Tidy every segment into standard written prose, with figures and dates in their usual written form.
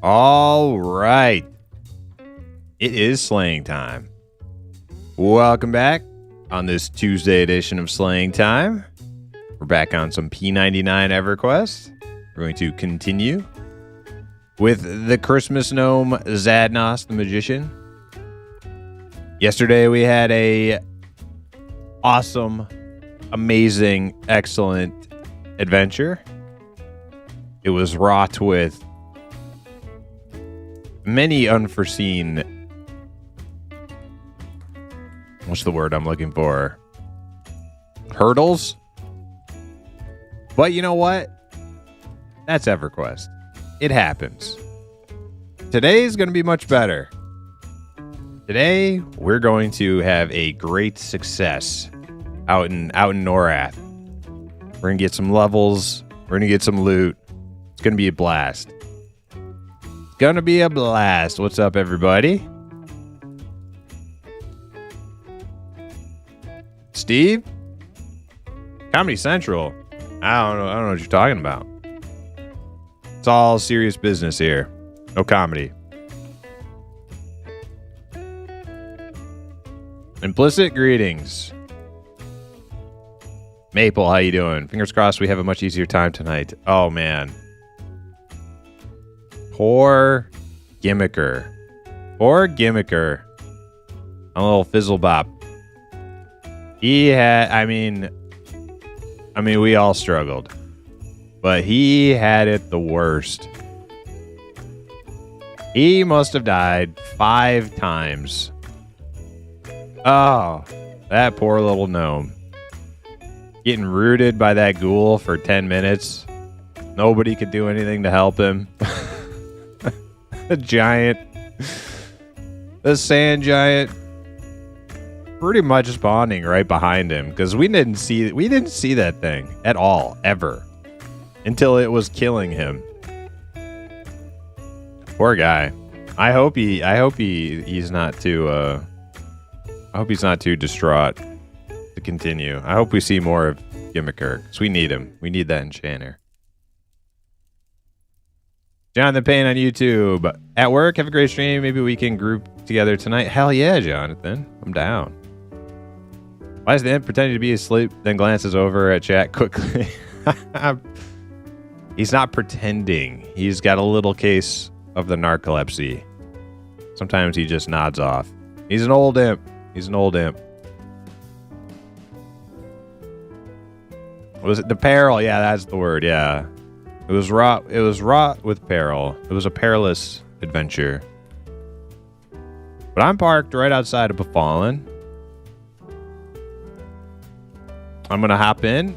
All right. It is slaying time. Welcome back on this Tuesday edition of Slaying Time. We're back on some P99 EverQuest. We're going to continue with the Christmas gnome Zadnos the Magician. Yesterday we had a awesome, amazing, excellent adventure. It was wrought with many unforeseen... What's the word I'm looking for? Hurdles? But you know what? That's EverQuest. It happens. Today's going to be much better. Today, we're going to have a great success out in Norath. We're going to get some levels. We're going to get some loot. It's going to be a blast. It's going to be a blast. What's up, everybody? Steve? Comedy Central? I don't know what you're talking about. It's all serious business here. No comedy. Implicit greetings. Maple, how you doing? Fingers crossed we have a much easier time tonight. Oh, man. Poor Gimmicker. Poor Gimmicker. A little fizzlebop. He had, I mean, we all struggled. But he had it the worst. He must have died 5 times. Oh, that poor little gnome. Getting rooted by that ghoul for 10 minutes. Nobody could do anything to help him. The giant. The sand giant. Pretty much spawning right behind him. Because we didn't see that thing at all. Ever. Until it was killing him. Poor guy. I hope he's not too I hope he's not too distraught to continue. I hope we see more of Gimmicker, because we need him. We need that enchanter. Jonathan Payne on YouTube. At work, have a great stream. Maybe we can group together tonight. Hell yeah, Jonathan. I'm down. Why is the imp pretending to be asleep, then glances over at chat quickly? He's not pretending. He's got a little case of the narcolepsy. Sometimes he just nods off. He's an old imp. He's an old imp. Was it the peril? Yeah, that's the word. Yeah, it was wrought. It was wrought with peril. It was a perilous adventure. But I'm parked right outside of Befallen. I'm gonna hop in.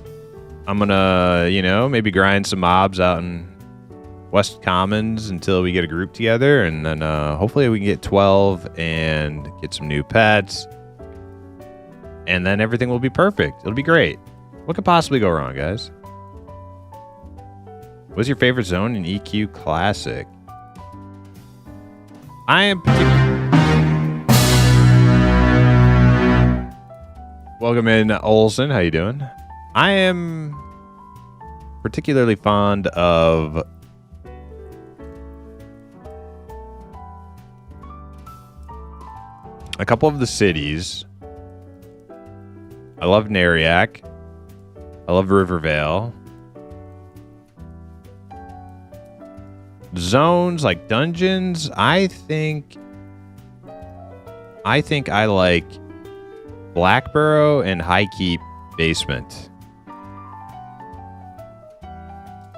I'm gonna, maybe grind some mobs out in West Commons until we get a group together, and then hopefully we can get 12 and get some new pets, and then everything will be perfect. It'll be great. What could possibly go wrong, guys? What's your favorite zone in EQ Classic? I am Welcome in, Olson. How you doing? I am particularly fond of a couple of the cities. I love Nariak. I love Rivervale. Zones like dungeons, I think I like Blackborough and Highkeep Basement.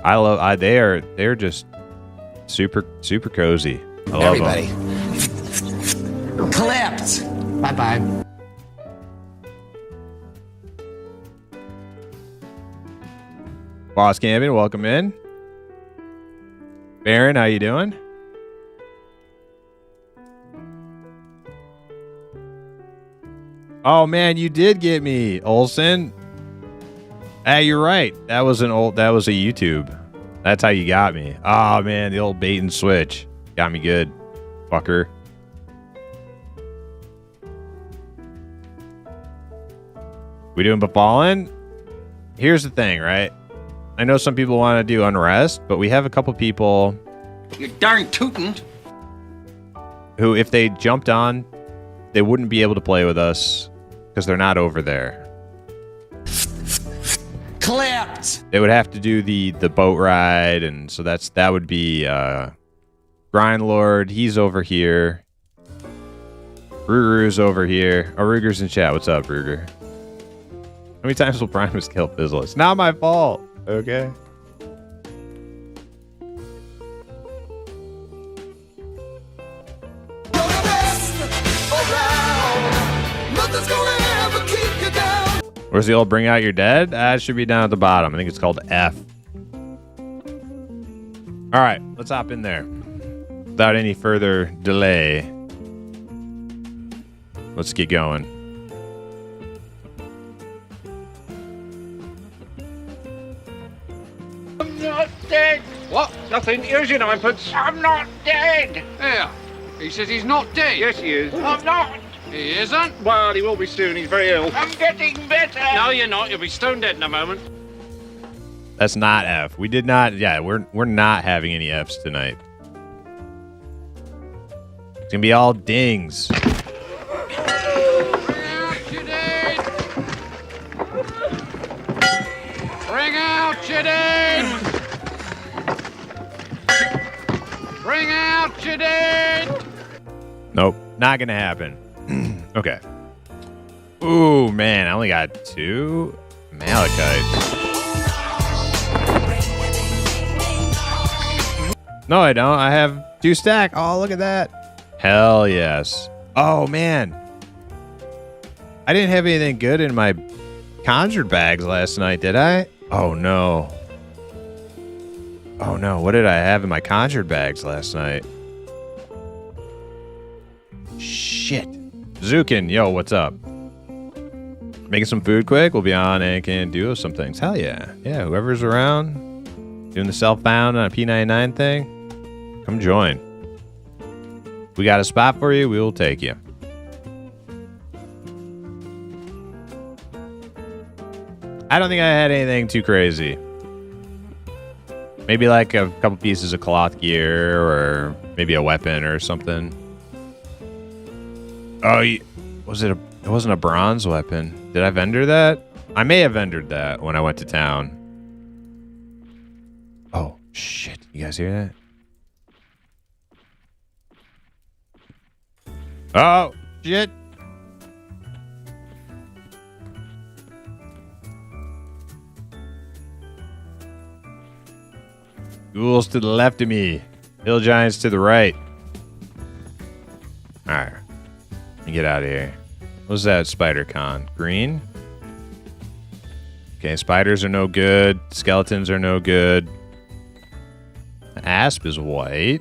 They're just super cozy. I love everybody. Them. Clipped. Bye-bye. Boss Campion, welcome in. Baron, how you doing? Oh man, you did get me, Olson. Hey, you're right. That was a YouTube. That's how you got me. Oh man, the old bait and switch. Got me good. Fucker. We doing Befallen? Here's the thing, right? I know some people want to do Unrest, but we have a couple people You darn tootin'. Who, if they jumped on, they wouldn't be able to play with us because they're not over there. Clapped. They would have to do the boat ride, and so that would be Grindlord. He's over here. Ruger's over here. Oh, Ruger's in chat. What's up, Ruger? How many times will Primus kill Fizzle? It's not my fault. Okay. Where's the old bring out your dead? It should be down at the bottom. I think it's called F. All right, let's hop in there. Without any further delay, let's get going. I'm not dead. What? Nothing. Here's your ninepence. I'm not dead. Yeah. He says he's not dead. Yes, he is. I'm not. He isn't? Well, he will be soon. He's very ill. I'm getting better. No, you're not. You'll be stone dead in a moment. That's not F. We did not. Yeah, we're not having any Fs tonight. It's gonna be all dings. Bring out your dead. Bring out your dead. Bring out your dead. Nope, not gonna happen. Okay. Ooh, man, I only got 2 Malachites. No, I don't. I have 2 stack. Oh, look at that. Hell yes. Oh, man. I didn't have anything good in my conjured bags last night, did I? Oh, no. Oh, no. What did I have in my conjured bags last night? Shit. Zukin, yo, what's up? Making some food quick. We'll be on and can do some things. Hell yeah. Yeah, whoever's around doing the self-bound on a P99 thing, come join. We got a spot for you. We will take you. I don't think I had anything too crazy. Maybe like a couple pieces of cloth gear or maybe a weapon or something. Oh, was it it wasn't a bronze weapon. Did I vendor that? I may have vendored that when I went to town. Oh, shit. You guys hear that? Oh, shit. Ghouls to the left of me. Hill giants to the right. Alright. Let me get out of here. What's that spider con? Green? Okay, spiders are no good. Skeletons are no good. The asp is white.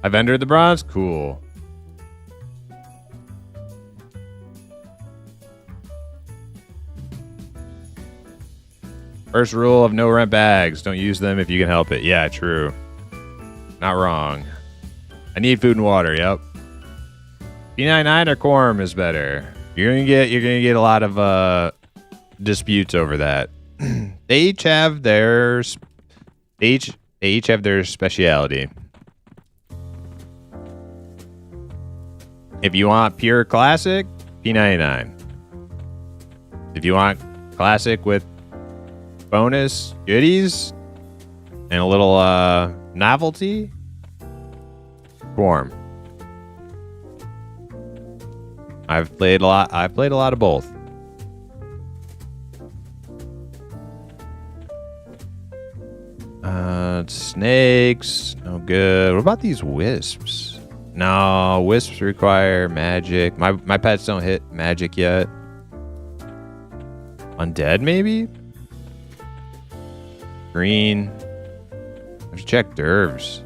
I've entered the bronze? Cool. First rule of no rent bags. Don't use them if you can help it. Yeah, true. Not wrong. I need food and water, yep. P99 or Quorum is better. You're gonna get a lot of disputes over that. They each have their speciality. If you want pure classic, P99. If you want classic with bonus goodies and a little novelty, Quorum. I've played a lot of both. Snakes, no good. What about these wisps? No, wisps require magic. My pets don't hit magic yet. Undead, maybe? Green. I should check dervs.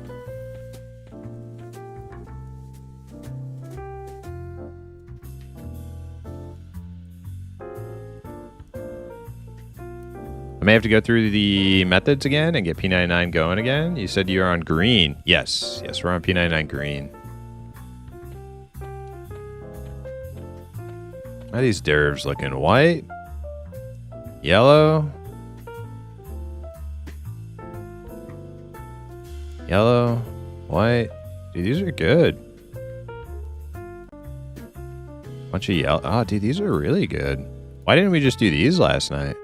I may have to go through the methods again and get P99 going again. You said you're on green. Yes, we're on P99 green. Why are these dervs looking white? Yellow? Yellow? White? Dude, these are good. Bunch of yellow. Oh, dude, these are really good. Why didn't we just do these last night?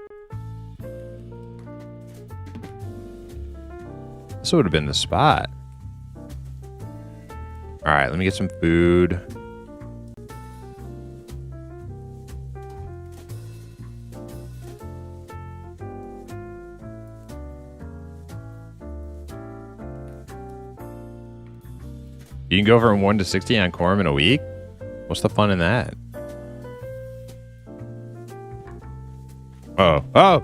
This would have been the spot. All right, let me get some food. You can go from 1 to 60 on Quorum in a week? What's the fun in that? Oh. Oh!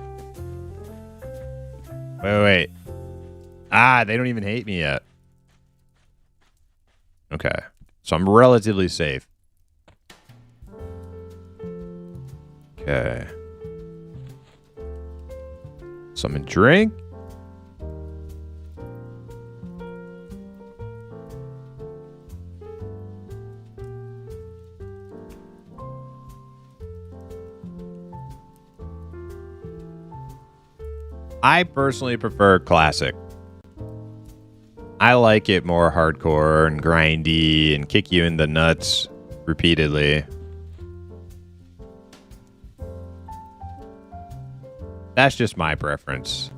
Wait. Ah, they don't even hate me yet. Okay. So I'm relatively safe. Okay. Something to drink. I personally prefer classic. I like it more hardcore and grindy and kick you in the nuts repeatedly. That's just my preference.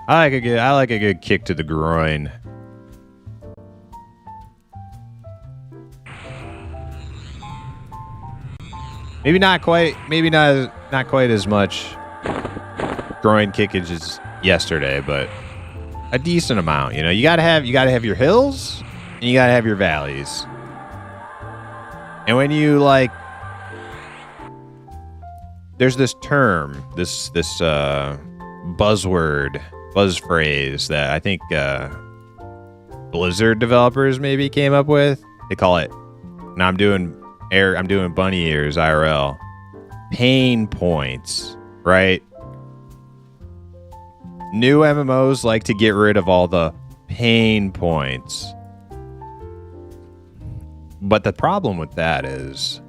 I like a good kick to the groin. Maybe not quite as much groin kickage as yesterday, but a decent amount. You know, you gotta have your hills and you gotta have your valleys. And when you like, there's this term, this buzzword, buzz phrase that I think Blizzard developers maybe came up with. They call it, and I'm doing bunny ears IRL, pain points, right? New MMOs like to get rid of all the pain points. But the problem with that is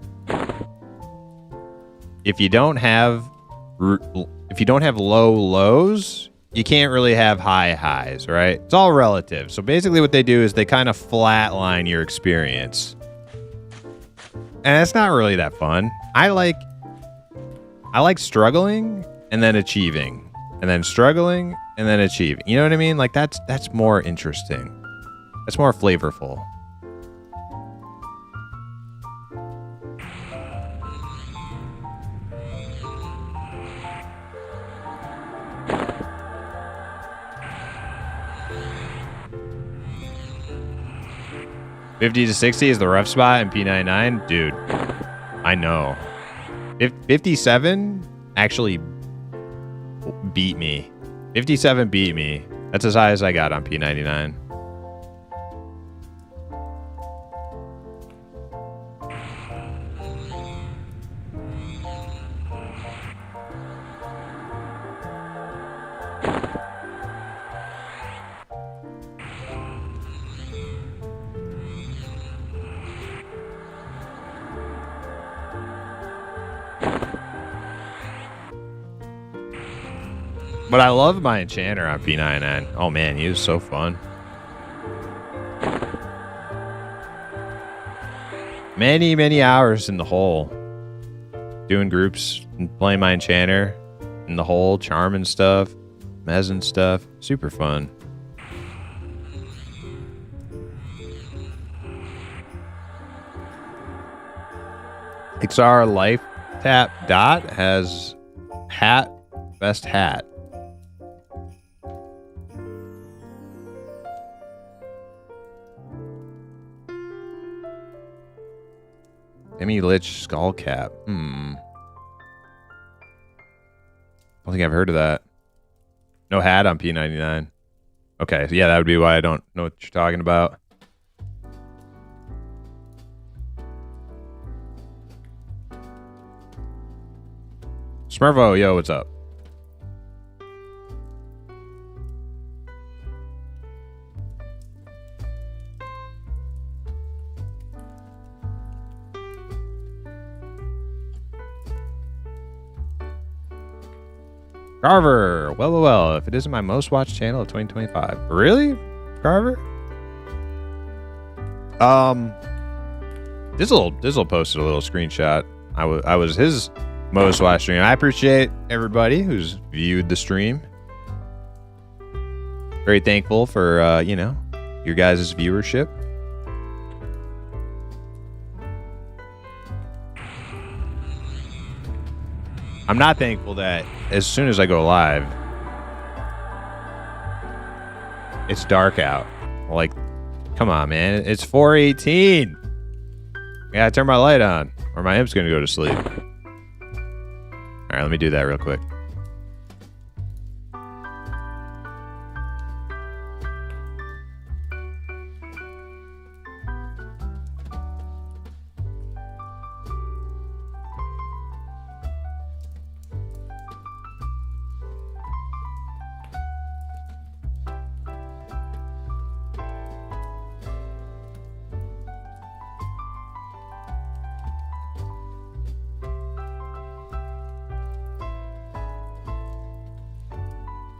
if you don't have low lows, you can't really have high highs, right? It's all relative. So basically what they do is they kind of flatline your experience. And it's not really that fun. I like struggling and then achieving. And then struggling, and then achieving. You know what I mean? Like, that's more interesting. That's more flavorful. $50 to 60 is the rough spot in P99? Dude, I know. 57 actually beat me. 57 beat me. That's as high as I got on P99. But I love my enchanter on P99. Oh man, he was so fun. Many hours in the hole. Doing groups and playing my enchanter in the hole, charming stuff, mezzing stuff. Super fun. XR Life Tap Dot has hat, best hat. Emmy Lich Skull Cap. I don't think I've heard of that. No hat on P99. Okay, so yeah, that would be why I don't know what you're talking about. Smurvo, yo, what's up? Carver. Well. If it isn't my most watched channel of 2025. Really? Carver? Dizzle posted a little screenshot. I was his most watched stream. I appreciate everybody who's viewed the stream. Very thankful for your guys' viewership. I'm not thankful that as soon as I go live, it's dark out. Like, come on, man. It's 4:18. I gotta turn my light on, or my imp's gonna go to sleep. All right, let me do that real quick.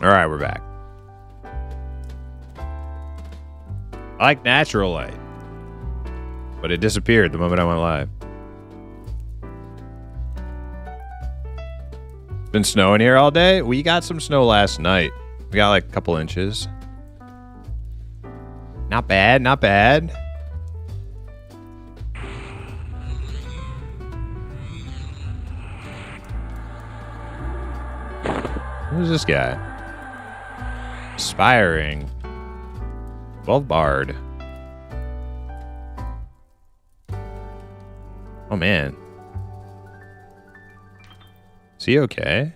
All right, we're back. I like natural light, but it disappeared the moment I went live. It's been snowing here all day. We got some snow last night. We got like a couple inches. Not bad, not bad. Who's this guy? Aspiring. 12 bard. Oh man. Is he okay?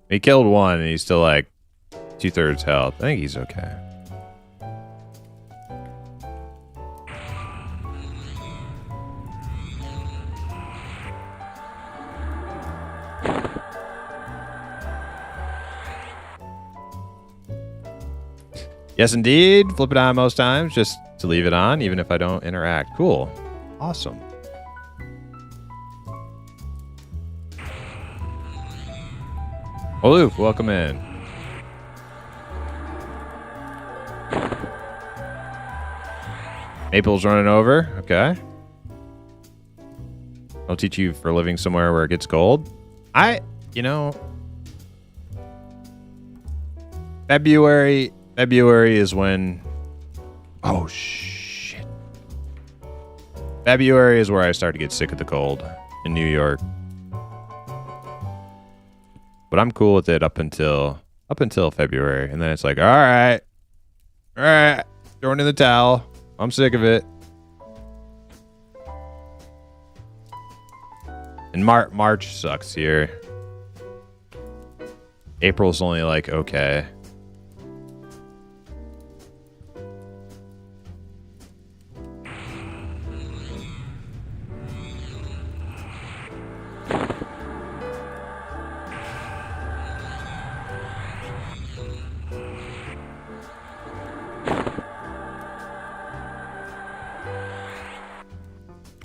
He killed one and he's still like 2/3 health. I think he's okay. Yes, indeed. Flip it on most times just to leave it on, even if I don't interact. Cool. Awesome. Oluf, welcome in. Maple's running over. Okay. I'll teach you for living somewhere where it gets cold. February is when... Oh, shit. February is where I start to get sick of the cold in New York. But I'm cool with it up until February. And then it's like, all right, throwing in the towel. I'm sick of it. And March sucks here. April's only like, okay.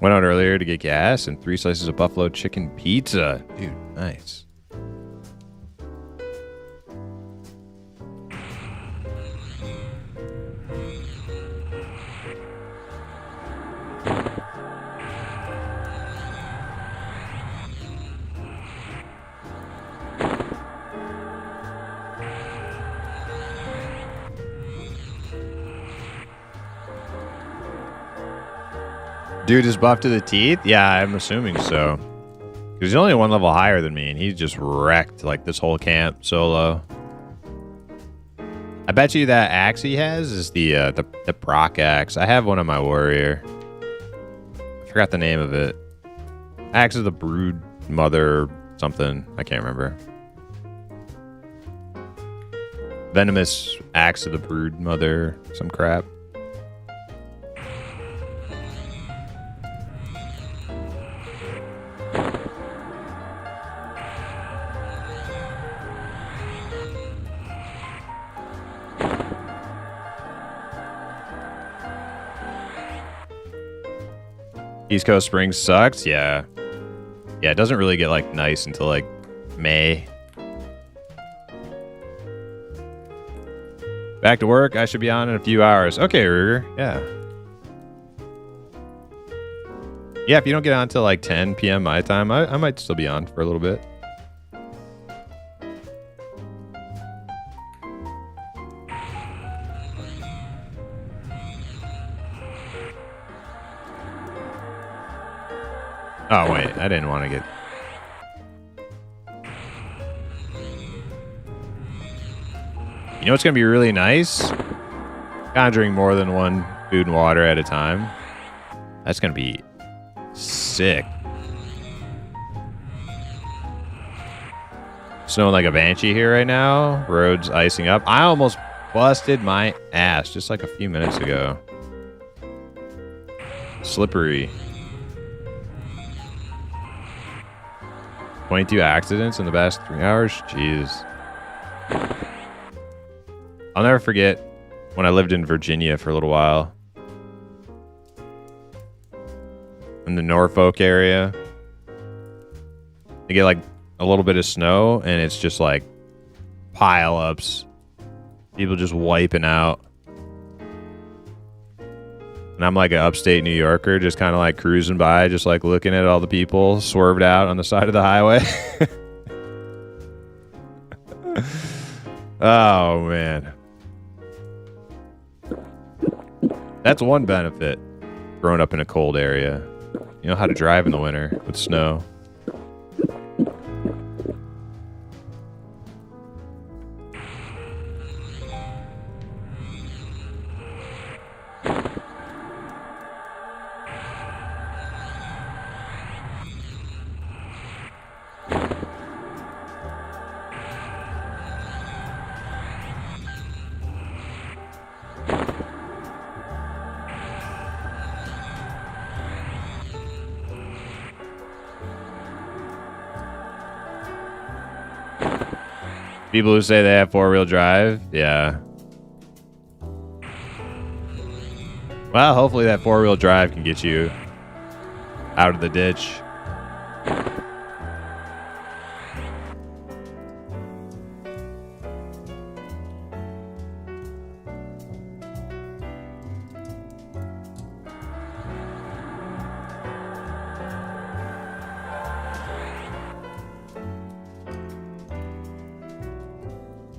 Went out earlier to get gas and 3 slices of buffalo chicken pizza. Dude, nice. Dude is buffed to the teeth? Yeah, I'm assuming so. Because he's only one level higher than me, and he just wrecked like this whole camp solo. I bet you that axe he has is the proc axe. I have one on my warrior. I forgot the name of it. Axe of the Brood Mother something. I can't remember. Venomous Axe of the Brood Mother, some crap. East Coast spring sucks. Yeah, it doesn't really get like nice until like May. Back to work. I should be on in a few hours. Okay, Ruger. Yeah. Yeah, if you don't get on until like 10 p.m. my time, I might still be on for a little bit. Oh, wait. I didn't want to get... You know what's going to be really nice? Conjuring more than one food and water at a time. That's going to be sick. Snowing like a banshee here right now. Roads icing up. I almost busted my ass just like a few minutes ago. Slippery. 22 accidents in the past 3 hours. Jeez. I'll never forget when I lived in Virginia for a little while. In the Norfolk area. You get like a little bit of snow and it's just like pile-ups. People just wiping out. And I'm like an upstate New Yorker, just kind of like cruising by, just like looking at all the people swerved out on the side of the highway. Oh, man. That's one benefit growing up in a cold area. You know how to drive in the winter with snow. People who say they have four-wheel drive, yeah. Well, hopefully that four-wheel drive can get you out of the ditch.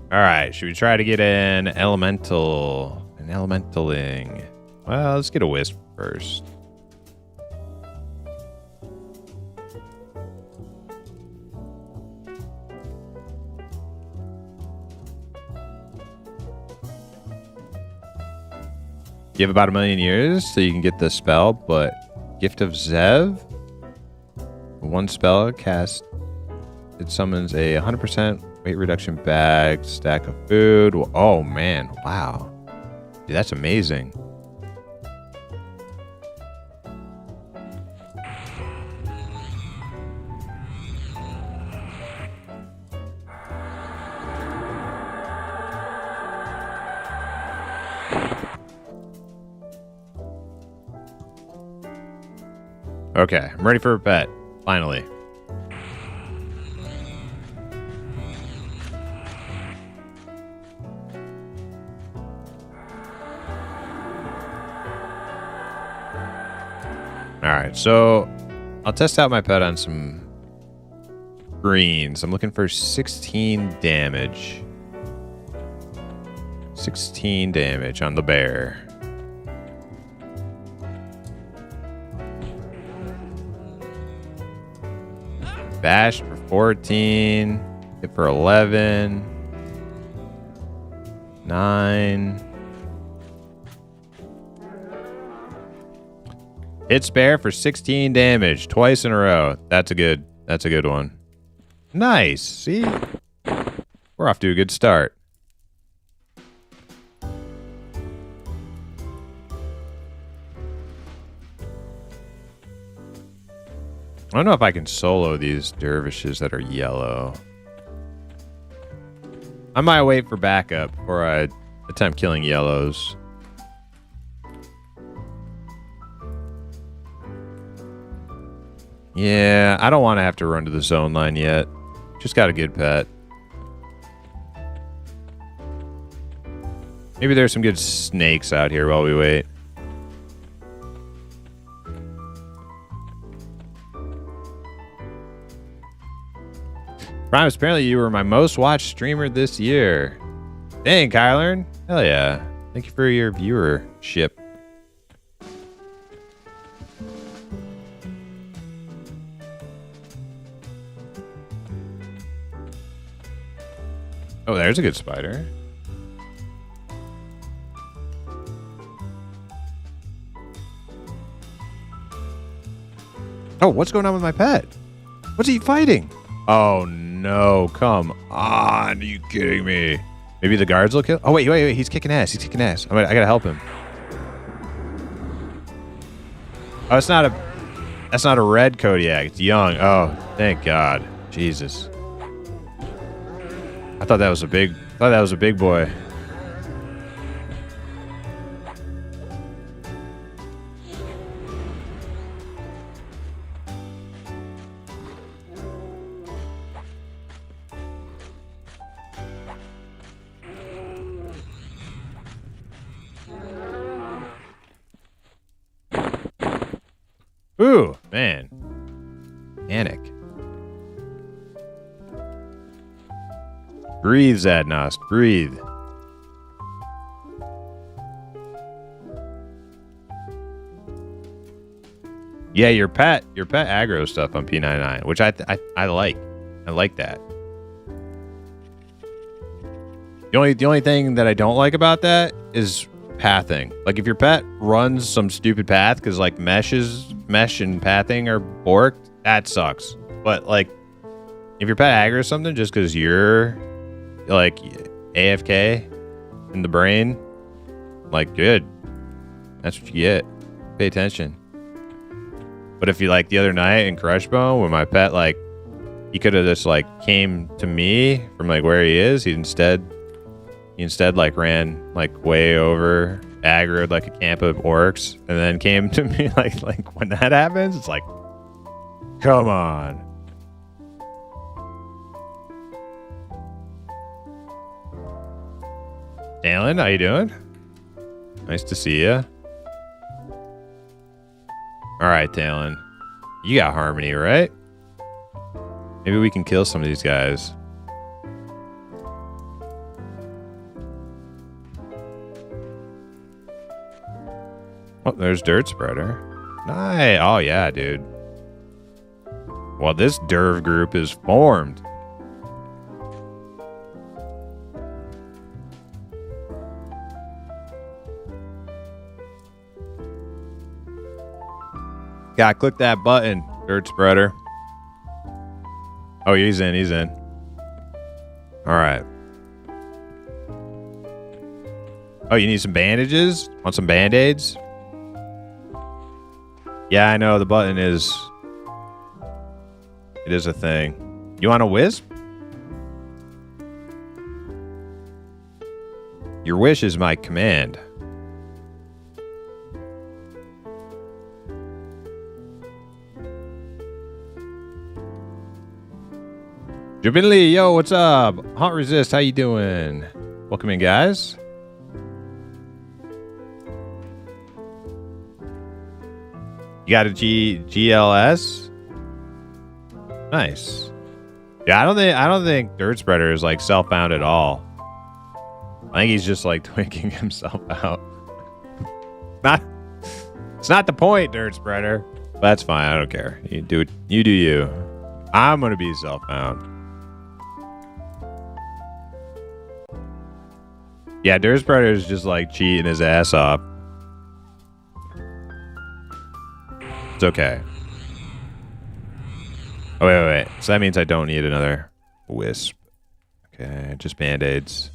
All right, should we try to get an elementaling? Well, let's get a wisp first. You have about 1,000,000 years so you can get the spell, but Gift of Zev, one spell cast, it summons a 100% weight reduction bag, stack of food. Oh man, wow. Dude, that's amazing. Okay, I'm ready for a bet, finally. Alright, so I'll test out my pet on some greens. I'm looking for 16 damage. 16 damage on the bear. Bash for 14. Hit for 11. 9. Hit spare for 16 damage twice in a row. That's a good one. Nice. See? We're off to a good start. I don't know if I can solo these dervishes that are yellow. I might wait for backup before I attempt killing yellows. Yeah, I don't want to have to run to the zone line yet. Just got a good pet. Maybe there's some good snakes out here while we wait. Primus, apparently you were my most watched streamer this year. Dang, Kyler. Hell yeah. Thank you for your viewership. Oh, there's a good spider. Oh, what's going on with my pet? What's he fighting? Oh, no. Come on. Are you kidding me? Maybe the guards will kill? Oh, wait. He's kicking ass. I gotta help him. Oh, that's not a red Kodiak. It's young. Oh, thank God. Jesus. I thought that was a big boy. Ooh, man. Panic. Breathe, Zadnost. Breathe. Yeah, your pet aggro stuff on P99, which I like. I like that. The only thing that I don't like about that is pathing. Like if your pet runs some stupid path because like mesh and pathing are borked, that sucks. But like if your pet aggro's something just because you're like AFK in the brain, like good. That's what you get. Pay attention. But if you like the other night in Crushbone when my pet like he could have just like came to me from like where he is, he instead like ran like way over, aggroed like a camp of orcs, and then came to me like when that happens, it's like, come on. Dalen, how you doing? Nice to see you. All right, Dalen, you got harmony, right? Maybe we can kill some of these guys. Oh, there's Dirt Spreader. Nice. Oh, yeah, dude. Well, this Derv group is formed. Yeah, click that button, Dirt Spreader. Oh, he's in. All right. Oh, you need some bandages? Want some band-aids? Yeah, I know the button is... It is a thing. You want a wisp? Your wish is my command. Jabinley, yo, what's up? Hunt Resist, how you doing? Welcome in, guys. You got a GLS? Nice. Yeah, I don't think Dirt Spreader is like self-bound at all. I think he's just like twinking himself out. It's not the point, Dirt Spreader. But that's fine. I don't care. You do you. I'm gonna be self-bound. Yeah, Dirt Spreader is just like cheating his ass off. It's okay. Oh, wait. So that means I don't need another wisp. Okay, just band-aids.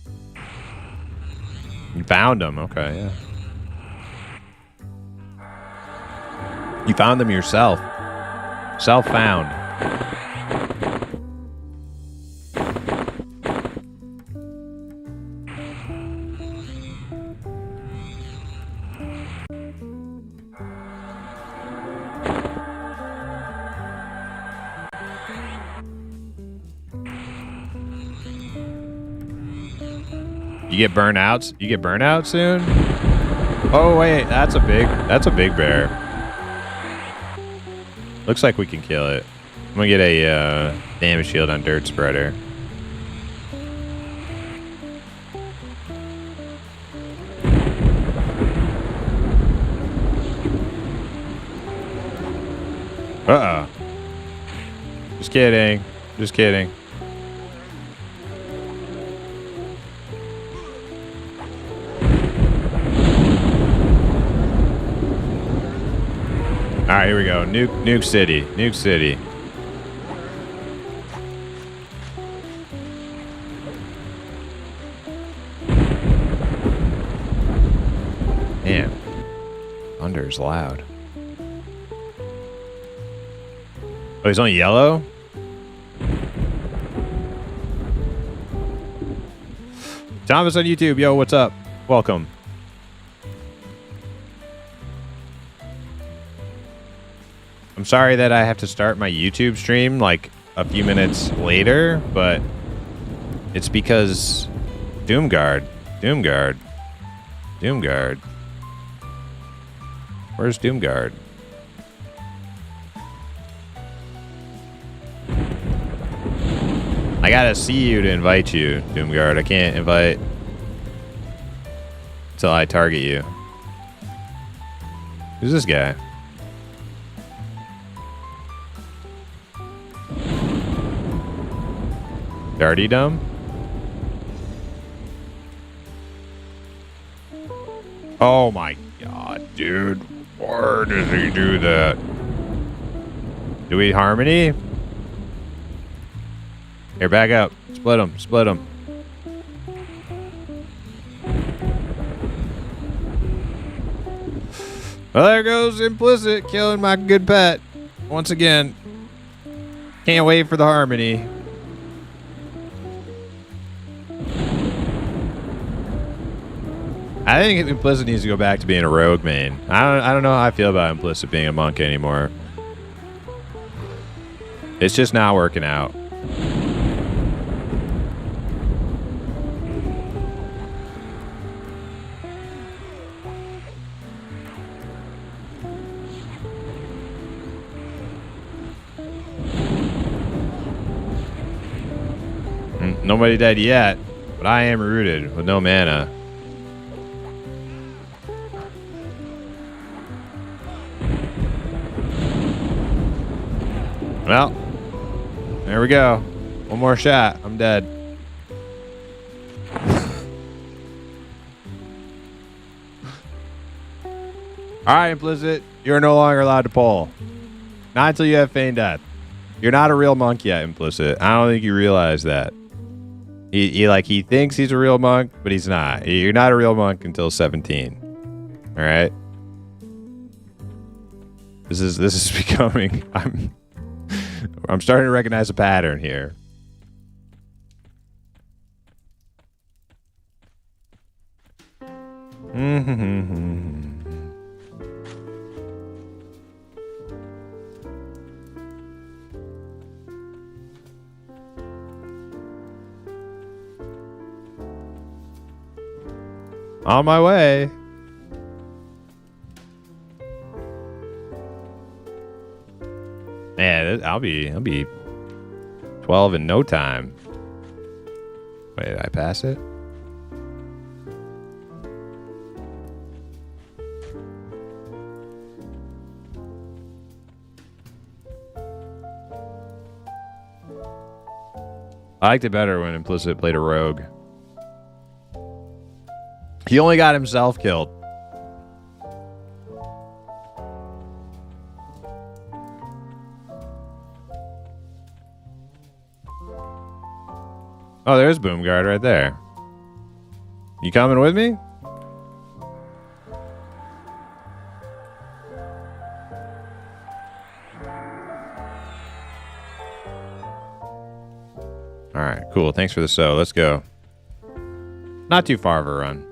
You found them. Okay, yeah. You found them yourself. Self-found. You get burnouts? You get burnout soon? Oh wait, that's a big bear. Looks like we can kill it. I'm gonna get a damage shield on Dirt Spreader. Uh-oh. Just kidding. Just kidding. All right, here we go. Nuke City. Nuke City. Man, thunder is loud. Oh, he's on yellow? Thomas on YouTube. Yo, what's up? Welcome. I'm sorry that I have to start my YouTube stream like a few minutes later, but it's because Doomguard. Where's Doomguard? I gotta see you to invite you, Doomguard. I can't invite until I target you. Who's this guy? Darty Dumb? Oh my god, dude. Why does he do that? Do we harmony? Here, back up. Split them. Split them. Well, there goes Implicit killing my good pet. Once again. Can't wait for the harmony. I think Implicit needs to go back to being a rogue main. I don't know how I feel about Implicit being a monk anymore. It's just not working out. Nobody dead yet, but I am rooted with no mana. Well, there we go. One more shot. I'm dead. Alright, Implicit. You're no longer allowed to pull. Not until you have feigned death. You're not a real monk yet, Implicit. I don't think you realize that. He thinks he's a real monk, but he's not. You're not a real monk until 17. Alright? This is becoming... I'm starting to recognize a pattern here. On my way. Man, I'll be 12 in no time. Wait, did I pass it? I liked it better when Implicit played a rogue. He only got himself killed. Oh, there's Boomguard right there. You coming with me? Alright, cool. Thanks for the sow. Let's go. Not too far of a run.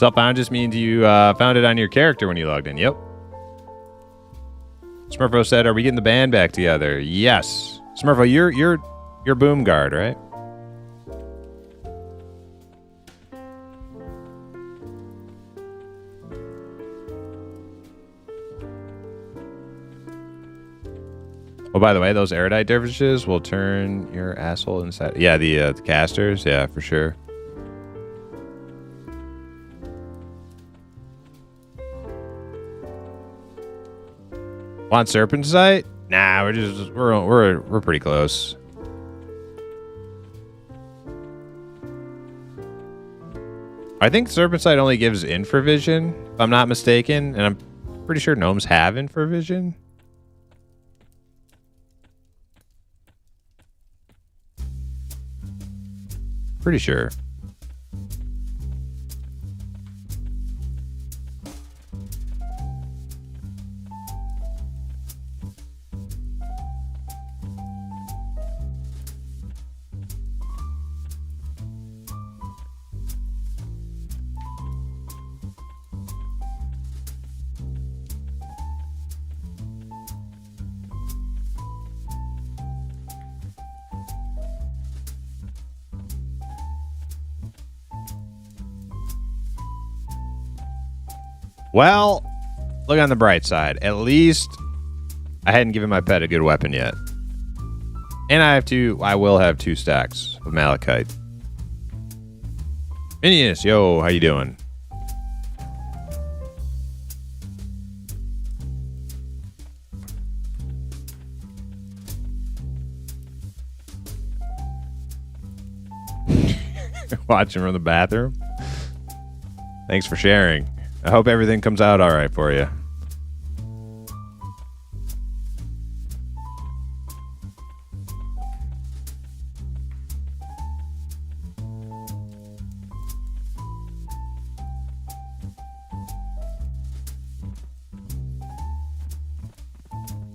Self-found just means you found it on your character when you logged in. Yep. Smurfo said, "Are we getting the band back together?" Yes. Smurfo, you're boom guard, right? Oh, by the way, those erudite dervishes will turn your asshole inside. Yeah, the casters. Yeah, for sure. Want serpent sight? Nah, we're pretty close. I think serpent sight only gives infravision, if I'm not mistaken, and I'm pretty sure gnomes have infravision. Pretty sure. Well, look on the bright side. At least I hadn't given my pet a good weapon yet. And I will have 2 stacks of malachite. Minius, yo, how you doing? Watching from the bathroom. Thanks for sharing. I hope everything comes out all right for you.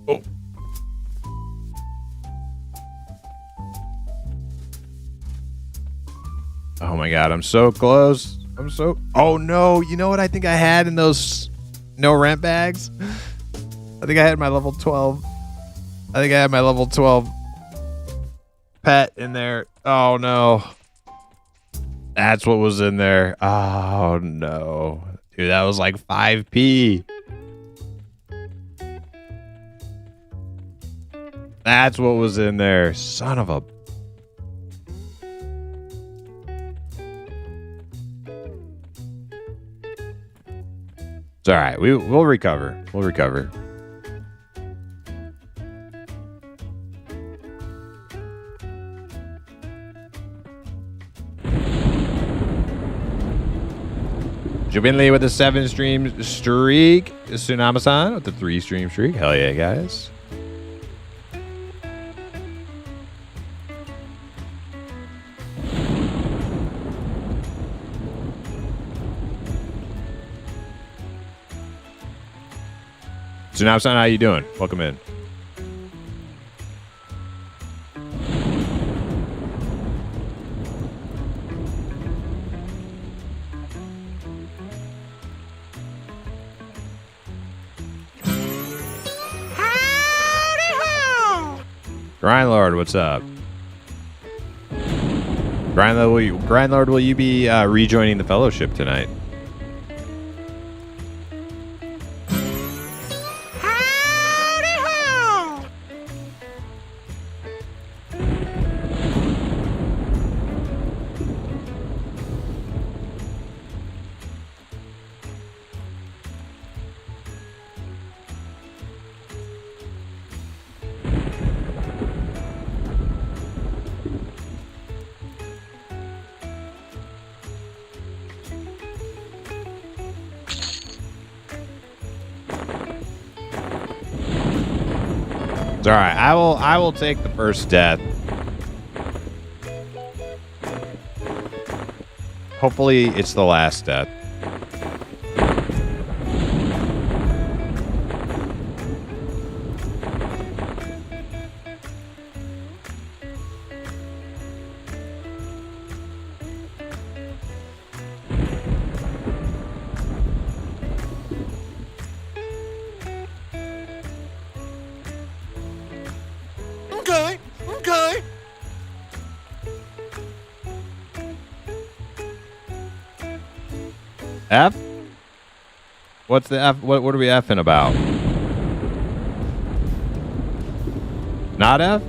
Oh. Oh my God, I'm so close. Oh no, you know what I think I had in those no rent bags? I think I had my level 12. I think I had my level 12 pet in there. Oh no. That's what was in there. Oh no. Dude, that was like 5p. That's what was in there. Son of a... It's all right. We'll recover. We'll recover. Jubinli with the 7-stream streak. Tsunami-san with the 3-stream streak. Hell yeah, guys. Tsunami-san, how you doing? Welcome in. Grindlord, what's up? Grindlord, will you be rejoining the fellowship tonight? It's all right. I will take the first death. Hopefully, it's the last death. F? What's the F? What are we Fing about? Not F?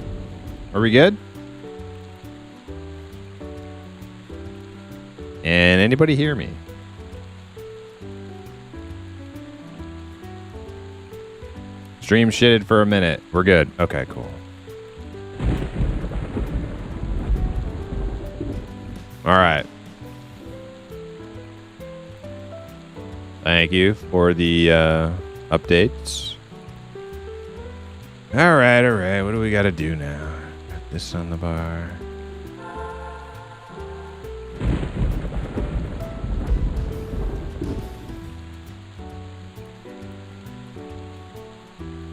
Are we good? And anybody hear me? Stream shitted for a minute. We're good. Okay, cool. All right. Thank you for the updates. All right, all right. What do we got to do now? Got this on the bar.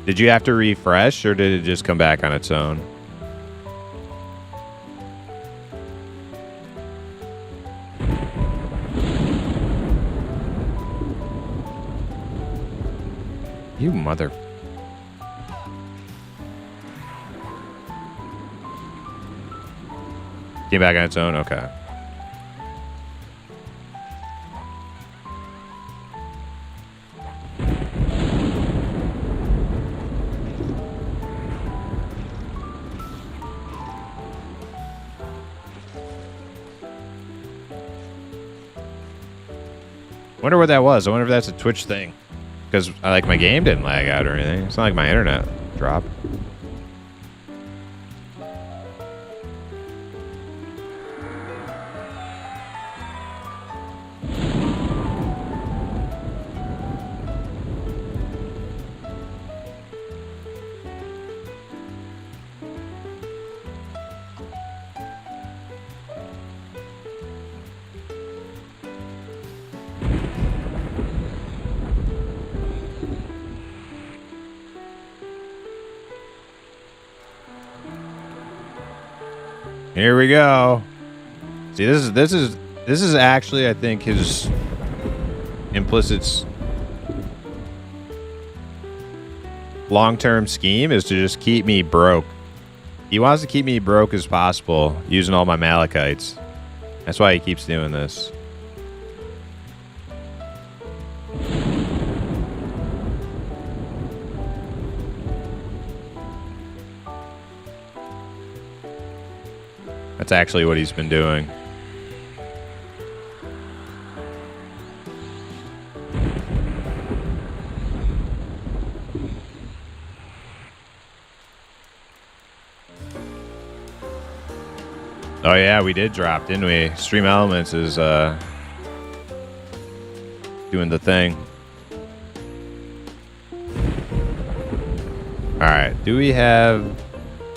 Did you have to refresh, or did it just come back on its own? You mother... Came back on its own? Okay. Wonder what that was. I wonder if that's a Twitch thing. Because my game didn't lag out or anything. It's not like my internet dropped. Here we go. See, this is actually, I think, his implicit long-term scheme is to just keep me broke. He wants to keep me broke as possible using all my Malachites. That's why he keeps doing this. That's actually what he's been doing. Oh yeah, we did drop, didn't we? Stream Elements is doing the thing. Alright, do we have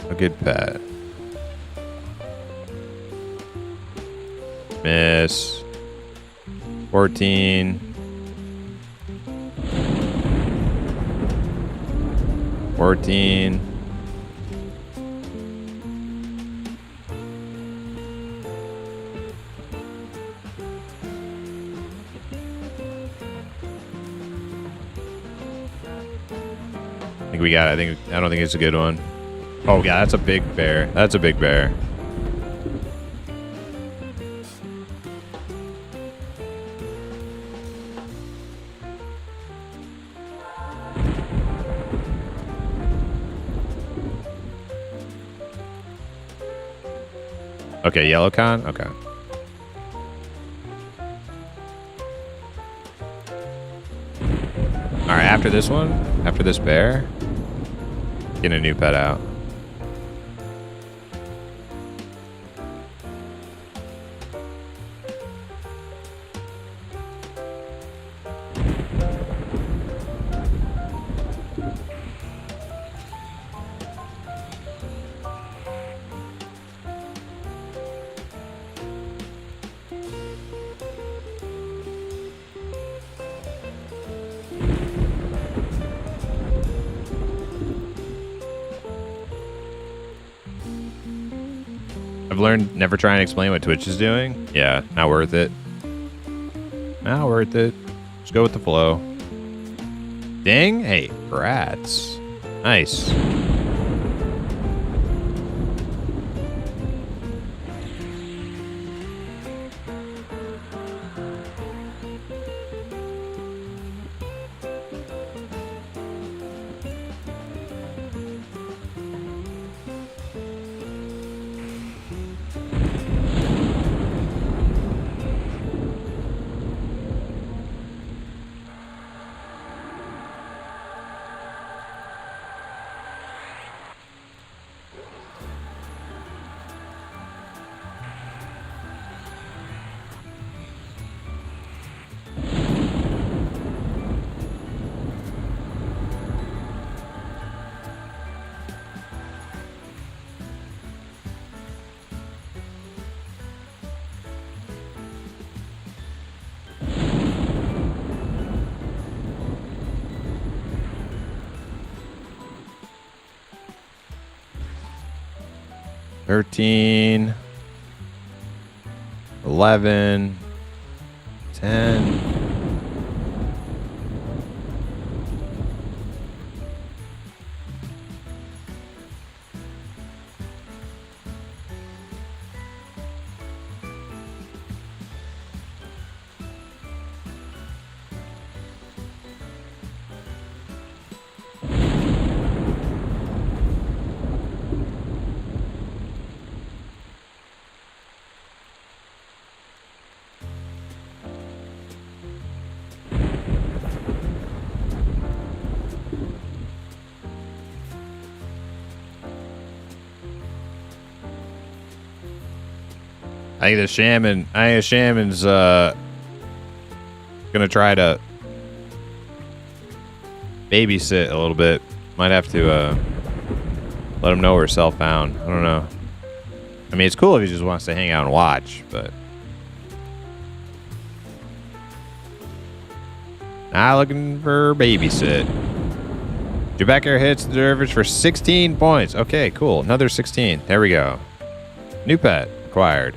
a good pet? Miss. 14. 14. I think we got it. I don't think it's a good one. Oh god, that's a big bear. That's a big bear. Okay, yellow con? Okay. Alright, after this one, after this bear, get a new pet out. Learned never try and explain what Twitch is doing. Yeah, not worth it. Not worth it. Just go with the flow. Ding. Hey, rats. Nice. 13, 11, 10. I think the shaman's gonna try to babysit a little bit. Might have to let him know we're self-found. I don't know. I mean, it's cool if he just wants to hang out and watch, but not looking for babysit. Jebecca hits the dervish for 16 points. Okay, cool. Another 16. There we go. New pet acquired.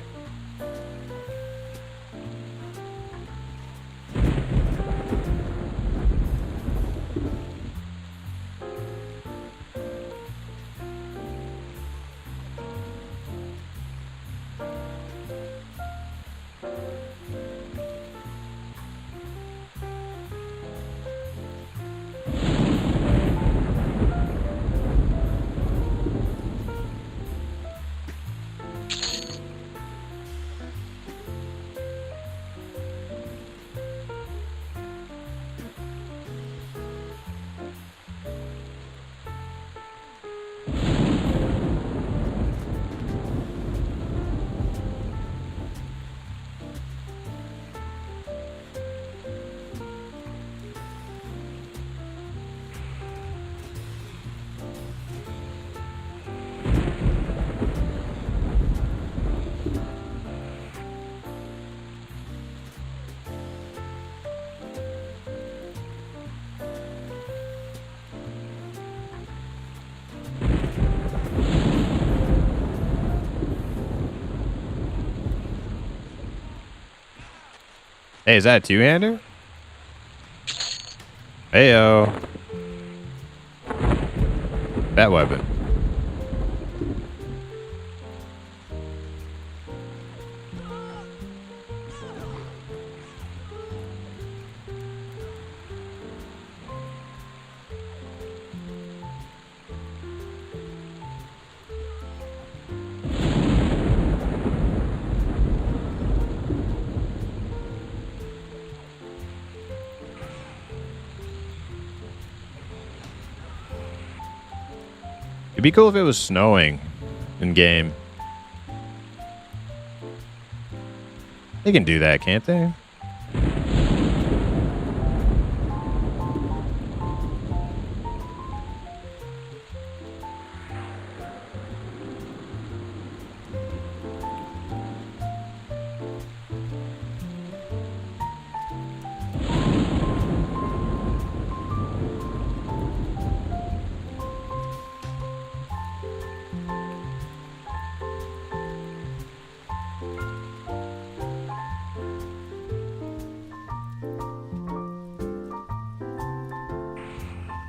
Hey, is that a two-hander? Heyo. That weapon. It'd be cool if it was snowing in game. They can do that, can't they?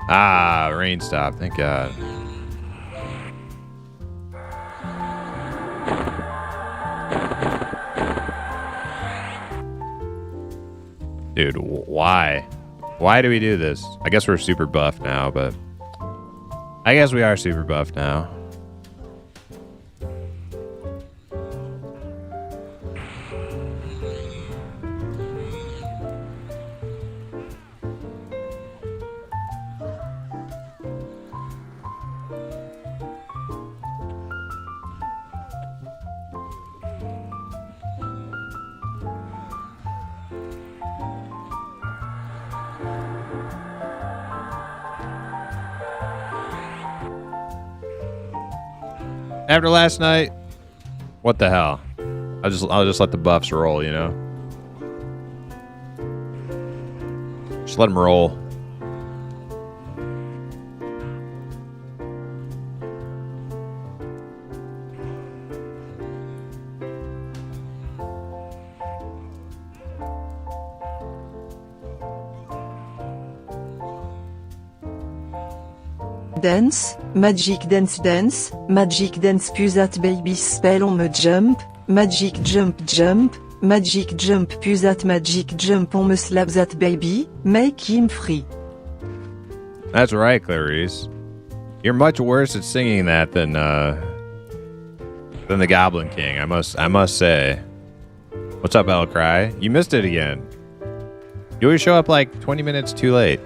Ah, rain stopped. Thank God. Dude, why? Why do we do this? I guess we're super buff now, but I guess we are super buff now. After last night, what the hell? I'll just let the buffs roll, you know? Just let them roll. Dance, Magic Dance Dance, Magic Dance Push that baby spell on me jump, Magic Jump Jump, Magic Jump Push that Magic Jump on me slap that baby, make him free. That's right, Clarice. You're much worse at singing that than the Goblin King. I must say. What's up, El Cry? You missed it again. You always show up like 20 minutes too late.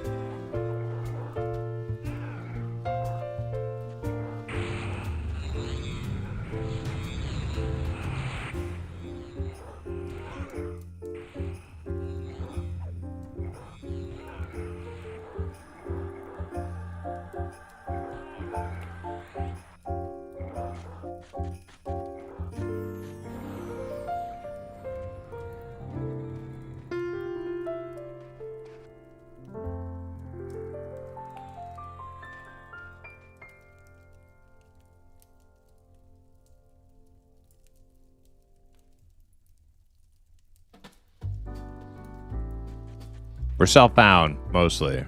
We're self-found, mostly.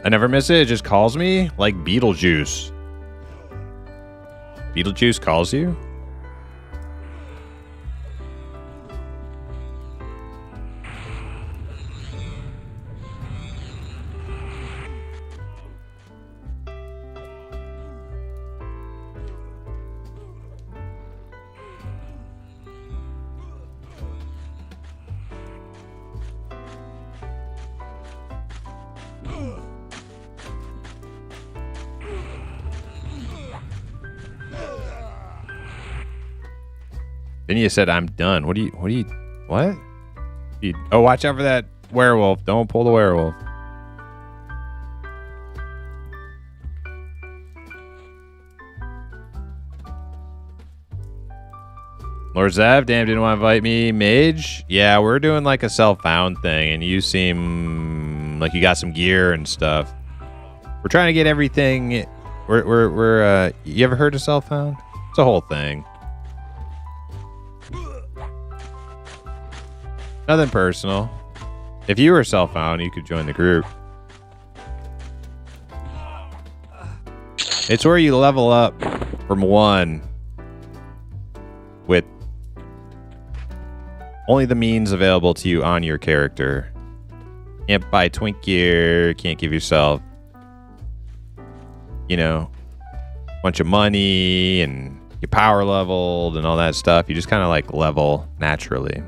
I never miss it. It just calls me like Beetlejuice. Beetlejuice calls you? Then you said, I'm done. What? Oh, watch out for that werewolf. Don't pull the werewolf. Lord Zev, damn, didn't want to invite me. Mage? Yeah, we're doing like a self-found thing, and you seem like you got some gear and stuff. We're trying to get everything. You ever heard of self-found? It's a whole thing. Nothing personal. If you were self-found, you could join the group. It's where you level up from 1 with only the means available to you on your character. Can't buy twink gear, can't give yourself, a bunch of money and your power leveled and all that stuff. You just kind of like level naturally.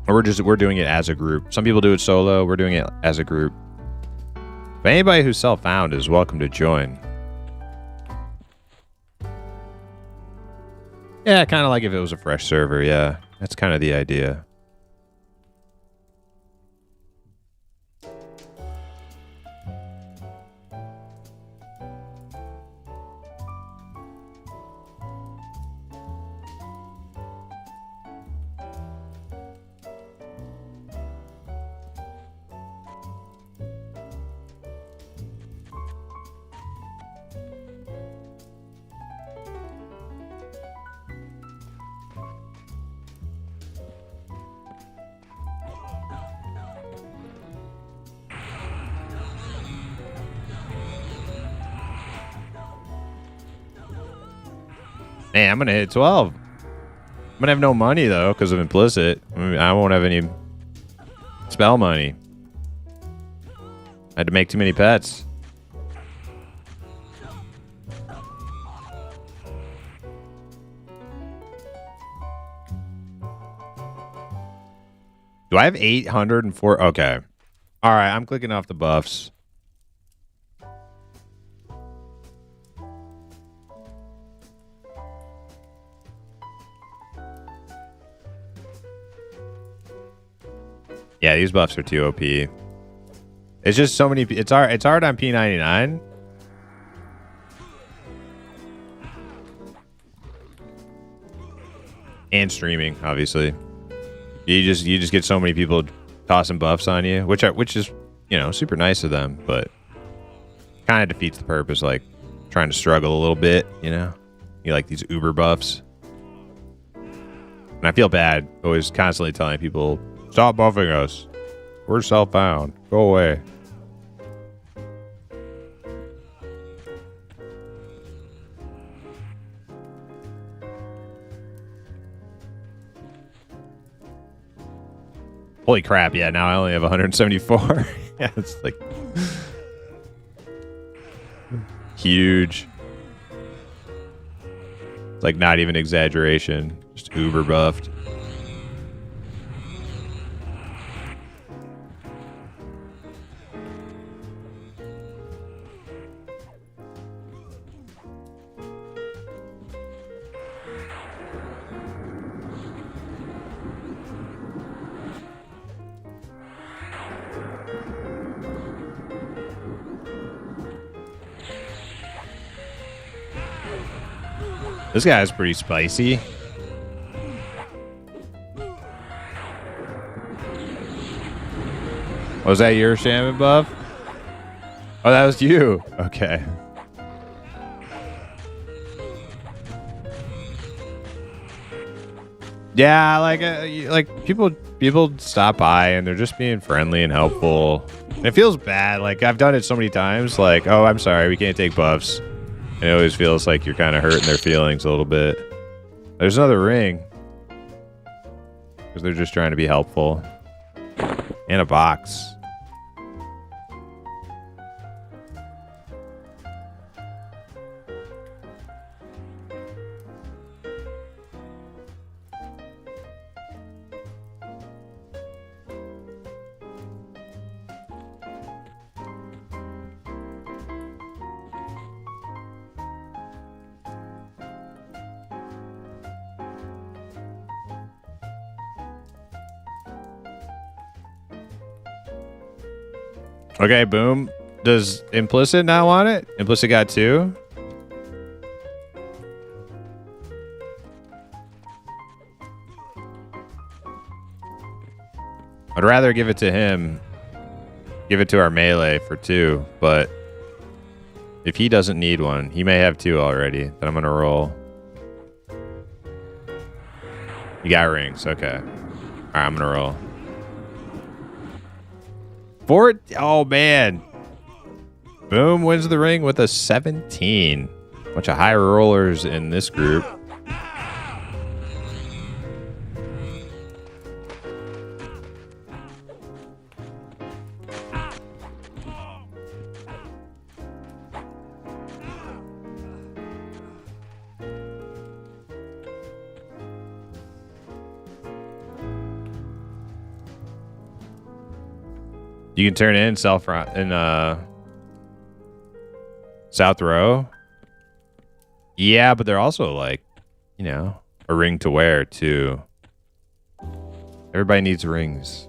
Or we're doing it as a group. Some people do it solo. We're doing it as a group. But anybody who's self-found is welcome to join. Yeah, kind of like if it was a fresh server. Yeah, that's kind of the idea. Hey, I'm gonna hit 12. I'm gonna have no money though because of implicit. I won't have any spell money. I had to make too many pets. Do I have 804? Okay. All right, I'm clicking off the buffs. Yeah, these buffs are too OP. It's just so many. It's hard on P99. And streaming, obviously. You just get so many people tossing buffs on you, which is, you know, super nice of them, but kind of defeats the purpose. Like trying to struggle a little bit, you know. You like these uber buffs, and I feel bad always constantly telling people, "Stop buffing us. We're self-bound. Go away." Holy crap, yeah, now I only have 174. Yeah, it's like huge. It's like not even exaggeration, just uber buffed. This guy's pretty spicy. Was that your shaman buff? Oh, that was you. Okay. Yeah, like people stop by and they're just being friendly and helpful. And it feels bad. Like I've done it so many times. Like, oh, I'm sorry, we can't take buffs. And it always feels like you're kind of hurting their feelings a little bit. There's another ring. Because they're just trying to be helpful. And a box. Okay, boom. Does Implicit not want it? Implicit got 2. I'd rather give it to him. Give it to our melee for 2, but if he doesn't need one, he may have 2 already. Then I'm gonna roll. You got rings, okay. Alright, I'm gonna roll. Oh man. Boom wins the ring with a 17. Bunch of high rollers in this group. You can turn in South Row. Yeah, but they're also like, you know, a ring to wear too. Everybody needs rings.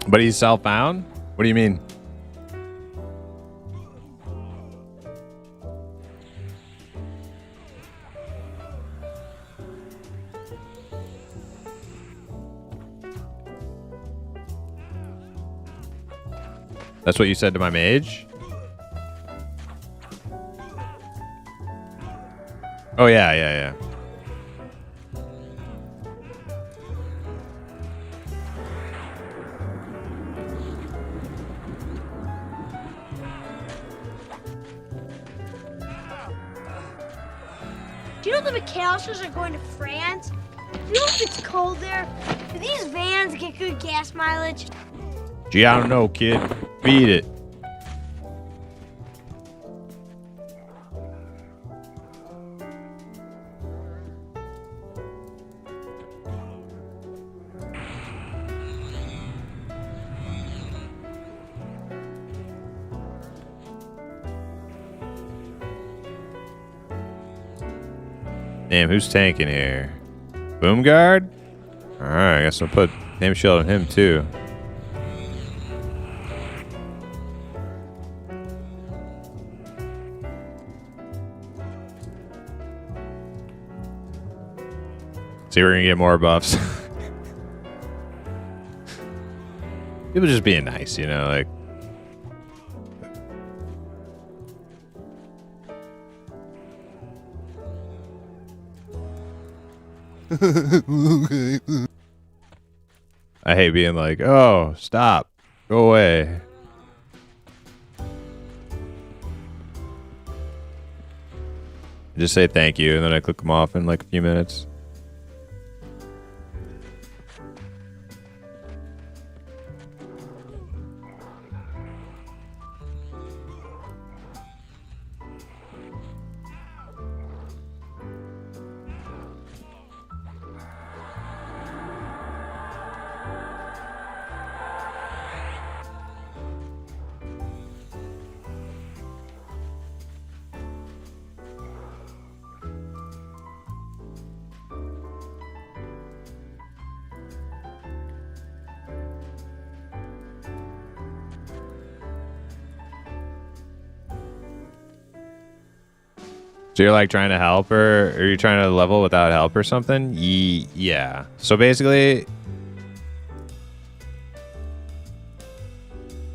But he's self-bound? What do you mean? That's what you said to my mage? Oh, yeah. Do you know the McAllisters are going to France? You know if it's cold there? Do these vans get good gas mileage? Gee, I don't know, kid. Beat it. Damn, who's tanking here? Boomguard? Alright, I guess I'll put name shield on him too. See, we're gonna get more buffs. People just being nice, you know, like. I hate being like, oh, stop, go away. Just say thank you, and then I click them off in like a few minutes. So you're like trying to help her, or you're trying to level without help or something? Yeah. So basically,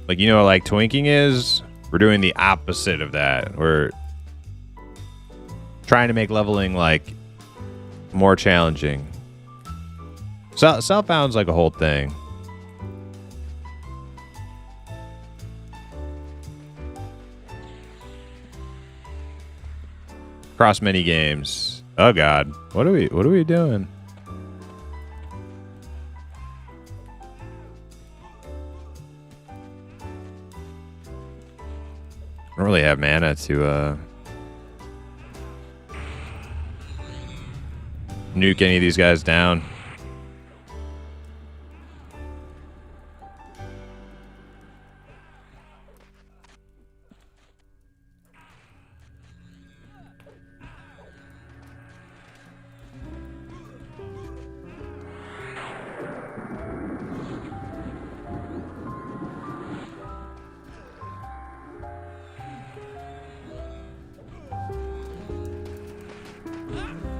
like, you know, like twinking is, we're doing the opposite of that. We're trying to make leveling like more challenging. Self-found's like a whole thing. Across many games. Oh god. What are we doing? I don't really have mana to nuke any of these guys down.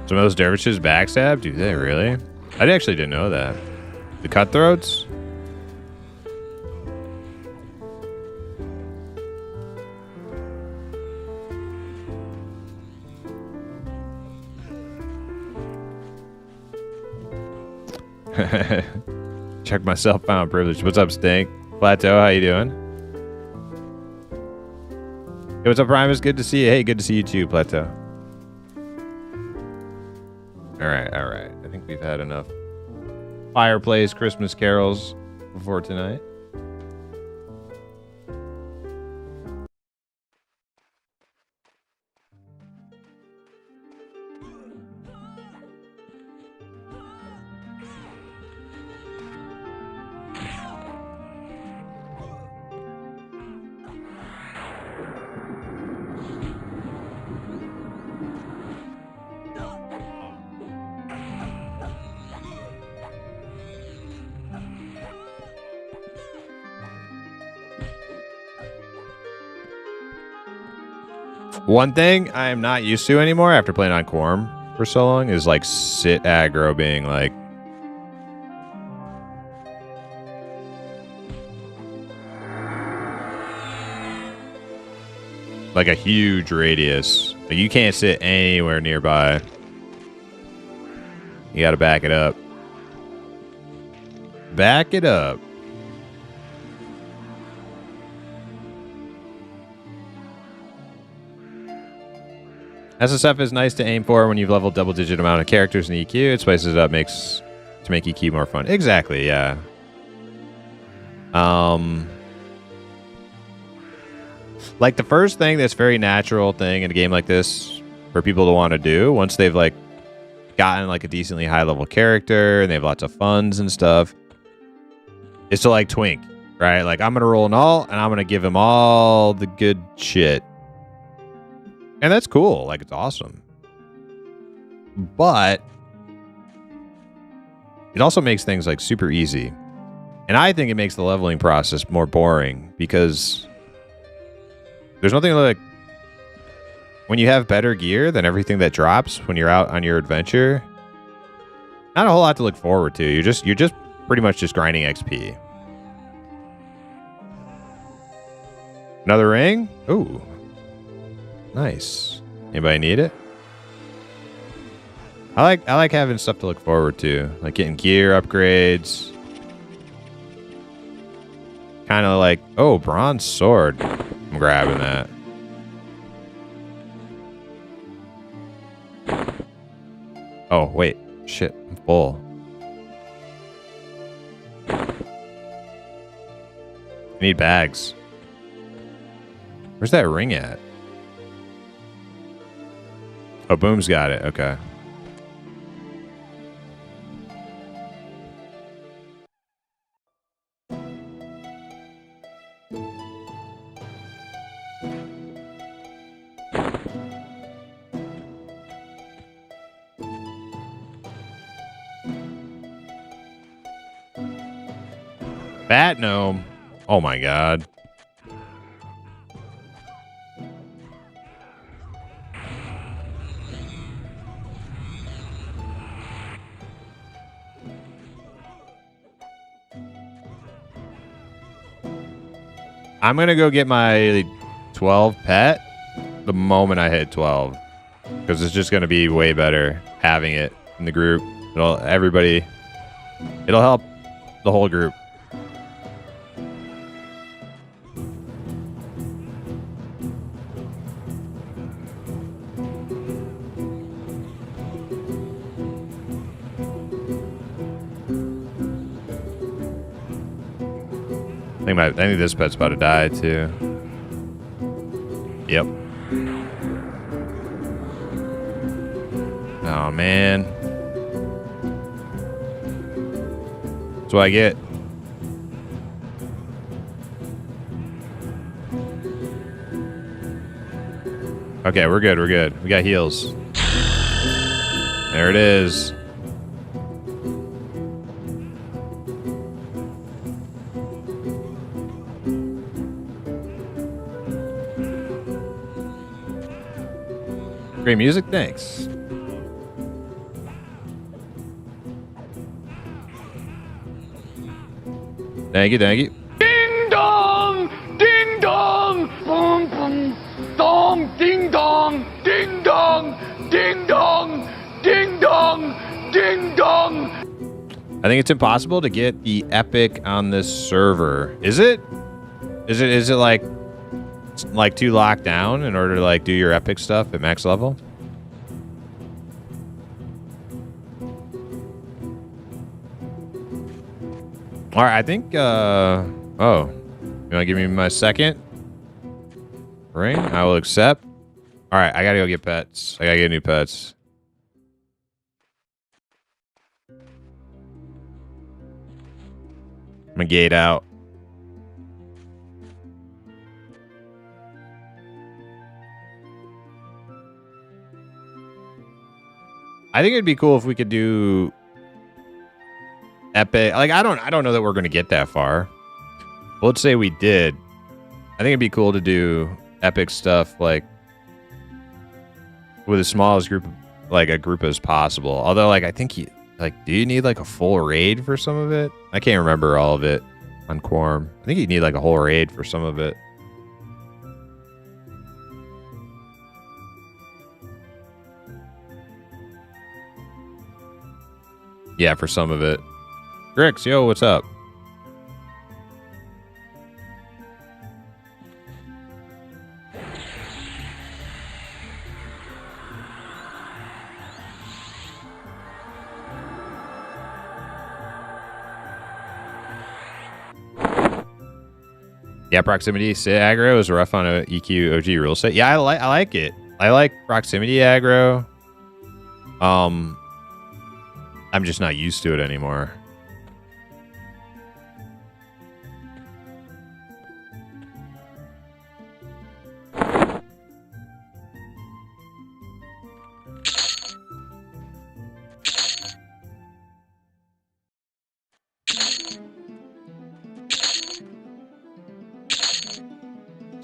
Some of those dervishes backstab? Do they really? I actually didn't know that. The cutthroats? Check myself found privilege. What's up, Stink? Plateau, how you doing? Hey, what's up, Primus? Good to see you. Hey, good to see you too, Plateau. All right. I think we've had enough fireplace Christmas carols before tonight. One thing I am not used to anymore after playing on Quorum for so long is like sit aggro being like a huge radius. Like you can't sit anywhere nearby. You gotta back it up. Back it up. SSF is nice to aim for when you've leveled double-digit amount of characters in EQ. It spices it up, makes to make EQ more fun. Exactly, yeah. Like the first thing that's very natural thing in a game like this for people to want to do once they've like gotten like a decently high level character and they have lots of funds and stuff is to like twink, right? Like I'm gonna roll an alt and I'm gonna give him all the good shit, and that's cool. Like it's awesome, but it also makes things like super easy, and I think it makes the leveling process more boring because there's nothing like when you have better gear than everything that drops when you're out on your adventure. Not a whole lot to look forward to. You're just pretty much just grinding XP. Another ring? Ooh. Nice. Anybody need it? I like having stuff to look forward to, like getting gear upgrades. Kind of like, oh, bronze sword. I'm grabbing that. Oh, wait. Shit, I'm full. I need bags. Where's that ring at? Oh, Boom's got it. Okay. Bat gnome. Oh my god. I'm gonna go get my 12 pet the moment I hit 12, because it's just gonna be way better having it in the group. It'll help the whole group. I think this pet's about to die too. Yep. Oh man. That's what I get. Okay, we're good. We're good. We got heals. There it is. Great music, thanks. Thank you, thank you. Ding dong, ding dong, boom boom, dong, ding dong, ding dong, ding dong, ding dong, ding dong. I think it's impossible to get the epic on this server. Is it? Is it like too locked down in order to like do your epic stuff at max level? All right, I think oh, you want to give me my second ring? I will accept. All right, I got to go get pets. I got to get new pets. I'm going to gate out. I think it'd be cool if we could do epic. Like I don't know that we're going to get that far. But let's say we did. I think it'd be cool to do epic stuff like with the smallest group, like a group as possible. Although like I think do you need like a full raid for some of it? I can't remember all of it on Quorum. I think you need like a whole raid for some of it. Yeah, for some of it. Grix, yo, what's up? Yeah, proximity aggro is rough on a EQ OG rule set. Yeah, I like it. I like proximity aggro. I'm just not used to it anymore.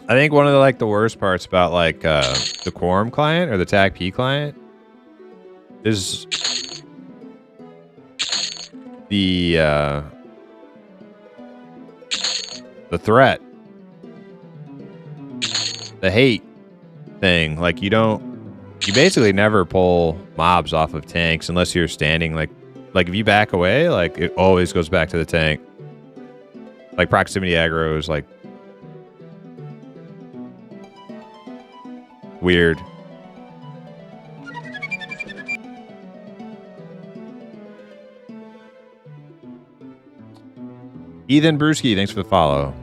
I think one of the worst parts about the Quorum client or the Tag P client is the threat, the hate thing. Like you basically never pull mobs off of tanks unless you're standing like if you back away, like it always goes back to the tank. Like proximity aggro is like weird. Ethan Brewski, thanks for the follow.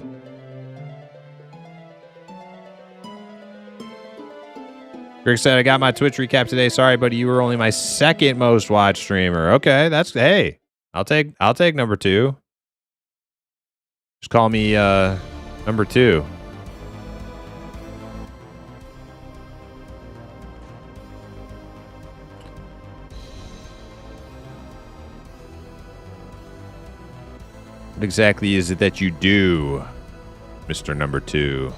Greg said, I got my Twitch recap today. Sorry, buddy, you were only my second most watched streamer. Okay, hey, I'll take number 2. Just call me number 2. What exactly is it that you do, Mr. Number 2?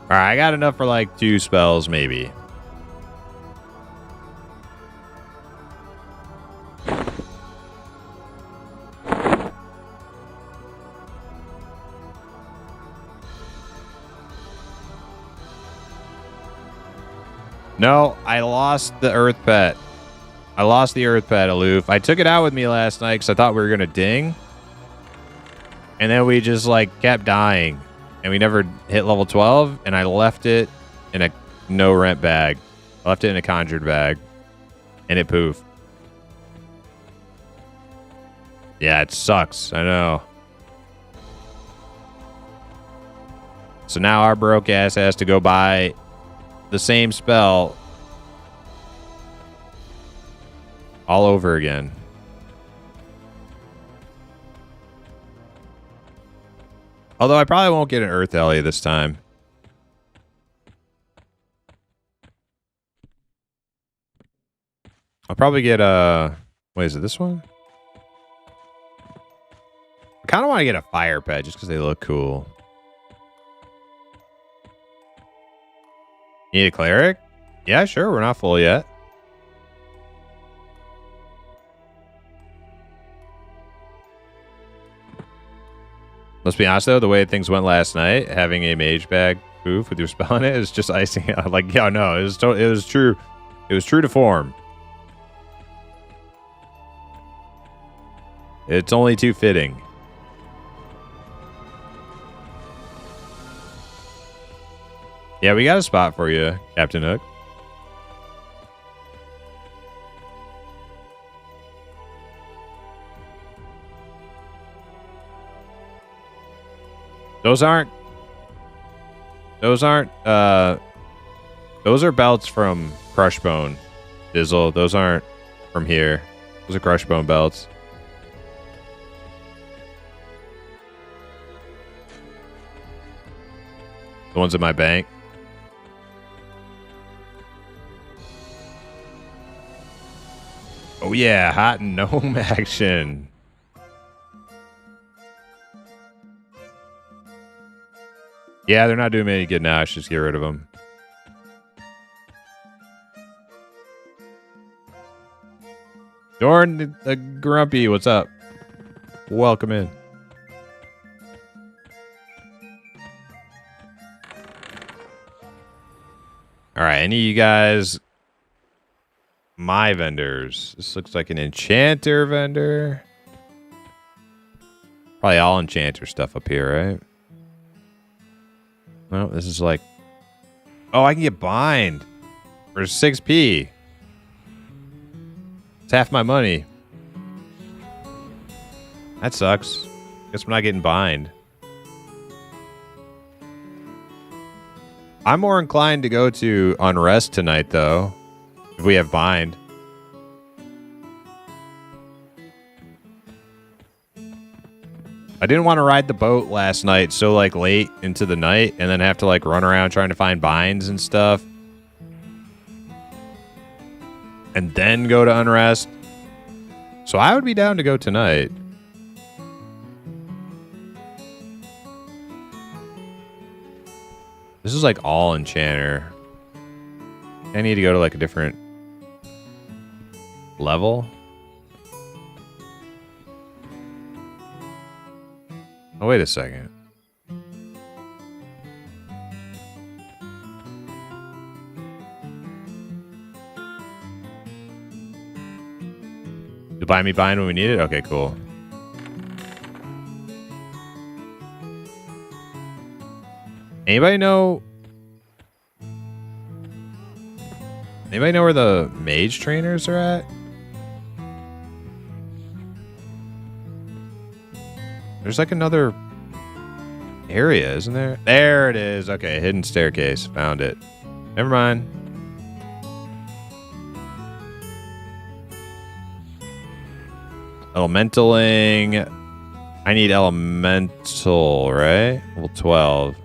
All right, I got enough for like 2 spells, maybe. No, I lost the Earth Pet. I lost the Earth Pet, Aloof. I took it out with me last night because I thought we were going to ding. And then we just like kept dying. And we never hit level 12. And I left it in a no rent bag. I left it in a conjured bag. And it poofed. Yeah, it sucks. I know. So now our broke ass has to go buy the same spell all over again. Although I probably won't get an Earth Ellie this time. I'll probably get a... Wait, is it this one? I kind of want to get a Fire Pet just because they look cool. Need a Cleric? Yeah, sure. We're not full yet. Let's be honest, though. The way things went last night, having a Mage Bag poof with your spell in it is just icing out. Like, yeah, no, it was true. It was true to form. It's only too fitting. Yeah, we got a spot for you, Captain Hook. Those are belts from Crushbone, Dizzle. Those aren't from here. Those are Crushbone belts. The ones in my bank. Oh yeah, hot gnome action. Yeah, they're not doing me any good now. I should just get rid of them. Dorn the Grumpy, what's up? Welcome in. All right, any of you guys... My vendors. This looks like an enchanter vendor. Probably all enchanter stuff up here, right? Well, this is like... Oh, I can get bind for 6p. It's half my money. That sucks. Guess I'm not getting bind. I'm more inclined to go to Unrest tonight, though, if we have bind. I didn't want to ride the boat last night so, like, late into the night and then have to, like, run around trying to find binds and stuff. And then go to Unrest. So I would be down to go tonight. This is like all enchanter. I need to go to like a different level. Oh, wait a second. You'll buy me bind when we need it? Okay, cool. Anybody know where the mage trainers are at? There's like another area, isn't there? There it is. Okay, hidden staircase. Found it. Never mind. Elementaling. I need elemental, right? Level 12.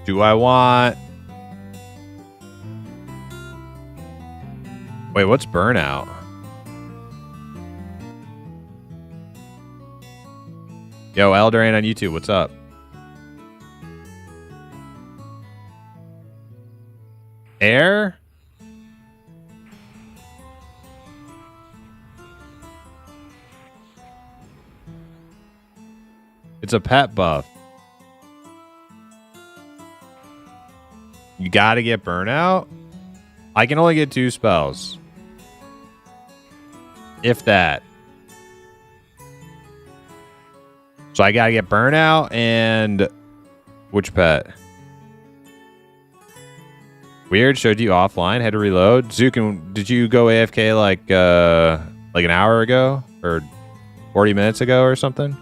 Do I want... Wait, what's burnout? Yo, Eldrain on YouTube, what's up? Air? It's a pet buff. You gotta get burnout? I can only get 2 spells. If that. So I gotta get burnout and... Which pet? Weird, showed you offline, had to reload. Zukin, did you go AFK like an hour ago? Or 40 minutes ago or something?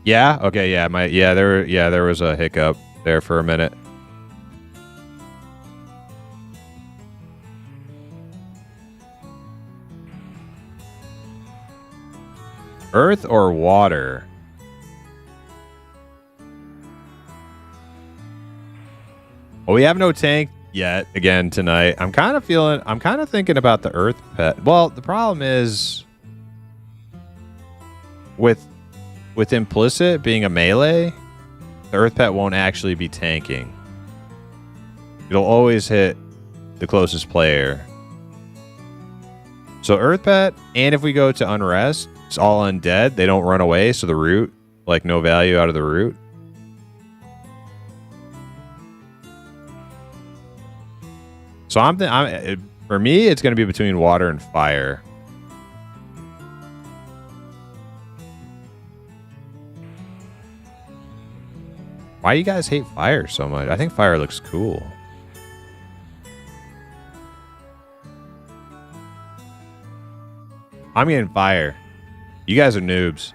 Yeah? Okay, yeah. There was a hiccup there for a minute. Earth or water? Well, we have no tank yet again tonight. I'm kind of thinking about the earth pet. Well, the problem is with implicit being a melee, the earth pet won't actually be tanking. It'll always hit the closest player. So earth pet, and if we go to unrest, it's all undead. They don't run away, so the root, like no value out of the root. So for me, it's going to be between water and fire. Why do you guys hate fire so much? I think fire looks cool. I'm getting fire. You guys are noobs.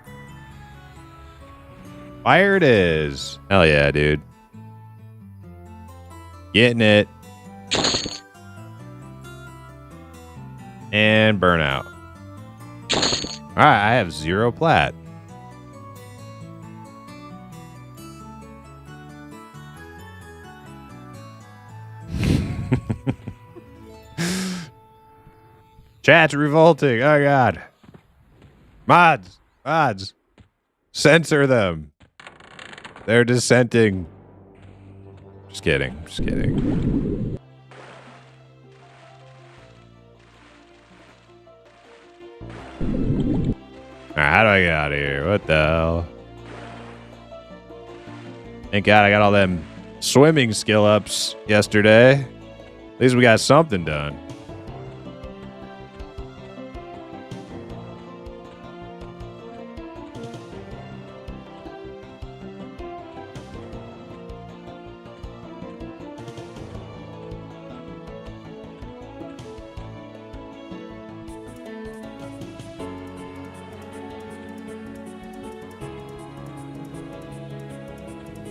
Fire it is. Hell yeah, dude. Getting it. And burnout. Alright, I have 0 plat. Chat's revolting. Oh god. Mods. Censor them. They're dissenting. Just kidding. Alright, how do I get out of here? What the hell? Thank God I got all them swimming skill ups yesterday. At least we got something done.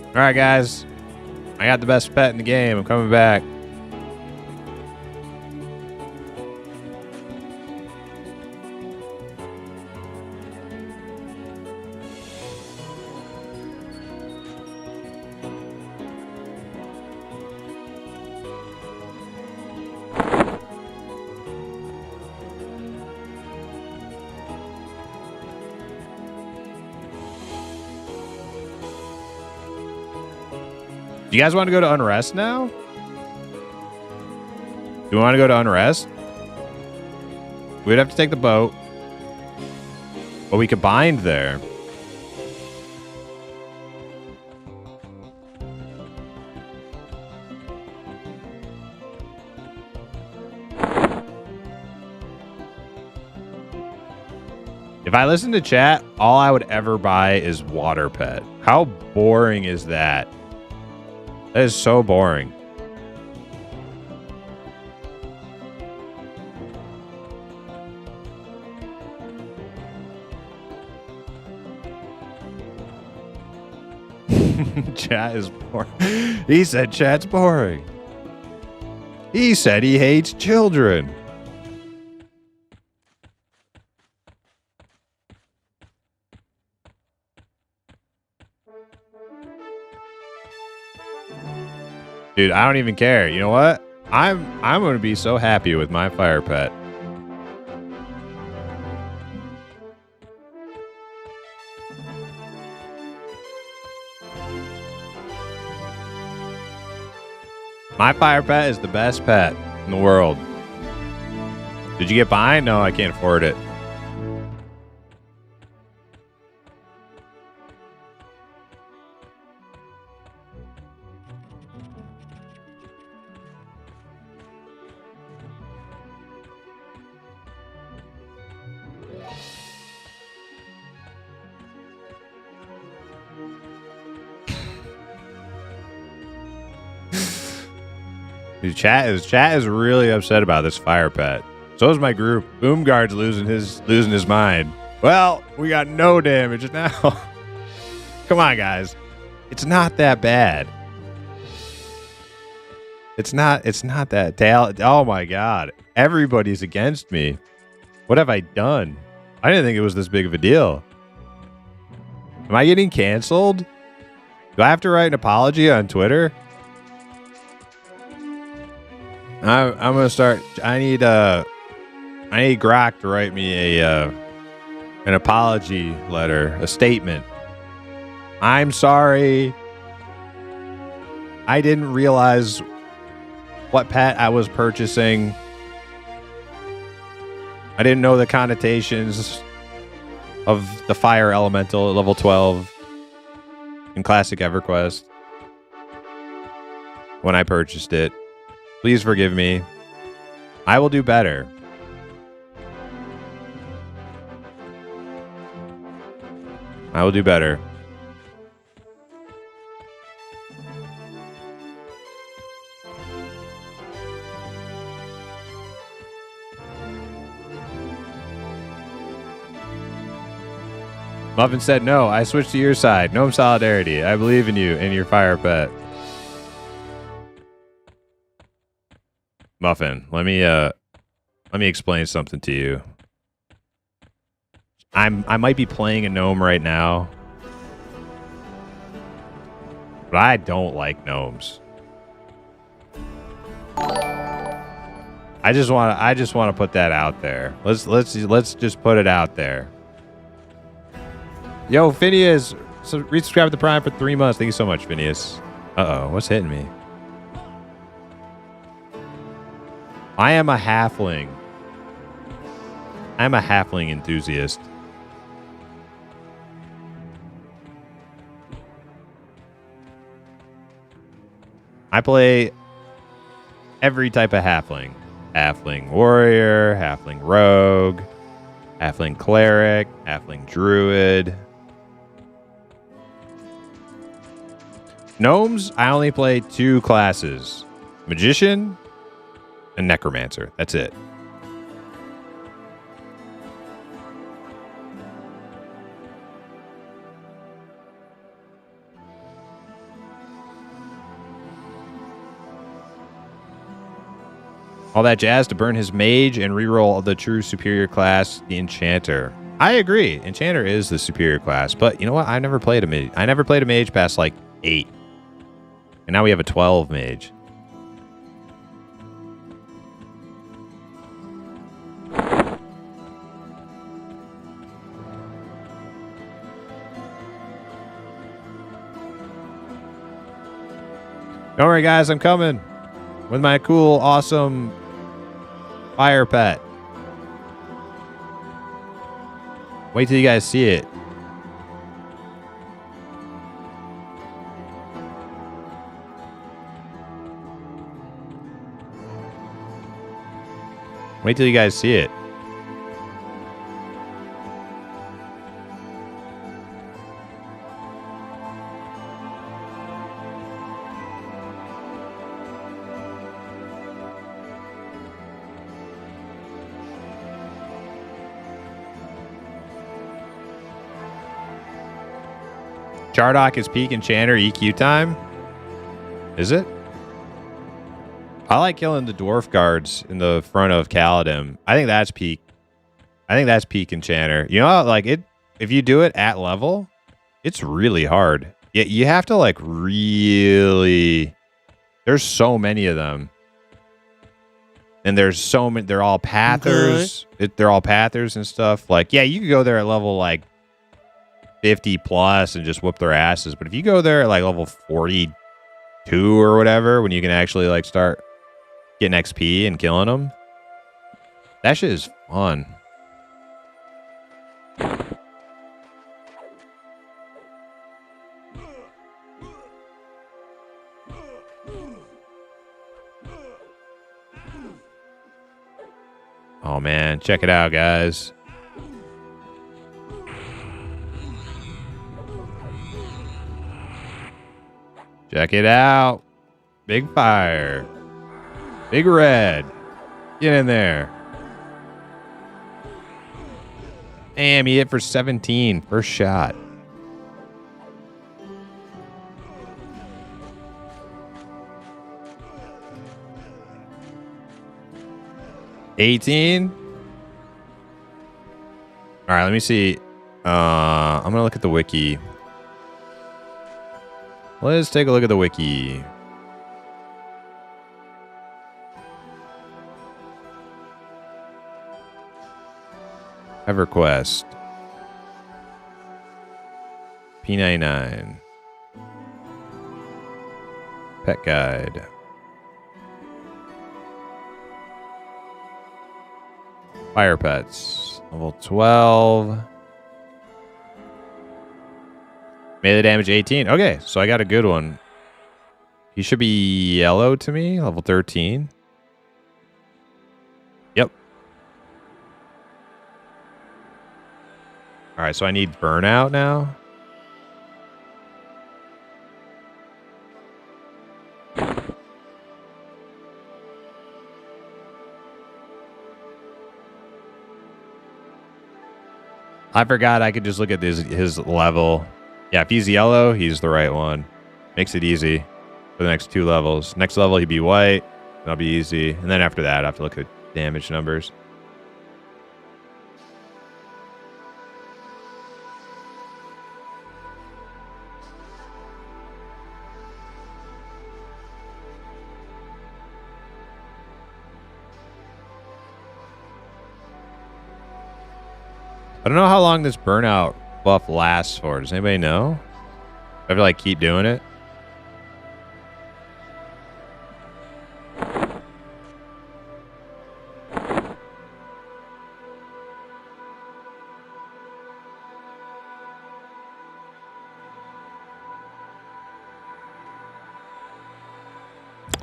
All right, guys. I got the best pet in the game. I'm coming back. Do you guys want to go to Unrest now? Do you want to go to Unrest? We'd have to take the boat. But we could bind there. If I listen to chat, all I would ever buy is water pet. How boring is that? That is so boring. Chat is boring. He said chat's boring. He said he hates children. Dude, I don't even care. You know what? I'm going to be so happy with my fire pet. My fire pet is the best pet in the world. Did you get behind? No, I can't afford it. Dude, chat is really upset about this fire pet. So is my group. Boomguard's losing his mind. Well, we got no damage now. Come on, guys. It's not that bad. It's not that tail. Oh my god. Everybody's against me. What have I done? I didn't think it was this big of a deal. Am I getting canceled? Do I have to write an apology on Twitter? I'm gonna start. I need Grok to write me an apology letter, a statement. I'm sorry. I didn't realize what pet I was purchasing. I didn't know the connotations of the fire elemental at level 12 in Classic EverQuest when I purchased it. Please forgive me. I will do better. I will do better. Muffin said, no, I switched to your side. Gnome solidarity. I believe in you and your fire pet. Muffin, let me explain something to you. I might be playing a gnome right now, but I don't like gnomes. I just want to put that out there. Let's just put it out there. Yo, Phineas, resubscribe to the Prime for 3 months. Thank you so much, Phineas. Uh-oh, what's hitting me? I am a halfling. I'm a halfling enthusiast. I play every type of halfling. Halfling warrior, halfling rogue, halfling cleric, halfling druid. Gnomes, I only play 2 classes. Magician and necromancer. That's it. All that jazz to burn his mage and reroll the true superior class, the enchanter. I agree. Enchanter is the superior class, but you know what? I never played a mage. I never played a mage past like 8. And now we have a 12 mage. Don't worry, guys. I'm coming with my cool, awesome fire pet. Wait till you guys see it. Wait till you guys see it. Chardock is peak enchanter EQ time. Is it? I like killing the dwarf guards in the front of Kaladin. I think that's peak. I think that's peak enchanter. You know, like it. If you do it at level, it's really hard. You have to like really. There's so many of them, and there's so many. They're all pathers. They're all pathers and stuff. Like, yeah, you could go there at level like 50 plus and just whoop their asses. But if you go there at like level 42 or whatever, when you can actually like start getting XP and killing them, that shit is fun. Oh man, check it out, guys. Check it out. Big fire. Big red. Get in there. Damn, he hit for 17. First shot. $18. All right, let me see. I'm going to look at the wiki. Let's take a look at the wiki. EverQuest. P99. Pet guide. Fire pets. Level 12. Melee damage 18. Okay, so I got a good one. He should be yellow to me. Level 13. Yep. All right, so I need burnout now. I forgot I could just look at his level. Yeah, if he's yellow, he's the right one. Makes it easy for the next 2 levels. Next level, he'd be white. That'll be easy. And then after that, I have to look at damage numbers. I don't know how long this burnout buff lasts for. Does anybody know? Do I have to like keep doing it?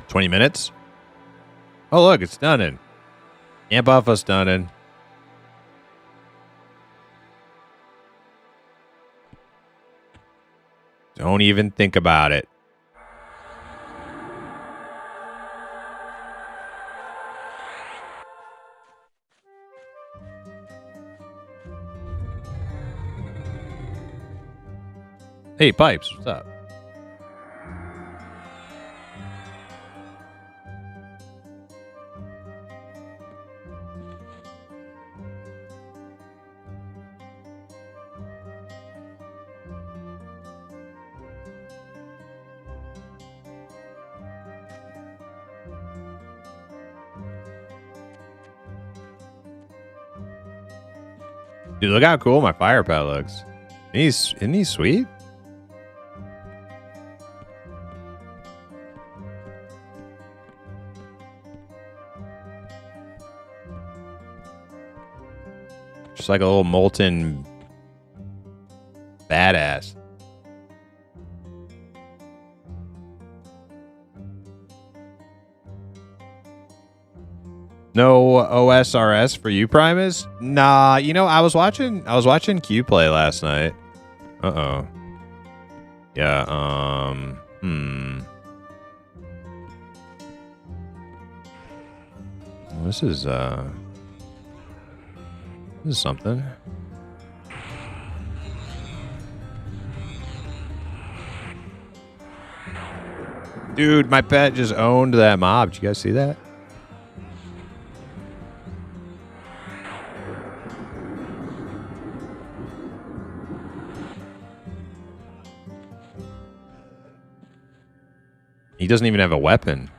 $20 minutes? Oh look, it's stunning. Can't buff us stunning. Don't even think about it. Hey, Pipes, what's up? Dude, look how cool my fire pet looks. Isn't he sweet? Just like a little molten badass. No OSRS for you, Primus? Nah, you know, I was watching Q play last night. Uh-oh. Yeah, This is something. Dude, my pet just owned that mob. Did you guys see that? He doesn't even have a weapon.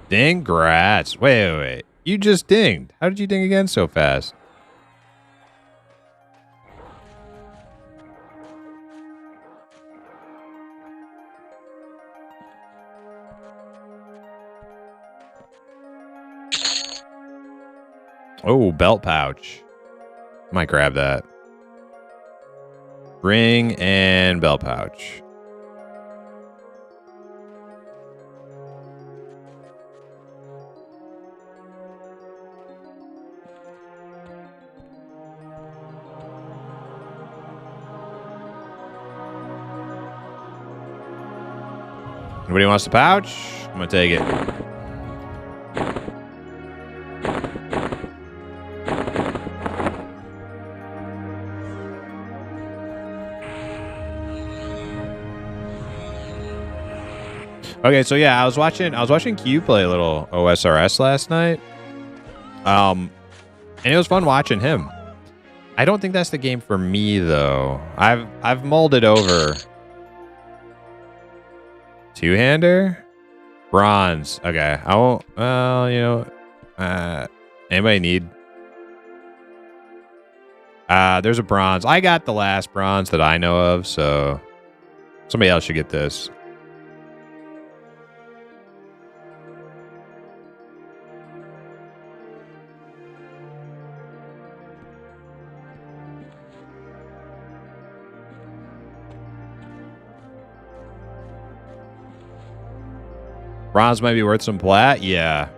Ding, grats. Wait. You just dinged. How did you ding again so fast? Oh, belt pouch. Might grab that. Ring and belt pouch. Nobody wants the pouch? I'm gonna take it. Okay, so yeah, I was watching Q play a little OSRS last night. And it was fun watching him. I don't think that's the game for me though. I've molded over. Two-hander? Bronze. Okay. I won't well, you know, anybody need there's a bronze. I got the last bronze that I know of, so somebody else should get this. Bronze might be worth some plat? Yeah.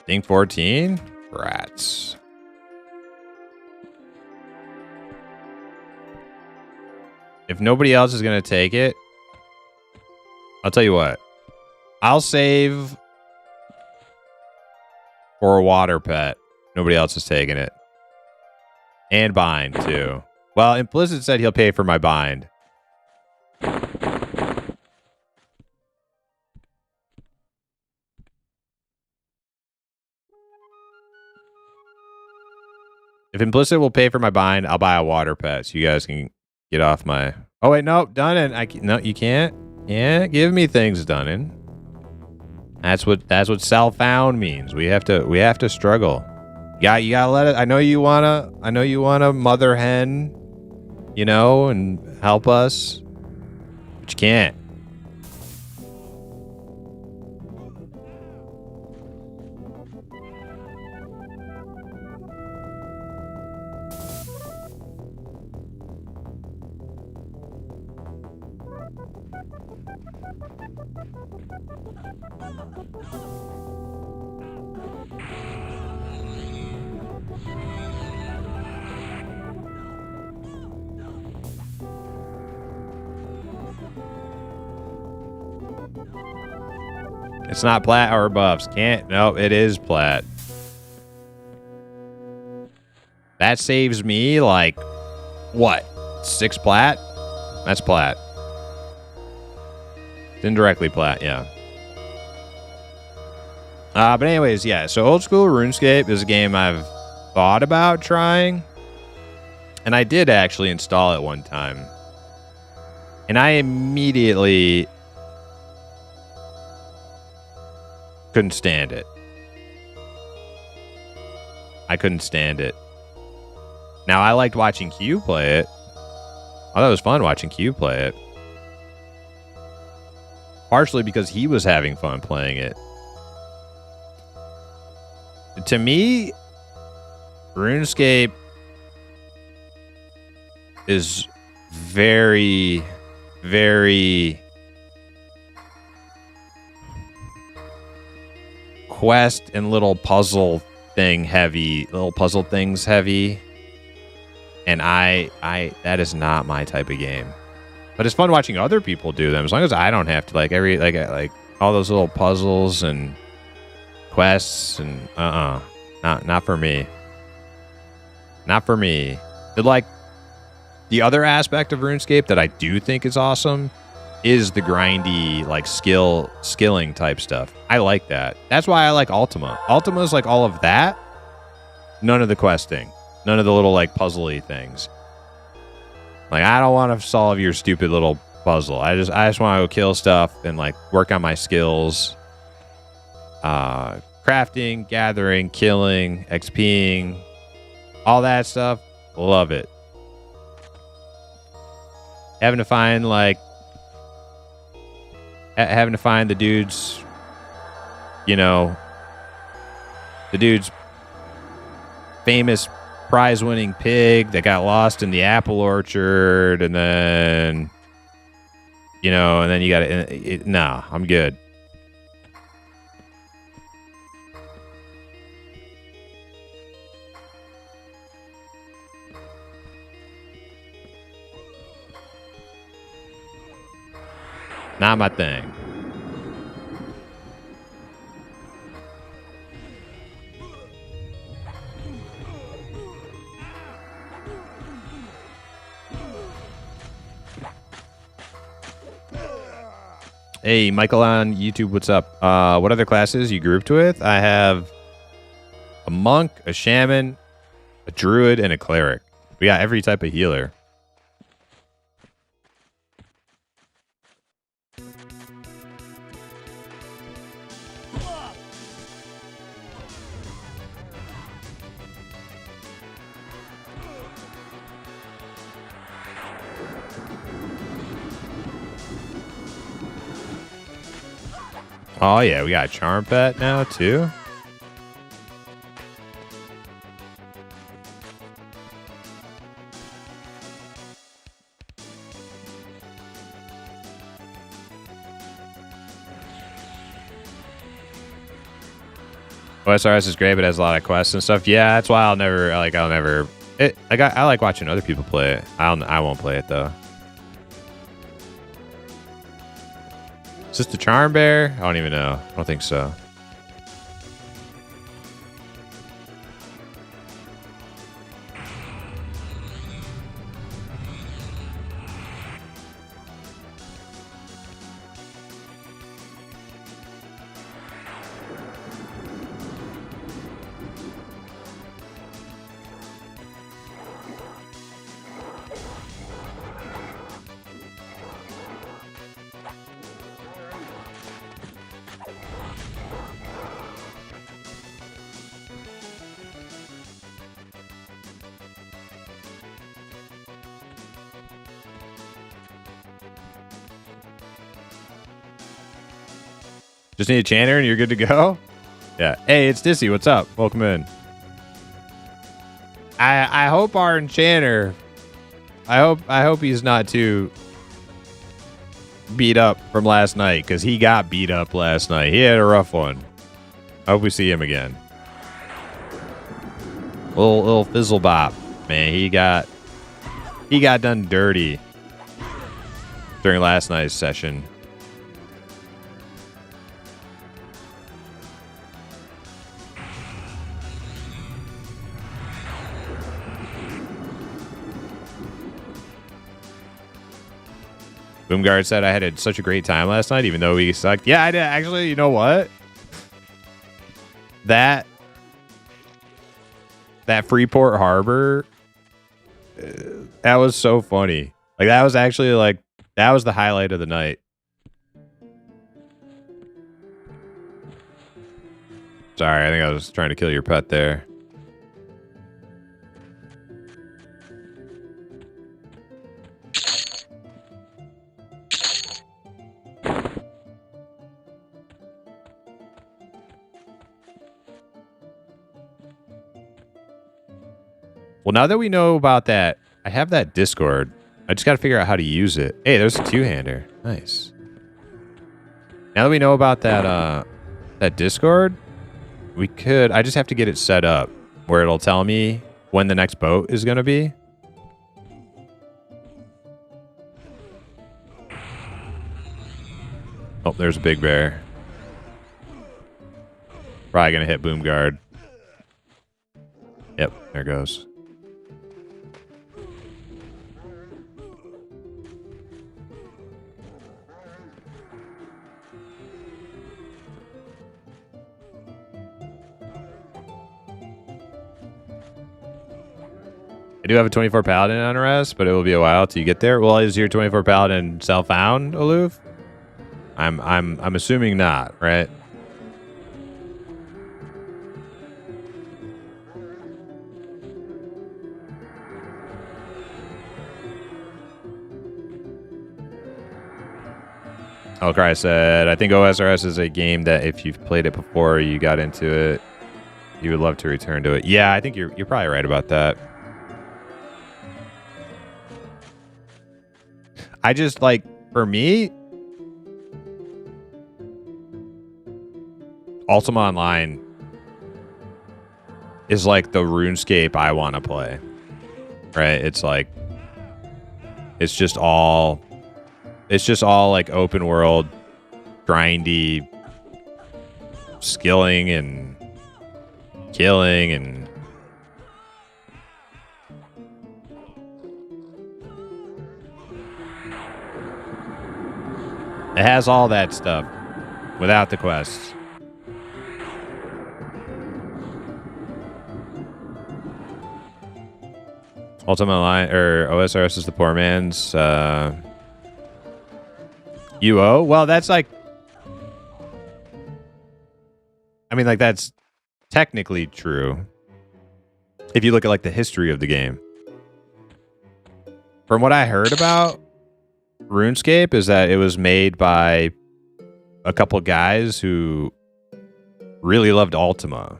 Ding 14? Rats. If nobody else is going to take it, I'll tell you what. I'll save for a water pet. Nobody else is taking it. And bind, too. Well, Implicit said he'll pay for my bind. If Implicit will pay for my bind, I'll buy a water pet so you guys can get off my... Oh, wait, no, Dunnan. No, you can't. Yeah, give me things, Dunnan. That's what self-found means. We have to struggle. Yeah, you gotta let it... I know you wanna mother hen, you know, and help us, but you can't. It's not plat or buffs. Can't. No, it is plat. That saves me like what? 6 plat? That's plat. It's indirectly plat, yeah. But anyways, yeah. So Old School RuneScape is a game I've thought about trying. And I did actually install it one time. And I immediately couldn't stand it. I couldn't stand it. Now, I liked watching Q play it. I thought it was fun watching Q play it. Partially because he was having fun playing it. To me, RuneScape is very, very quest and little puzzle thing heavy, little puzzle things heavy. And I that is not my type of game. But it's fun watching other people do them, as long as I don't have to like all those little puzzles and quests and not for me. Not for me. But like the other aspect of RuneScape that I do think is awesome is the grindy like skilling type stuff. I like that. That's why I like Ultima. Ultima is like all of that. None of the questing. None of the little like puzzly things. Like I don't want to solve your stupid little puzzle. I just want to go kill stuff and like work on my skills. Crafting, gathering, killing, XPing, all that stuff. Love it. Having to find the dude's, the dude's famous prize-winning pig that got lost in the apple orchard, and then, and then you got to, no, I'm good. Not my thing. Hey, Michael on YouTube, what's up? What other classes you grouped with? I have a monk, a shaman, a druid, and a cleric. We got every type of healer. Oh yeah, we got a charm pet now too. OSRS is great, but it has a lot of quests and stuff. Yeah, that's why I like watching other people play it. I won't play it though. Is this the charm bear? I don't even know. I don't think so. Just need a chanter and you're good to go? Yeah. Hey, it's Dissy. What's up? Welcome in. I hope our enchanter, I hope he's not too beat up from last night, because he got beat up last night. He had a rough one. I hope we see him again. Little fizzle bop. Man, he got done dirty during last night's session. Boomguard said I had such a great time last night, even though we sucked. Yeah, I did. Actually, you know what? That Freeport Harbor, that was so funny. Like, that was actually like That was the highlight of the night. Sorry, I think I was trying to kill your pet there. Well, now that we know about that, I have that Discord. I just got to figure out how to use it. Hey, there's a two-hander. Nice. Now that we know about that that Discord, we could... I just have to get it set up where it'll tell me when the next boat is going to be. Oh, there's a big bear. Probably going to hit Boom Guard. Yep, there goes. I do have a 24 Paladin on rest, but it will be a while till you get there. Well, is your 24 Paladin self-found, Aloof? I'm assuming not, right? Oh, Cry said, I think OSRS is a game that if you've played it before, you got into it, you would love to return to it. Yeah, I think you're probably right about that. I just, like, for me, Ultima Online is like the RuneScape I want to play, right? It's like, it's just all like open world, grindy, skilling and killing and it has all that stuff without the quests. Ultima Line or OSRS is the poor man's UO. Well, that's like, I mean, like that's technically true if you look at like the history of the game. From what I heard about RuneScape is that it was made by a couple guys who really loved Ultima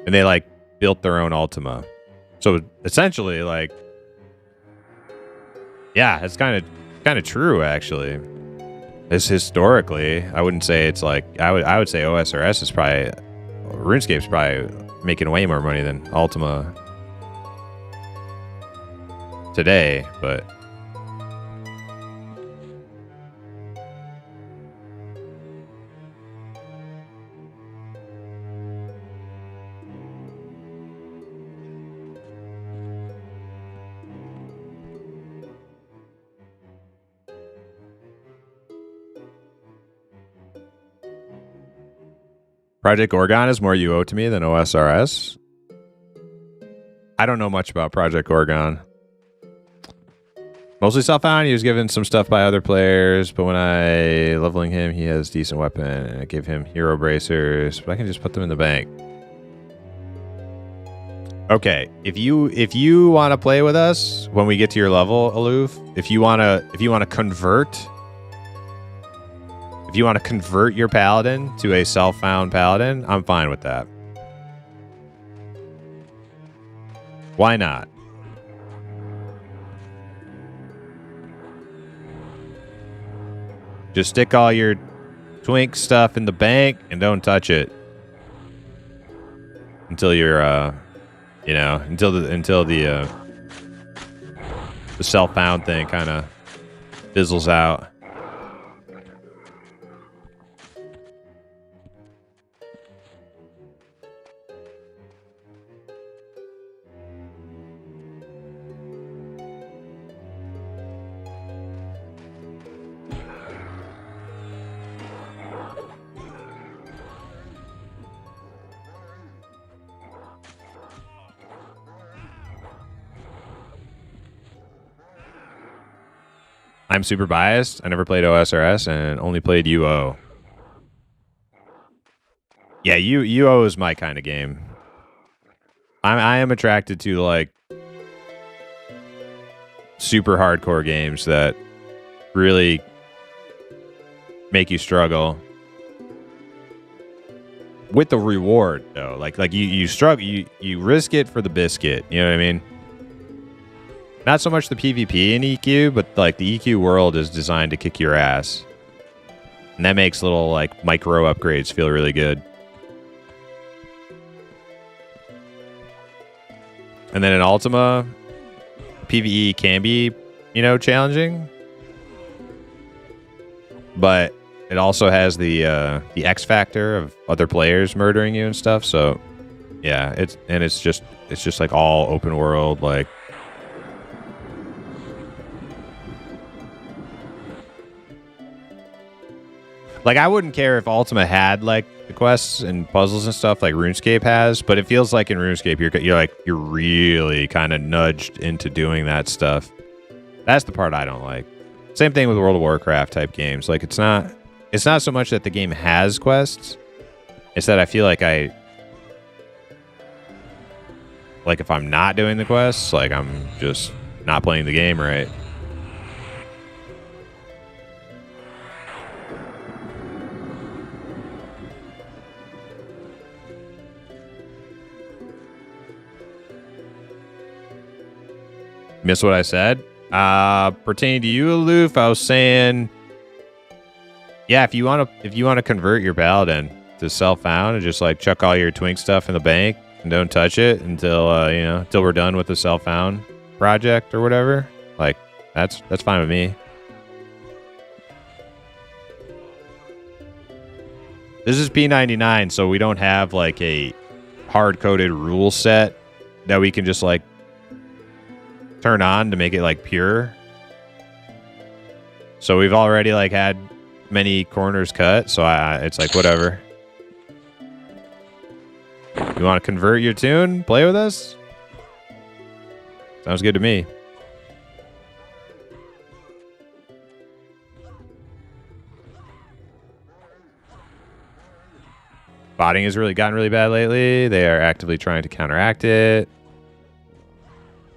and they like built their own Ultima. So essentially like, yeah, it's kind of true actually. It's historically, I wouldn't say it's like, I would say OSRS is probably, RuneScape's probably making way more money than Ultima today, but Project Oregon is more UO to me than OSRS. I don't know much about Project Oregon. Mostly self-found. He was given some stuff by other players, but when I leveling him, he has decent weapon, and I give him hero bracers, but I can just put them in the bank. Okay, if you want to play with us when we get to your level, Aloof, if you want to convert your paladin to a self-found paladin, I'm fine with that. Why not? Just stick all your twink stuff in the bank and don't touch it until you're, until the self-found thing kind of fizzles out. I'm super biased. I never played OSRS and only played UO. Yeah, UO is my kind of game. I am attracted to like super hardcore games that really make you struggle with the reward though. Like you struggle, you risk it for the biscuit. You know what I mean? Not so much the PvP in EQ, but like the EQ world is designed to kick your ass. And that makes little like micro upgrades feel really good. And then in Ultima, PvE can be, you know, challenging. But it also has the X factor of other players murdering you and stuff. So yeah, it's just like all open world, like I wouldn't care if Ultima had like the quests and puzzles and stuff like RuneScape has, but it feels like in RuneScape you're really kind of nudged into doing that stuff. That's the part I don't like. Same thing with World of Warcraft type games. Like it's not so much that the game has quests, it's that I feel like if I'm not doing the quests, like I'm just not playing the game right. Miss what I said? Pertaining to you, Aloof, I was saying, yeah, if you want to convert your paladin to self-found and just like chuck all your twink stuff in the bank and don't touch it until until we're done with the self-found project or whatever, like that's fine with me. This is P99, so we don't have like a hard-coded rule set that we can just like turn on to make it like pure. So we've already like had many corners cut, so it's like whatever. You want to convert your tune? Play with us? Sounds good to me. Botting has really gotten really bad lately. They are actively trying to counteract it.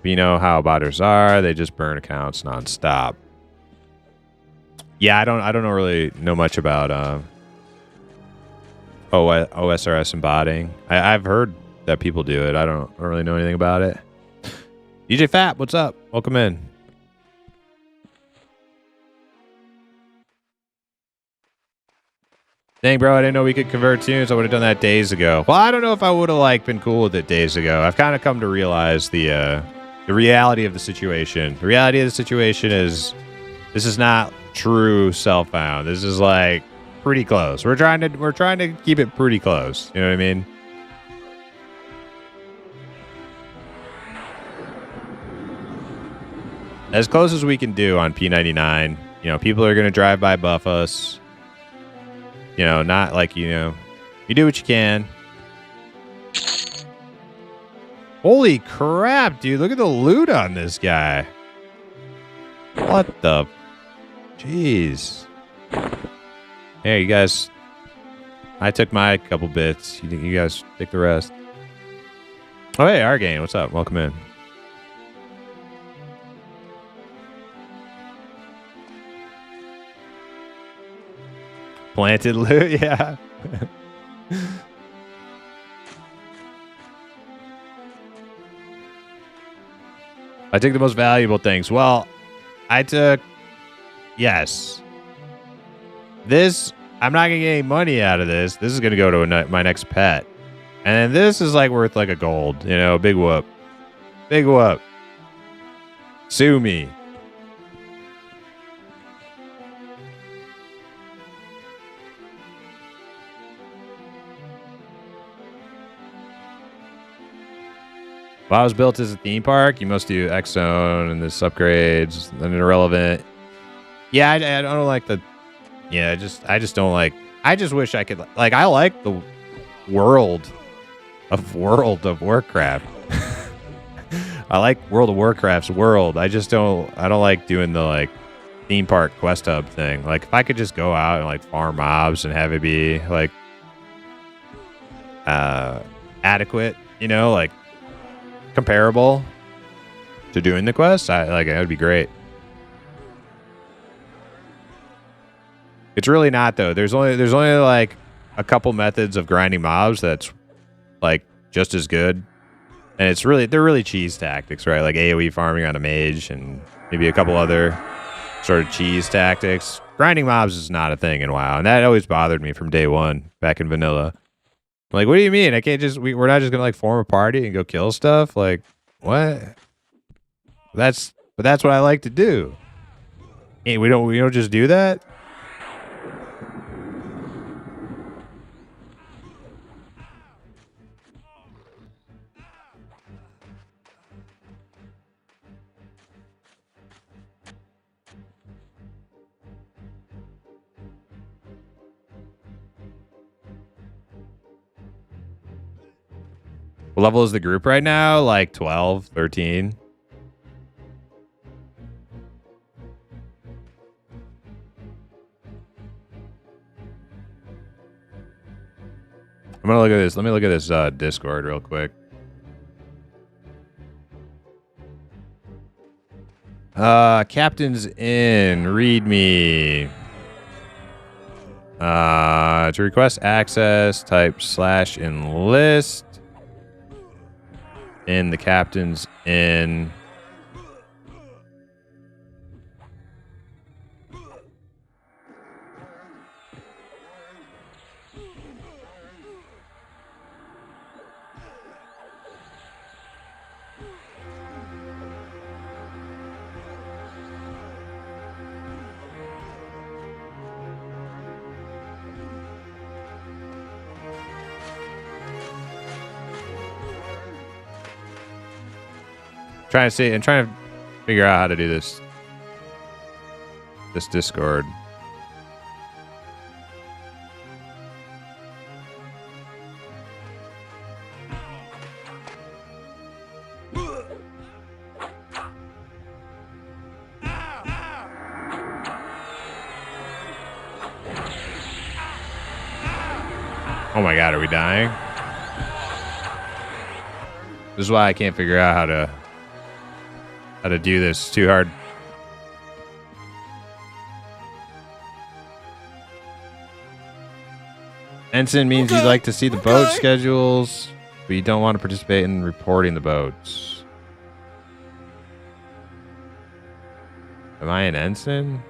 You know how botters are. They just burn accounts nonstop. Yeah, I don't really know much about OSRS and botting. I've heard that people do it. I don't really know anything about it. DJ Fat, what's up? Welcome in. Dang, bro, I didn't know we could convert tunes. I would have done that days ago. Well, I don't know if I would have like been cool with it days ago. I've kind of come to realize the reality of the situation. The reality of the situation is this is not true self-found. This is like pretty close. We're trying to keep it pretty close. You know what I mean? As close as we can do on P99. You know, people are gonna drive by buff us. You know, not like, you know, you do what you can. Holy crap, dude. Look at the loot on this guy. What the? Jeez. Hey, you guys. I took my couple bits. You guys take the rest. Oh, hey, Argane. What's up? Welcome in. Planted loot? Yeah. I took the most valuable things. Well, I took... Yes. This... I'm not going to get any money out of this. This is going to go to my next pet. And this is like worth like a gold. You know, big whoop. Big whoop. Sue me. If I was built as a theme park, you must do X Zone and this upgrades and irrelevant. Yeah, I don't like the... Yeah, I just don't like... I just wish I could... Like, I like the World of Warcraft. I like World of Warcraft's world. I don't like doing the, like, theme park quest hub thing. Like if I could just go out and like farm mobs and have it be like adequate, you know, like comparable to doing the quest, that would be great. It's really not though. There's only like a couple methods of grinding mobs that's like just as good. And they're really cheese tactics, right? Like AoE farming on a mage and maybe a couple other sort of cheese tactics. Grinding mobs is not a thing in WoW, and that always bothered me from day one back in vanilla. Like, what do you mean? I can't just we're not just gonna like form a party and go kill stuff? Like, what? But that's what I like to do. Hey, we don't just do that? What level is the group right now? Like 12, 13. I'm gonna look at this. Let me look at this Discord real quick. Captain's Inn. Read me. To request access, type /enlist. In the Captain's Inn. Trying to figure out how to do this Discord. Oh my god, are we dying? This is why I can't figure out how to do this. It's too hard. Ensign means you'd like to see the boat schedules, but you don't want to participate in reporting the boats. Am I an ensign?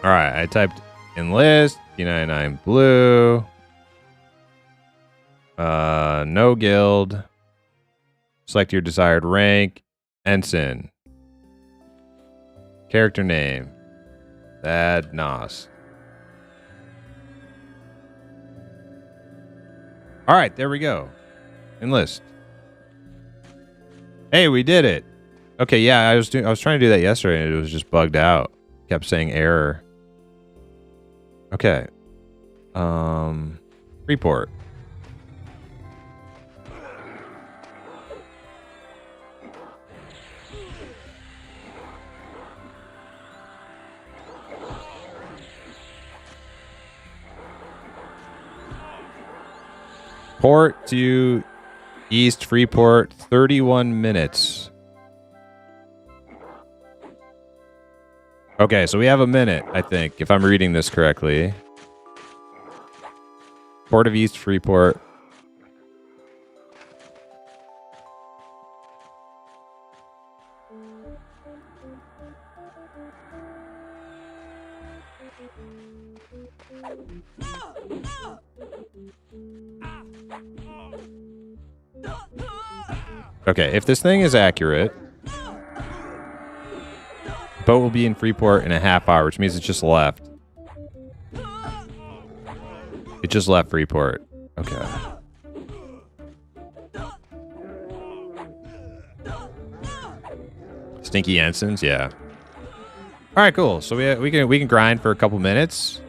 All right, I typed enlist, P99 blue, no guild, select your desired rank, ensign, character name, Thad Nos. All right, there we go. Enlist. Hey, we did it. Okay, yeah, I was trying to do that yesterday and it was just bugged out. Kept saying error. Okay. Report. Port to East Freeport, 31 minutes. Okay, so we have a minute, I think, if I'm reading this correctly. Port of East Freeport. Okay, if this thing is accurate, boat will be in Freeport in a half hour, which means it just left. It just left Freeport. Okay. Stinky ensigns, yeah. All right, cool. So we can grind for a couple minutes.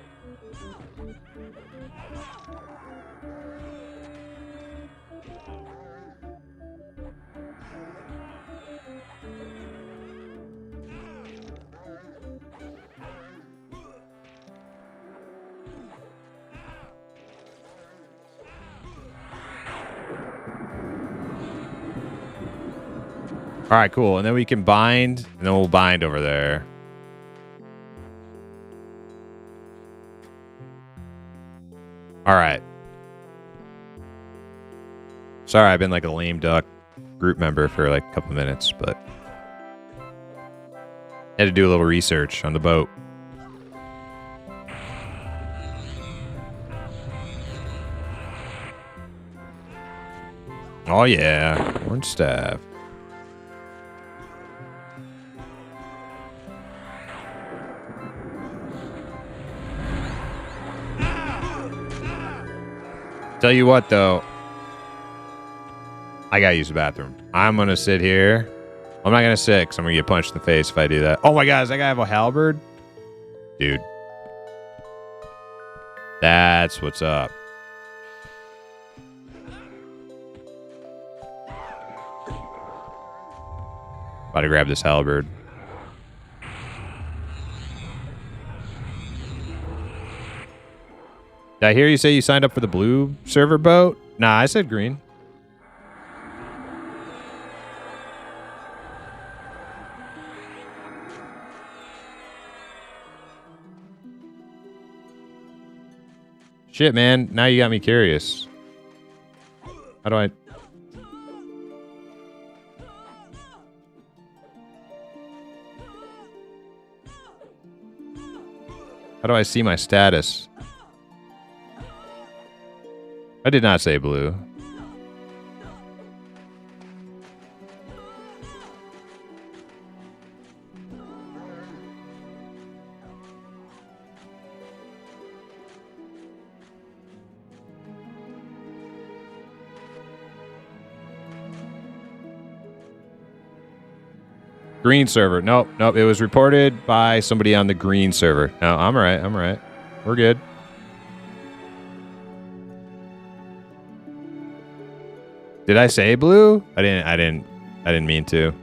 All right, cool. And then we can bind, and then we'll bind over there. All right. Sorry, I've been like a lame duck group member for like a couple minutes, but had to do a little research on the boat. Oh yeah, orange staff. Tell you what, though. I gotta use the bathroom. I'm gonna sit here. I'm not gonna sit because I'm gonna get punched in the face if I do that. Oh my god, does that guy have a halberd? Dude. That's what's up. About to grab this halberd. Did I hear you say you signed up for the blue server boat? Nah, I said green. Shit, man. Now you got me curious. How do I... How do I see my status? I did not say blue. Green server. Nope, nope. It was reported by somebody on the green server. No, I'm all right. I'm all right. We're good. Did I say blue? I didn't mean to.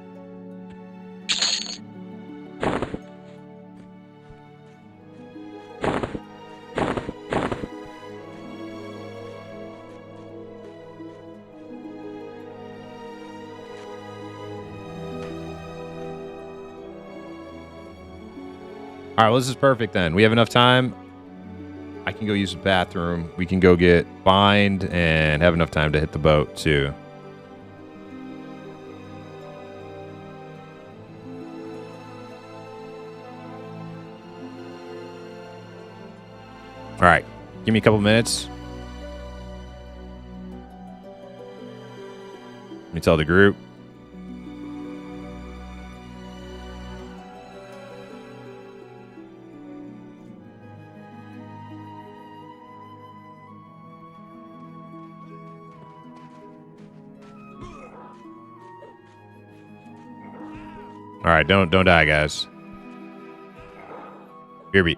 All right, well, this is perfect then. We have enough time. I can go use the bathroom. We can go get bind and have enough time to hit the boat too. All right, give me a couple minutes. Let me tell the group. All right, don't die, guys. Here be.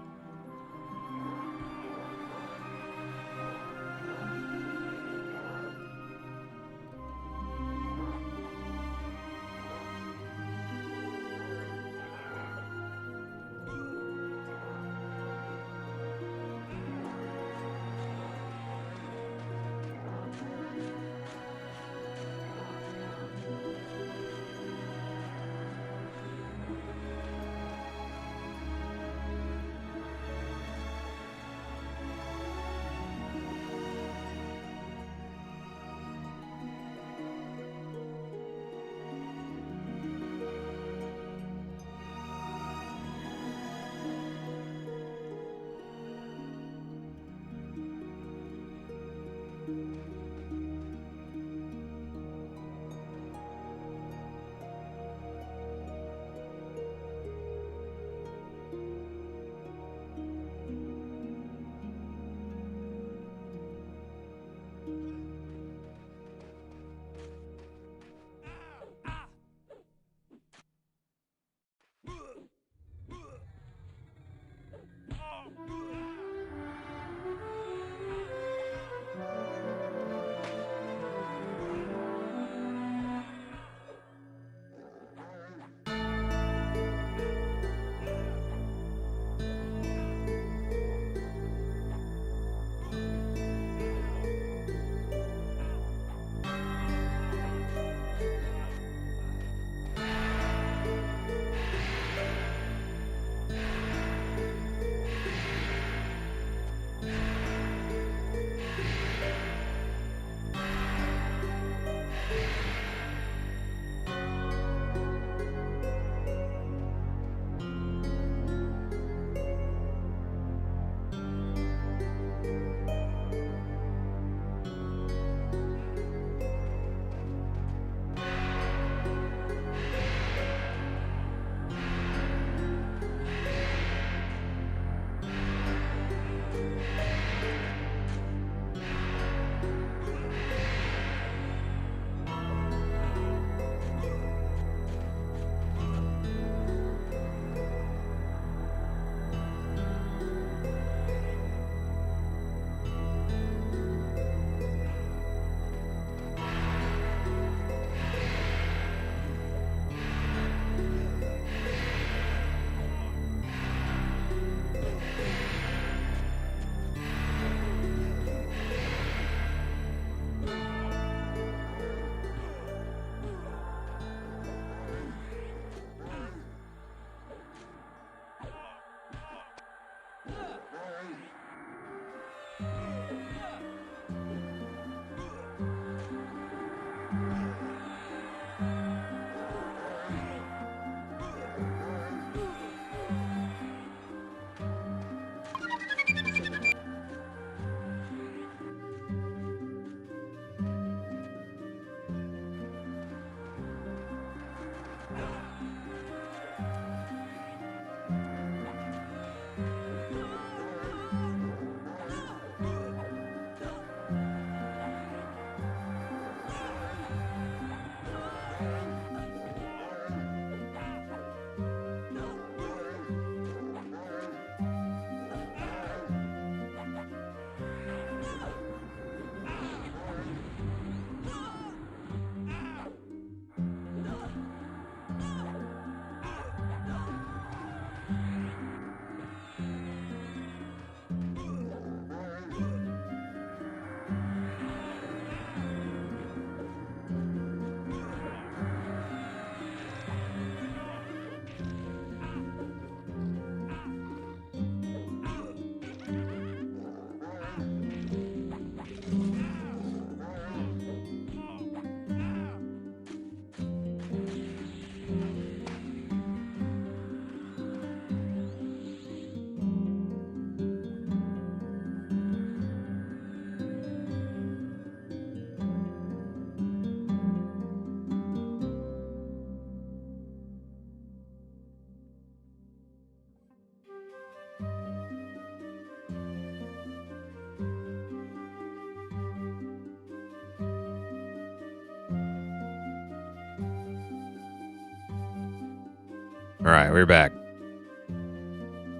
All right, we're back.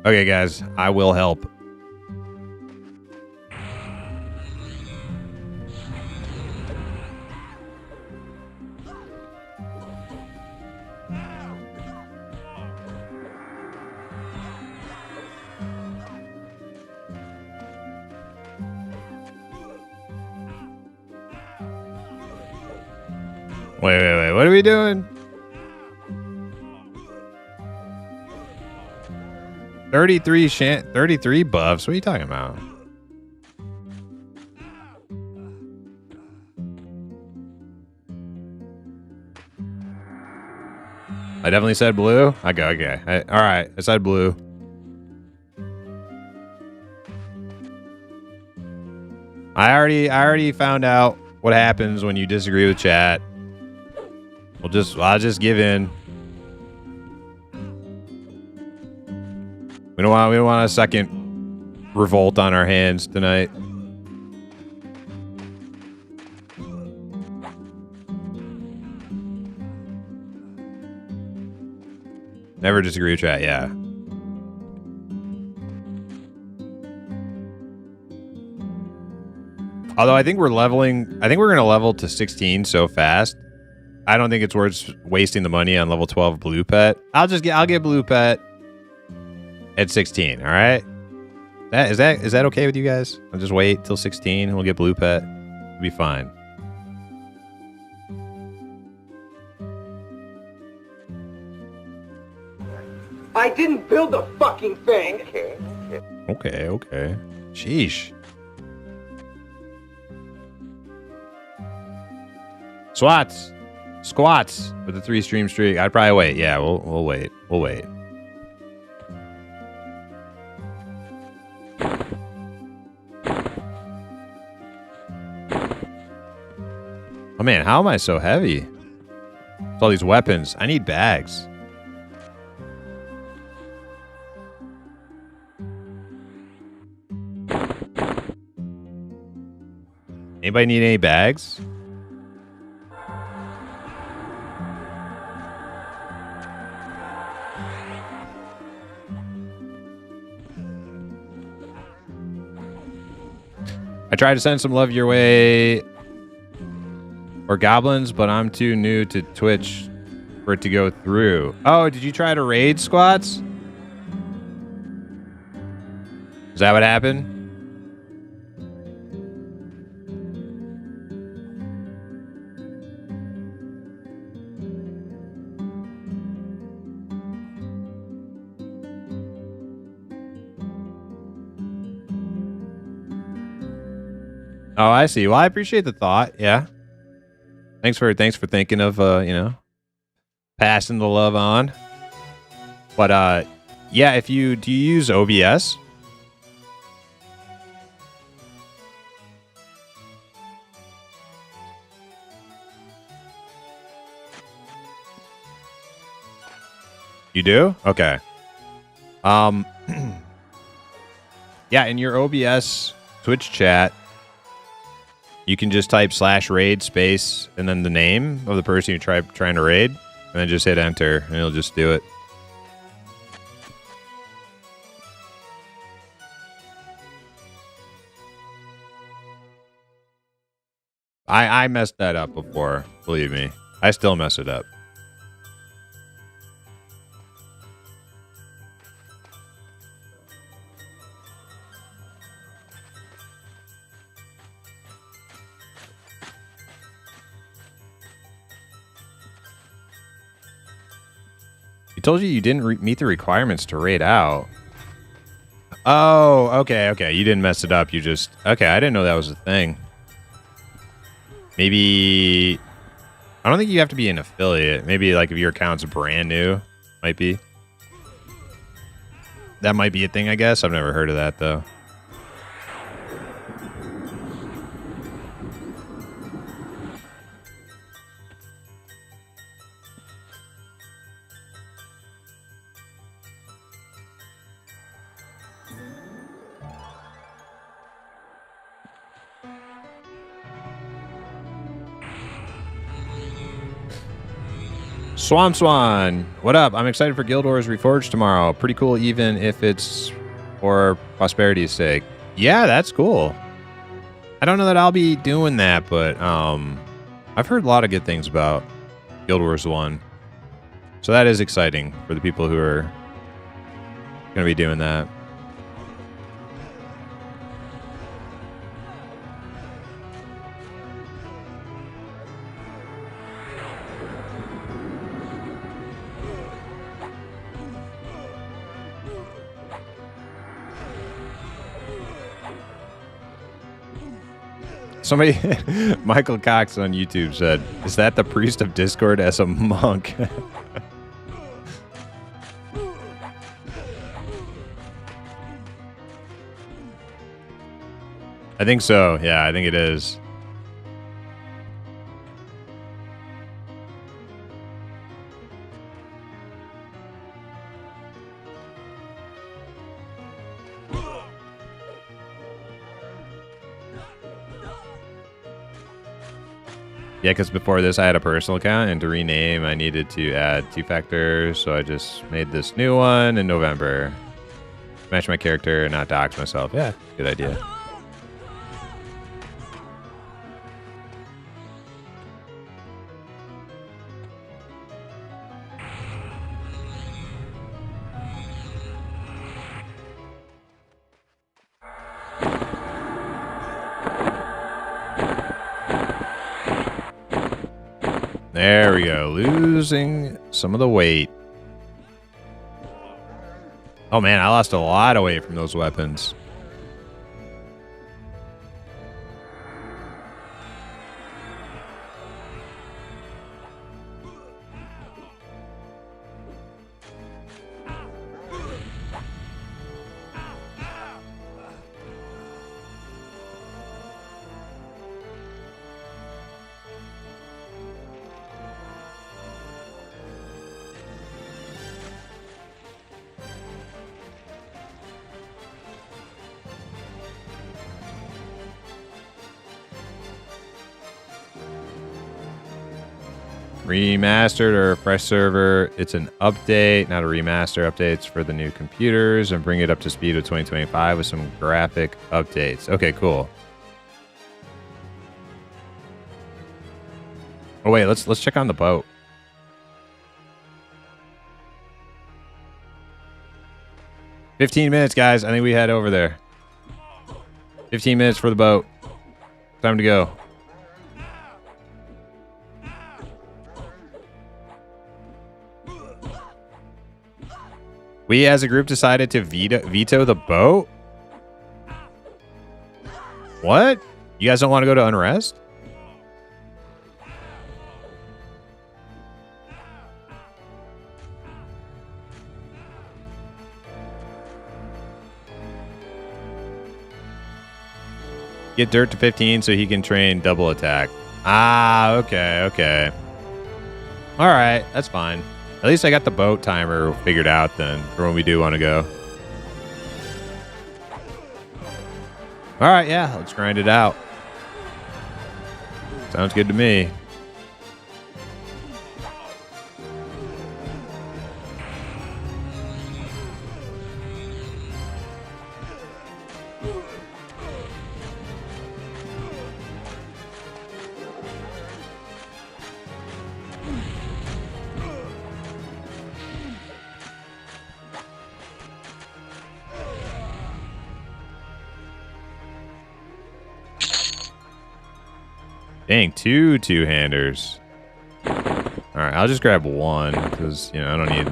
Okay, guys, I will help. Wait. What are we doing? 33 buffs. What are you talking about? I definitely said blue. Okay. All right, I said blue. I already found out what happens when you disagree with chat. I'll just give in. We don't want a second revolt on our hands tonight. Never disagree with chat, yeah. Although I think we're going to level to 16 so fast. I don't think it's worth wasting the money on level 12 blue pet. I'll get blue pet at 16, all right? Is that okay with you guys? I'll just wait till 16 and we'll get blue pet. It'll be fine. I didn't build the fucking thing. Okay. Sheesh. Squats with the 3 stream streak. I'd probably wait. Yeah, we'll wait. We'll wait. Oh man, how am I so heavy? It's all these weapons. I need bags. Anybody need any bags? I tried to send some love your way or goblins, but I'm too new to Twitch for it to go through. Oh, did you try to raid squats? Is that what happened? Oh, I see. Well, I appreciate the thought. Yeah. Thanks for thinking of passing the love on. But yeah, do you use OBS? You do? Okay. Yeah, in your OBS Twitch chat, you can just type /raid space and then the name of the person you're trying to raid, and then just hit enter, and it'll just do it. I messed that up before, believe me. I still mess it up. Told you didn't meet the requirements to raid out. Oh, okay. You didn't mess it up. You just... Okay, I didn't know that was a thing. Maybe... I don't think you have to be an affiliate. Maybe like if your account's brand new. Might be. That might be a thing, I guess. I've never heard of that, though. Swan, what up? I'm excited for Guild Wars Reforged tomorrow. Pretty cool, even if it's for prosperity's sake. Yeah, that's cool. I don't know that I'll be doing that, but I've heard a lot of good things about Guild Wars 1. So that is exciting for the people who are going to be doing that. Somebody, Michael Cox on YouTube said, "Is that the priest of Discord as a monk?" I think so. Yeah, I think it is. Yeah, because before this, I had a personal account, and to rename, I needed to add 2 factors, so I just made this new one in November. Match my character and not dox myself. Yeah, good idea. There we go. Losing some of the weight. Oh man, I lost a lot of weight from those weapons. Remastered or fresh server. It's an update, not a remaster. Updates for the new computers and bring it up to speed with 2025 with some graphic updates. Okay, cool. Oh wait, let's check on the boat. "15 minutes, guys. I think we head over there. 15 minutes for the boat. Time to go." We as a group decided to veto the boat? What? You guys don't want to go to Unrest? Get Dirt to 15 so he can train double attack. Ah, okay. All right, that's fine. At least I got the boat timer figured out then for when we do want to go. All right, yeah, let's grind it out. Sounds good to me. Dang, two-handers. All right, I'll just grab one because, you know, I don't need...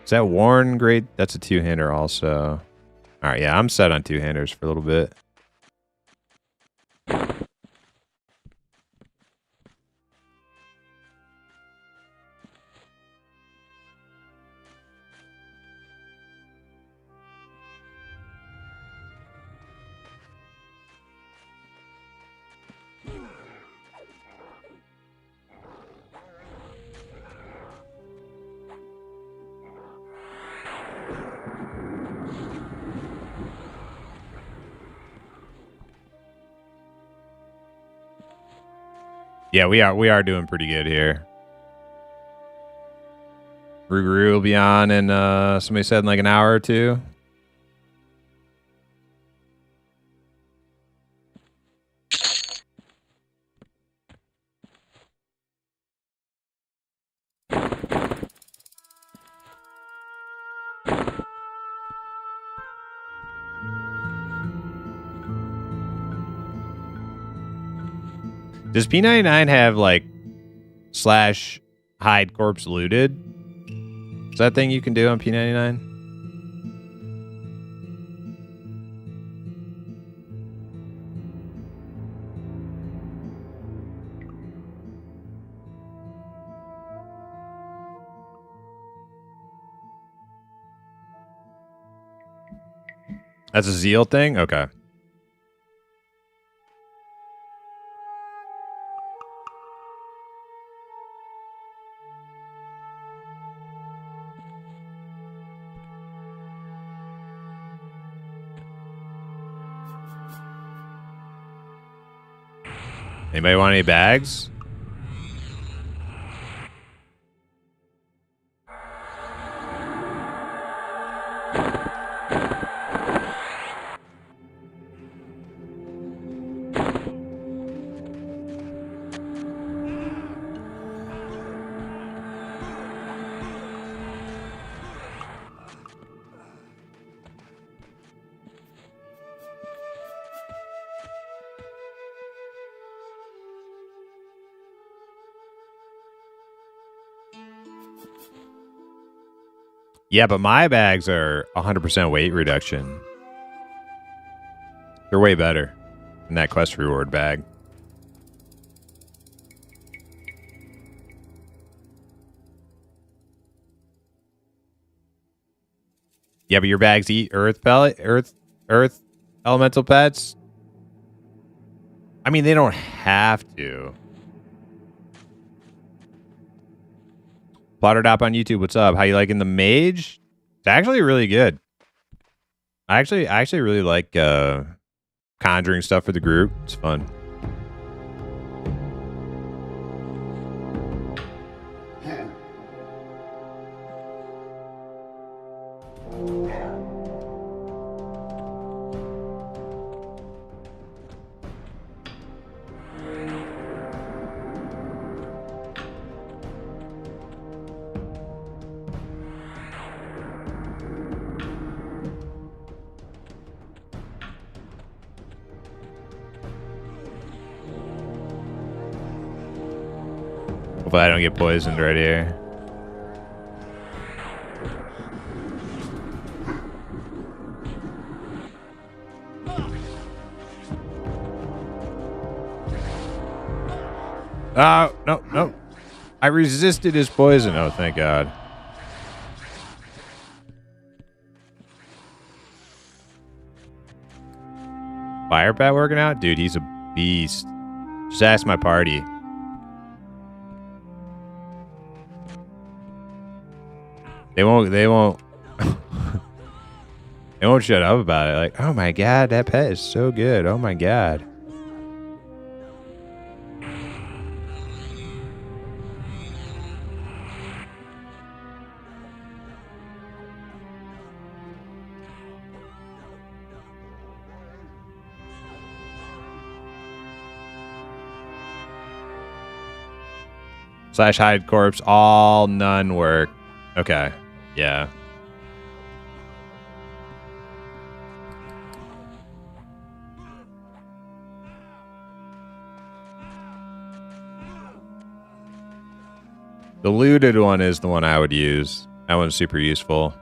Is that Warren great? That's a two-hander also. All right, yeah, I'm set on two-handers for a little bit. Yeah, we are doing pretty good here. Ruguru will be on in somebody said in like an hour or two. Does P99 have like slash hide corpse looted? Is that thing you can do on P99? That's a Zeal thing? Okay. Anybody want any bags? Yeah, but my bags are 100% weight reduction. They're way better than that quest reward bag. Yeah, but your bags eat earth elemental pets. I mean, they don't have to. Plotterdop on YouTube, what's up? How you liking the mage? It's actually really good. I actually really like conjuring stuff for the group. It's fun. Hopefully I don't get poisoned right here. Oh, no, no. I resisted his poison. Oh, thank God. Fire Pat working out? Dude, he's a beast. Just ask my party. They won't they won't shut up about it. Like, oh my God, that pet is so good. Oh my God. Slash hide corpse, all none work. Okay. Yeah. The looted one is the one I would use. That one's super useful.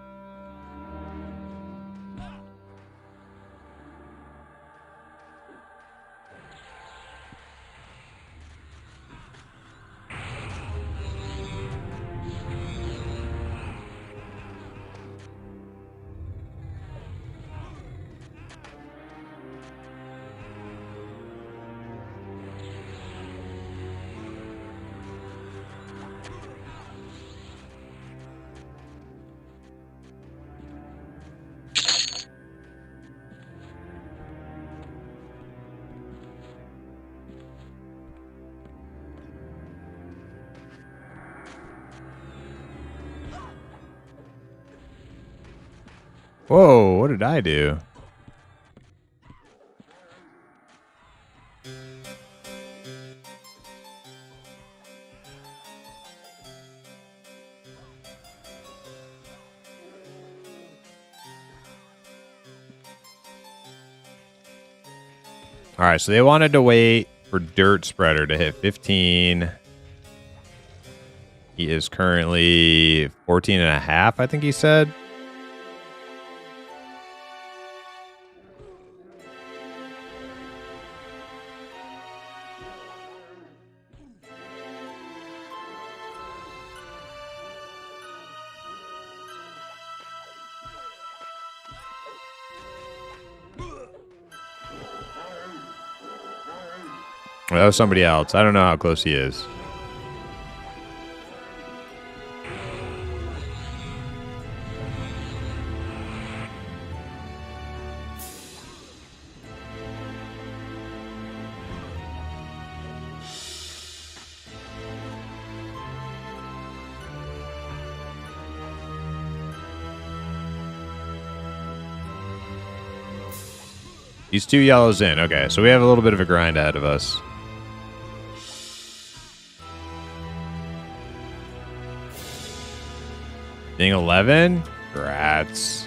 Whoa, what did I do? All right, so they wanted to wait for Dirt Spreader to hit 15. He is currently 14 and a half, I think he said. Well, that was somebody else. I don't know how close he is. He's 2 yellows in. Okay, so we have a little bit of a grind ahead of us. Being 11? Congrats.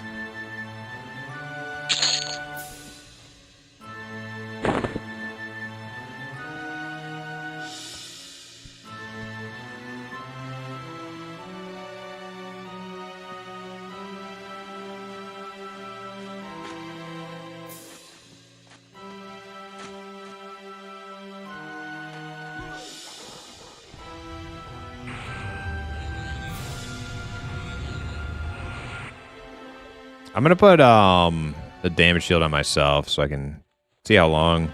I'm gonna put the damage shield on myself so I can see how long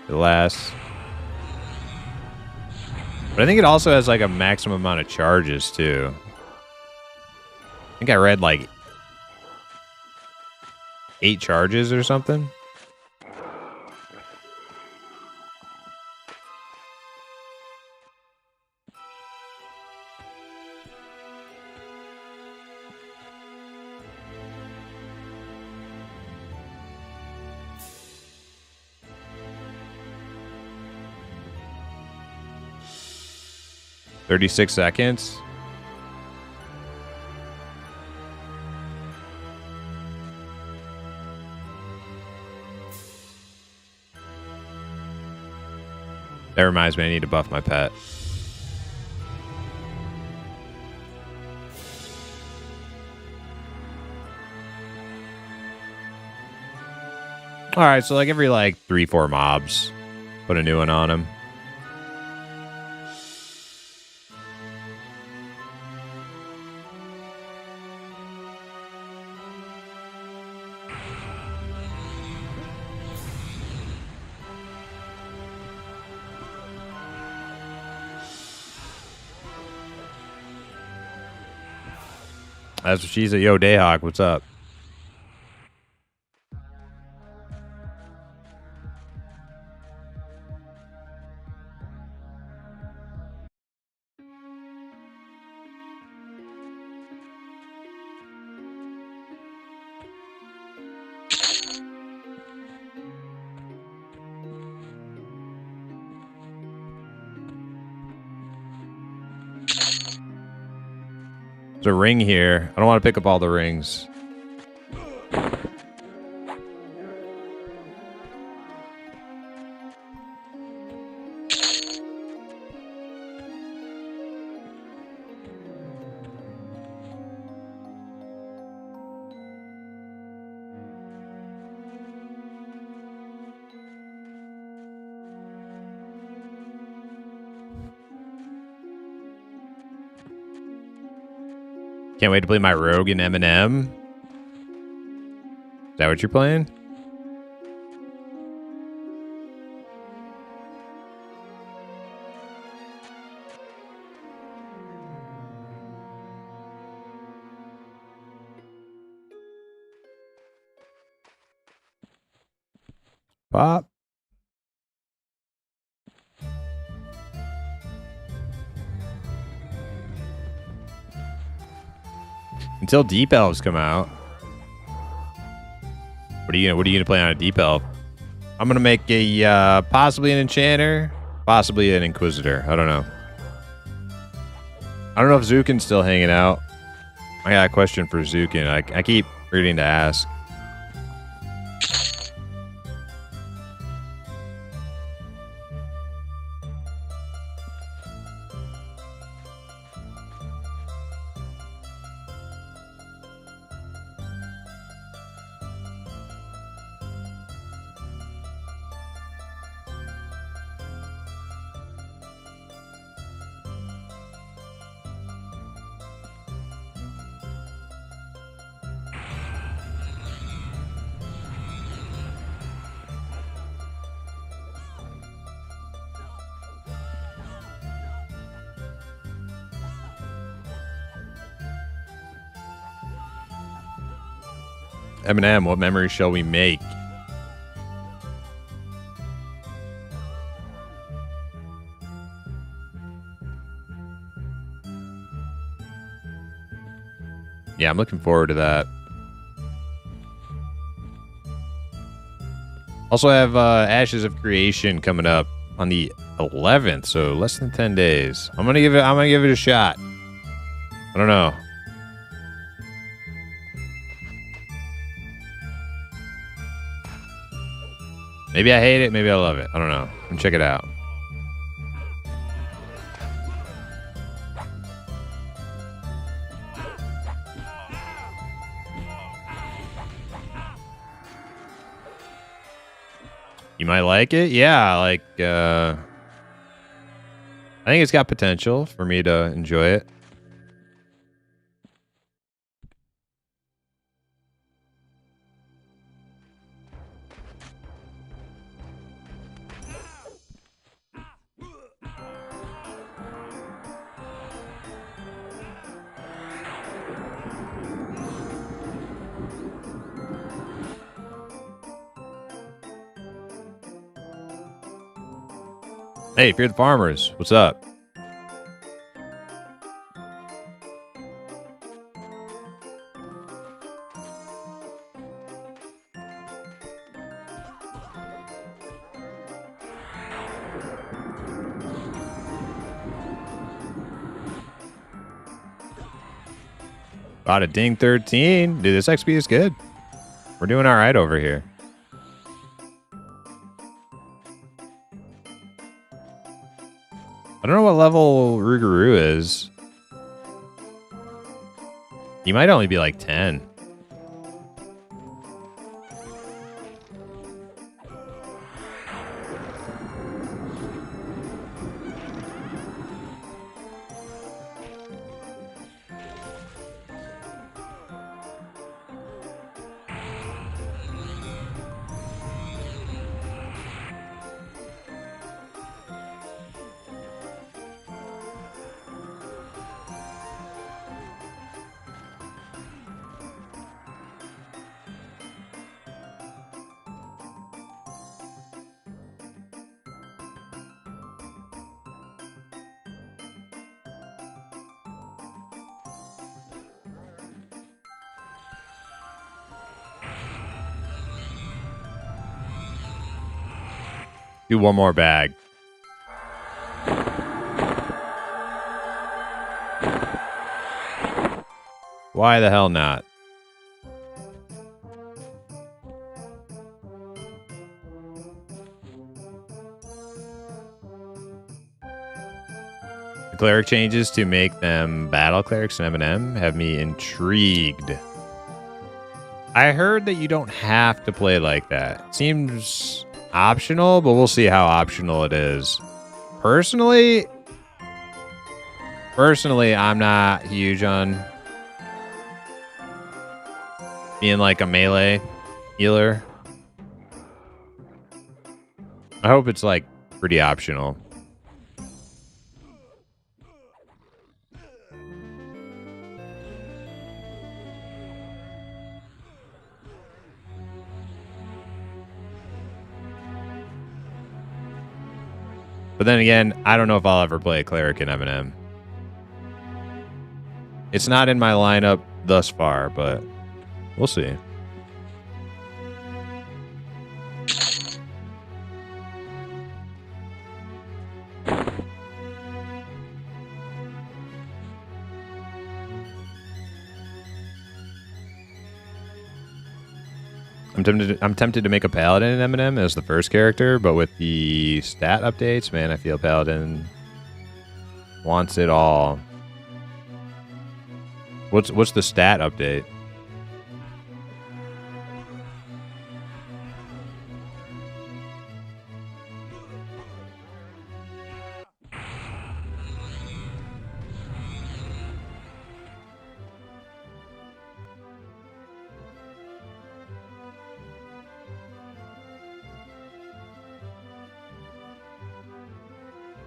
it lasts. But I think it also has like a maximum amount of charges too. I think I read like 8 charges or something. "36 seconds. That reminds me, I need to buff my pet. Alright, so like every like 3-4 mobs, put a new one on him. That's what she's at. Yo, Dayhawk, what's up? There's a ring here. I don't want to pick up all the rings. Can't wait to play my rogue in M&M. Is that what you're playing? Pop. Until Deep Elves come out. What are you gonna play on a deep elf? I'm gonna make a possibly an enchanter, possibly an inquisitor. I don't know. I don't know if Zukin's still hanging out. I got a question for Zukin. I keep forgetting to ask. Eminem, what memory shall we make? Yeah, I'm looking forward to that. Also have Ashes of Creation coming up on the 11th, so less than 10 days. I'm gonna give it a shot. I don't know. Maybe I hate it, maybe I love it. I don't know. Come check it out. You might like it? Yeah, like I think it's got potential for me to enjoy it. Hey, Fear the Farmers, what's up? About a ding 13. Dude, this XP is good. We're doing all right over here. I don't know what level Rougarou is. He might only be like 10. Do one more bag. Why the hell not? The cleric changes to make them battle clerics in M&M have me intrigued. I heard that you don't have to play like that. It seems optional, but we'll see how optional it is. Personally, I'm not huge on being like a melee healer. I hope it's like pretty optional. But then again, I don't know if I'll ever play a cleric in M&M. It's not in my lineup thus far, but we'll see. I'm tempted to make a paladin in M&M as the first character, but with the stat updates, man, I feel paladin wants it all. What's the stat update?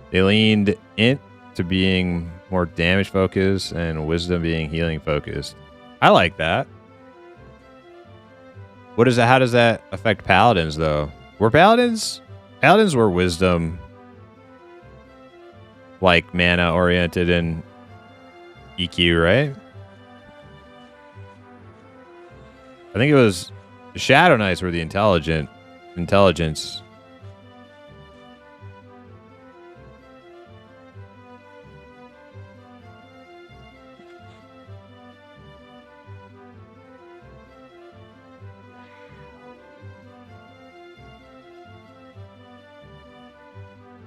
They leaned into being more damage focused and wisdom being healing focused. I like that. What is that? How does that affect paladins though? Were paladins were wisdom, like mana oriented and EQ, right? I think it was the Shadow Knights were the intelligence.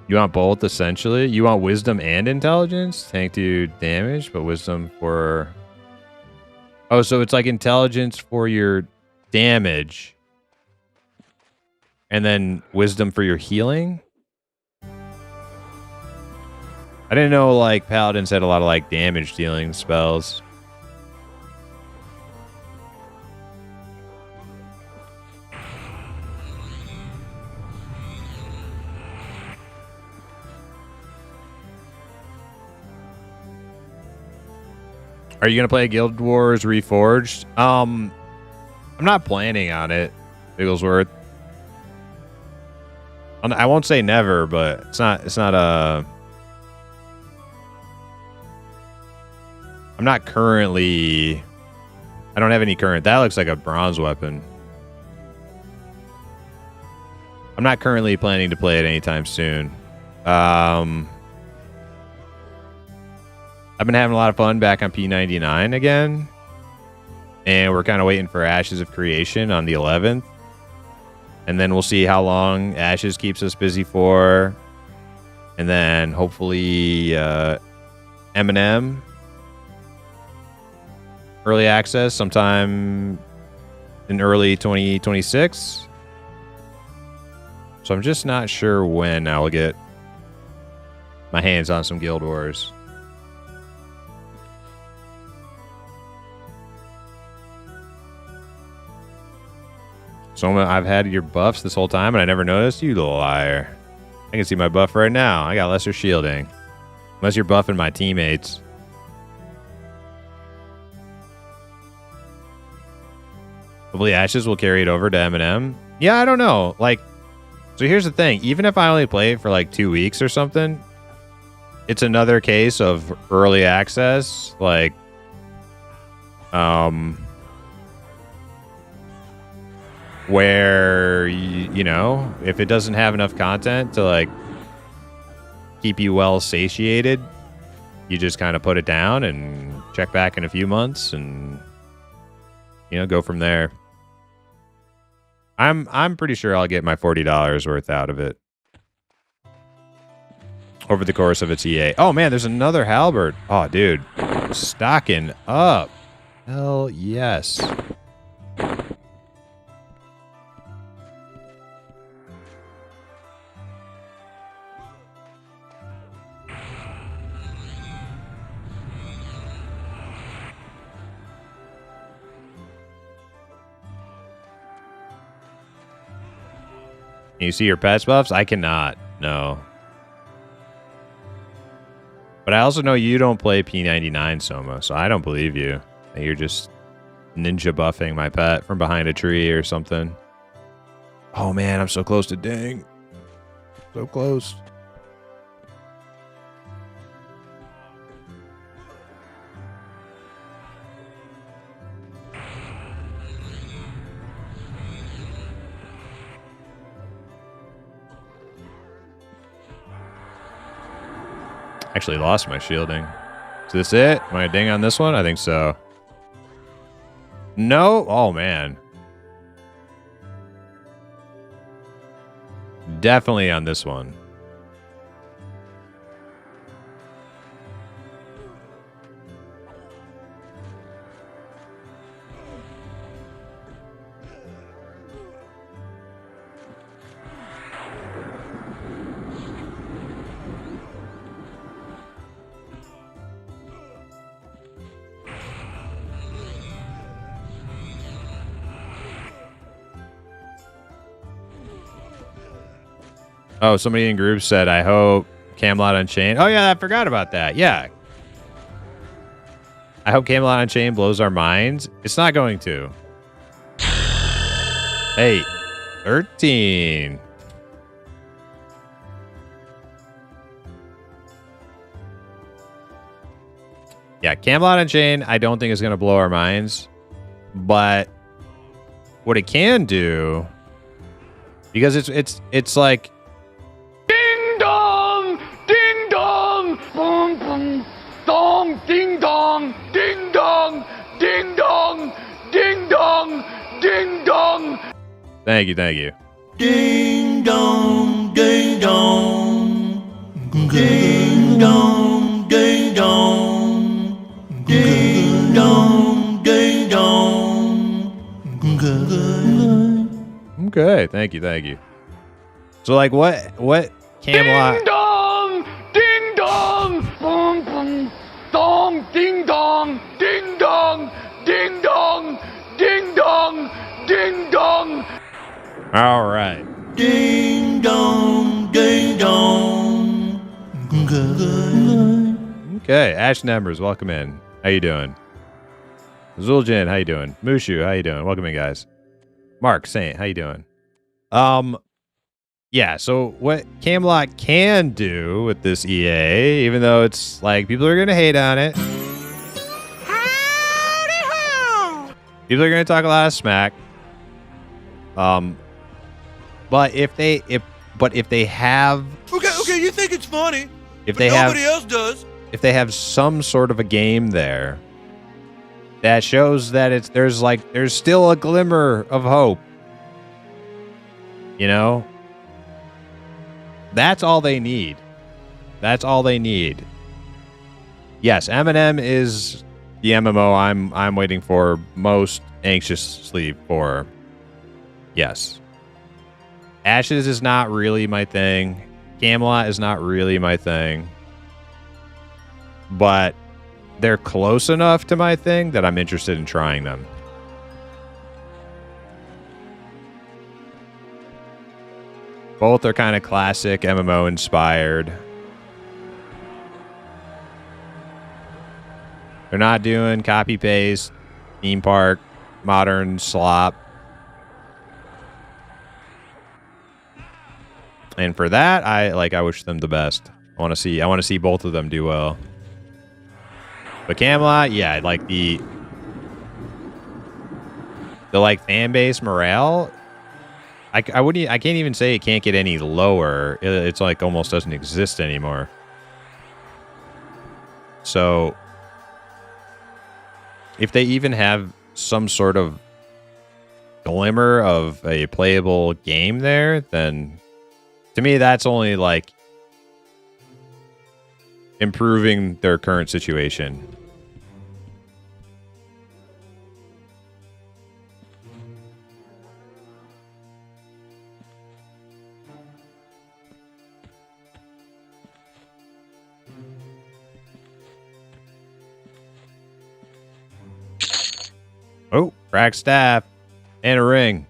You want both, essentially? You want wisdom and intelligence? Tank do damage, but wisdom for... Oh, so it's like intelligence for your damage. And then wisdom for your healing? I didn't know, like, paladins had a lot of, like, damage dealing spells. Are you going to play Guild Wars Reforged? I'm not planning on it, Bigglesworth. I won't say never, but it's not a... I'm not currently... I don't have any current... That looks like a bronze weapon. I'm not currently planning to play it anytime soon. I've been having a lot of fun back on P99 again. And we're kind of waiting for Ashes of Creation on the 11th. And then we'll see how long Ashes keeps us busy for. And then hopefully M&M early access sometime in early 2026. So I'm just not sure when I will get my hands on some Guild Wars. So I've had your buffs this whole time and I never noticed? You little liar. I can see my buff right now. I got lesser shielding. Unless you're buffing my teammates. Hopefully Ashes will carry it over to M&M. Yeah, I don't know. Like, so here's the thing. Even if I only play it for like 2 weeks or something, it's another case of early access. Like, where, you know, if it doesn't have enough content to, like, keep you well satiated, you just kind of put it down and check back in a few months and, you know, go from there. I'm pretty sure I'll get my $40 worth out of it over the course of its EA. Oh, man, there's another halberd. Oh, dude. Stocking up. Hell yes. Can you see your pets buffs? I cannot. No. But I also know you don't play P99 Soma, so I don't believe you. You're just ninja buffing my pet from behind a tree or something. Oh man, I'm so close to ding. So close. Actually lost my shielding. Is this it? Am I ding on this one? I think so. No. Oh, man. Definitely on this one. Oh, somebody in group said, I hope Camelot Unchained. Oh, yeah, I forgot about that. Yeah. I hope Camelot Unchained blows our minds. It's not going to. Hey, 13. Yeah, Camelot Unchained, I don't think is going to blow our minds. But what it can do, because it's like, Ding dong! Ding dong! Boom boom! Dong! Ding dong! Ding dong! Ding dong! Ding dong! Ding dong! thank you, thank you. Ding dong, ding dong, ding dong, ding dong, ding dong, ding dong. Okay, thank you, thank you. So, like, what Camelot? Ding dong! Ding dong! Boom boom! Dong! Ding dong! Ding dong! Ding dong! Ding dong! Ding dong! All right. Ding dong, ding dong. Okay, Ash Numbers, welcome in. How you doing? Zuljin, how you doing? Mushu, how you doing? Welcome in, guys. Mark Saint, how you doing? Yeah, so what Camelot can do with this EA, even though it's like people are gonna hate on it. People are gonna talk a lot of smack. But if they have Okay, you think it's funny, if but they have nobody else does. if they have some sort of a game there that shows that there's still a glimmer of hope, you know, that's all they need. That's all they need. Yes, Eminem is the MMO I'm waiting for most anxiously for. Yes. Ashes is not really my thing. Camelot is not really my thing. But they're close enough to my thing that I'm interested in trying them. Both are kind of classic MMO inspired. They're not doing copy paste, theme park, modern slop. And for that, I wish them the best. I want to see both of them do well. But Camelot, yeah, like the like fan base morale, I can't even say it can't get any lower. It's like almost doesn't exist anymore. So if they even have some sort of glimmer of a playable game there, then to me, that's only like improving their current situation. Oh, cracked staff and a ring.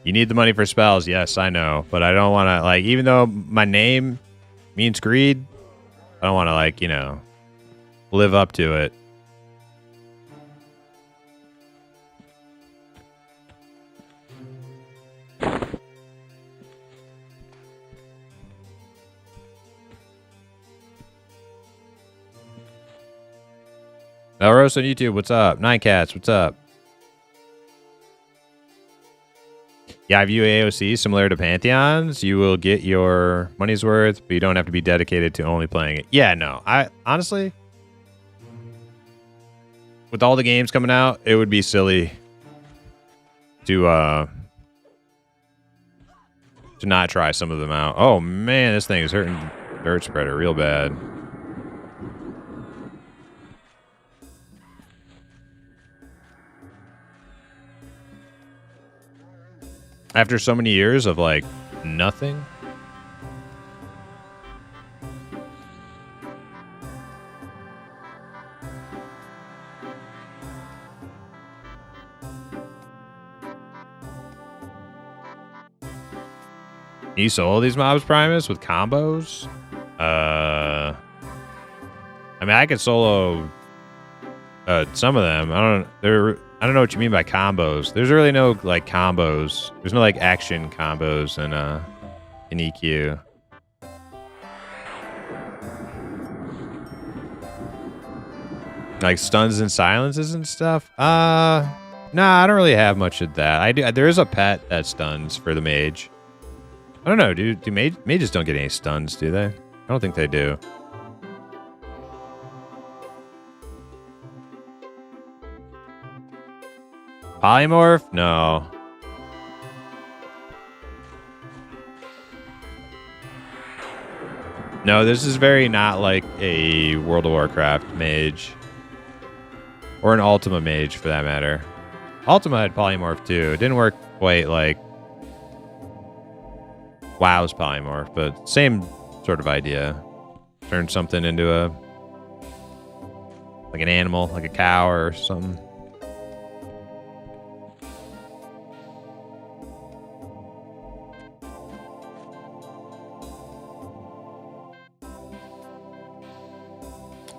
You need the money for spells. Yes, I know. But I don't want to, like, even though my name means greed, I don't want to, like, you know, live up to it. Elros on YouTube, what's up? Nine Cats, what's up? Yeah, I view AOC similar to Pantheons. You will get your money's worth, but you don't have to be dedicated to only playing it. Yeah, no. I honestly, with all the games coming out, it would be silly to not try some of them out. Oh man, this thing is hurting Dirt Spreader real bad. After so many years of, like, nothing. You solo these mobs, Primus, with combos? I mean, I could solo some of them. I don't know what you mean by combos. There's really no, like, combos. There's no, like, action combos in EQ. Like stuns and silences and stuff? Nah, I don't really have much of that. There is a pet that stuns for the mage. I don't know, dude. Mages don't get any stuns, do they? I don't think they do. Polymorph? No. No, this is very not like a World of Warcraft mage. Or an Ultima mage, for that matter. Ultima had Polymorph, too. It didn't work quite like WoW's Polymorph, but same sort of idea. Turn something into like an animal, like a cow or something.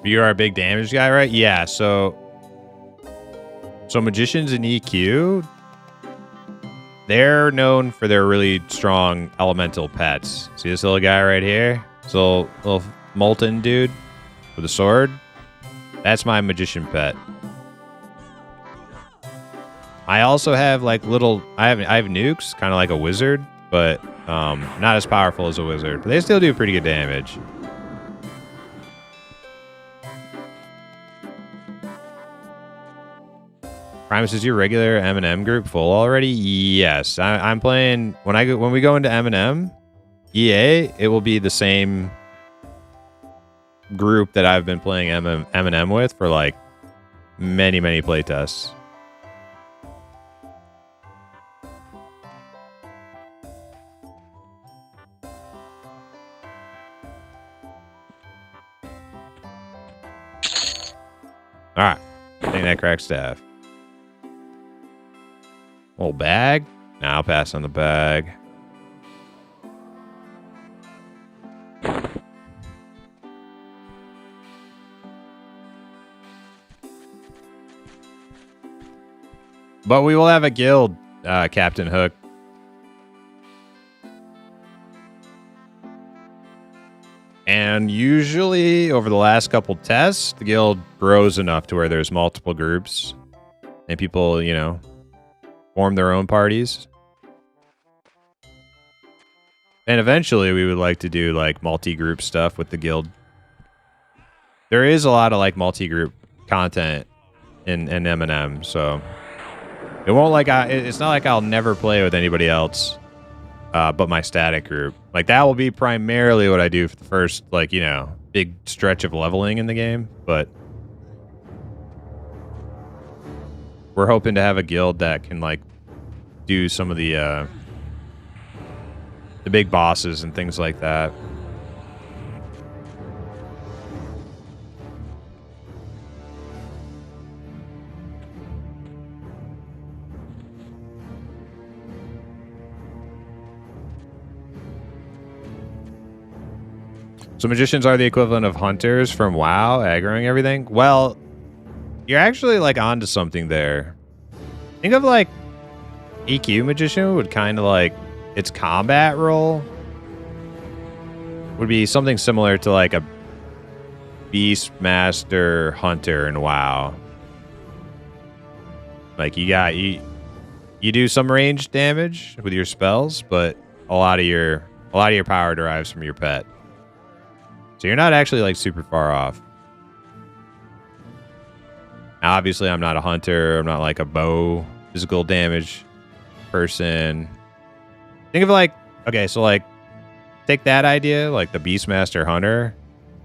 You are a big damage guy, right? Yeah, so magicians in EQ, they're known for their really strong elemental pets. See this little guy right here? This little molten dude with a sword? That's my magician pet. I also have like I have nukes, kind of like a wizard, but not as powerful as a wizard. But they still do pretty good damage. Primus, is your regular M&M group full already? Yes, I'm playing when we go into M&M EA. It will be the same group that I've been playing M&M with for like many playtests. All right, I think that cracked staff. Old bag? Nah, I'll pass on the bag. But we will have a guild, Captain Hook. And usually, over the last couple tests, the guild grows enough to where there's multiple groups. And people, you know, form their own parties. And eventually we would like to do like multi-group stuff with the guild. There is a lot of like multi-group content in M&M, so it won't like it's not like I'll never play with anybody else but my static group. Like that will be primarily what I do for the first, like, you know, big stretch of leveling in the game, but we're hoping to have a guild that can like do some of the big bosses and things like that. So magicians are the equivalent of hunters from WoW, aggroing everything. Well, you're actually like onto something there. Think of like EQ magician would kind of like its combat role would be something similar to like a Beastmaster hunter in WoW. Like you do some range damage with your spells, but a lot of your power derives from your pet. So you're not actually like super far off. Now, obviously, I'm not a hunter. I'm not like a bow physical damage person. Think of like, okay, so like take that idea, like the Beastmaster hunter,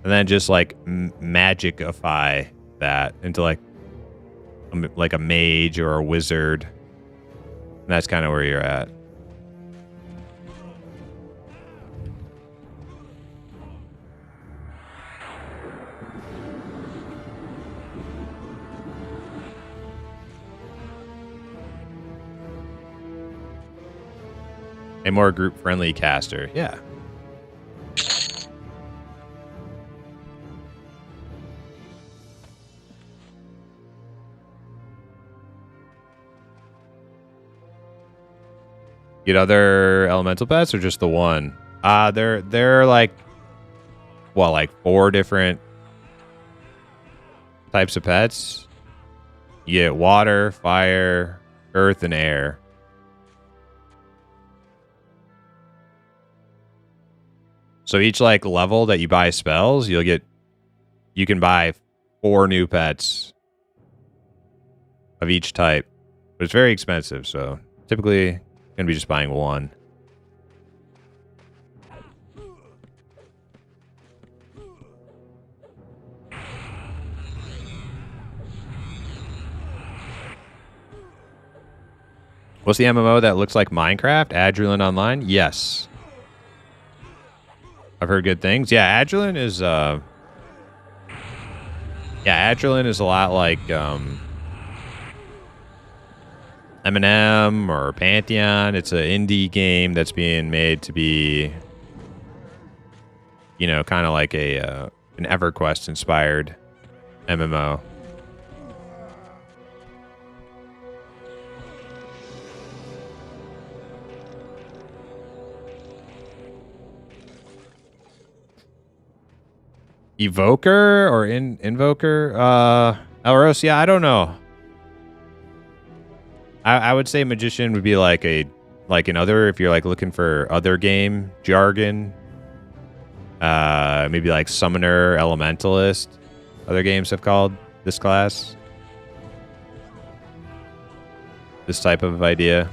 and then just like magicify that into like a mage or a wizard. And that's kind of where you're at. A more group-friendly caster. Yeah. Get other elemental pets or just the one? They're like, well, like 4 different types of pets. You get water, fire, earth, and air. So each like level that you buy spells, you can buy 4 new pets of each type. But it's very expensive, so typically gonna be just buying 1. What's the MMO that looks like Minecraft? Adrenaline Online? Yes. I've heard good things. Yeah, Adrenaline is Adrenaline is a lot like Eminem or Pantheon. It's an indie game that's being made to be, you know, kind of like an EverQuest inspired MMO. Evoker or Invoker? Elros, yeah, I don't know. I would say Magician would be like another, if you're like looking for other game jargon. Maybe like Summoner, Elementalist. Other games have called this class. This type of idea.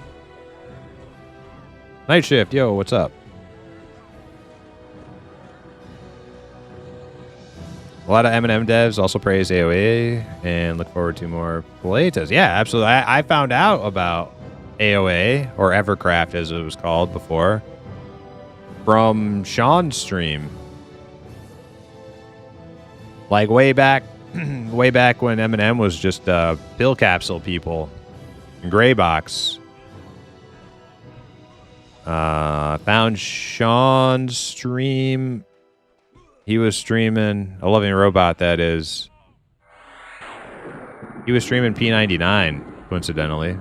Night Shift, yo, what's up? A lot of M&M devs also praise AOA and look forward to more playtests. Yeah, absolutely. I found out about AOA, or Evercraft as it was called before, from Sean's stream. Like way back when M&M was just pill capsule people and gray box. Found Sean's stream. He was streaming A Loving Robot, that is. He was streaming P99, coincidentally.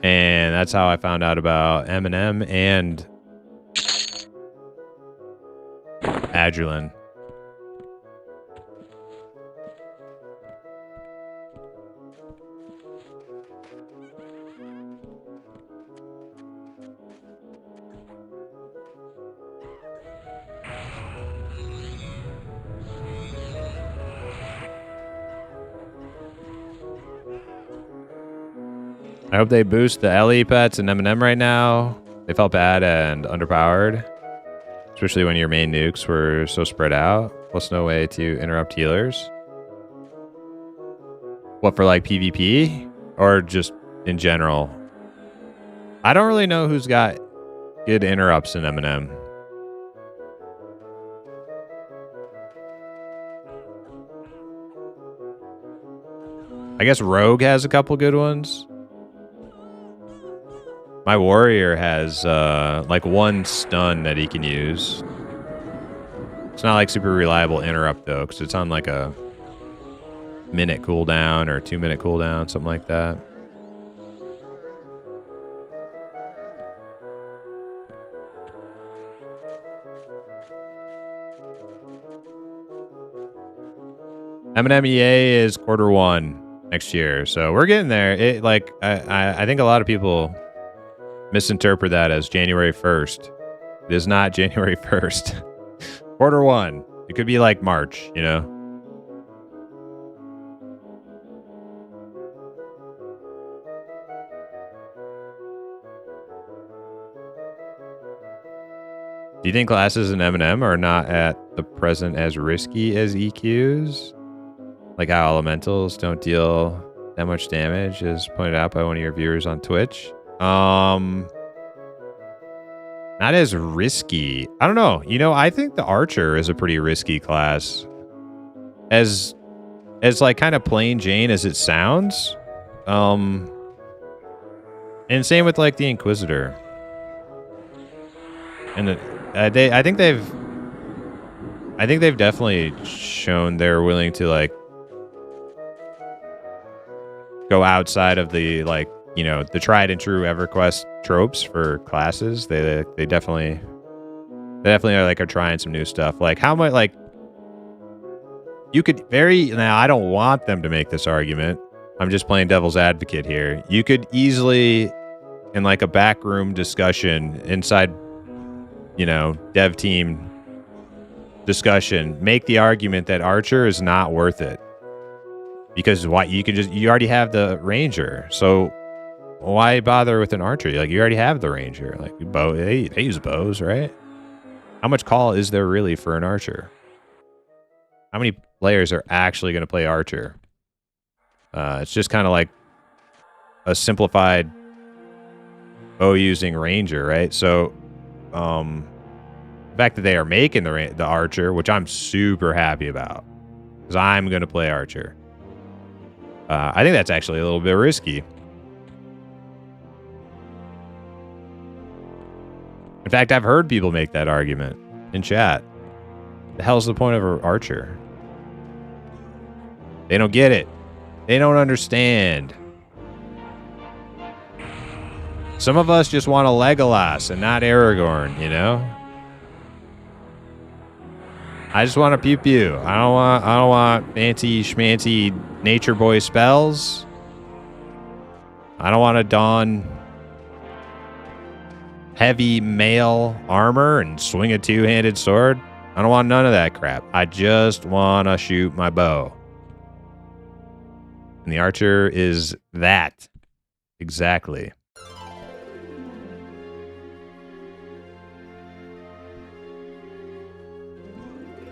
And that's how I found out about Eminem and Adrenaline. I hope they boost the LE pets and M&M right now. They felt bad and underpowered, especially when your main nukes were so spread out. Plus no way to interrupt healers. What, for like PvP? Or just in general? I don't really know who's got good interrupts in M&M. I guess Rogue has a couple good ones. My warrior has like one stun that he can use. It's not like super reliable interrupt though, because it's on like a minute cooldown or 2-minute cooldown, something like that. M&M EA is Q1 next year, so we're getting there. It like I think a lot of people misinterpret that as January 1st. It is not January 1st. Q1. It could be like March, you know. Do you think classes in M&M are not at the present as risky as EQs? Like how elementals don't deal that much damage, as pointed out by one of your viewers on Twitch. Not as risky. I don't know. You know, I think the archer is a pretty risky class. As like kind of plain Jane as it sounds. And same with like the Inquisitor. And I think they've definitely shown they're willing to like go outside of the like, you know, the tried and true EverQuest tropes for classes. They definitely are trying some new stuff. Like how much, like you could now I don't want them to make this argument. I'm just playing devil's advocate here. You could easily in like a backroom discussion inside, you know, dev team discussion, make the argument that Archer is not worth it. Because why you already have the Ranger. So why bother with an Archer? Like you already have the Ranger. Like bow, they use bows, right? How much call is there really for an Archer? How many players are actually going to play Archer? It's just kind of like a simplified bow using Ranger, right? So the fact that they are making the Archer, which I'm super happy about, because I'm going to play Archer. I think that's actually a little bit risky. In fact, I've heard people make that argument in chat. The hell's the point of an Archer? They don't get it. They don't understand. Some of us just want a Legolas and not Aragorn, you know? I just want a pew pew. I don't want fancy schmancy nature boy spells. I don't want to don heavy mail armor and swing a two-handed sword. I don't want none of that crap. I just want to shoot my bow. And the Archer is that. Exactly.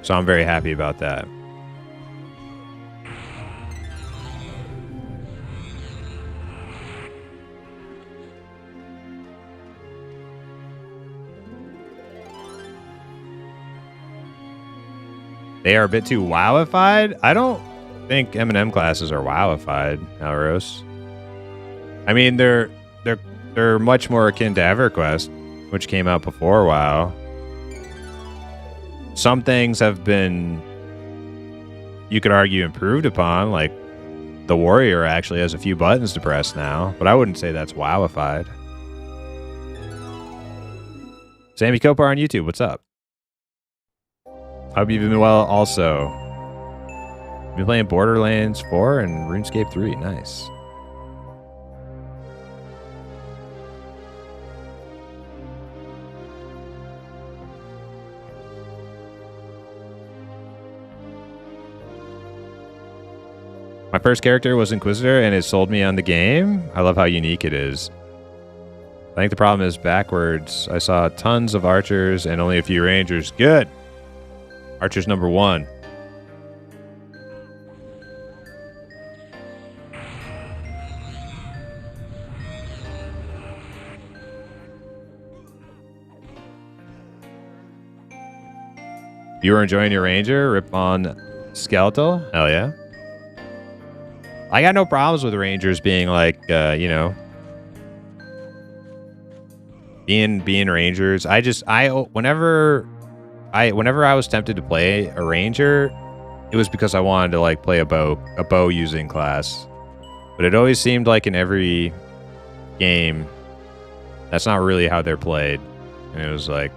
So I'm very happy about that. They are a bit too wowified. I don't think M&M classes are wowified, Alros. I mean, they're much more akin to EverQuest, which came out before WoW. Some things have been, you could argue, improved upon, like the warrior actually has a few buttons to press now, but I wouldn't say that's wowified. Sammy Kopar on YouTube, what's up? Hope you've been well also. Been playing Borderlands 4 and RuneScape 3, nice. My first character was Inquisitor, and it sold me on the game. I love how unique it is. I think the problem is backwards. I saw tons of archers and only a few rangers. Good. Archer's number 1. You were enjoying your ranger? Rip on Skeletal? Hell yeah. I got no problems with rangers being like, you know, being rangers. Whenever I was tempted to play a ranger, it was because I wanted to like play a bow using class. But it always seemed like in every game, that's not really how they're played. And it was like,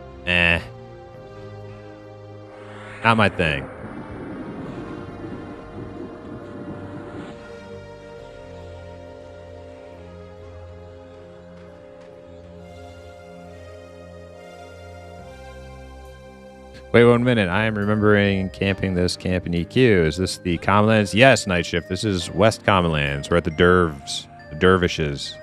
not my thing. Wait 1 minute. I am remembering camping this camp in EQ. Is this the Commonlands? Yes, Night Shift. This is West Commonlands. We're at the Dervs. The Dervishes.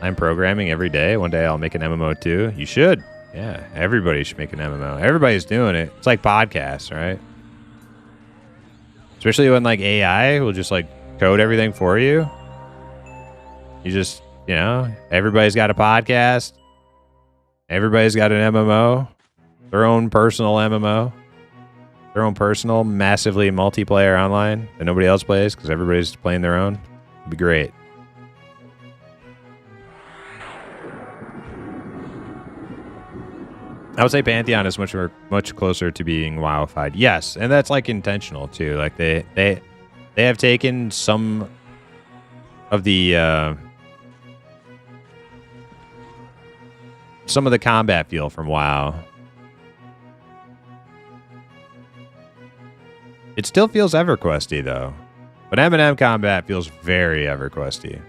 I'm programming every day. One day I'll make an MMO too. You should. Yeah, everybody should make an MMO. Everybody's doing it. It's like podcasts, right? Especially when like AI will just like code everything for you. You just, everybody's got a podcast. Everybody's got an MMO. Their own personal MMO. Their own personal, massively multiplayer online that nobody else plays because everybody's playing their own. It'd be great. I would say Pantheon is much closer to being WoWified. Yes, and that's like intentional too. Like they have taken some of the combat feel from WoW. It still feels EverQuesty though, but M&M combat feels very EverQuesty.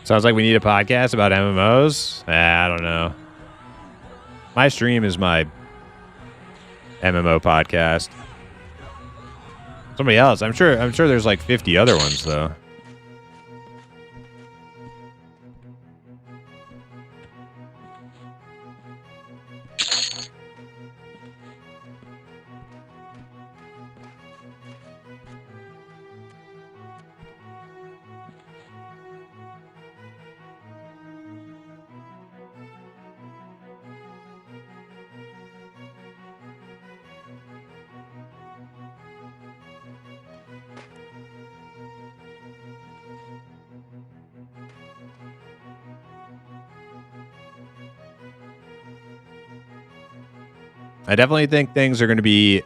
Sounds like we need a podcast about MMOs. I don't know. My stream is my MMO podcast. Somebody else. I'm sure there's like 50 other ones though. I definitely think things are going to be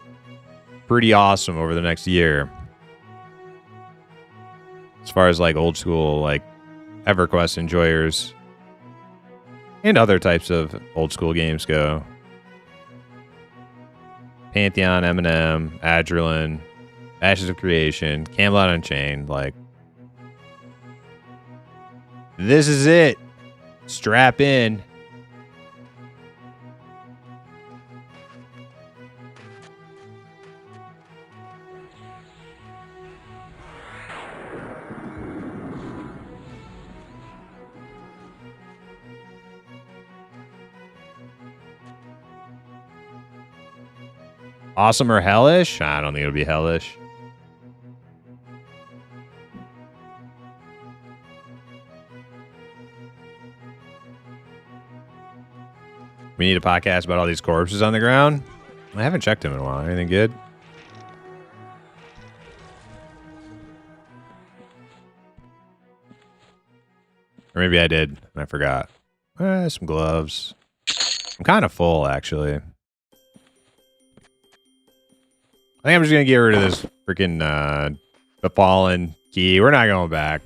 pretty awesome over the next year. As far as like old school, like EverQuest enjoyers and other types of old school games go. Pantheon, M&M, Adrenaline, Ashes of Creation, Camelot Unchained, like this is it. Strap in. Awesome or hellish? I don't think it'll be hellish. We need a podcast about all these corpses on the ground. I haven't checked them in a while. Anything good? Or maybe I did and I forgot. Some gloves. I'm kind of full, actually. I think I'm just going to get rid of this freaking the fallen key. We're not going back.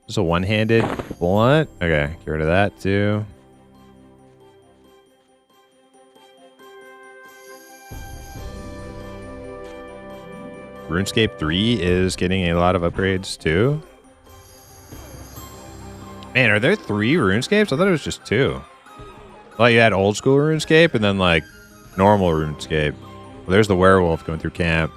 Just a one-handed blunt. Okay, get rid of that too. RuneScape 3 is getting a lot of upgrades too. Man, are there 3 RuneScapes? I thought it was just 2. Like you had old school RuneScape and then like normal RuneScape. Well, there's the werewolf going through camp.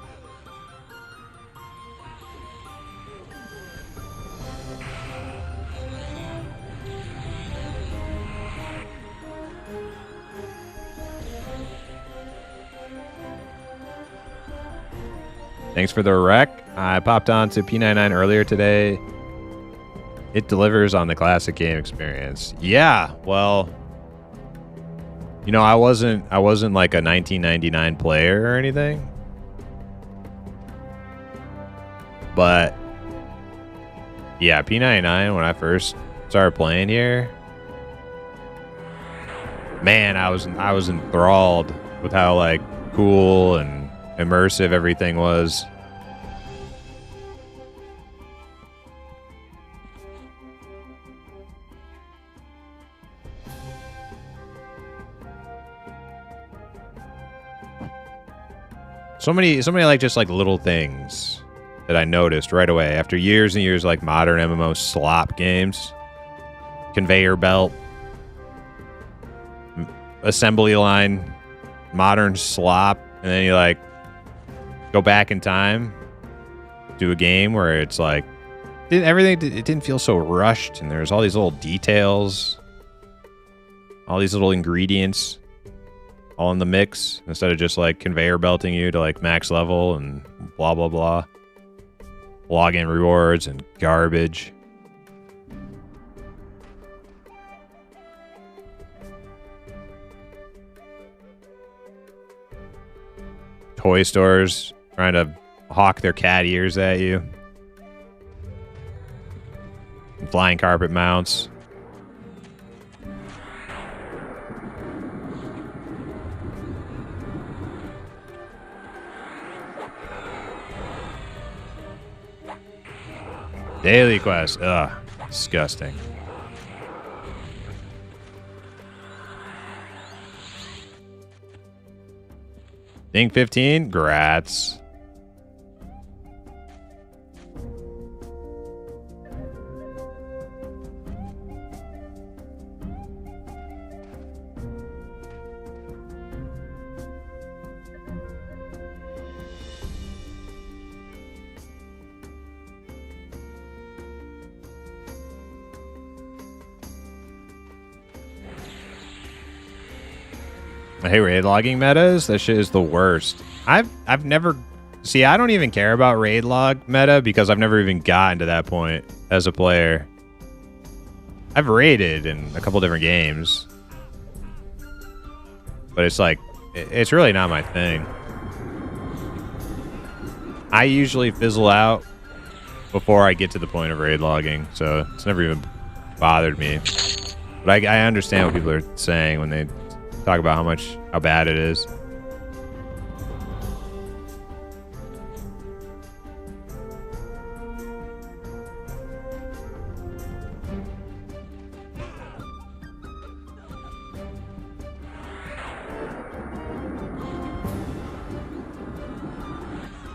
Thanks for the rec. I popped on to P99 earlier today. It delivers on the classic game experience. Yeah, well, you know, I wasn't like a 1999 player or anything. But yeah, P99 when I first started playing here, man, I was enthralled with how like cool and immersive everything was. So many like just like little things that I noticed right away after years and years like modern MMO slop games, conveyor belt, assembly line, modern slop, and then you like go back in time, do a game where it's like everything, it didn't feel so rushed, and there's all these little details, all these little ingredients all in the mix instead of just like conveyor belting you to like max level and blah blah blah, login rewards and garbage. Toy stores trying to hawk their cat ears at you. Flying carpet mounts. Daily quest. Ugh. Disgusting. Ding 15? Grats. I hate raid logging metas. That shit is the worst. I've never... See, I don't even care about raid log meta because I've never even gotten to that point as a player. I've raided in a couple different games. But it's like... It's really not my thing. I usually fizzle out before I get to the point of raid logging. So it's never even bothered me. But I understand what people are saying when they... talk about how bad it is.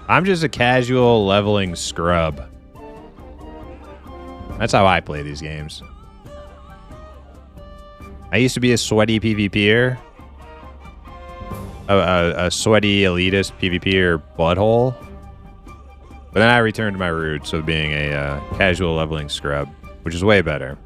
I'm just a casual leveling scrub. That's how I play these games. I used to be a sweaty PvPer. A sweaty elitist PvPer butthole. But then I returned to my roots of being a casual leveling scrub, which is way better.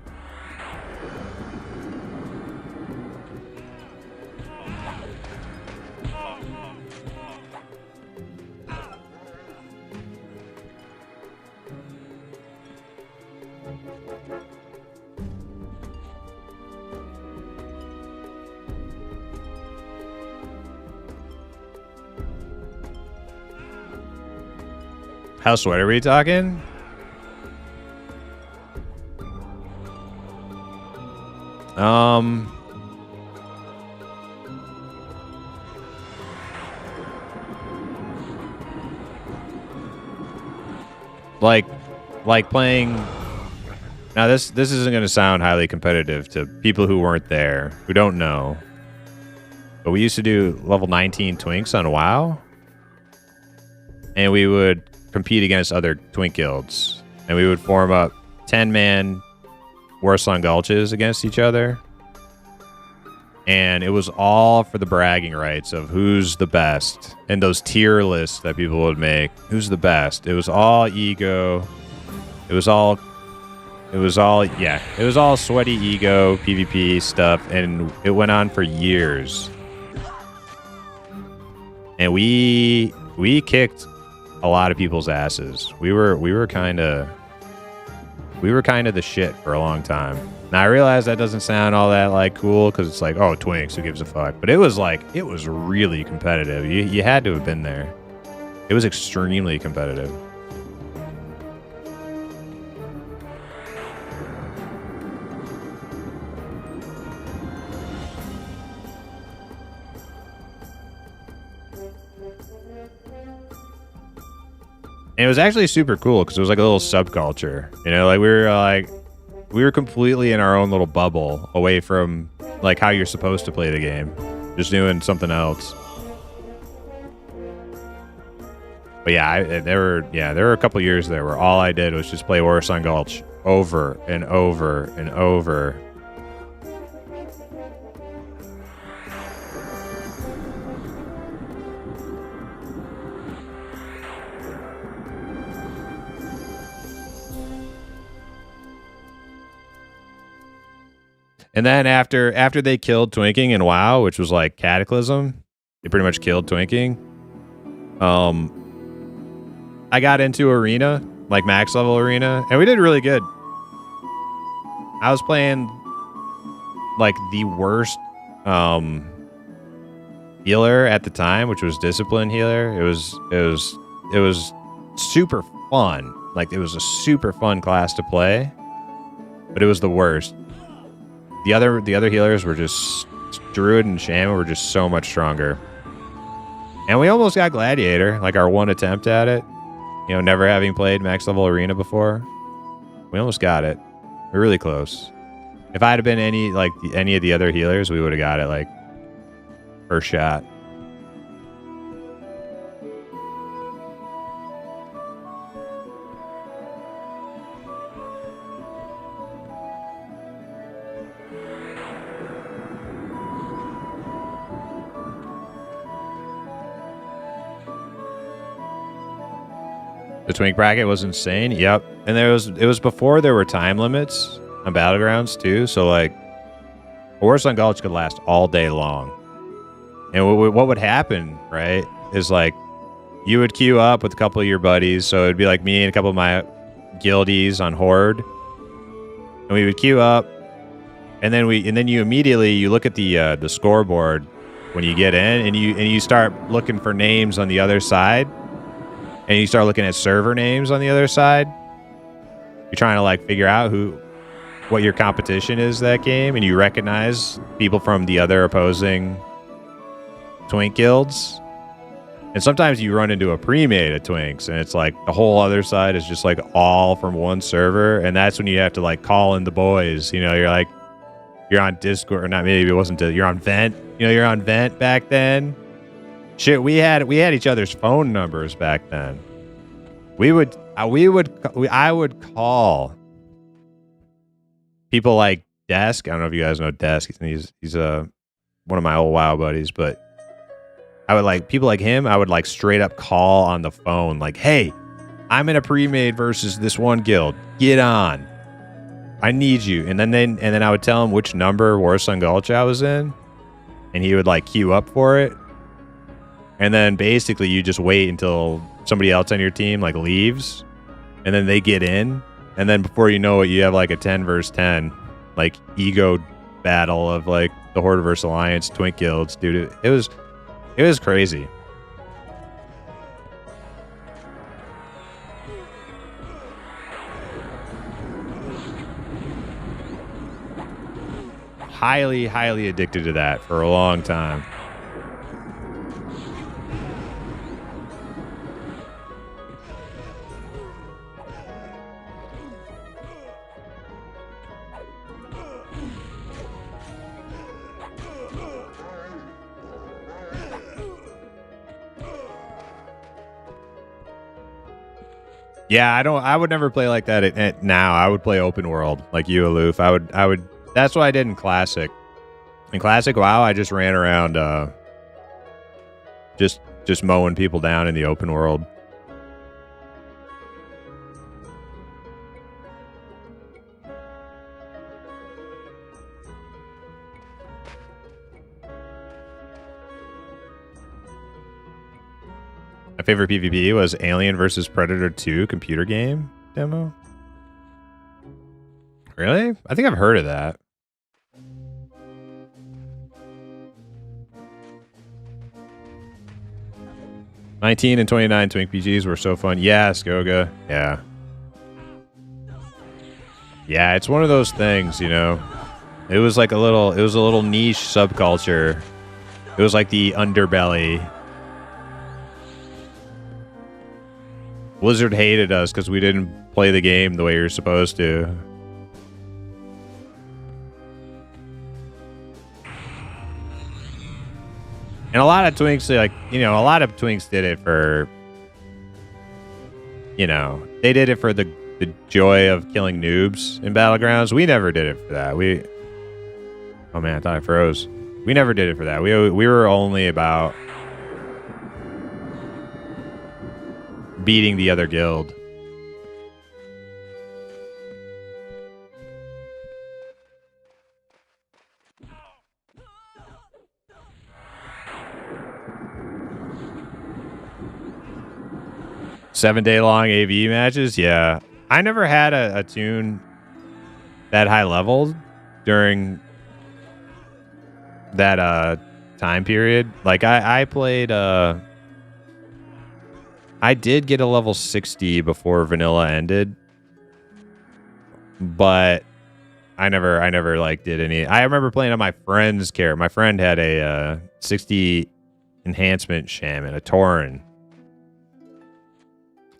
How sweat are we talking? Like playing. Now this isn't going to sound highly competitive to people who weren't there, who don't know. But we used to do level 19 twinks on WoW, and we would compete against other twink guilds, and we would form up 10-man Warsong Gulches against each other. And it was all for the bragging rights of who's the best. And those tier lists that people would make. Who's the best? It was all ego. It was all sweaty ego, PvP stuff. And it went on for years. And we kicked a lot of people's asses. We were kind of the shit for a long time. Now I realize that doesn't sound all that like cool because it's like, oh, Twinks, who gives a fuck? But it was really competitive. You had to have been there. It was extremely competitive. And it was actually super cool because it was like a little subculture. You know, like we were completely in our own little bubble away from like how you're supposed to play the game. Just doing something else. But yeah, there were a couple years there where all I did was just play Warsaw Gulch over and over and over. And then after they killed Twinking in WoW, which was like Cataclysm, they pretty much killed Twinking. I got into Arena, like max level Arena, and we did really good. I was playing like the worst healer at the time, which was Discipline healer. It was super fun. Like it was a super fun class to play, but it was the worst. The other healers were just Druid and Shaman were just so much stronger. And we almost got Gladiator, like our one attempt at it. You know, never having played max level Arena before. We almost got it. We're really close. If I had been any of the other healers, we would have got it like first shot. The Twink bracket was insane. Yep. And it was before there were time limits on Battlegrounds too. So like Warsaw Gulch could last all day long. And what would happen, right, is like you would queue up with a couple of your buddies. So it'd be like me and a couple of my guildies on Horde. And we would queue up. And then you immediately look at the scoreboard when you get in and you start looking for names on the other side. And you start looking at server names on the other side. You're trying to like figure out what your competition is that game, and you recognize people from the other opposing Twink guilds. And sometimes you run into a pre-made of Twinks, and it's like the whole other side is just like all from one server, and that's when you have to like call in the boys. You know, you're on Discord, or not, maybe it wasn't. You're on Vent. You know, you're on Vent back then. Shit, we had each other's phone numbers back then. I would call people like Desk. I don't know if you guys know Desk. He's one of my old WoW buddies, but I would like people like him. I would like straight up call on the phone, like, "Hey, I'm in a pre-made versus this one guild. Get on. I need you." And then I would tell him which number Warsaw Gulch I was in, and he would like queue up for it. And then basically you just wait until somebody else on your team like leaves, and then they get in, and then before you know it, you have like a 10 versus 10 like ego battle of like the Horde versus Alliance Twink guilds, dude. It was crazy. Highly addicted to that for a long time. Yeah, I would never play like that now. I would play open world like you, Aloof. I would that's what I did in Classic. In Classic WoW, I just ran around just mowing people down in the open world. My favorite PvP was Alien vs. Predator 2 computer game demo. Really? I think I've heard of that. '19 and 29 Twink PGs were so fun. Yeah, Skoga. Yeah. Yeah, it's one of those things, you know. It was like a little niche subculture. It was like the underbelly. Blizzard hated us because we didn't play the game the way you're supposed to. And a lot of Twinks, like, you know, a lot of Twinks did it for, you know, they did it for the joy of killing noobs in Battlegrounds. We never did it for that. Oh man, I thought I froze. We never did it for that. We were only about beating the other guild. Seven-day-long AV matches? Yeah. I never had a tune that high level during that time period. Like, I played... I did get a level 60 before vanilla ended. But I never like did any... I remember playing on my friend's character. My friend had a 60 enhancement shaman, a Tauren.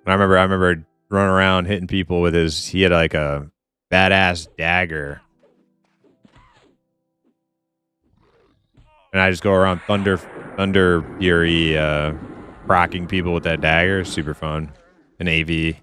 I remember running around hitting people with his... He had like a badass dagger. And I just go around Thunder Fury, procking people with that dagger. Super fun. An AV.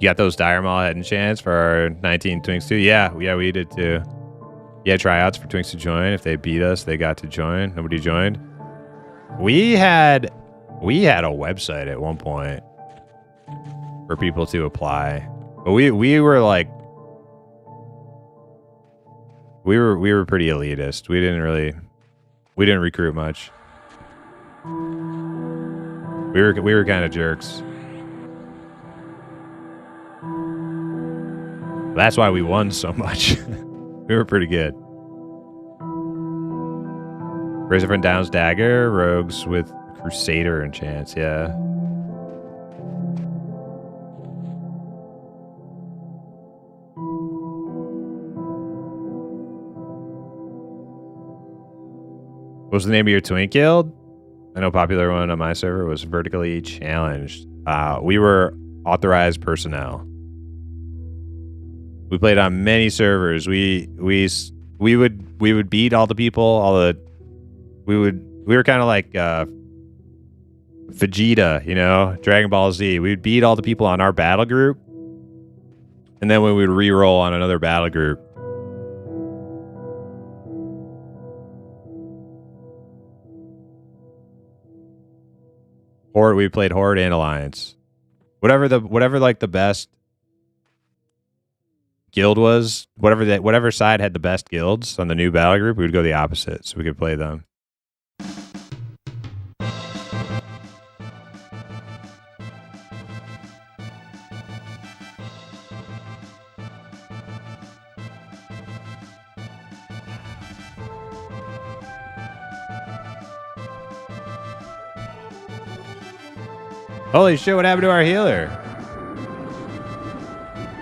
You got those Dire Maul head enchants for our 19 Twinks too? Yeah, we did too. Yeah, tryouts for Twinks to join. If they beat us, they got to join. Nobody joined. We had a website at one point for people to apply, but we were like, we were pretty elitist. We didn't recruit much. We were kind of jerks. That's why we won so much. We were pretty good. Razor from Down's dagger, rogues with Crusader enchants, yeah. What was the name of your Twink Guild? I know a popular one on my server was Vertically Challenged. We were authorized personnel. We played on many servers. We would beat all the people. We were kind of like Vegeta, you know, Dragon Ball Z. We'd beat all the people on our battle group, and then we would re-roll on another battle group. Or we played Horde and Alliance. Whatever like the best guild was, whatever side had the best guilds on the new battle group, we would go the opposite so we could play them. Holy shit, what happened to our healer?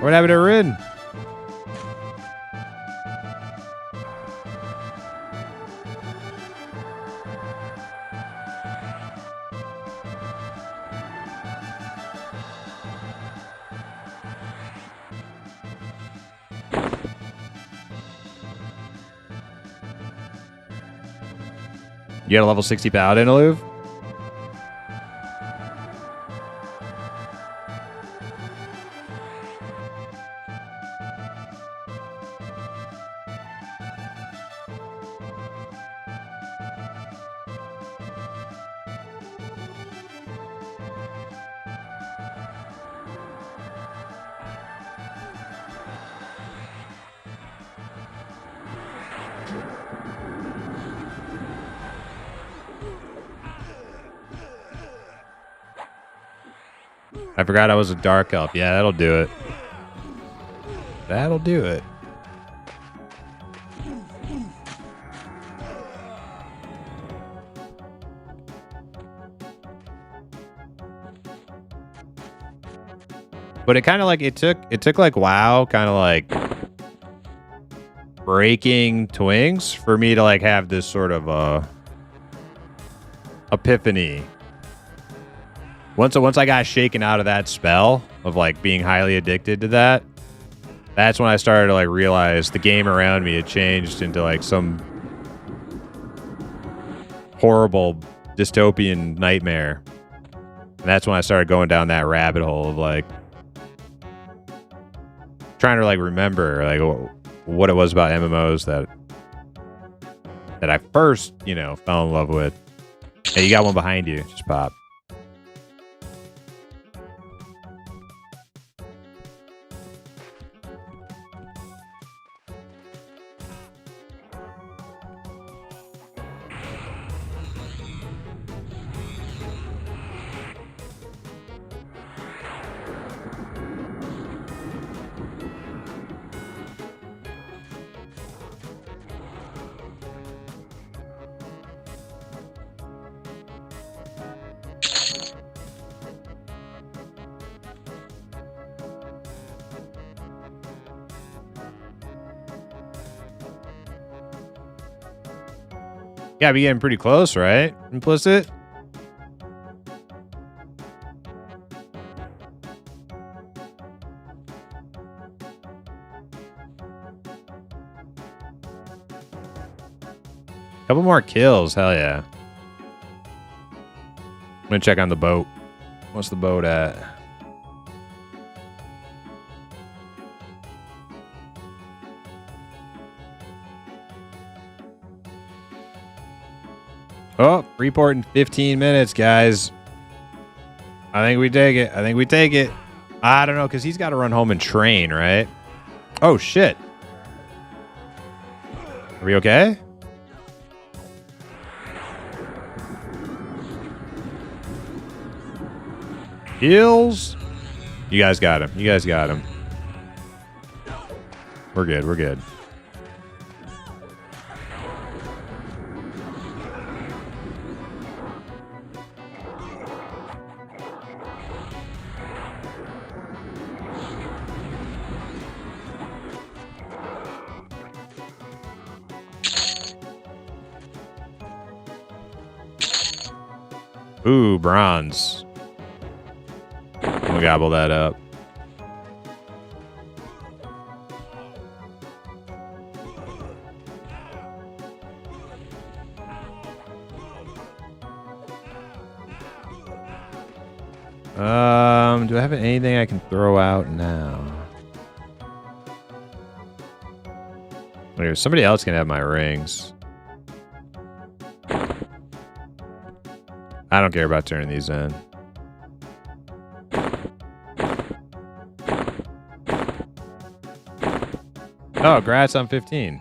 What happened to Rin? You got a level 60 paladin, Aloof? I forgot I was a dark elf. Yeah, that'll do it. That'll do it. But it kind of like it took like WoW kind of like breaking twings for me to like have this sort of epiphany. Once I got shaken out of that spell of like being highly addicted to that, that's when I started to like realize the game around me had changed into like some horrible dystopian nightmare. And that's when I started going down that rabbit hole of like trying to like remember like what it was about MMOs that I first, you know, fell in love with. Hey, you got one behind you. Just pop. Gotta be getting pretty close, right? Implicit? Couple more kills, hell yeah. I'm gonna check on the boat. What's the boat at? Oh, report in 15 minutes, guys. I think we take it. I think we take it. I don't know, because he's got to run home and train, right? Oh, shit. Are we okay? Heals. You guys got him. You guys got him. We're good. We're good. Ooh, bronze. We'll gobble that up. Do I have anything I can throw out now? Wait, somebody else can have my rings. I don't care about turning these in. Oh, grats on 15.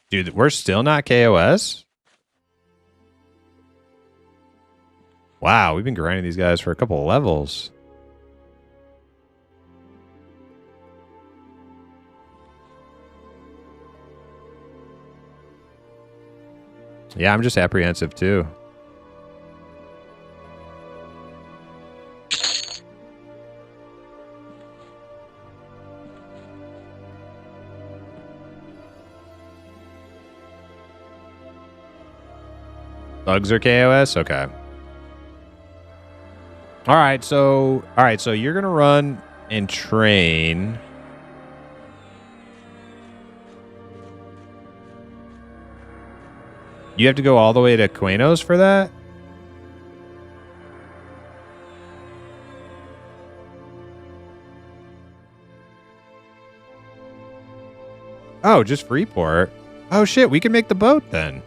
Dude, we're still not KOS? Wow, we've been grinding these guys for a couple of levels. Yeah, I'm just apprehensive too. Bugs are KOS? Okay. All right, so you're gonna run and train. You have to go all the way to Quenos for that? Oh, just Freeport. Oh shit, we can make the boat then.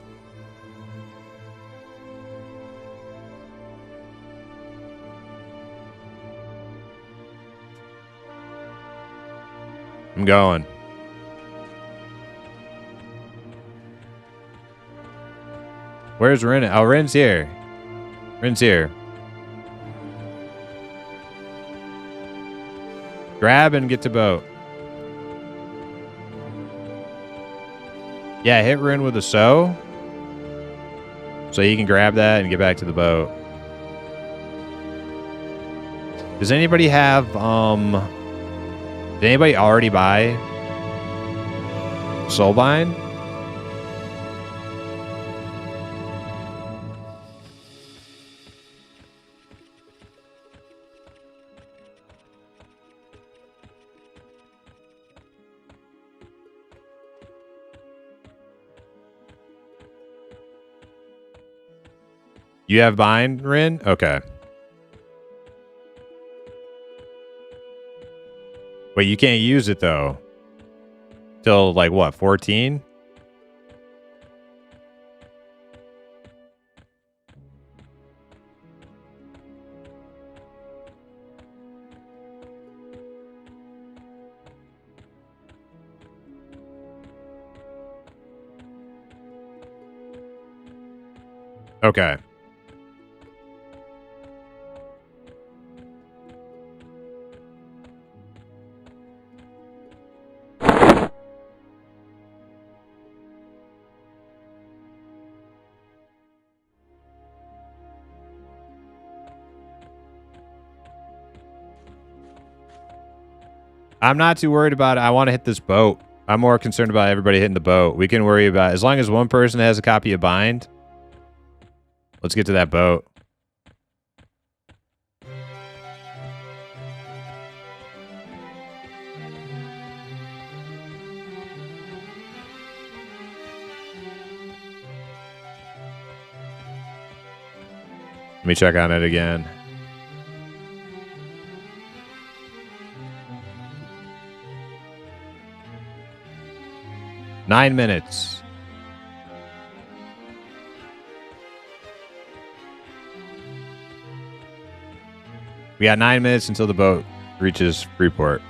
I'm going. Where's Rin? Oh, Rin's here. Rin's here. Grab and get to boat. Yeah, hit Rin with a so you can grab that and get back to the boat. Does anybody have did anybody already buy Soulbind? You have bind, Rin? Okay. Wait, you can't use it though. Till like what, 14? Okay. I'm not too worried about it. I want to hit this boat. I'm more concerned about everybody hitting the boat. We can worry about as long as one person has a copy of Bind. Let's get to that boat. Let me check on it again. Nine minutes. We got 9 minutes until the boat reaches Freeport.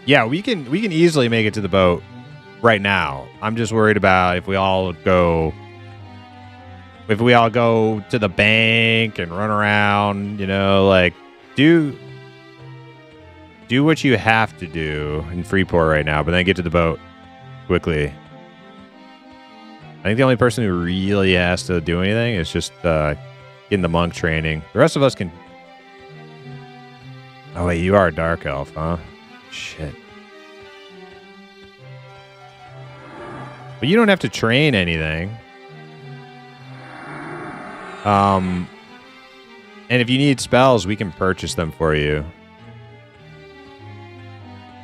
Yeah, we can easily make it to the boat right now. I'm just worried about if we all go to the bank and run around, you know, like do what you have to do in Freeport right now, but then get to the boat quickly. I think the only person who really has to do anything is just getting the monk training. The rest of us can. Oh wait, you are a dark elf, huh? Shit. But you don't have to train anything. And if you need spells, we can purchase them for you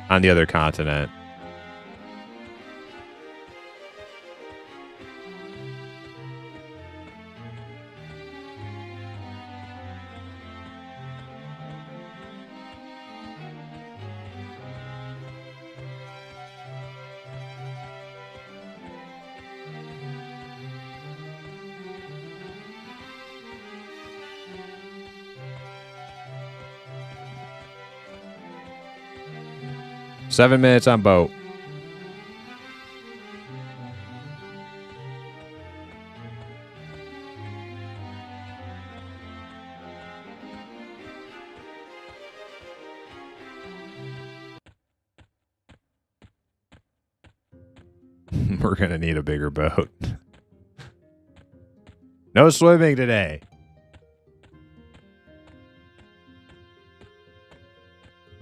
on the other continent. Seven minutes on boat. We're going to need a bigger boat. No swimming today.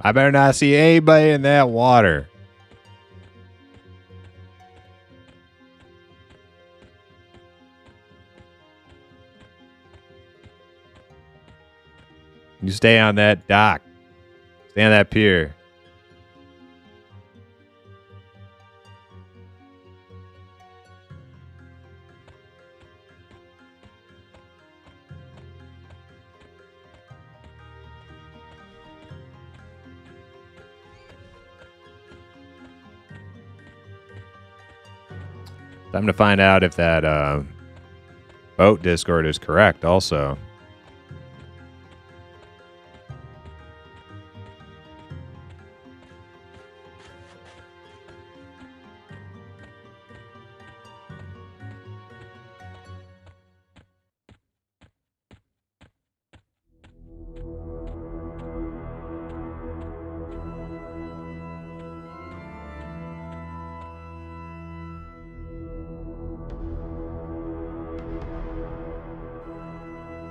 I better not see anybody in that water. You stay on that dock. Stay on that pier. Time to find out if that boat Discord is correct also.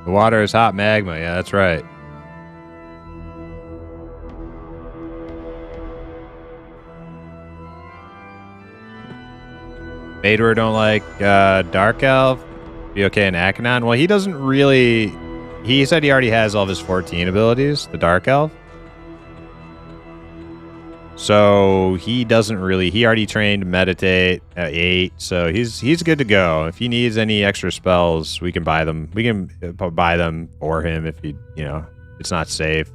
The water is hot magma. Yeah, that's right. Vader don't like Dark Elf. Be okay in Akanon. Well, he doesn't really... He said he already has all of his 14 abilities, the Dark Elf. So he doesn't really... He already trained Meditate at 8, so he's good to go. If he needs any extra spells, we can buy them. We can buy them for him if he, it's not safe.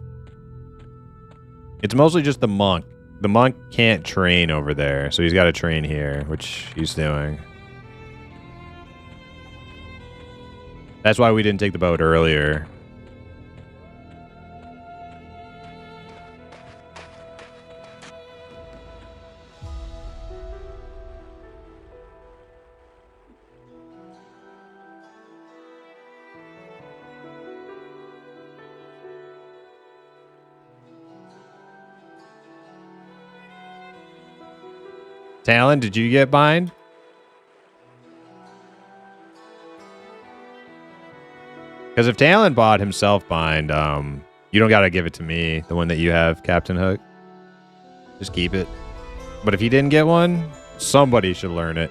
It's mostly just the monk. The monk can't train over there, so he's got to train here, which he's doing. That's why we didn't take the boat earlier. Talon, did you get bind? Because if Talon bought himself bind, you don't got to give it to me, the one that you have, Captain Hook. Just keep it. But if he didn't get one, somebody should learn it.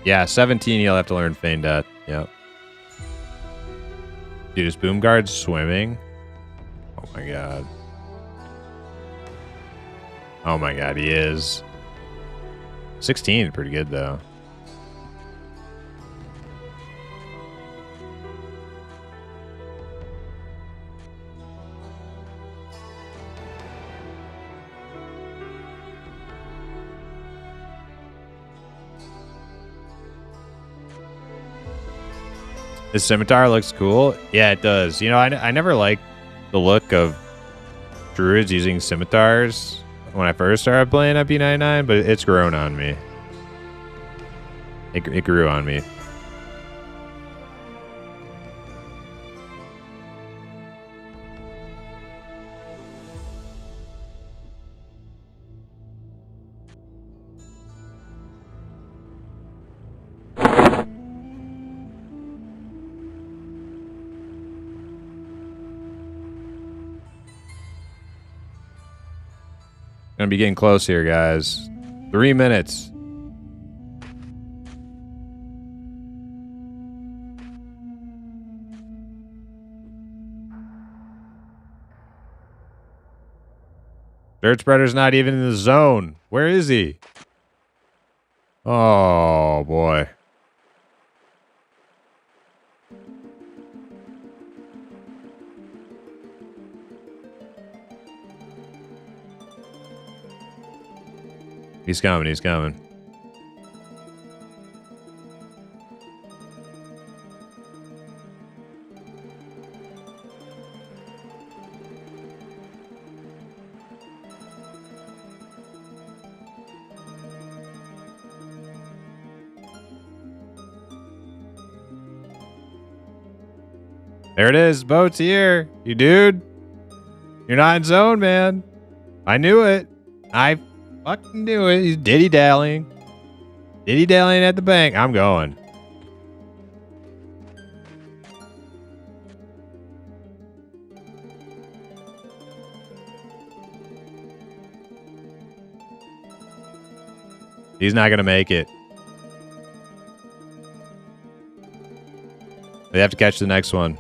Yeah, 17 you'll have to learn Feign Death. Yep. Dude, is Boomguard swimming? Oh my god. Oh my god, he is. 16 is pretty good though. This scimitar looks cool. Yeah, it does. I never liked the look of druids using scimitars when I first started playing at P99, but it's grown on me. It grew on me. Gonna be getting close here, guys. 3 minutes. Dirt Spreader's not even in the zone. Where is he? Oh, boy. He's coming, he's coming. There it is. Boat's here. You dude. You're not in zone, man. I knew it. I fucking knew it. He's diddy-dallying. Diddy-dallying at the bank. I'm going. He's not going to make it. They have to catch the next one.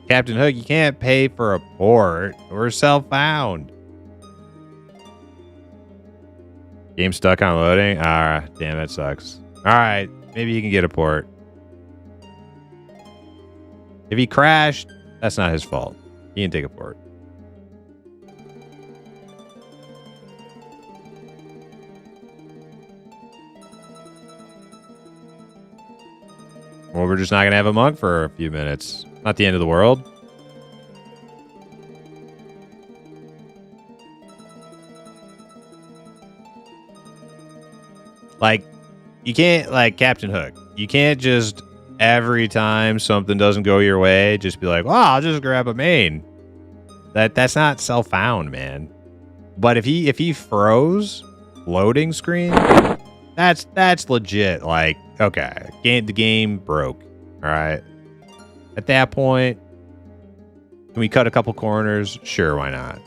Captain Hook, you can't pay for a port. We're self-found. Game stuck on loading? Ah, damn, that sucks. Alright, maybe you can get a port. If he crashed, that's not his fault. He can take a port. Well, we're just not going to have a monk for a few minutes. Not the end of the world. Like, you can't, like, Captain Hook. You can't just, every time something doesn't go your way, just be like, well, I'll just grab a main. That's not self-found, man. But if he froze loading screen, that's legit. Like, okay, the game broke. All right. At that point, can we cut a couple corners? Sure, why not?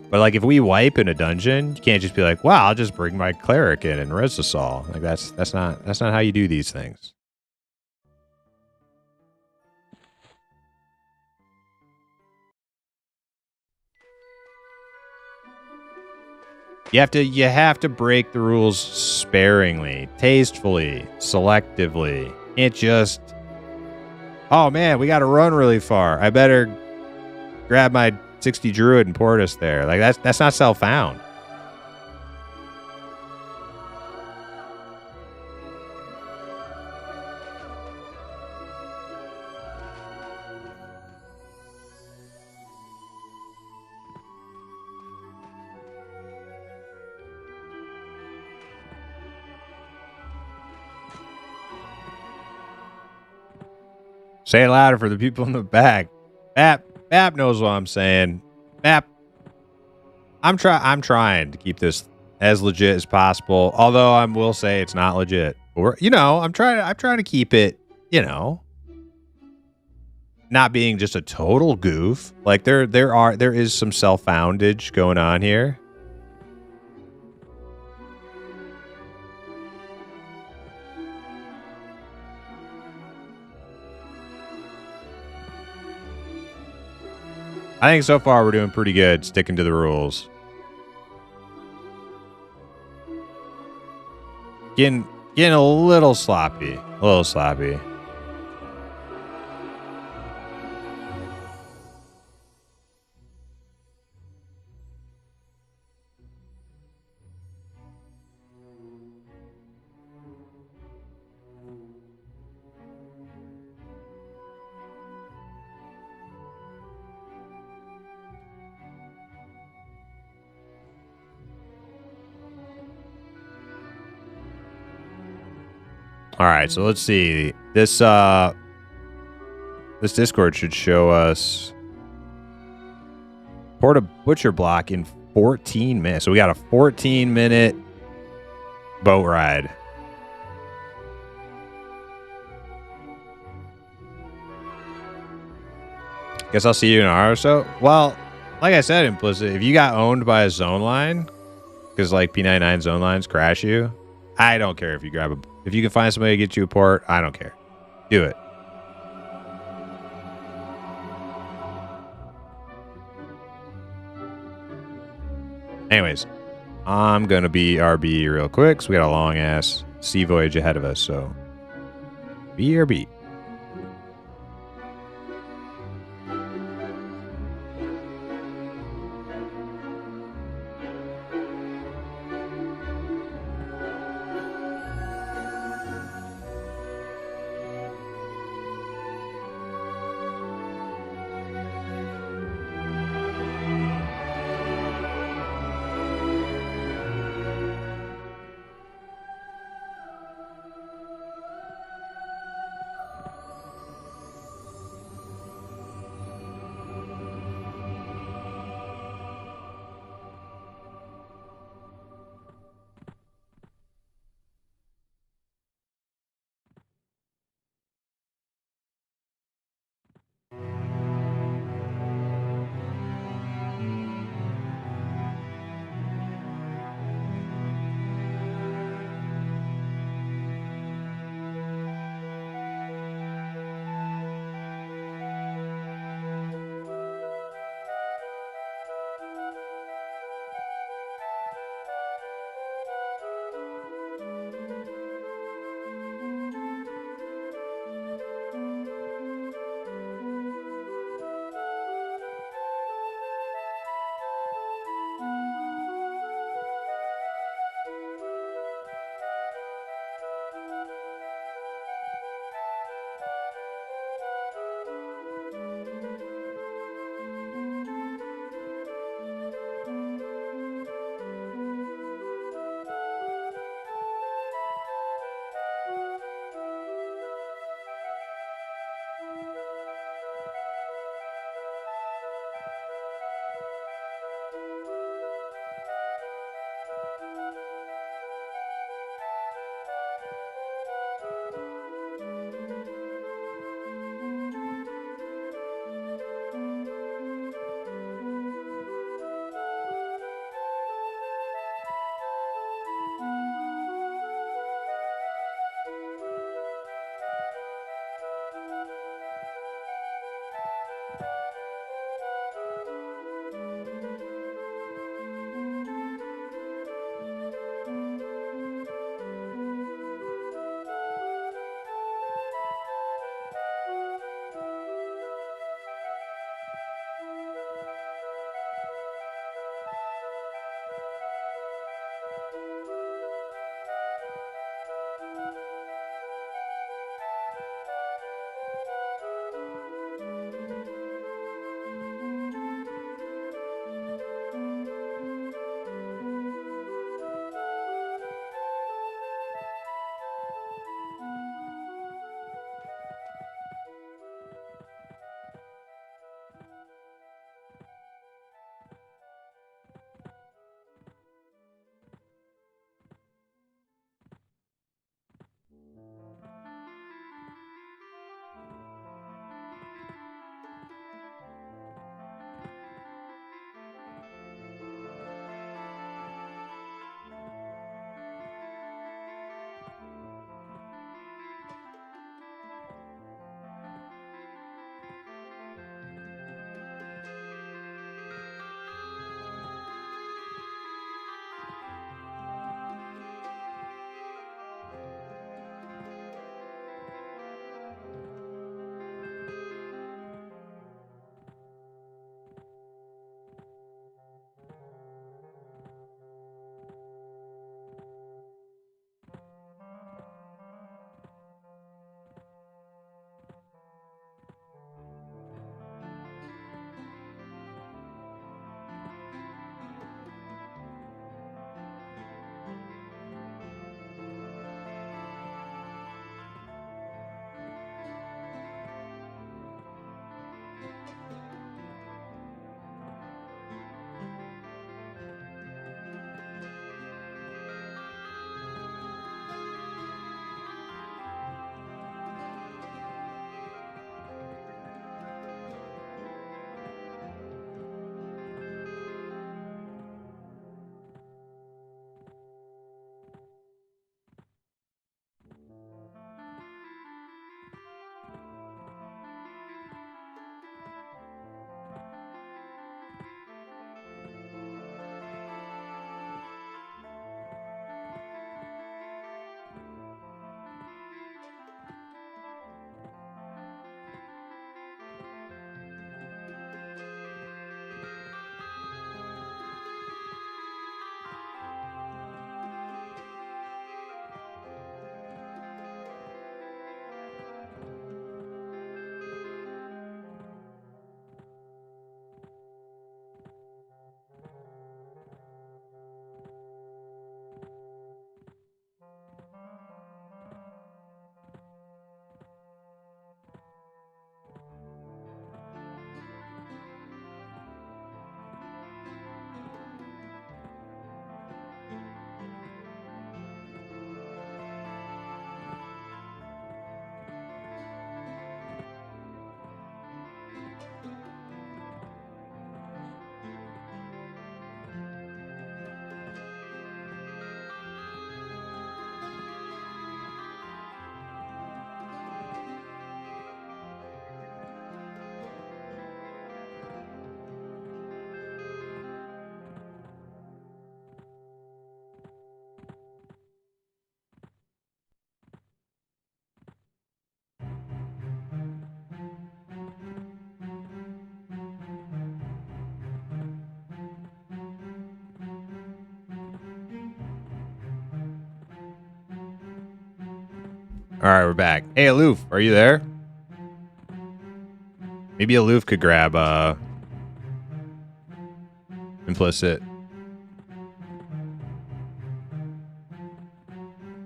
But like, if we wipe in a dungeon, you can't just be like, "Wow, I'll just bring my cleric in and res us all." Like that's not how you do these things. You have to break the rules sparingly, tastefully, selectively. Can't just, oh man, we got to run really far. I better grab my 60 druid and port us there. Like that's not self-found. Say it louder for the people in the back. Bap knows what I'm saying. Bap, I'm trying to keep this as legit as possible. Although I will say it's not legit. Or I'm trying to keep it, not being just a total goof. Like there is some self-foundage going on here. I think so far we're doing pretty good sticking to the rules. Getting a little sloppy. A little sloppy. All right, so let's see. This Discord should show us port a butcher block in 14 minutes. So we got a 14-minute boat ride. Guess I'll see you in an hour or so. Well, like I said, implicit, if you got owned by a zone line, because like P99 zone lines crash you, I don't care if you if you can find somebody to get you a port, I don't care. Do it. Anyways, I'm going to be RB real quick, so we got a long ass sea voyage ahead of us, so BRB. All right, we're back. Hey, Aloof, are you there? Maybe Aloof could grab implicit.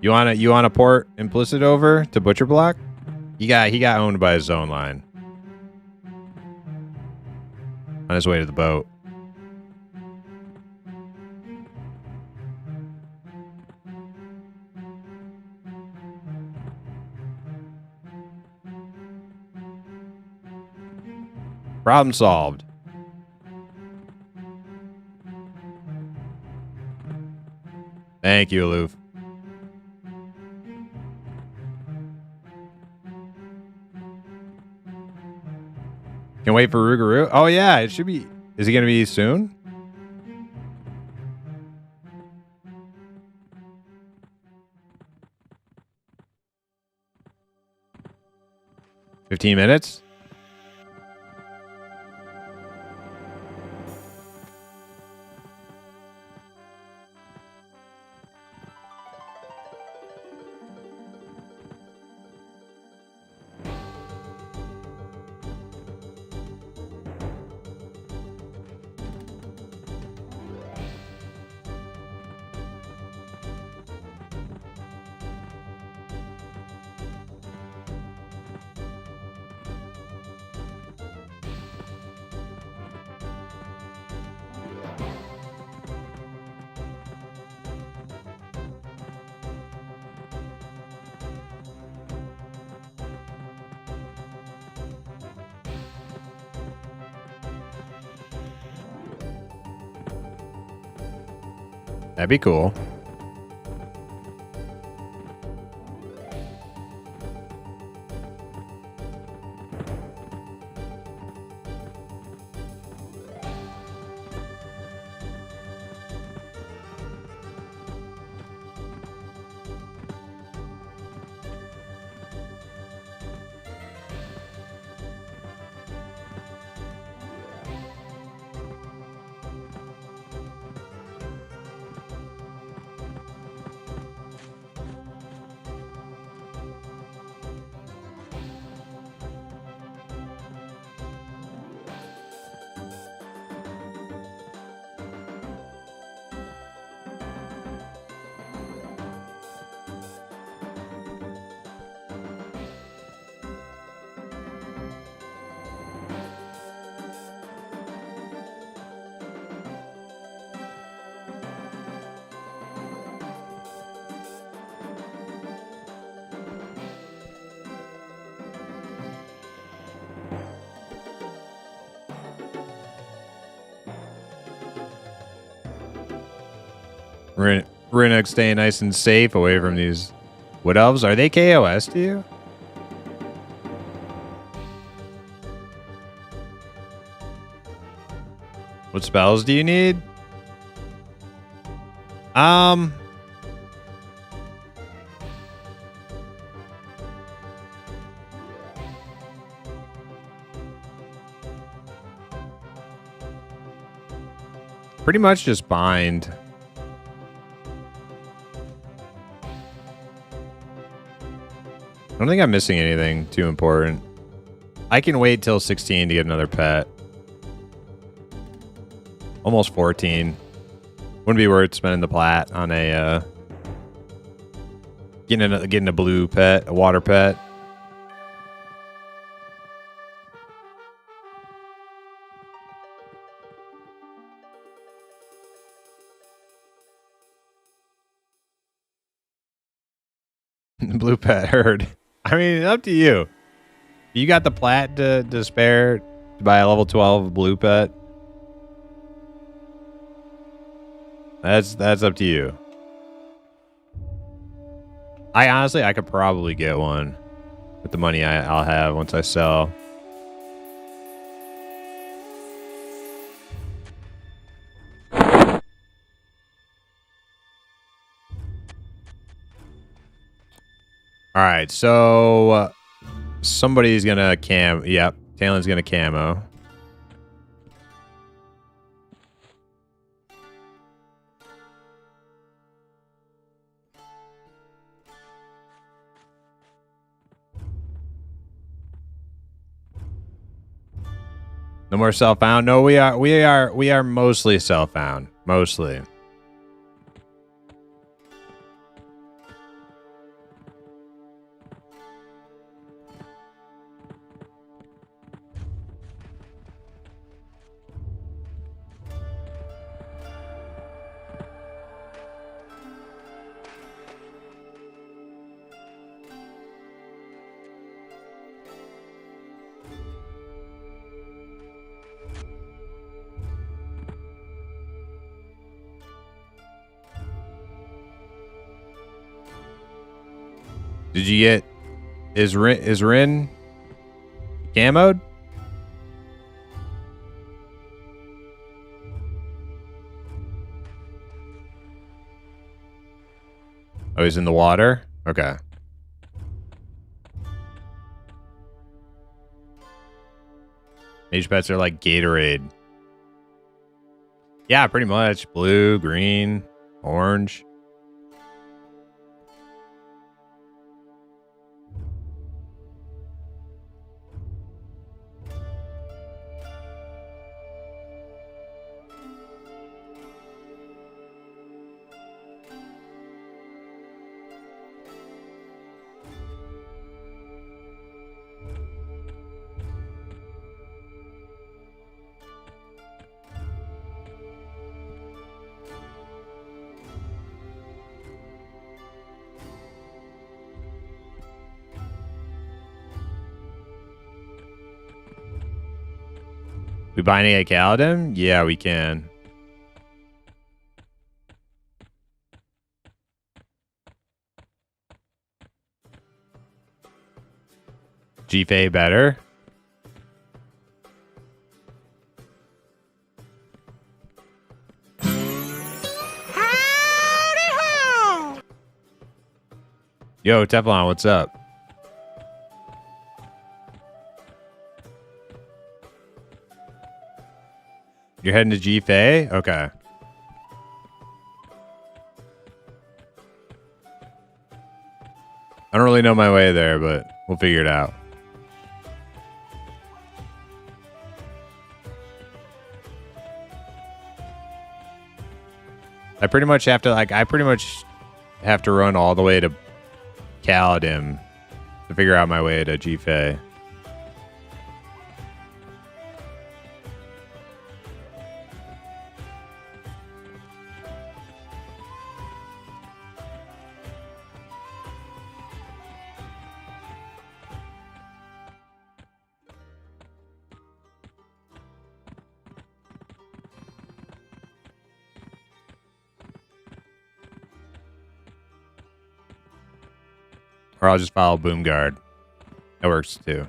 You wanna port implicit over to Butcher Block? He got owned by his zone line on his way to the boat. Problem solved. Thank you, Aloof. Can wait for Rougarou. Oh yeah, it should be. Is he gonna be soon? $15 minutes? That'd be cool. Runic staying nice and safe away from these wood elves. Are they KOS to you? What spells do you need? Pretty much just bind. I don't think I'm missing anything too important. I can wait till 16 to get another pet. Almost 14. Wouldn't be worth spending the plat on a getting a blue pet, a water pet. Blue pet herd. I mean, up to you. You got the plat to spare to buy a level 12 blue pet. That's up to you. I could probably get one with the money I'll have once I sell. All right, so somebody's gonna cam. Yep, Talon's gonna camo. No more self-found. No, we are mostly self-found. Mostly. Did you get is Rin camoed? Oh, he's in the water? Okay. Mage pets are like Gatorade. Yeah, pretty much. Blue, green, orange. We binding a Kaladin? Yeah, we can. GFA better? Yo, Teflon, what's up? You're heading to GFA? Okay. I don't really know my way there, but we'll figure it out. I pretty much have to run all the way to Kaladin to figure out my way to GFA. Or I'll just follow Boomguard. That works too.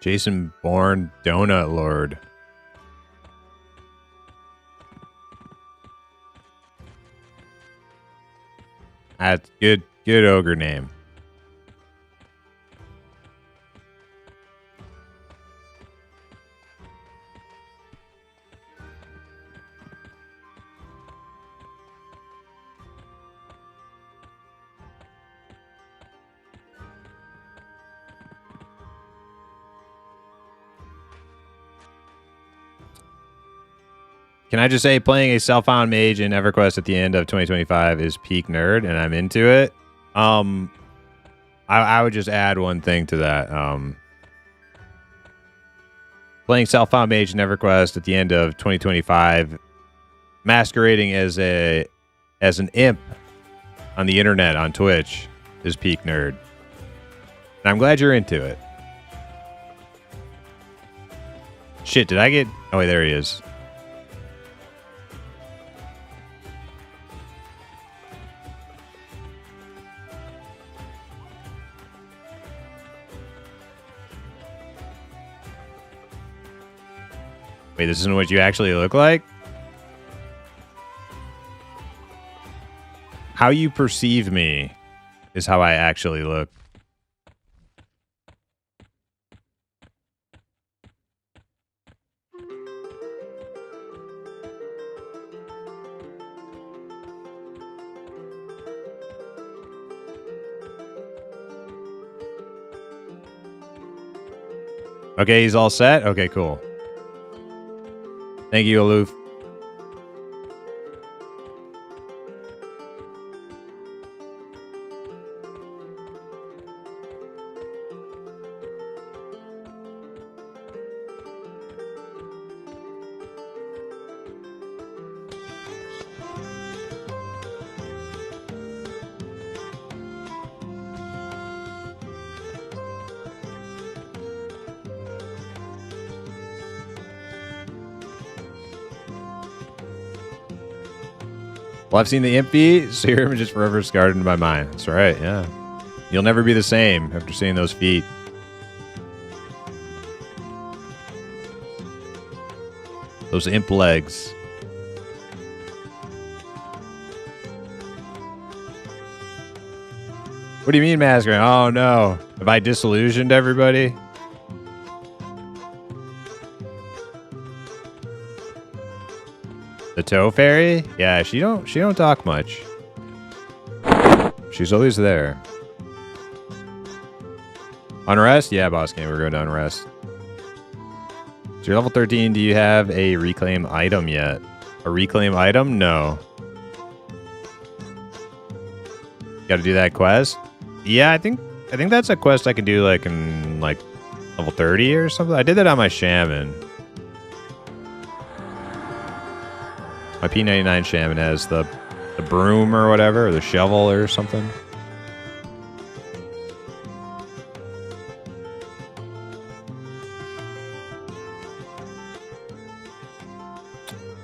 Jason Bourne, Donut Lord. That's good ogre name. Can I just say playing a self-found mage in EverQuest at the end of 2025 is peak nerd, and I'm into it. I would just add one thing to that. Playing self-found mage in EverQuest at the end of 2025, masquerading as an imp on the internet on Twitch is peak nerd. And I'm glad you're into it. Shit, did I get... Oh, wait, there he is. Wait, this isn't what you actually look like? How you perceive me is how I actually look. Okay, he's all set? Okay, cool. Thank you, Aloof. Well, I've seen the imp feet, so your image is forever scarred into my mind. That's right, yeah. You'll never be the same after seeing those feet. Those imp legs. What do you mean, Masquerade? Oh, no. Have I disillusioned everybody? The toe fairy? Yeah, she don't talk much. She's always there. Unrest? Yeah, boss game. We're going to unrest. So you're level 13. Do you have a reclaim item yet? A reclaim item? No. Got to do that quest? Yeah, I think that's a quest I can do like in like level 30 or something. I did that on my shaman. My P99 shaman has the broom or whatever, or the shovel or something.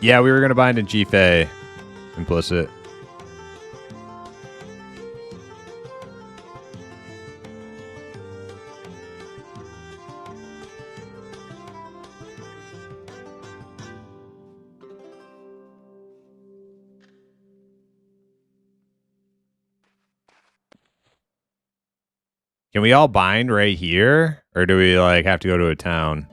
Yeah, we were going to bind in G-Fei. Implicit. Can we all bind right here? Or do we like have to go to a town?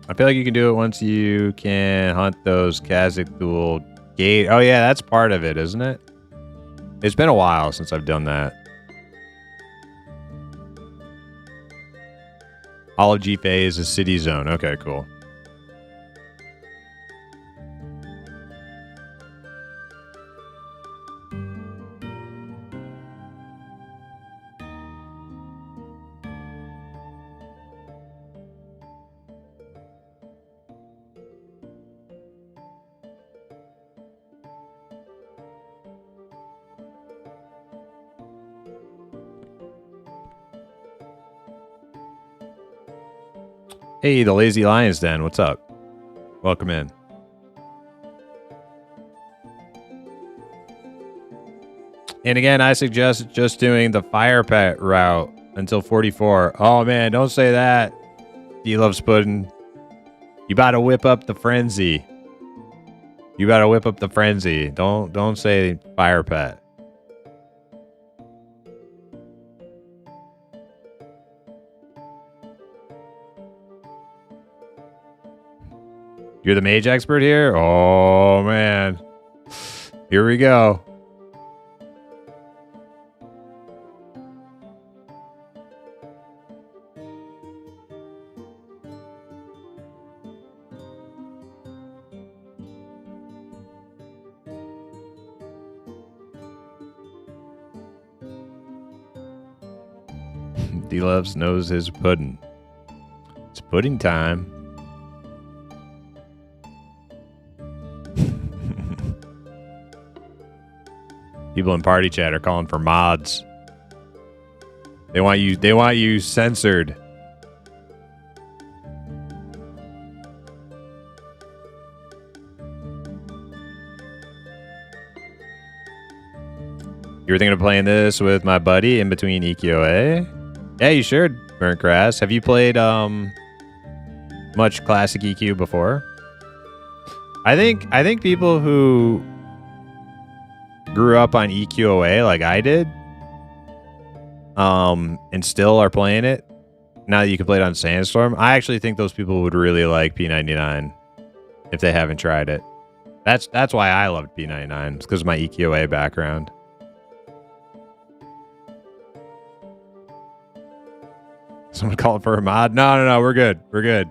I feel like you can do it once you can hunt those Khazad-dûl gate. Oh yeah, that's part of it, isn't it? It's been a while since I've done that. All of G-Fei is a city zone. Okay, cool. Hey, the Lazy Lion's Den. What's up? Welcome in. And again, I suggest just doing the fire pet route until 44. Oh man, don't say that. D-Loves Puddin'. You gotta whip up the frenzy. You gotta whip up the frenzy. Don't say fire pet. You're the mage expert here? Oh, man. Here we go. D-Loves knows his pudding. It's pudding time. People in party chat are calling for mods. They want you censored. You were thinking of playing this with my buddy in between EQOA? Yeah, you should, Burnt Grass. Have you played much classic EQ before? I think people who grew up on EQOA like I did, and still are playing it now that you can play it on Sandstorm, I actually think those people would really like P99 if they haven't tried it. That's why I loved P99. It's because of my EQOA background. Someone called for a mod? No, we're good. We're good.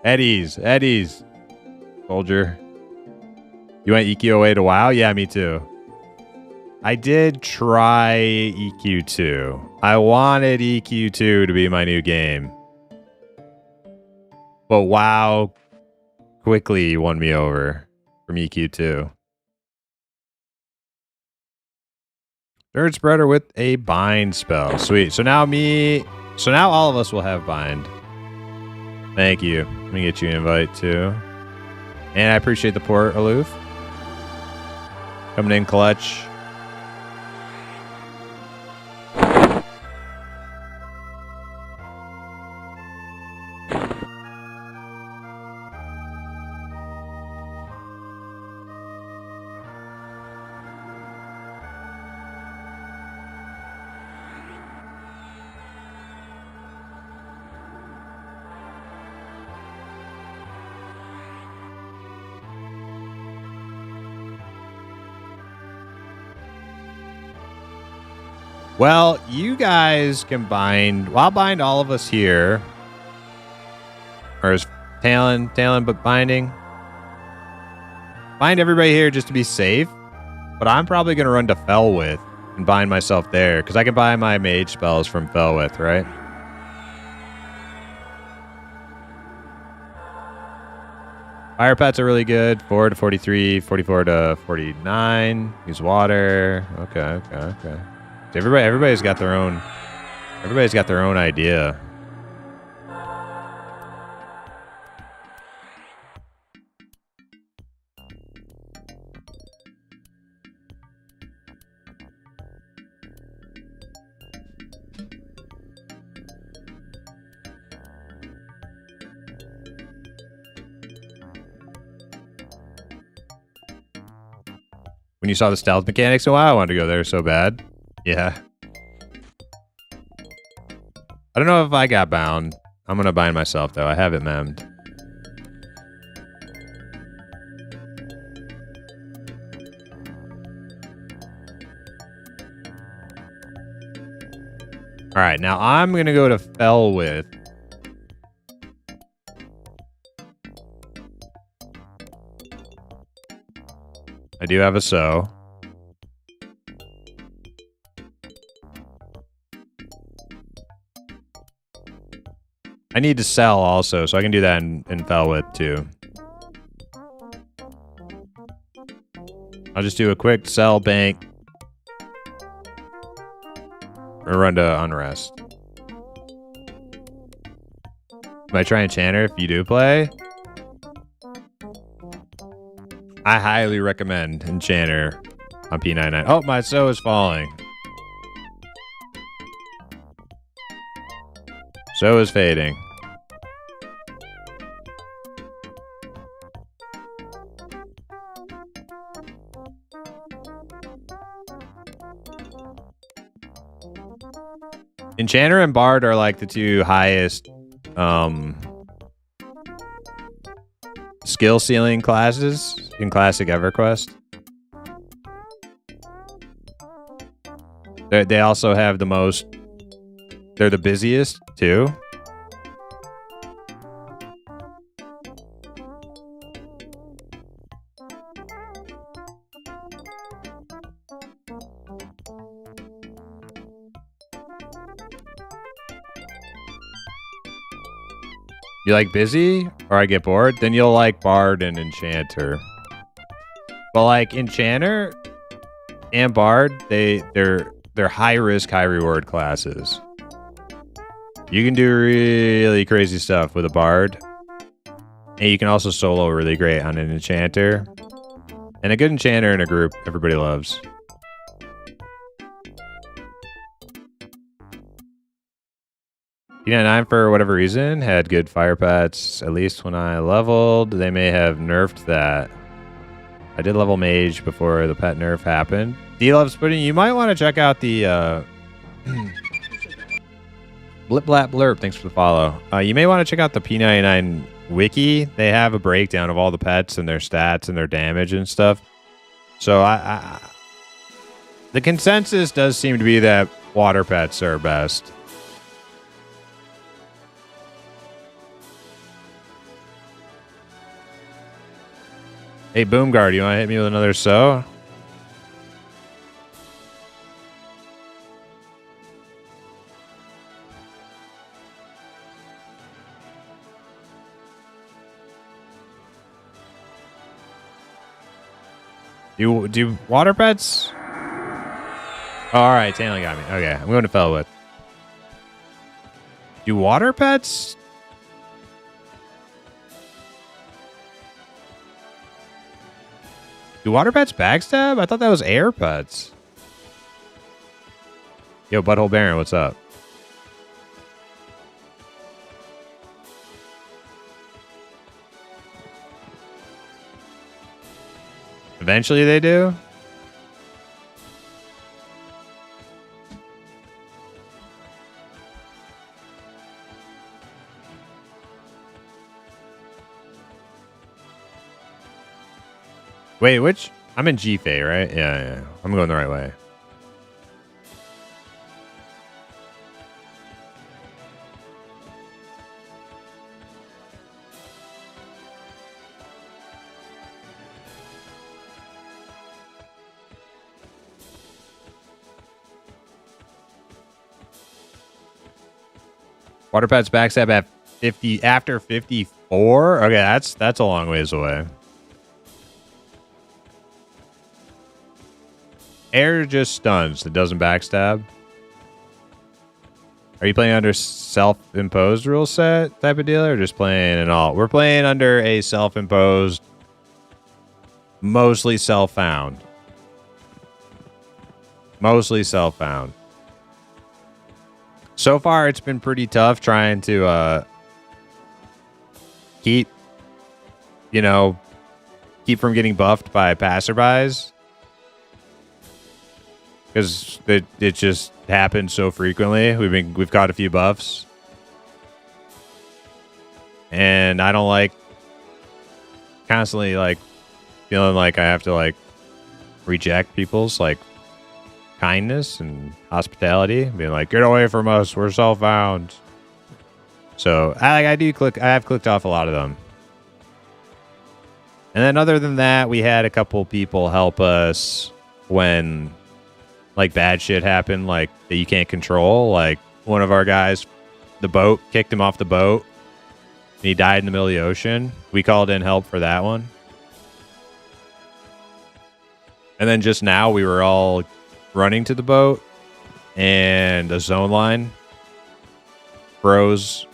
Eddie's. Soldier. You went EQOA to WoW? Yeah, me too. I did try EQ2. I wanted EQ2 to be my new game. But WoW quickly won me over from EQ2. Third spreader with a bind spell. Sweet. So now all of us will have bind. Thank you. Let me get you an invite too. And I appreciate the port, Aloof. Coming in clutch. Well, you guys can bind. Well, I'll bind all of us here. Or is Talon but binding? Bind everybody here just to be safe. But I'm probably going to run to Felwith and bind myself there. Because I can buy my mage spells from Felwith, right? Fire pets are really good. 4 to 43, 44 to 49. Use water. Okay. Everybody's got their own idea. When you saw the stealth mechanics, oh wow, I wanted to go there so bad. Yeah. I don't know if I got bound. I'm going to bind myself, though. I have it memmed. All right, now I'm going to go to Felwith. I do have a sow. I need to sell also, so I can do that in Felwith too. I'll just do a quick sell bank. Or run to Unrest. Might try Enchanter if you do play. I highly recommend Enchanter on P99. Oh, my sow is falling. So is fading. Enchanter and Bard are like the two highest skill ceiling classes in Classic EverQuest. They also have the most. They're the busiest too. You like busy or I get bored? Then you'll like bard and enchanter. But like enchanter and bard, they're high risk, high reward classes. You can do really crazy stuff with a bard. And you can also solo really great on an enchanter. And a good enchanter in a group, everybody loves. P99 for whatever reason had good fire pets, at least when I leveled. They may have nerfed that. I did level mage before the pet nerf happened. D-Loves Pudding, you might want to check out the Blip Blap Blurp, thanks for the follow. You may want to check out the P99 wiki. They have a breakdown of all the pets and their stats and their damage and stuff. So the consensus does seem to be that water pets are best. Hey, Boomguard, you want to hit me with another so? Do water pets? Oh, all right, Tanley got me. Okay, I'm going to Fellwood. Do water pets? Do water pets backstab? I thought that was air pets. Yo, Butthole Baron, what's up? Eventually they do? Wait, which? I'm in G-Fay, right? Yeah. I'm going the right way. Water pets backstab at 50 after 54? Okay, that's a long ways away. Air just stuns. It doesn't backstab. Are you playing under self-imposed rule set type of deal or just playing an all? We're playing under a self-imposed, mostly self-found. Mostly self-found. So far, it's been pretty tough trying to keep from getting buffed by passerbys. Because it just happens so frequently. We've got a few buffs. And I don't like constantly feeling like I have to reject people's kindness and hospitality. Being like, get away from us, we're self-found. So I have clicked off a lot of them. And then other than that, we had a couple people help us when bad shit happened, that you can't control. One of our guys, the boat kicked him off the boat and he died in the middle of the ocean. We called in help for that one. And then just now we were all running to the boat and a zone line froze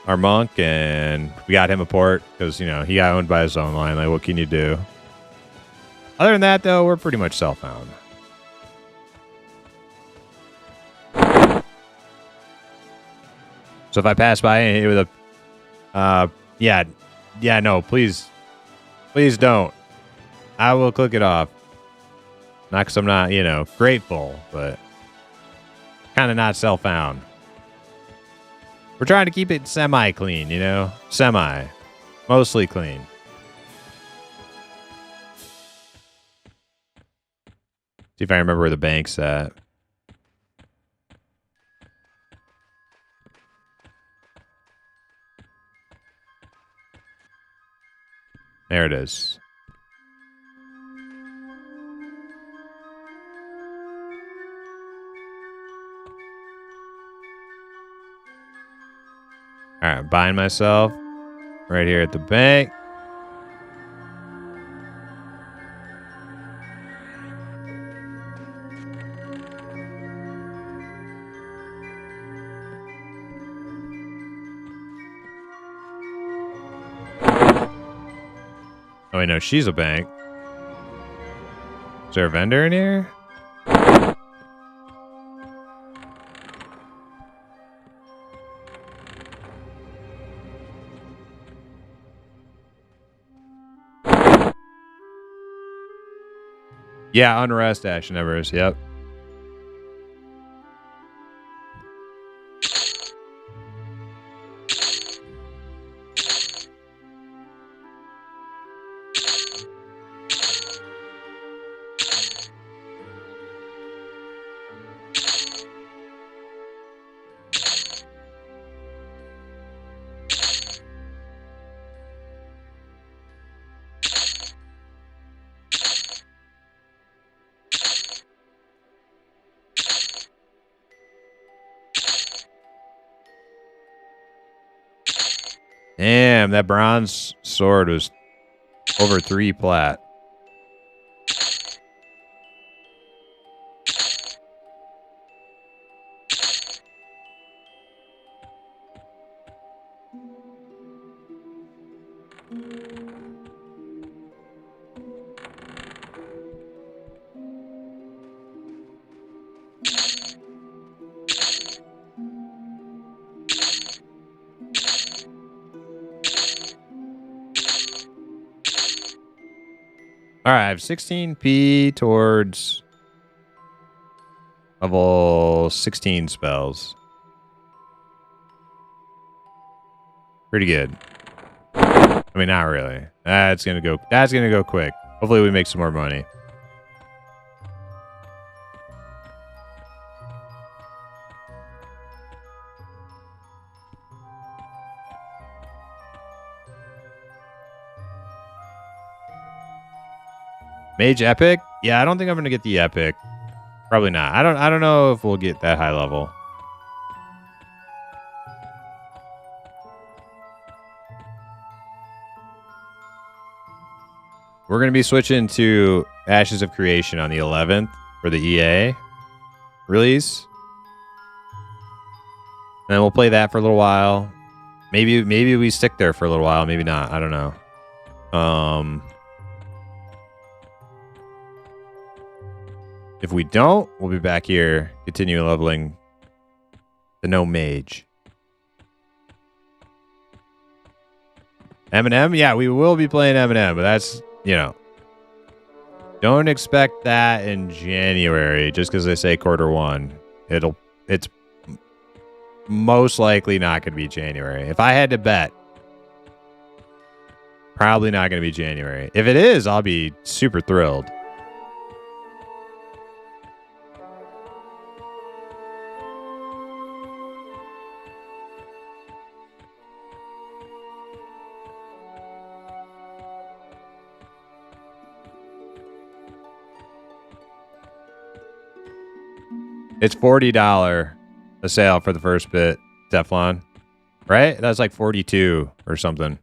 our monk and we got him a port because, he got owned by a zone line. What can you do? Other than that, though, we're pretty much self-found. So if I pass by and hit you with a, no, please don't. I will click it off. Not because I'm not, grateful, but kind of not self-found. We're trying to keep it semi-clean, mostly clean. See if I remember where the bank's at. There it is. All right, buying myself right here at the bank. Oh, wait, no, she's a bank. Is there a vendor in here? Yeah, unrest action numbers. Yep. Damn, that bronze sword was over 3 plat. All right, I have 16p towards level 16 spells. Pretty good. I mean, not really. That's gonna go quick. Hopefully we make some more money. Mage epic? Yeah, I don't think I'm gonna get the epic. Probably not. I don't know if we'll get that high level. We're gonna be switching to Ashes of Creation on the 11th for the EA release. And then we'll play that for a little while. Maybe we stick there for a little while, maybe not. I don't know. If we don't, we'll be back here, continue leveling the no mage. M&M? Yeah, we will be playing M&M, but that's, you know, don't expect that in January just because they say Q1. It's most likely not going to be January. If I had to bet, probably not going to be January. If it is, I'll be super thrilled. It's $40 a sale for the first bit, Teflon. Right? That's like 42 or something.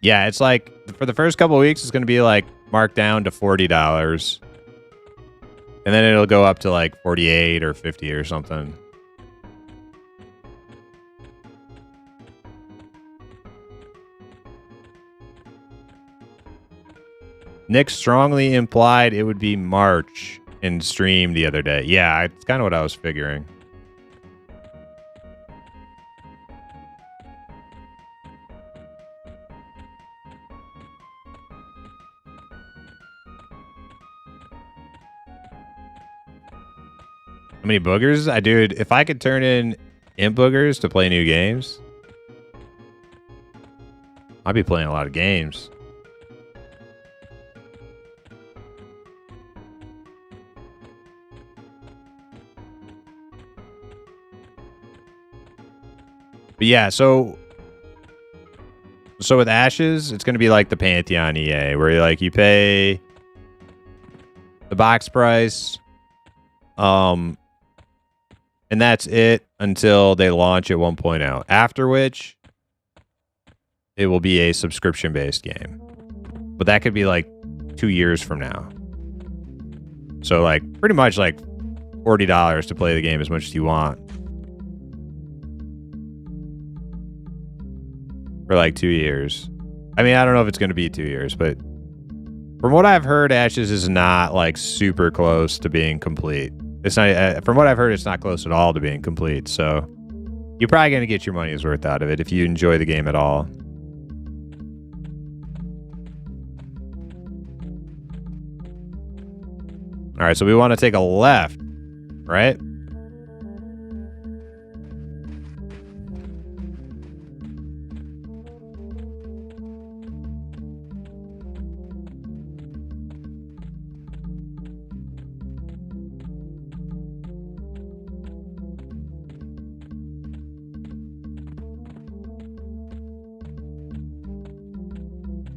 Yeah, it's like for the first couple of weeks, it's going to be like marked down to $40. And then it'll go up to like 48 or 50 or something. Nick strongly implied it would be March in stream the other day. Yeah, it's kind of what I was figuring. How many boogers? Dude, if I could turn in imp boogers to play new games, I'd be playing a lot of games. But yeah, so with Ashes, it's going to be like the Pantheon EA, where like you pay the box price, and that's it until they launch at 1.0. After which, it will be a subscription-based game. But that could be like 2 years from now. So like pretty much like $40 to play the game as much as you want. For like 2 years. I mean, I don't know if it's going to be 2 years, but from what I've heard, Ashes is not like super close to being complete. It's not. From what I've heard, it's not close at all to being complete. So you're probably going to get your money's worth out of it if you enjoy the game at all. All right, so we want to take a left, right?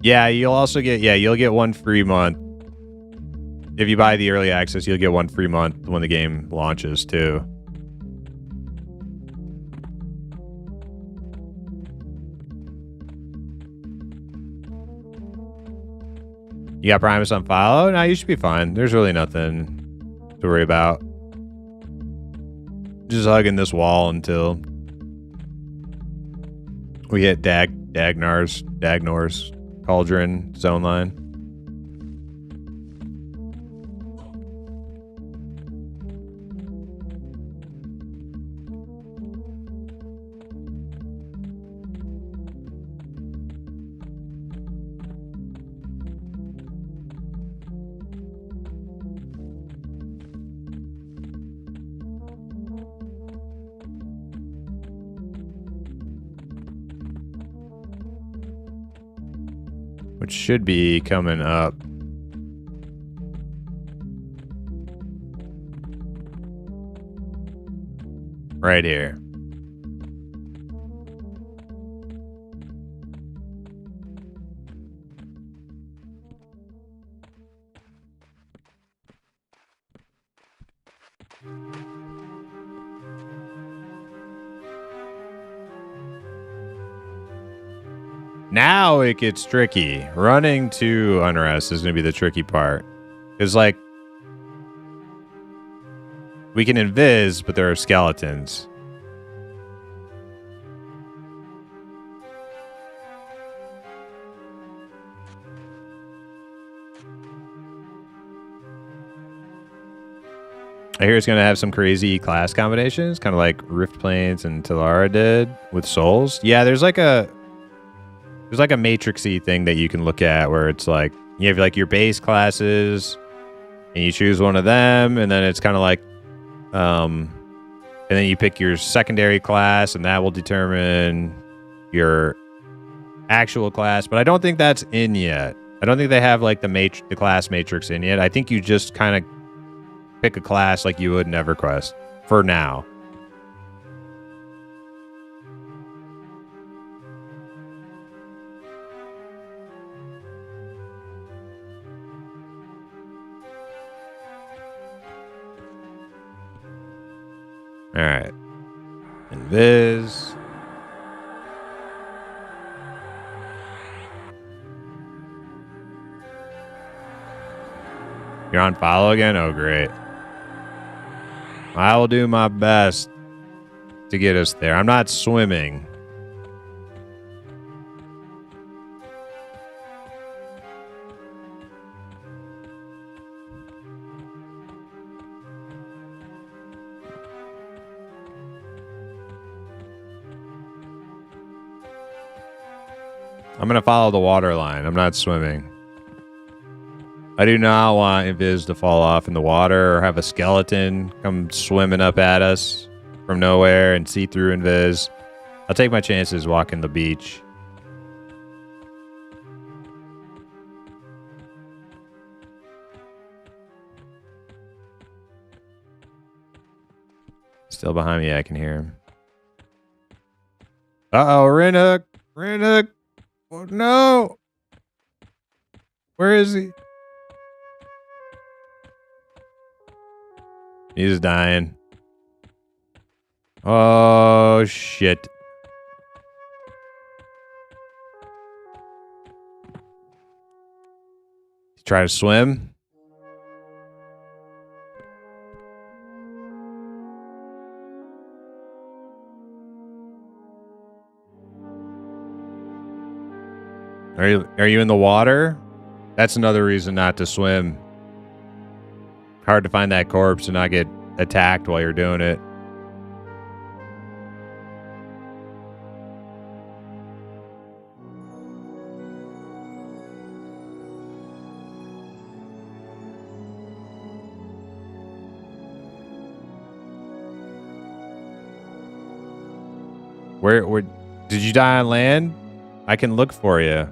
Yeah, you'll also get, you'll get 1 free month. If you buy the early access, you'll get 1 free month when the game launches too. You got Primus on follow? No, you should be fine. There's really nothing to worry about. Just hugging this wall until we hit Dagnor's Cauldron zone line. Which should be coming up. Right here. Now it gets tricky. Running to Unrest is going to be the tricky part. Because, like, we can invis, but there are skeletons. I hear it's going to have some crazy class combinations, kind of like Rift Plains and Telara did with Souls. Yeah, there's like a matrixy thing that you can look at where it's like you have like your base classes and you choose one of them, and then it's kind of like and then you pick your secondary class, and that will determine your actual class. But I don't think that's in yet. I don't think they have like the class matrix in yet. I think you just kind of pick a class like you would in EverQuest for now. All right. Invis. You're on follow again? Oh, great. I will do my best to get us there. I'm not swimming. I'm going to follow the water line. I'm not swimming. I do not want Invis to fall off in the water or have a skeleton come swimming up at us from nowhere and see through Invis. I'll take my chances walking the beach. Still behind me, I can hear him. Uh-oh, Renhook. Renhook. Oh, no. Where is he? He's dying. Oh, shit. Try to swim. Are you in the water? That's another reason not to swim. Hard to find that corpse and not get attacked while you're doing it. Where did you die on land? I can look for you.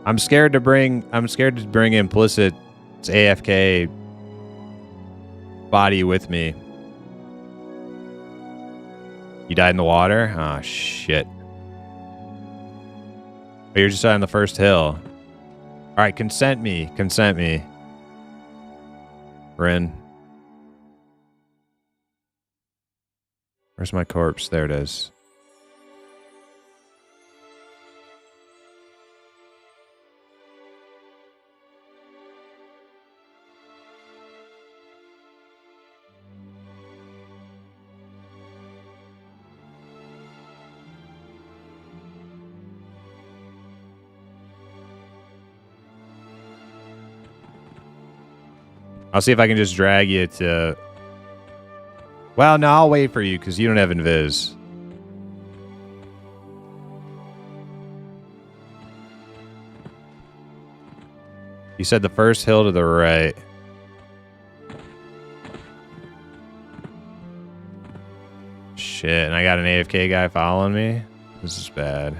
I'm scared to bring implicit AFK body with me. You died in the water? Oh shit. Oh, you're just on the first hill. Alright, consent me. Consent me. Rin. Where's my corpse? There it is. I'll see if I can just drag you to... Well, no, I'll wait for you because you don't have invis. You said the first hill to the right. Shit, and I got an AFK guy following me? This is bad.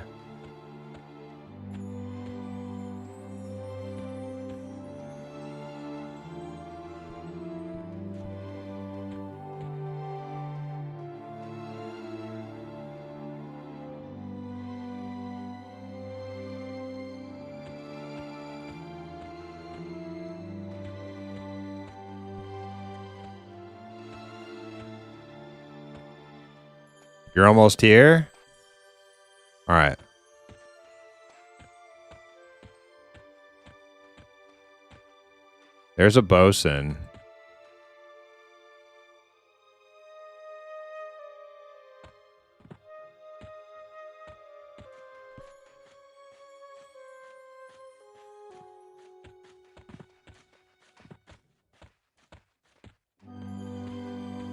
You're almost here? All right. There's a bosun.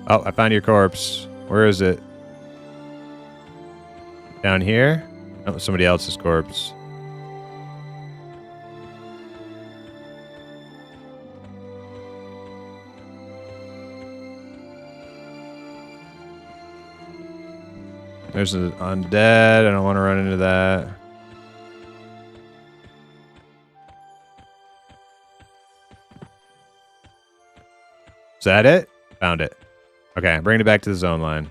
Oh, I found your corpse. Where is it? Down here? Oh, somebody else's corpse. There's an undead. I don't want to run into that. Is that it? Found it. Okay, bring it back to the zone line.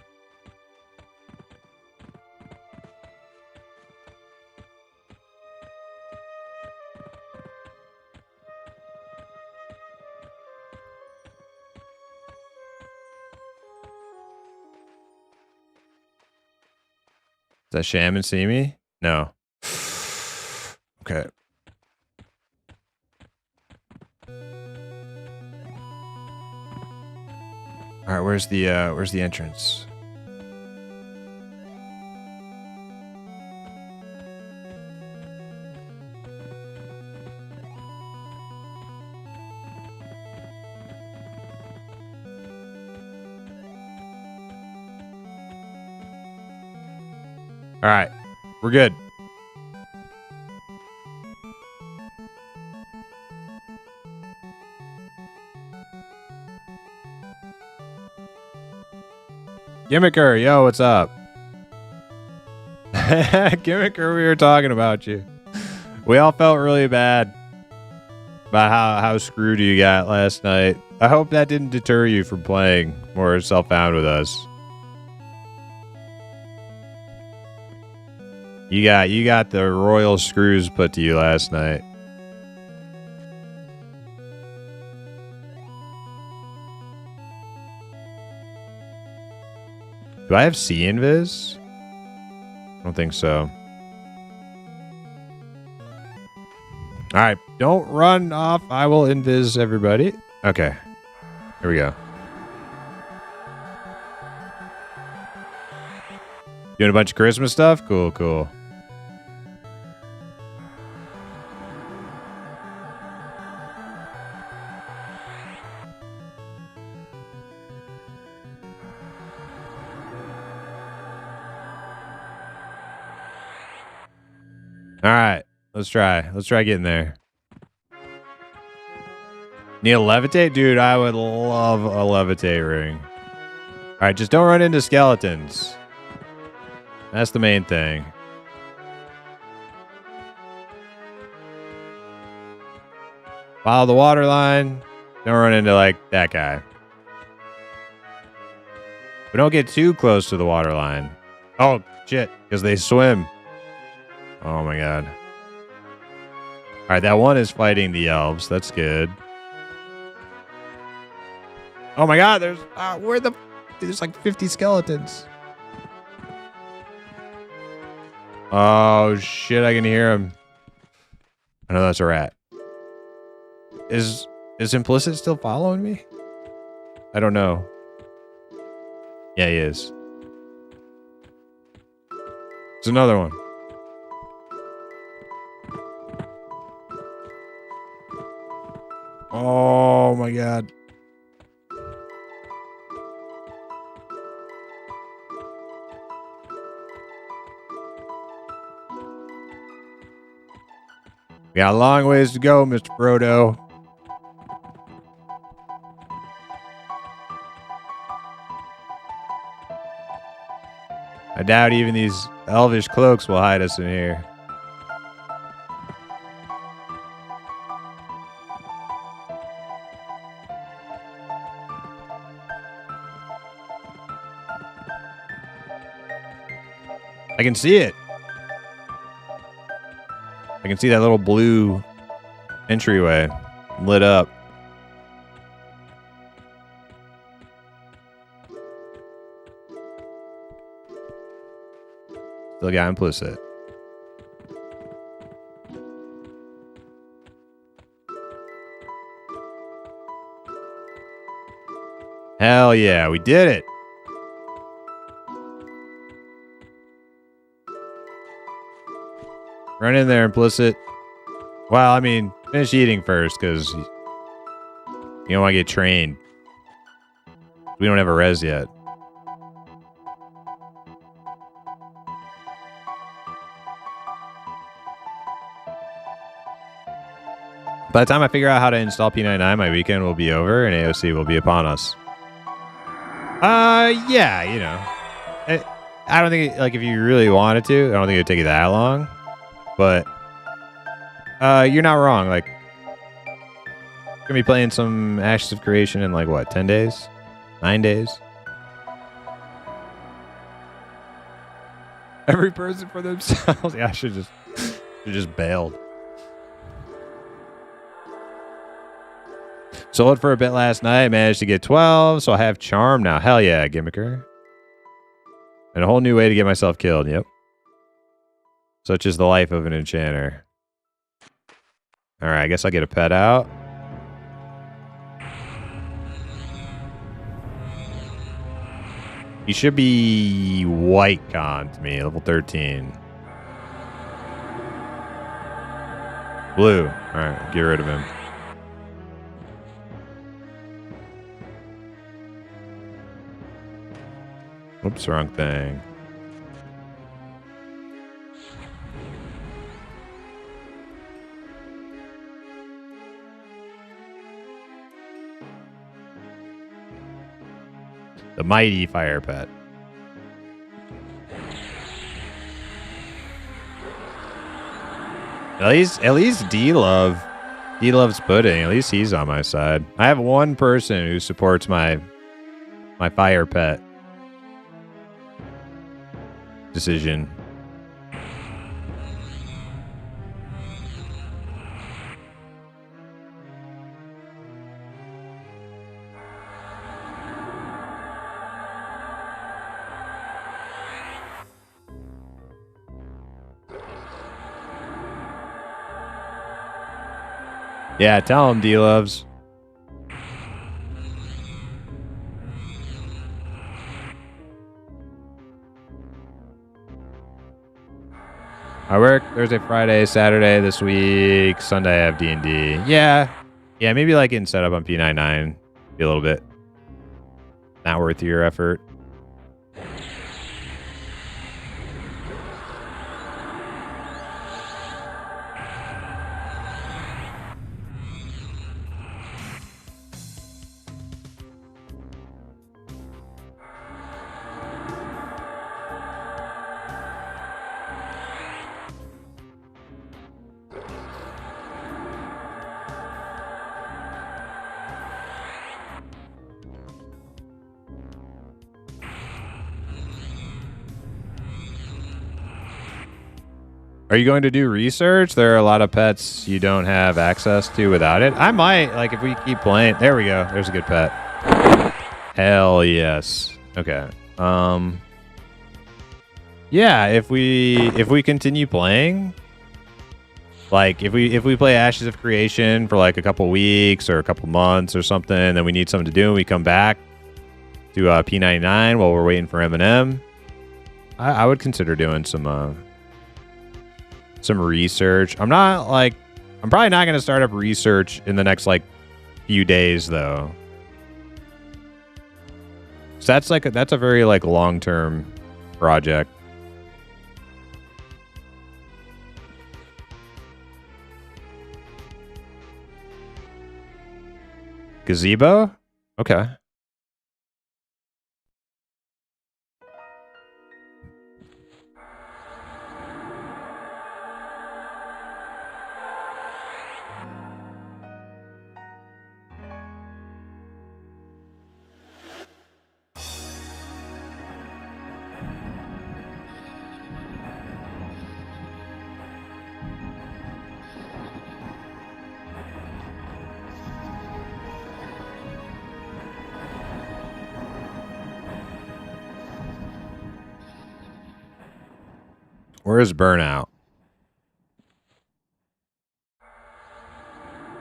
Does that shaman see me? No. Okay. All right, where's the entrance? All right, we're good. Gimmicker, yo, what's up? Gimmicker, we were talking about you. We all felt really bad about how screwed you got last night. I hope that didn't deter you from playing more Self-Found with us. You got the royal screws put to you last night. Do I have C invis? I don't think so. All right, don't run off. I will invis everybody. Okay, here we go. Doing a bunch of Christmas stuff? Cool, cool. All right, let's try. Let's try getting there. Need a levitate? Dude, I would love a levitate ring. All right, just don't run into skeletons. That's the main thing. Follow the water line. Don't run into, like, that guy. But don't get too close to the water line. Oh, shit, because they swim. Oh, my God. All right, that one is fighting the elves. That's good. Oh, my God, there's like 50 skeletons. Oh, shit, I can hear him. I know that's a rat. Is Implicit still following me? I don't know. Yeah, he is. There's another one. Oh, my God. We got a long ways to go, Mr. Frodo. I doubt even these elvish cloaks will hide us in here. I can see it. I can see that little blue entryway lit up. Still got Implicit. Hell yeah, we did it. Run in there, Implicit. Well, I mean, finish eating first, because you don't want to get trained. We don't have a res yet. By the time I figure out how to install P99, my weekend will be over and AOC will be upon us. Yeah, you know. I don't think, like, if you really wanted to, I don't think it would take you that long. But you're not wrong. Like, gonna be playing some Ashes of Creation in, like, what, 10 days? 9 days? Every person for themselves. Yeah, I should just bailed. Sold for a bit last night. Managed to get 12, so I have Charm now. Hell yeah, Gimmicker. And a whole new way to get myself killed. Yep. Such is the life of an enchanter. All right, I guess I'll get a pet out. He should be white con to me, level 13. Blue. All right, get rid of him. Oops, wrong thing. The mighty fire pet. At least D loves pudding. At least he's on my side. I have one person who supports my fire pet decision. Yeah, tell him, D-Loves. I work Thursday, Friday, Saturday this week. Sunday I have D&D. Yeah. Yeah, maybe like getting set up on P99. Be a little bit not worth your effort. Are you going to do research? There are a lot of pets you don't have access to without it. I might, like, if we keep playing. There we go. There's a good pet. Hell yes. Okay. Yeah, if we continue playing, like if we play Ashes of Creation for like a couple weeks or a couple months or something, then we need something to do and we come back to P99 while we're waiting for Eminem. I would consider doing some research. I'm probably not going to start up research in the next like few days though. So that's a very like long-term project. Gazebo? Okay. Where is Burnout?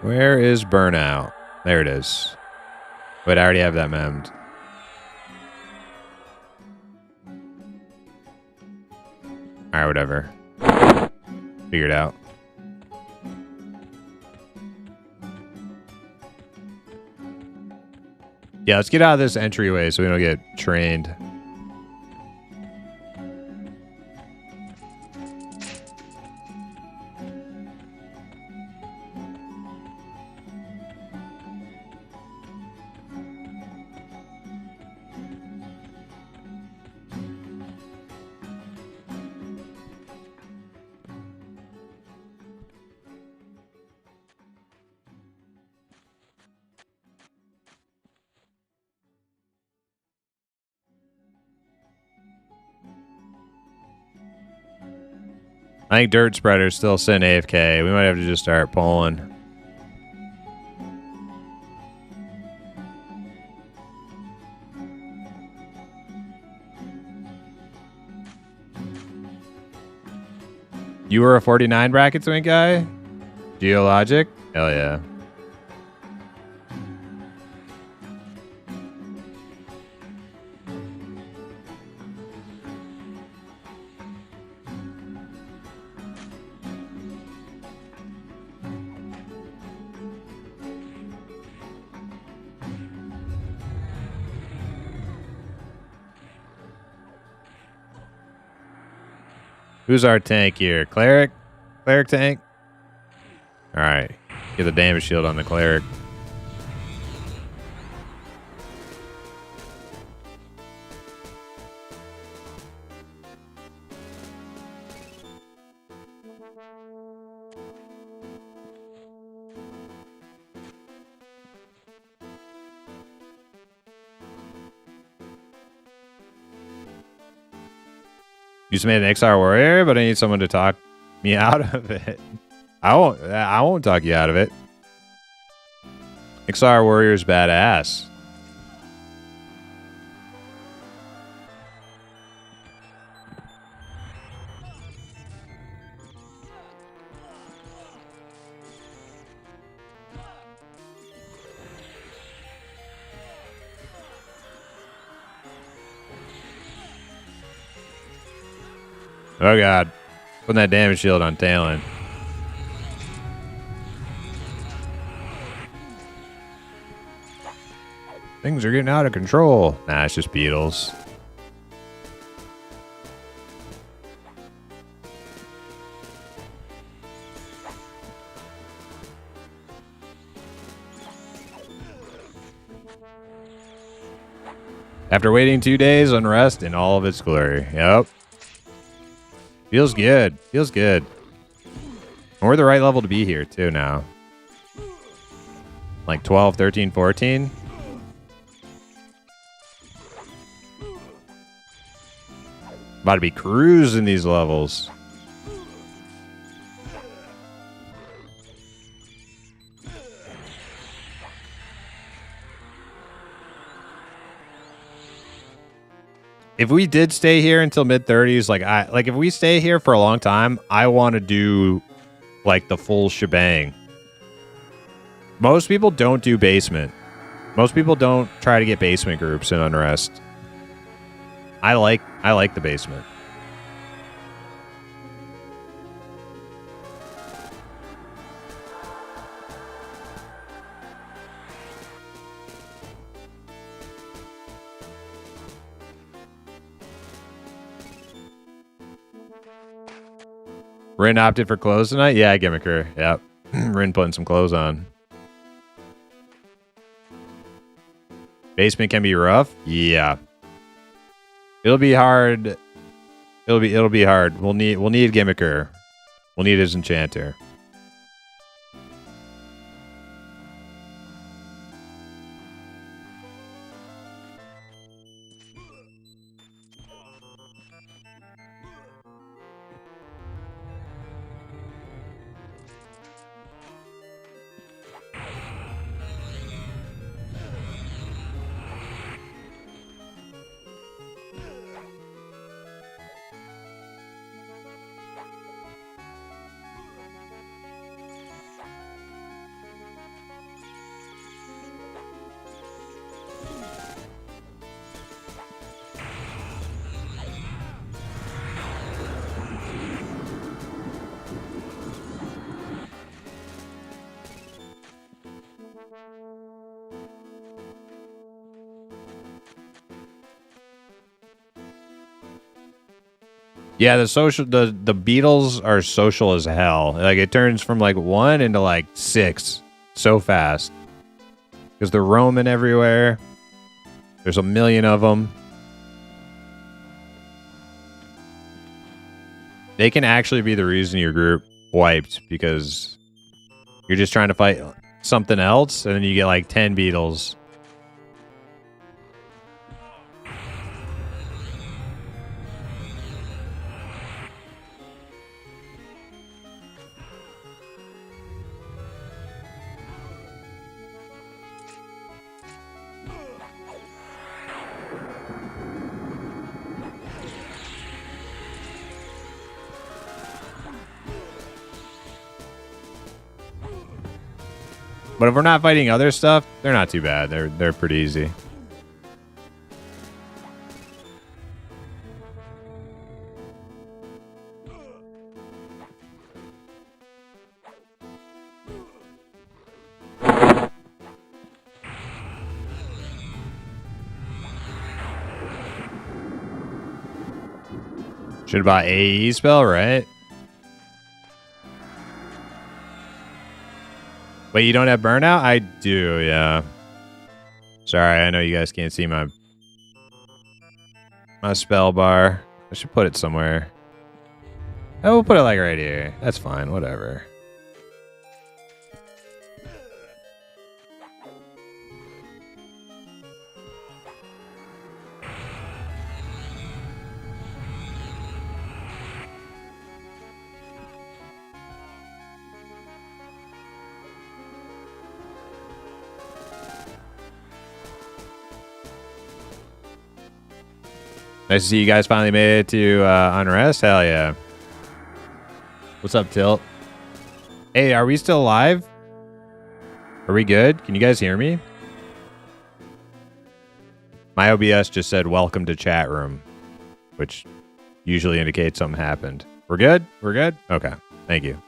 Where is Burnout? There it is. Wait, I already have that memmed. Alright, whatever. Figured out. Yeah, let's get out of this entryway so we don't get trained. I think Dirt Spreader's still sitting AFK. We might have to just start pulling. You were a 49 bracket swing guy? Geologic? Hell yeah. Who's our tank here? Cleric? Cleric tank? Alright. Get the damage shield on the cleric. You just made an XR warrior, but I need someone to talk me out of it. I won't talk you out of it. XR warrior's badass. Oh god. Putting that damage shield on Talon. Things are getting out of control. Nah, it's just beetles. After waiting 2 days, unrest in all of its glory. Yep. Feels good. Feels good. And we're the right level to be here, too, now. Like 12, 13, 14. About to be cruising these levels. If we did stay here until mid-30s, like if we stay here for a long time, I want to do like the full shebang. Most people don't do basement. Most people don't try to get basement groups in Unrest. I like the basement. Rin opted for clothes tonight? Yeah, Gimmicker. Yep. Rin putting some clothes on. Basement can be rough? Yeah. It'll be hard. It'll be hard. We'll need Gimmicker. We'll need his enchanter. Yeah, the beetles are social as hell. Like it turns from like 1 into like 6 so fast. Because they're roaming everywhere. There's a million of them. They can actually be the reason your group wiped because you're just trying to fight something else and then you get like 10 beetles. But if we're not fighting other stuff, they're not too bad. They're pretty easy. Should have bought AE spell, right? Wait, you don't have burnout? I do, yeah. Sorry, I know you guys can't see my spell bar. I should put it somewhere. Oh, we'll put it like right here. That's fine, whatever. Nice to see you guys finally made it to Unrest. Hell yeah. What's up, Tilt? Hey, are we still live? Are we good? Can you guys hear me? My OBS just said welcome to chat room, which usually indicates something happened. We're good? We're good? Okay. Thank you.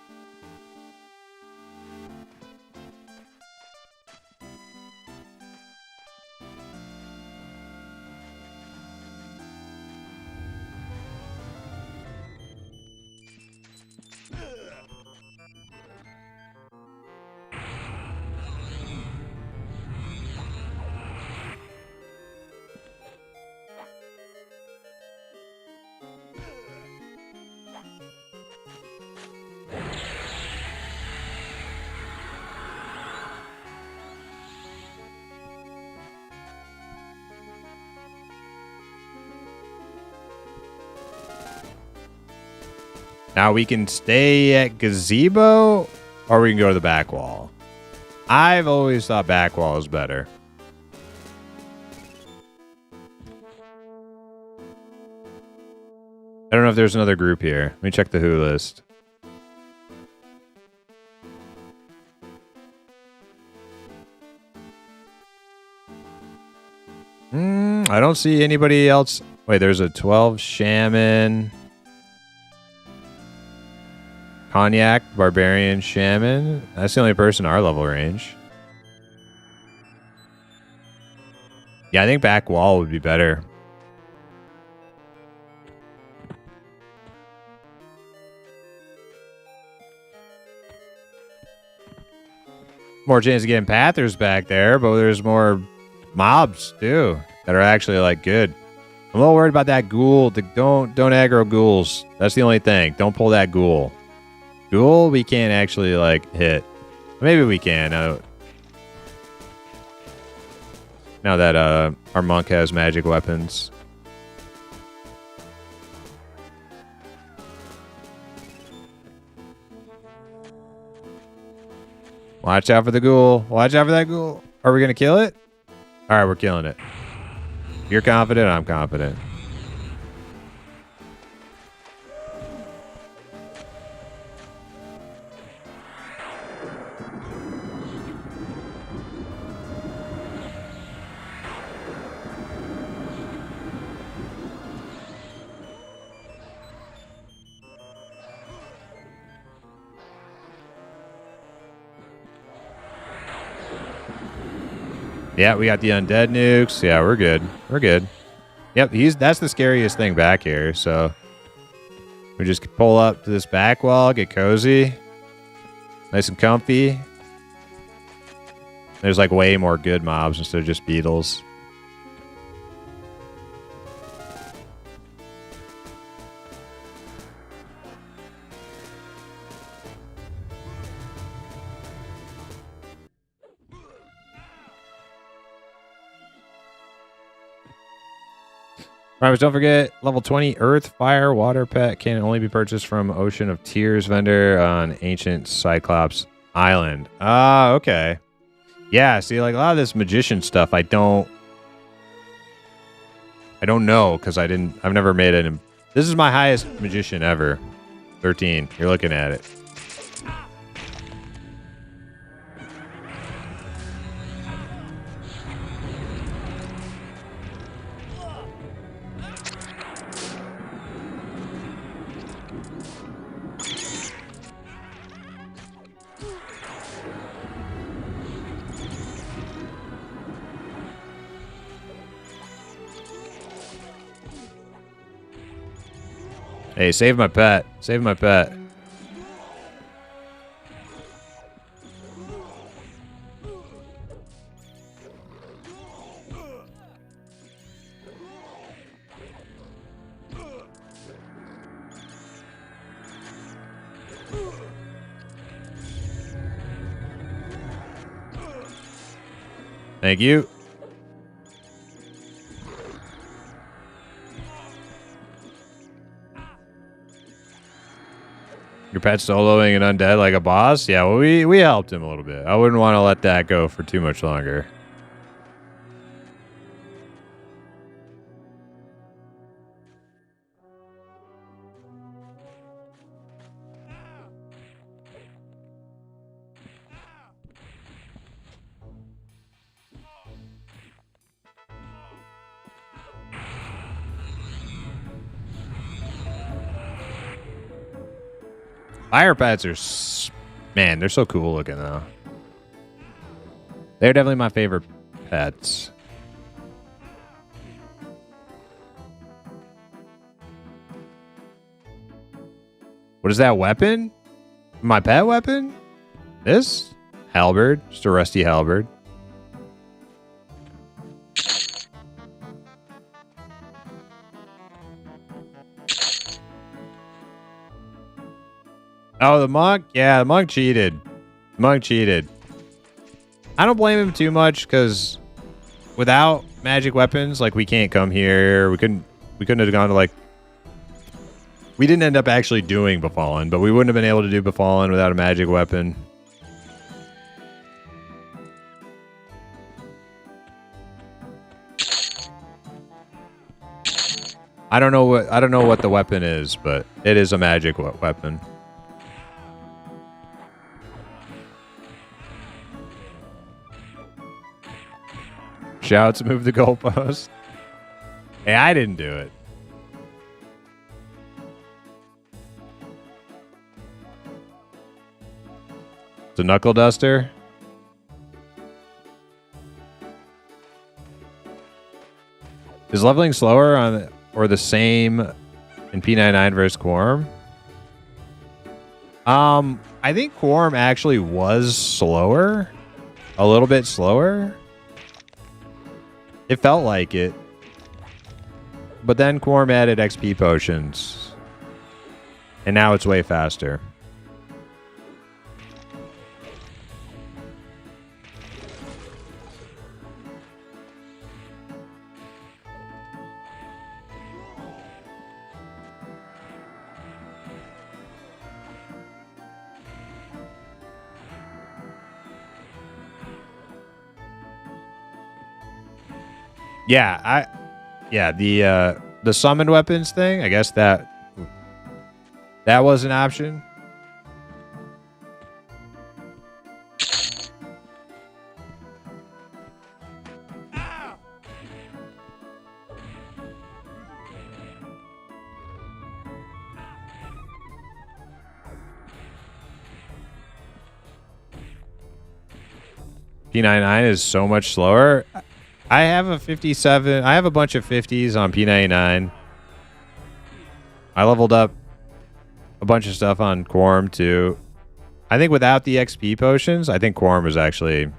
Now we can stay at Gazebo, or we can go to the back wall. I've always thought back wall is better. I don't know if there's another group here. Let me check the who list. I don't see anybody else. Wait, there's a 12 Shaman. Cognac, Barbarian, Shaman. That's the only person our level range. Yeah, I think back wall would be better. More chance of getting Pathers back there, but there's more mobs too that are actually like good. I'm a little worried about that ghoul. Don't aggro ghouls. That's the only thing. Don't pull that ghoul. Ghoul, we can't actually like hit. Maybe we can. Now that our monk has magic weapons. Watch out for the ghoul. Watch out for that ghoul. Are we gonna kill it? All right, we're killing it. You're confident. I'm confident. Yeah, we got the undead nukes. Yeah, we're good. We're good. Yep, that's the scariest thing back here. So we just pull up to this back wall, get cozy, nice and comfy. There's like way more good mobs instead of just beetles. All right, but don't forget, level 20 Earth, Fire, Water Pet can only be purchased from Ocean of Tears vendor on Ancient Cyclops Island. Ah, okay. Yeah, see, like a lot of this magician stuff, I don't know because I've never made it. This is my highest magician ever. 13. You're looking at it. Hey, save my pet. Save my pet. Thank you. Your pet soloing an undead like a boss? Yeah, well, we helped him a little bit. I wouldn't want to let that go for too much longer. Fire pets are, man, they're so cool looking though. They're definitely my favorite pets. What is that weapon? My pet weapon? This? Halberd. Just a rusty halberd. Oh, the monk? Yeah, the monk cheated. The monk cheated. I don't blame him too much because without magic weapons, like we can't come here. We couldn't have gone to like. We didn't end up actually doing Befallen, but we wouldn't have been able to do Befallen without a magic weapon. I don't know what the weapon is, but it is a magic weapon. Shouts, move the goalpost. Hey, I didn't do it. It's a knuckle duster. Is leveling slower on or the same in P99 versus Quorum? I think Quorum actually was slower. A little bit slower. It felt like it. But then Quorum added XP potions. And now it's way faster. Yeah, the summoned weapons thing, I guess that was an option. P99 is so much slower. I have a 57. I have a bunch of 50s on P99. I leveled up a bunch of stuff on Quorum too. I think without the XP potions, I think Quorum was actually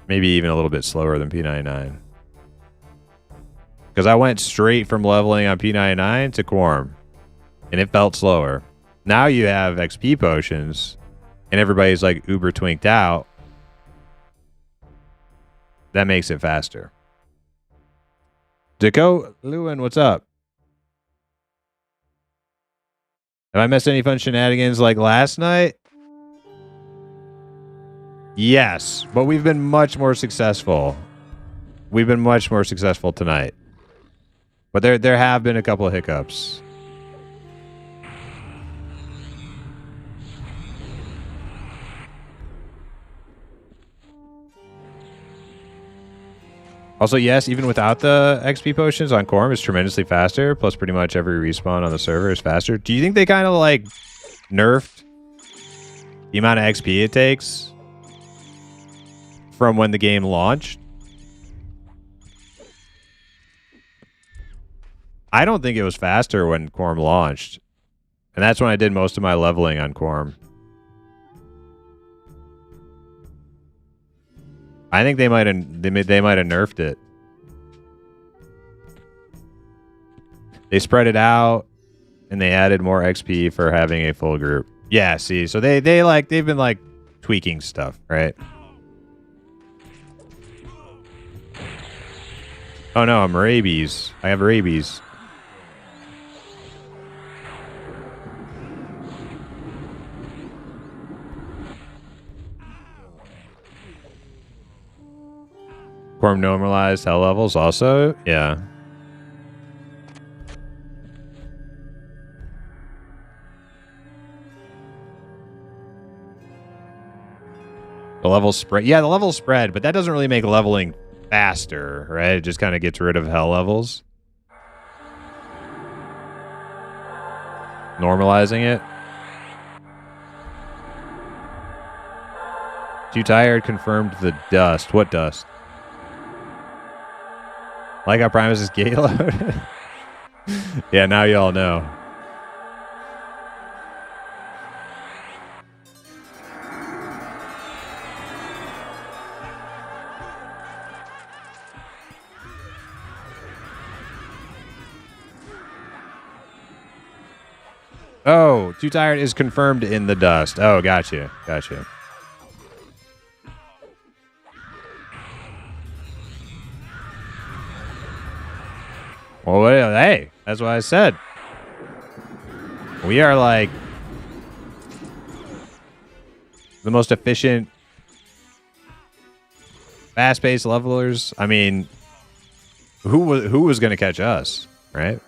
maybe even a little bit slower than P99. Because I went straight from leveling on P99 to Quorum. And it felt slower. Now you have XP potions. And everybody's like uber twinked out. That makes it faster. Deco Lewin, what's up? Have I missed any fun shenanigans like last night? Yes, but we've been much more successful. We've been much more successful tonight. But there have been a couple of hiccups. Also, yes, even without the XP potions on Quorum, it's tremendously faster. Plus, pretty much every respawn on the server is faster. Do you think they kind of like nerfed the amount of XP it takes from when the game launched? I don't think it was faster when Quorum launched. And that's when I did most of my leveling on Quorum. I think they might have nerfed it. They spread it out and they added more XP for having a full group. Yeah, see, so they've been like tweaking stuff, right? Oh no, I'm rabies. I have rabies. Quorum normalized hell levels also? Yeah. The levels spread. Yeah, the levels spread, but that doesn't really make leveling faster, right? It just kind of gets rid of hell levels. Normalizing it. Too tired confirmed the dust. What dust? Like how Primus is gay load? Yeah, now you all know. Oh, too tired is confirmed in the dust. Oh, gotcha. Gotcha. Well, hey, that's what I said. We are like the most efficient, fast-paced levelers. I mean, who was going to catch us, right?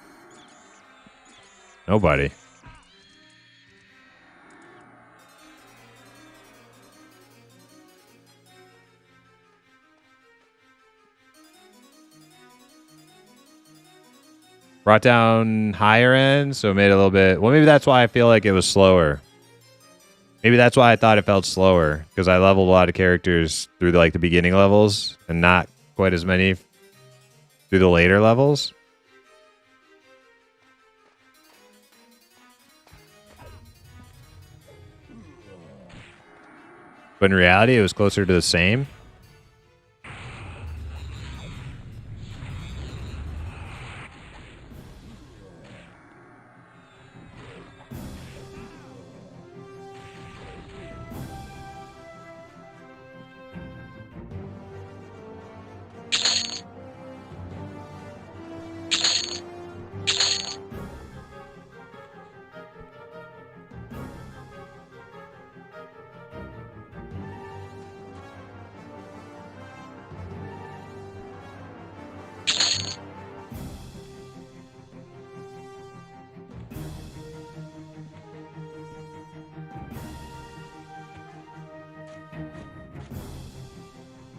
Nobody. Brought down higher end, so it made it a little bit... Well, maybe that's why I feel like it was slower. Maybe that's why I thought it felt slower, because I leveled a lot of characters through the beginning levels and not quite as many through the later levels. But in reality, it was closer to the same.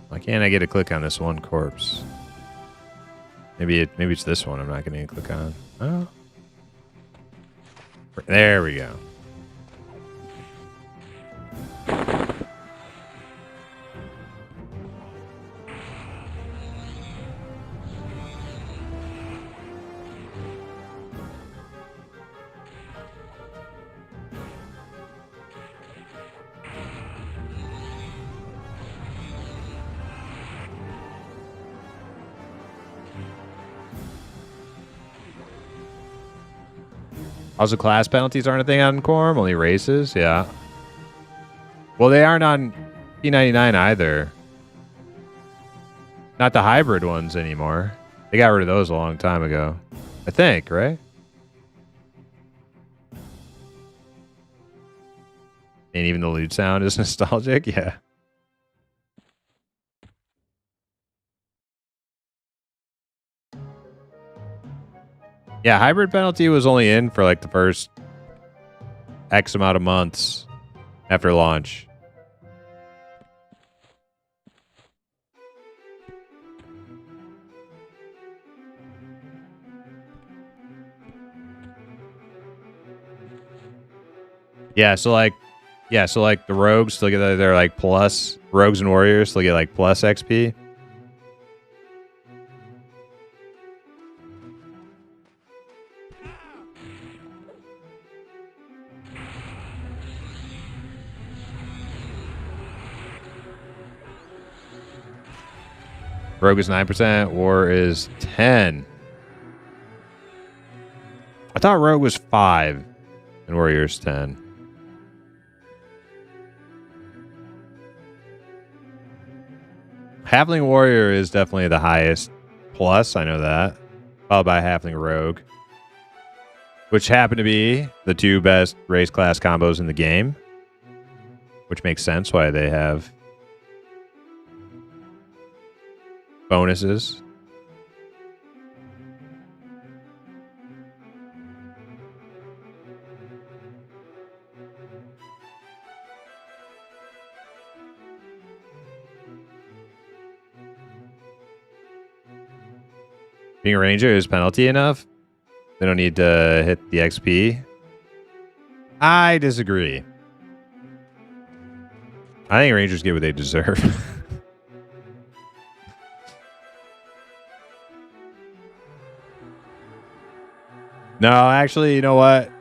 Why can't I get a click on this one corpse? Maybe it's this one I'm not going to click on. Oh. There we go. Also, class penalties aren't a thing on Quorum, only races. Yeah. Well, they aren't on P99 either. Not the hybrid ones anymore. They got rid of those a long time ago. I think, right? And even the loot sound is nostalgic. Yeah. Yeah, hybrid penalty was only in for the first X amount of months after launch. Yeah, so the rogues still get their plus, rogues and warriors still get plus XP. Rogue is 9%, War is 10. I thought Rogue was 5 and Warrior is 10. Halfling Warrior is definitely the highest plus, I know that. Followed by Halfling Rogue, which happen to be the two best race class combos in the game, which makes sense why they have bonuses. Being a ranger is penalty enough? They don't need to hit the XP? I disagree. I think Rangers get what they deserve. No, actually, you know what?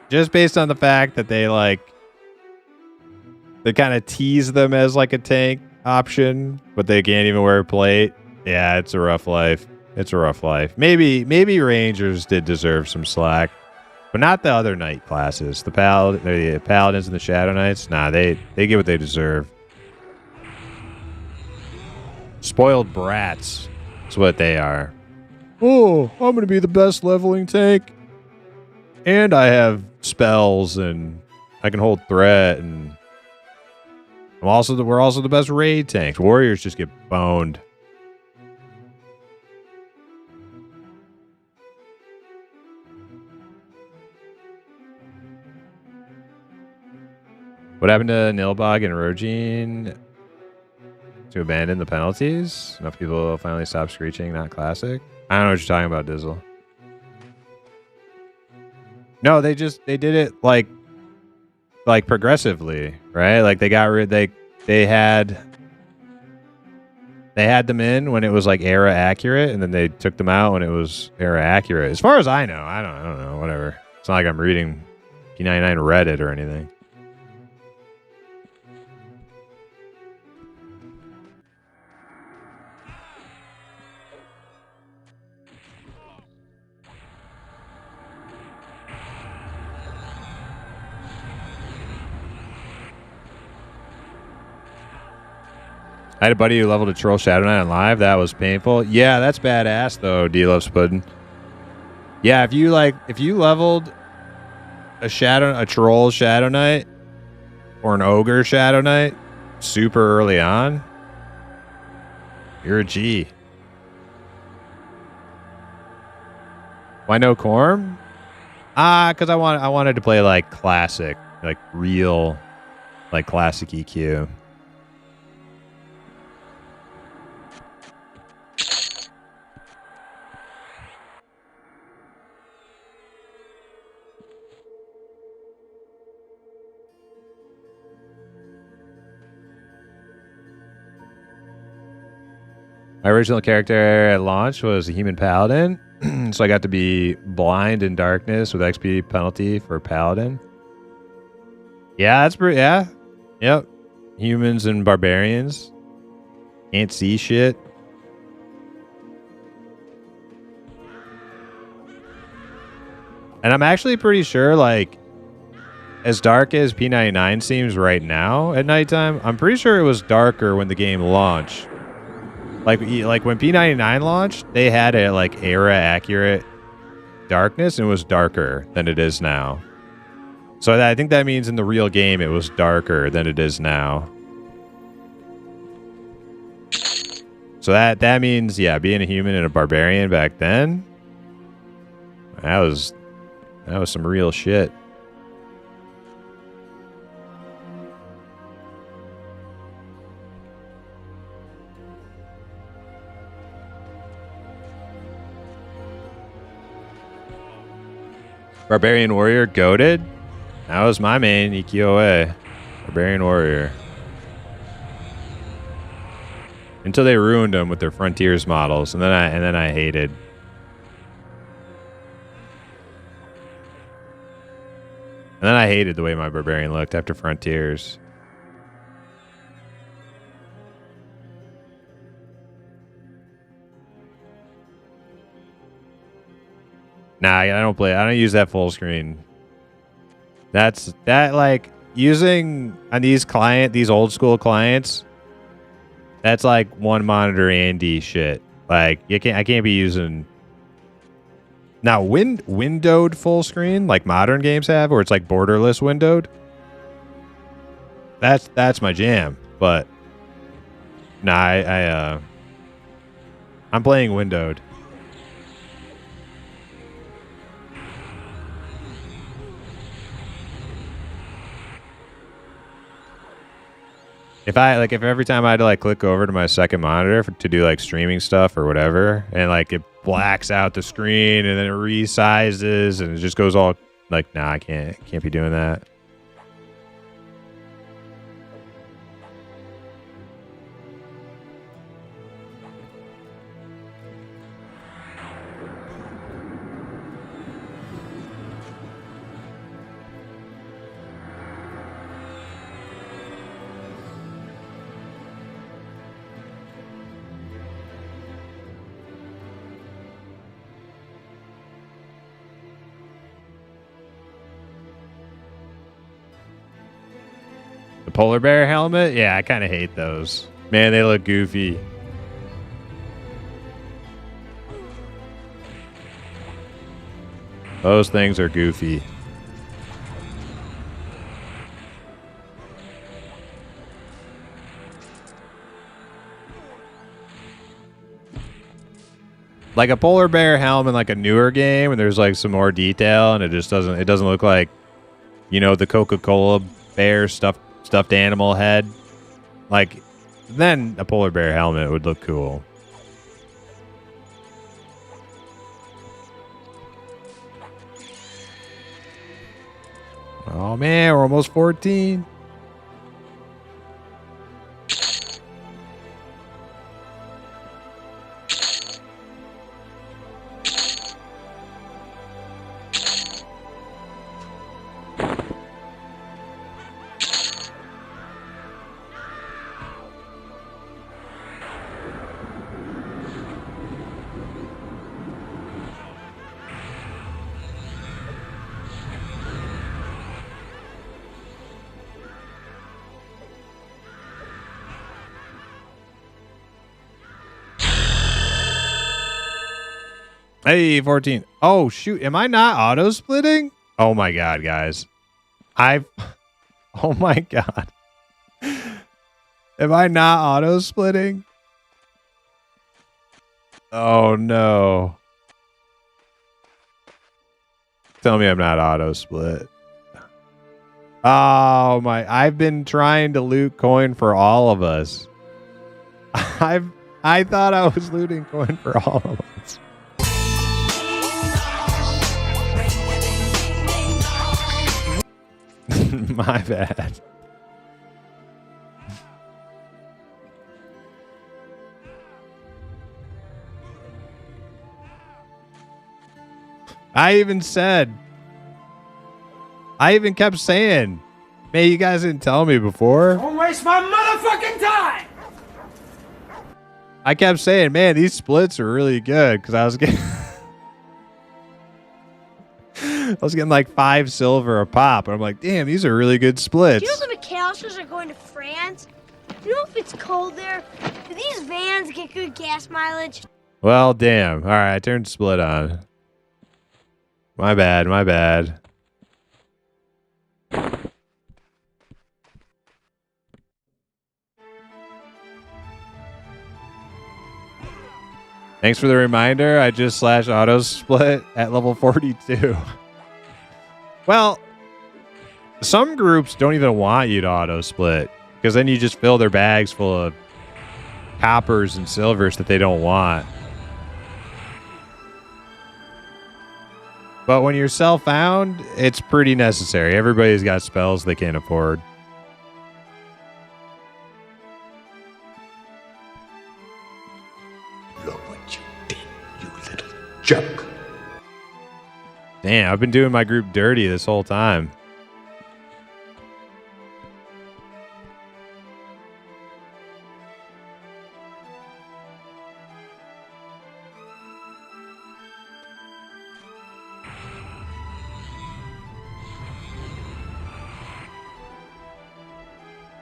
Just based on the fact that they kind of tease them as like a tank option, but they can't even wear a plate. Yeah, it's a rough life. It's a rough life. Maybe Rangers did deserve some slack, but not the other knight classes. The Paladins and the Shadow Knights. Nah, they get what they deserve. Spoiled brats is what they are. Oh, I'm going to be the best leveling tank. And I have spells and I can hold threat and we're also the best raid tanks. Warriors just get boned. What happened to Nilbog and Rogine to abandon the penalties? Enough people finally stopped screeching, not classic. I don't know what you're talking about, Dizzle. No, they did it like progressively, right? Like they had them in when it was like era accurate, and then they took them out when it was era accurate. As far as I know, I don't know, whatever. It's not like I'm reading P99 Reddit or anything. I had a buddy who leveled a troll Shadow Knight on live. That was painful. Yeah, that's badass though. D loves pudding. Yeah, if you leveled a troll Shadow Knight or an ogre Shadow Knight super early on, you're a G. Why no Corm? Because I wanted to play like classic, like real, like classic EQ. My original character at launch was a human paladin, so I got to be blind in darkness with XP penalty for paladin. Yeah, that's pretty. Yeah, yep. Humans and barbarians can't see shit. And I'm actually pretty sure, like, as dark as P99 seems right now at nighttime, I'm pretty sure it was darker when the game launched. Like when P99 launched, they had a like era accurate darkness and it was darker than it is now. So I think that means in the real game it was darker than it is now. So that means, yeah, being a human and a barbarian back then, that was some real shit. Barbarian Warrior goated. That was my main EQOA. Barbarian Warrior. Until they ruined them with their Frontiers models, and then I hated. And then I hated the way my Barbarian looked after Frontiers. Nah, I don't use that full screen. That like using on these old school clients. That's like one monitor Andy shit. Like I can't be using now windowed full screen like modern games have, where it's like borderless windowed. That's my jam. But nah, I'm playing windowed. If every time I had to like click over to my second monitor to do like streaming stuff or whatever, and like it blacks out the screen and then it resizes and it just goes all like, nah, I can't be doing that. polar bear helmet? Yeah, I kind of hate those. Man, they look goofy. Those things are goofy. Like a polar bear helmet, like a newer game, and there's like some more detail, and it doesn't look like, you know, the Coca-Cola bear stuffed animal head. Like, then a polar bear helmet would look cool. Oh man, we're almost 14. Hey, 14. Oh, shoot. Am I not auto-splitting? Oh, my God, guys. Oh, my God. Am I not auto-splitting? Oh, no. Tell me I'm not auto-split. Oh, my. I've been trying to loot coin for all of us. I thought I was looting coin for all of us. My bad. I even kept saying, man, you guys didn't tell me before. Don't waste my motherfucking time! I kept saying, man, these splits are really good because I was getting like 5 silver a pop, and I'm like, damn, these are really good splits. Do you know the McAllisters are going to France? Do you know if it's cold there? Do these vans get good gas mileage? Well, damn. All right, I turned split on. My bad, my bad. Thanks for the reminder. I just slash auto split at level 42. Well, some groups don't even want you to auto split because then you just fill their bags full of coppers and silvers that they don't want. But when you're self-found, it's pretty necessary. Everybody's got spells they can't afford. Look what you did, you little jerk. Damn, I've been doing my group dirty this whole time.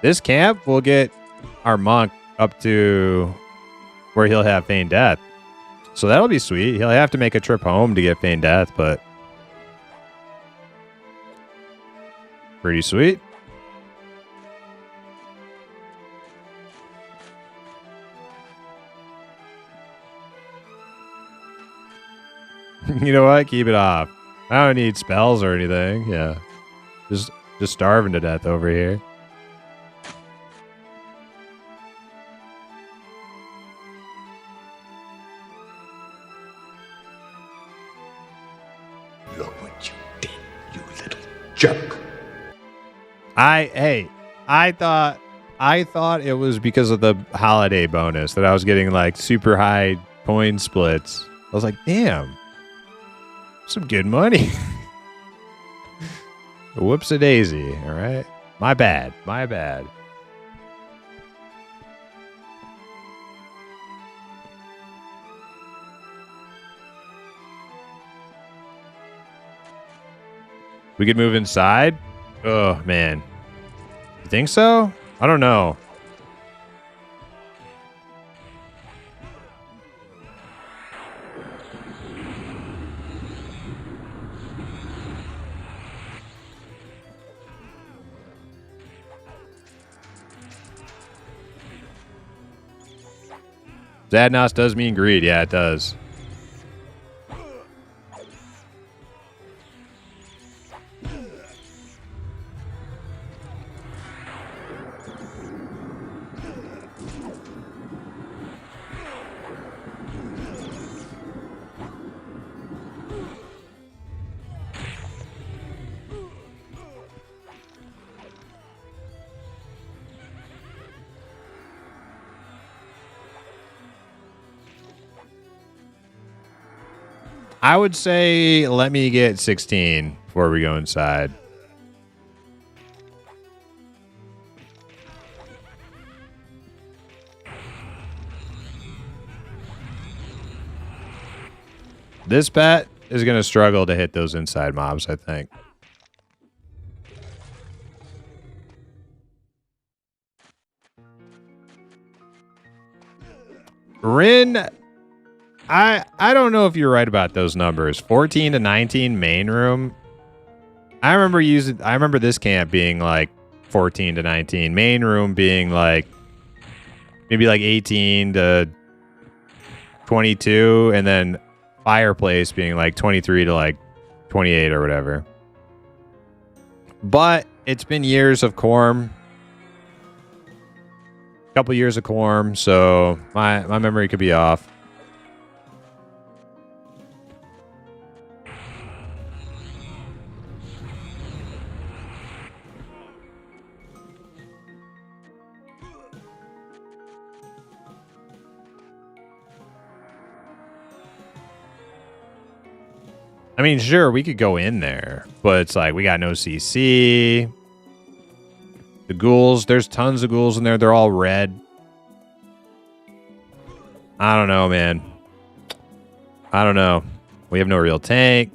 This camp will get our monk up to where he'll have Feigned Death. So that'll be sweet. He'll have to make a trip home to get Feigned Death, but pretty sweet. You know what? Keep it off. I don't need spells or anything. Yeah. Just starving to death over here. Look what you did, you little jerk. I thought it was because of the holiday bonus that I was getting like super high coin splits. I was like, damn, some good money. Whoops-a-daisy. All right. My bad. My bad. We could move inside. Oh, man. You think so? I don't know. Zadnos does mean greed. Yeah, it does. I would say let me get 16 before we go inside. This pet is going to struggle to hit those inside mobs, I think. Rin, I don't know if you're right about those numbers. 14 to 19 main room. I remember this camp being like 14 to 19. Main room being like maybe like 18 to 22, and then fireplace being like 23 to like 28 or whatever. But it's been years of Corm. Couple years of Corm, so my memory could be off. I mean, sure, we could go in there, but it's like we got no CC. The ghouls, there's tons of ghouls in there. They're all red. I don't know, man. I don't know. We have no real tank.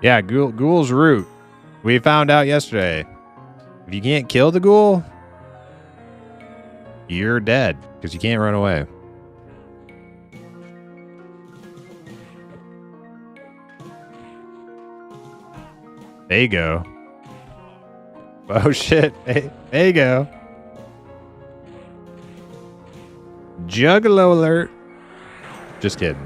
Yeah, ghoul's root. We found out yesterday. If you can't kill the ghoul, you're dead because you can't run away. There you go. Oh shit. Hey, there you go. Juggalo alert. Just kidding.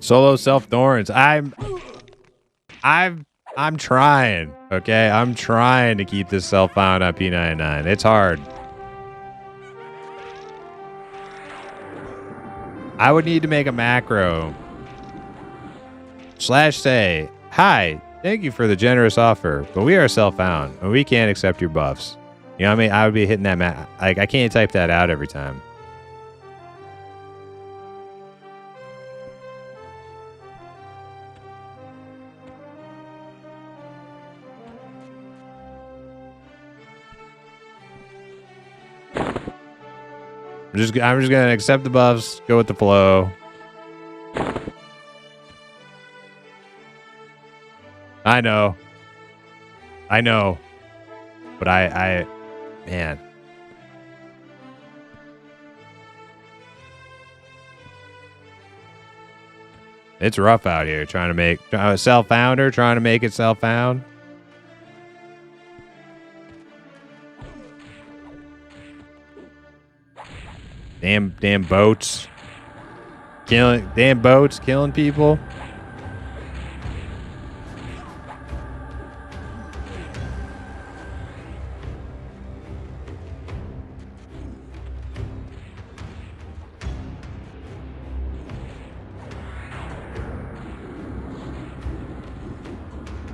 Solo self thorns. I'm trying. Okay, I'm trying to keep this self found on P99. It's hard. I would need to make a macro / say, hi, thank you for the generous offer, but we are self found and we can't accept your buffs. You know what I mean? I would be hitting that like I can't type that out every time. I'm just gonna accept the buffs, go with the flow. I know, but man, It's rough out here trying to make self-founder, trying to make it self-found. Damn boats. Damn boats killing people.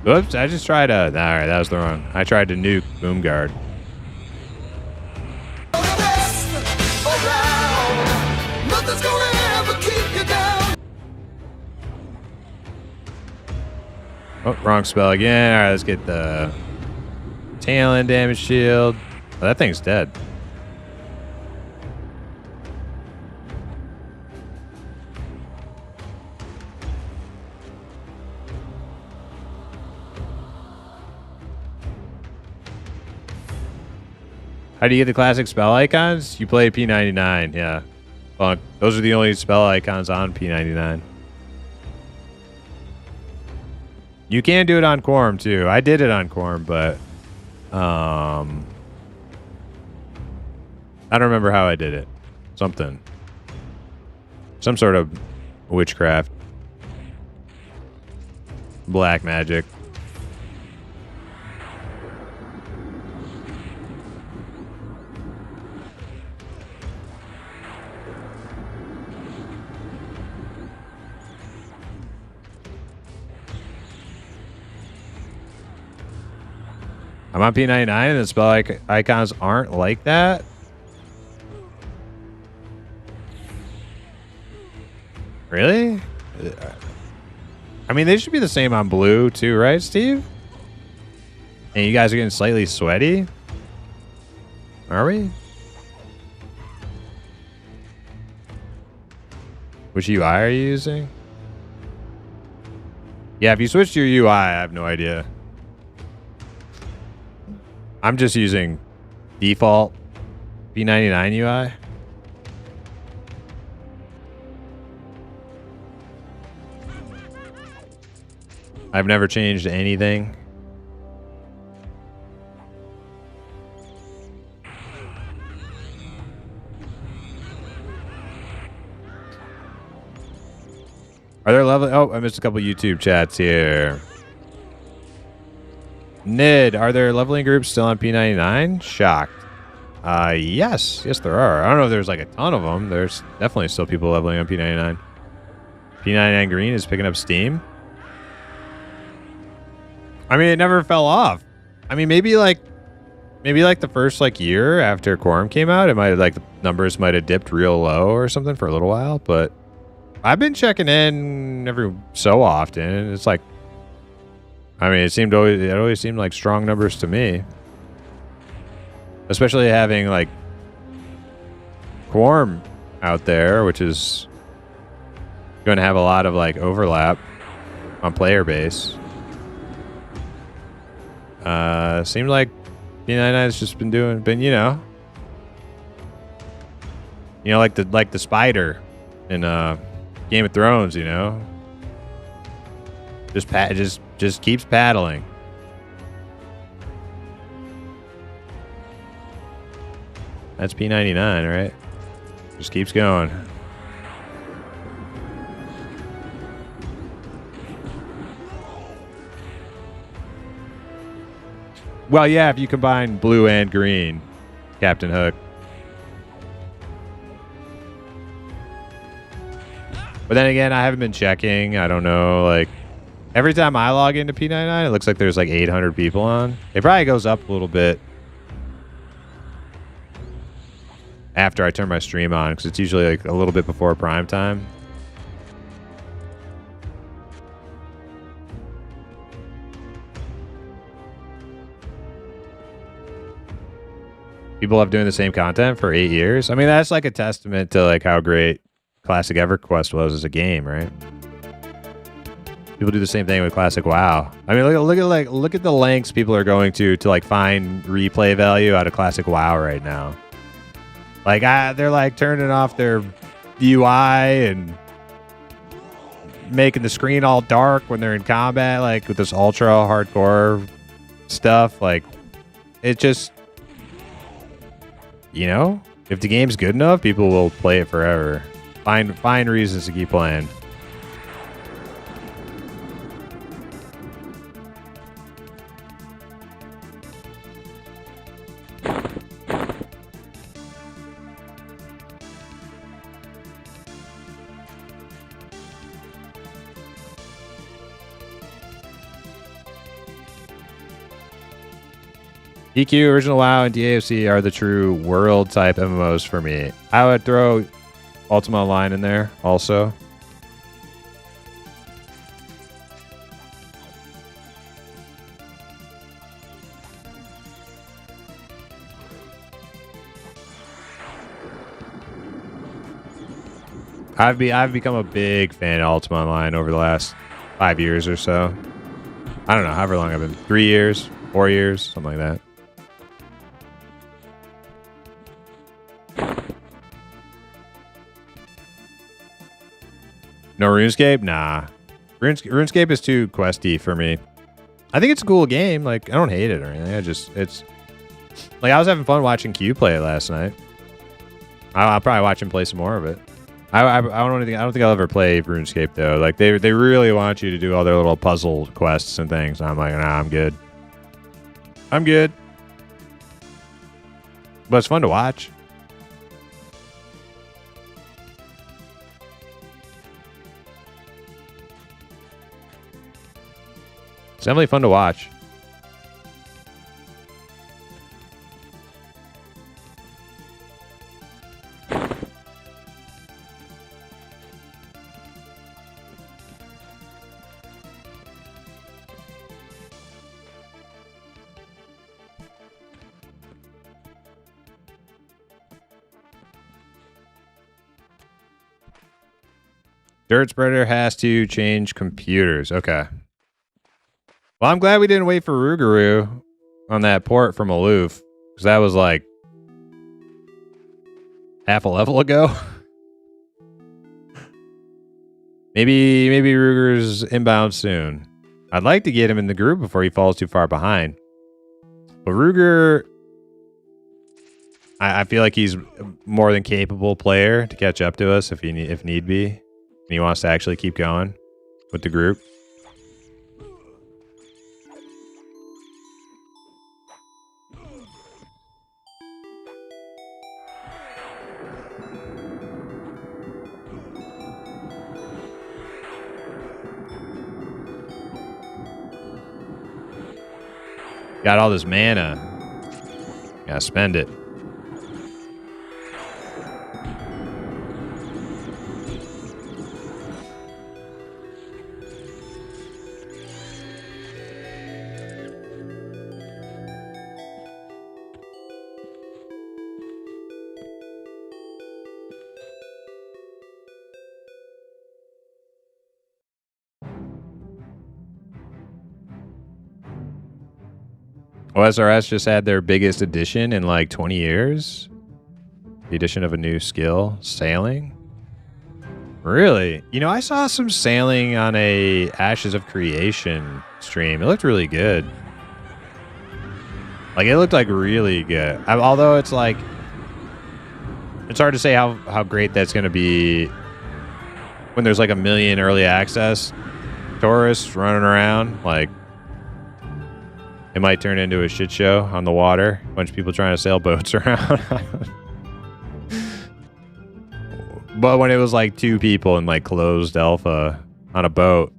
Whoops, I just tried alright, that was the wrong. I tried to nuke Boomguard. Oh, wrong spell again. Alright, let's get the tail end damage shield. Oh, that thing's dead. How do you get the classic spell icons? You play P99, yeah. Funk. Those are the only spell icons on P99. You can do it on Quorum too. I did it on Quorum, but I don't remember how I did it. Something. Some sort of witchcraft. Black magic. I'm on P99 and the spell icons aren't like that. Really? I mean, they should be the same on blue too, right, Steve? And you guys are getting slightly sweaty? Are we? Which UI are you using? Yeah, if you switch to your UI, I have no idea. I'm just using default P99 UI. I've never changed anything. Are there lovely... Oh, I missed a couple YouTube chats here. Nid, are there leveling groups still on P99? Shocked. Yes. Yes, there are. I don't know if there's like a ton of them. There's definitely still people leveling on P99. P99 Green is picking up steam. I mean, it never fell off. I mean, maybe like the first like year after Quorum came out, it might have, like, the numbers might have dipped real low or something for a little while, but I've been checking in every so often, and it's like, I mean, it always seemed like strong numbers to me. Especially having like Quorum out there, which is going to have a lot of like overlap on player base. Seemed like P99 has just been you know, like the spider in Game of Thrones, you know, just keeps paddling. That's P99, right? Just keeps going. Well, yeah, if you combine blue and green, Captain Hook. But then again, I haven't been checking. I don't know, like, every time I log into P99, it looks like there's like 800 people on. It probably goes up a little bit after I turn my stream on, because it's usually like a little bit before prime time. People have doing the same content for 8 years. I mean, that's like a testament to like how great Classic EverQuest was as a game, right? People do the same thing with Classic WoW. I mean, look at the lengths people are going to like find replay value out of Classic WoW right now. Like, they're like turning off their UI and making the screen all dark when they're in combat, like with this ultra hardcore stuff. Like, it just, you know, if the game's good enough, people will play it forever. Find reasons to keep playing. EQ, Original WoW, and DAOC are the true world-type MMOs for me. I would throw Ultima Online in there also. I've become a big fan of Ultima Online over the last 5 years or so. I don't know, however long I've been. 3 years, 4 years, something like that. No RuneScape? Nah. RuneScape is too questy for me. I think it's a cool game. Like, I don't hate it or anything. It's... Like, I was having fun watching Q play it last night. I'll probably watch him play some more of it. I don't think I'll ever play RuneScape, though. Like, they really want you to do all their little puzzle quests and things. And I'm like, nah, I'm good. I'm good. But it's fun to watch. It's definitely fun to watch. Dirt Spreader has to change computers. Okay. Well, I'm glad we didn't wait for Rougarou on that port from Aloof, because that was like half a level ago. maybe Ruger's inbound soon. I'd like to get him in the group before he falls too far behind. But Ruger, I feel like he's a more than capable player to catch up to us if need be. And he wants to actually keep going with the group. Got all this mana. Gotta spend it. OSRS just had their biggest addition in like 20 years. The addition of a new skill, sailing. Really? You know, I saw some sailing on a Ashes of Creation stream. It looked really good. Like, it looked like really good. Although it's like, it's hard to say how great that's going to be when there's like 1 million early access tourists running around. Like, it might turn into a shit show on the water. A bunch of people trying to sail boats around. But when it was like 2 people in like closed alpha on a boat,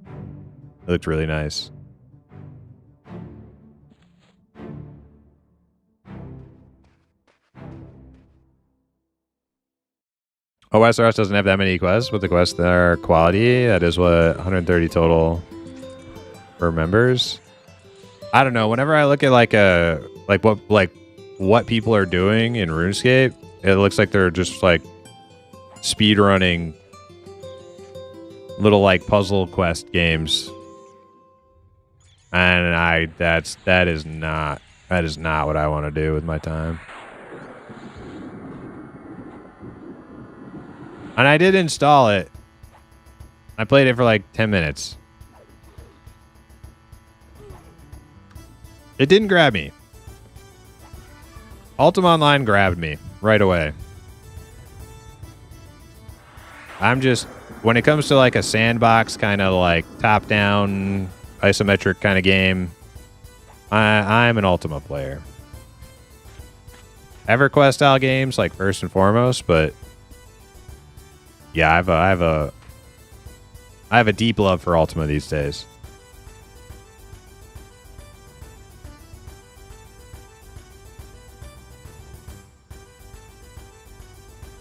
it looked really nice. OSRS doesn't have that many quests, but the quests that are quality, that is what, 130 total for members. I don't know. Whenever I look at what people are doing in RuneScape, it looks like they're just like speed running little like puzzle quest games, and that is not what I want to do with my time. And I did install it I played it for like 10 minutes. It didn't grab me. Ultima Online grabbed me right away. I'm just, when it comes to like a sandbox kind of like top-down isometric kind of game, I'm an Ultima player. EverQuest style games like first and foremost, but yeah, I have a deep love for Ultima these days.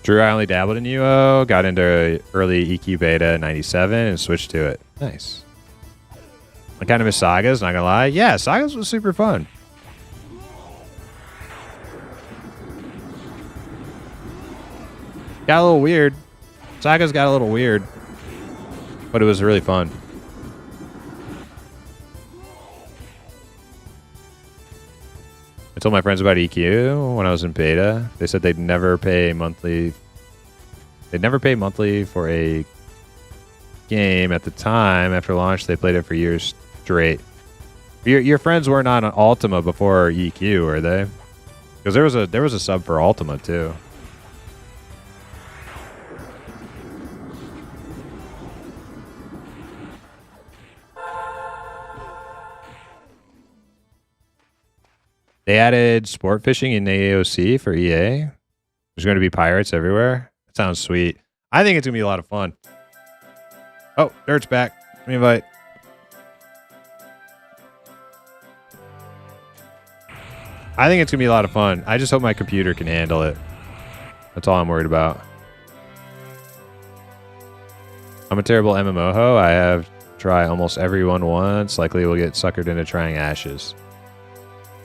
Drew, I only dabbled in UO, got into early EQ beta in 97 and switched to it. Nice. I kind of miss Sagas, not gonna lie. Yeah, Sagas was super fun. Got a little weird. Sagas got a little weird, but it was really fun. I told my friends about EQ when I was in beta. They said they'd never pay monthly. They'd never pay monthly for a game at the time. After launch, they played it for years straight. Your friends weren't on Ultima before EQ, were they? Because there was a sub for Ultima too. They added sport fishing in AOC for EA. There's going to be pirates everywhere. That sounds sweet. I think it's going to be a lot of fun. Oh, Dirt's back. Let me invite. I think it's going to be a lot of fun. I just hope my computer can handle it. That's all I'm worried about. I'm a terrible MMO ho. I have tried almost everyone once. Likely will get suckered into trying Ashes.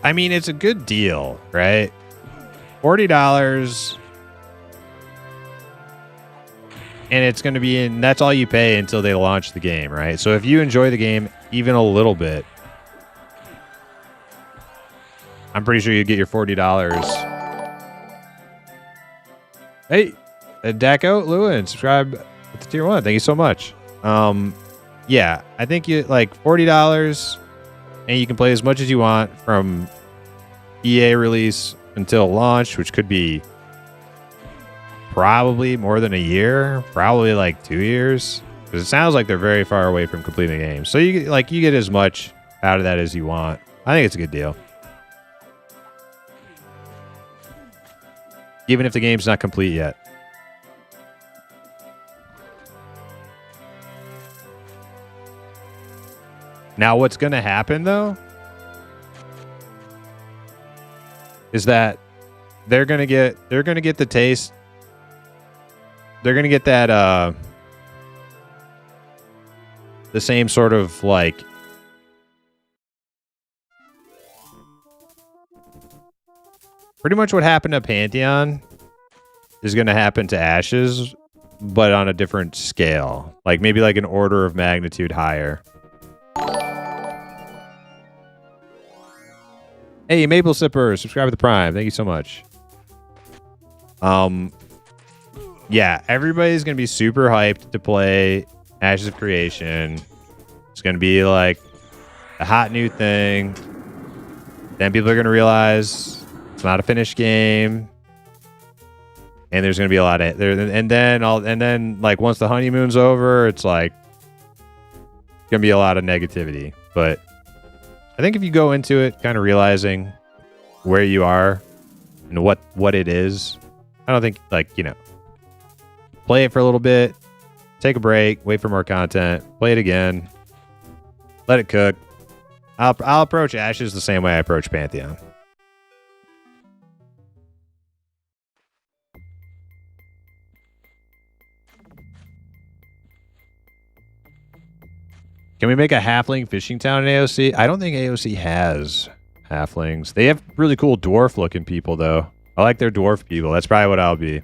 I mean, it's a good deal, right? $40. And it's going to be in, that's all you pay until they launch the game, right? So if you enjoy the game even a little bit, I'm pretty sure you get your $40. Hey, Daco, Lewin, subscribe with the tier 1. Thank you so much. Yeah, I think you like $40 and you can play as much as you want from EA release until launch, which could be probably more than a year, probably like 2 years, because it sounds like they're very far away from completing the game. So you get as much out of that as you want. I think it's a good deal, even if the game's not complete yet. Now, what's going to happen though is that they're going to get the taste. They're going to get that the same sort of like pretty much what happened to Pantheon is going to happen to Ashes, but on a different scale. Like maybe like an order of magnitude higher. Hey, Maple Sipper, subscribe to the Prime. Thank you so much. Yeah, everybody's going to be super hyped to play Ashes of Creation. It's going to be like a hot new thing. Then people are going to realize it's not a finished game. And there's going to be a lot of and then like once the honeymoon's over, it's like going to be a lot of negativity. But I think if you go into it kind of realizing where you are and what it is, I don't think, like, you know, play it for a little bit, take a break, wait for more content, play it again, let it cook. I'll approach Ashes the same way I approach Pantheon. Can we make a halfling fishing town in AOC? I don't think AOC has halflings. They have really cool dwarf looking people though. I like their dwarf people. That's probably what I'll be.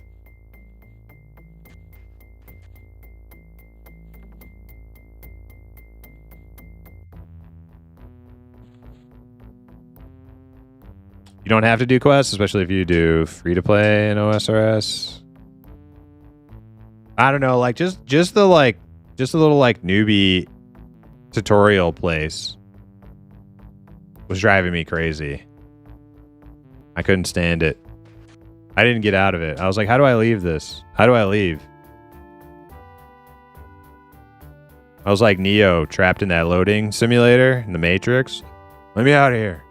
You don't have to do quests, especially if you do free to play in OSRS. I don't know, like just just a little like newbie tutorial place was driving me crazy. I couldn't stand it. I didn't get out of it. I was like, how do I leave this? How do I leave? I was like Neo trapped in that loading simulator in the Matrix. Let me out of here.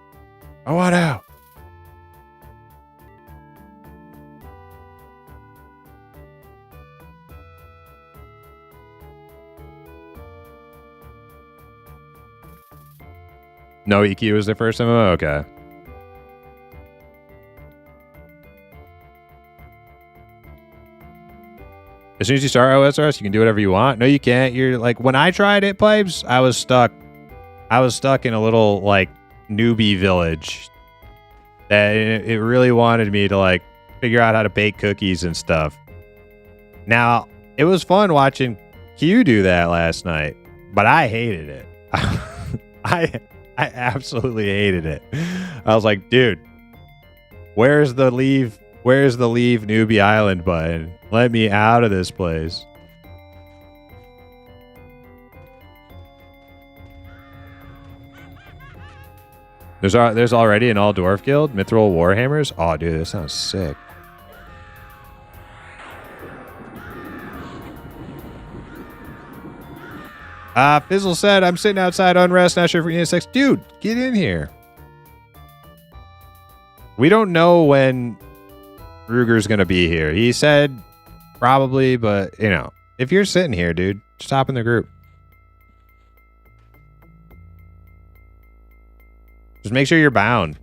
I want out. No EQ was their first MMO? Okay. As soon as you start OSRS, you can do whatever you want. No, you can't. You're like, when I tried it, Pipes, I was stuck. I was stuck in a little like newbie village that it really wanted me to like figure out how to bake cookies and stuff. Now, it was fun watching Q do that last night, but I hated it. I absolutely hated it. I was like, dude, where's the leave newbie island button? Let me out of this place. There's already an all dwarf guild, Mithril Warhammers. Oh, dude, that sounds sick. Fizzle said, I'm sitting outside unrest, not sure if we're getting sex. Dude, get in here. We don't know when Ruger's going to be here. He said probably, but, you know, if you're sitting here, dude, just hop in the group. Just make sure you're bound.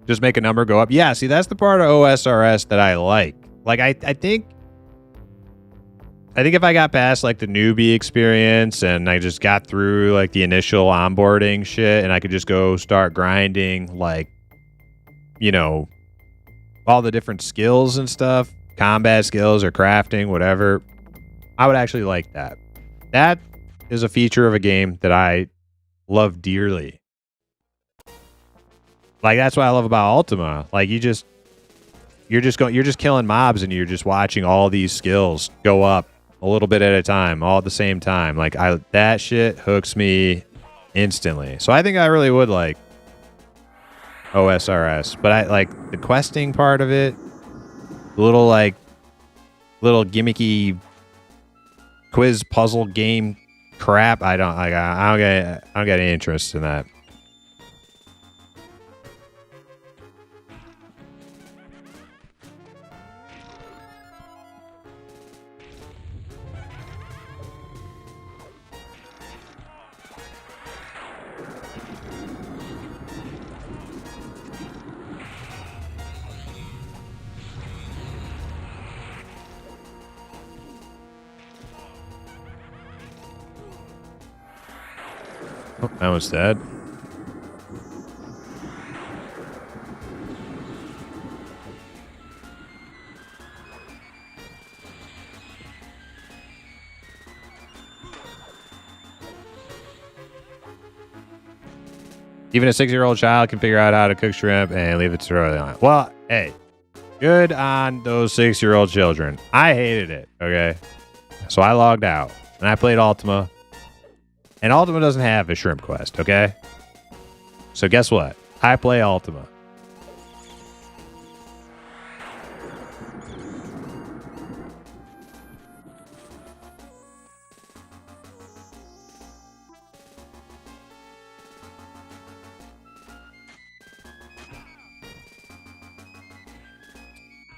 Just make a number go up. Yeah, see, that's the part of OSRS that I like. Like, I think if I got past, like, the newbie experience and I just got through, like, the initial onboarding shit and I could just go start grinding, like, you know, all the different skills and stuff, combat skills or crafting, whatever, I would actually like that. That is a feature of a game that I love dearly. Like, that's what I love about Ultima. Like, you're just killing mobs and you're just watching all these skills go up a little bit at a time, all at the same time. Like, that shit hooks me instantly. So I think I really would like OSRS, but I like the questing part of it, little gimmicky quiz puzzle game crap. I don't get any interest in that. Oh, that one's dead. Even a 6-year-old child can figure out how to cook shrimp and leave it to early on. Well, hey, good on those 6-year-old children. I hated it, okay? So I logged out and I played Ultima. And Ultima doesn't have a shrimp quest, okay? So guess what? I play Ultima.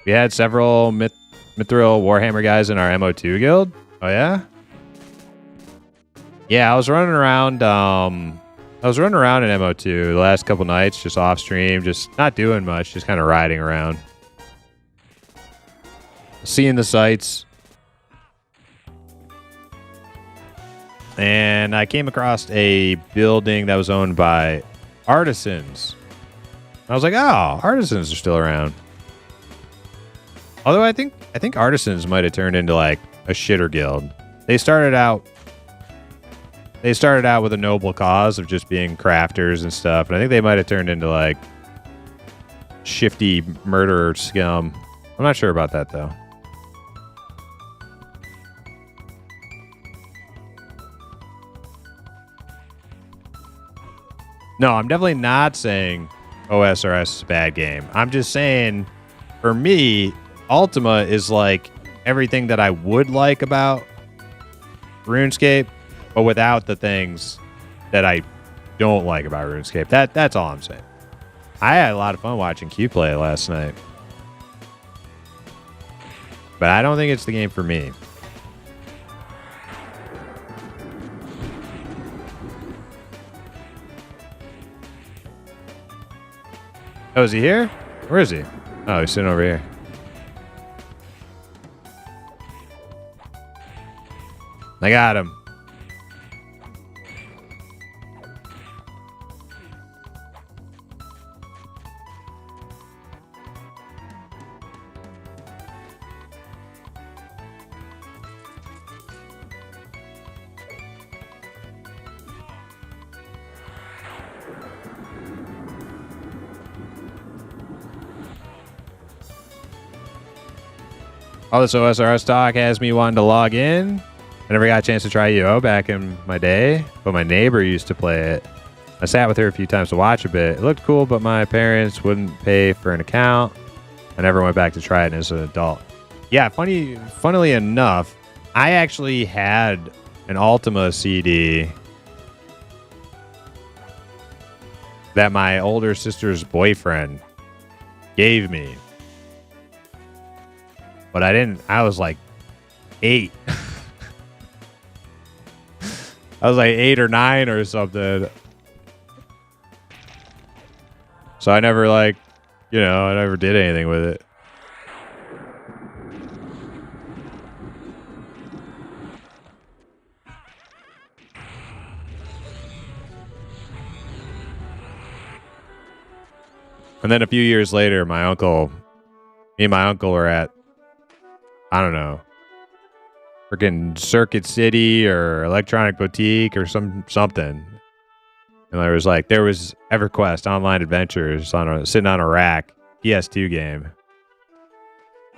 We had several Mithril Warhammer guys in our MO2 guild. Oh, yeah? Yeah, I was running around in MO2 the last couple nights, just off stream, just not doing much, just kind of riding around. Seeing the sights. And I came across a building that was owned by artisans. I was like, oh, artisans are still around. Although I think artisans might have turned into like a shitter guild. They started out with a noble cause of just being crafters and stuff, and I think they might have turned into like shifty murderer scum. I'm not sure about that though. No, I'm definitely not saying OSRS is a bad game. I'm just saying, for me, Ultima is like everything that I would like about RuneScape, but without the things that I don't like about RuneScape. That's all I'm saying. I had a lot of fun watching Q play last night, but I don't think it's the game for me. Oh, is he here? Where is he? Oh, he's sitting over here. I got him. All this OSRS talk has me wanting to log in. I never got a chance to try UO back in my day, but my neighbor used to play it. I sat with her a few times to watch a bit. It looked cool, but my parents wouldn't pay for an account. I never went back to try it as an adult. Yeah, funnily enough, I actually had an Ultima CD that my older sister's boyfriend gave me. But I was like 8. I was like 8 or 9 or something. So I never I never did anything with it. And then a few years later, me and my uncle were at, I don't know, freaking Circuit City or Electronic Boutique or something. And there was EverQuest Online Adventures sitting on a rack, PS2 game.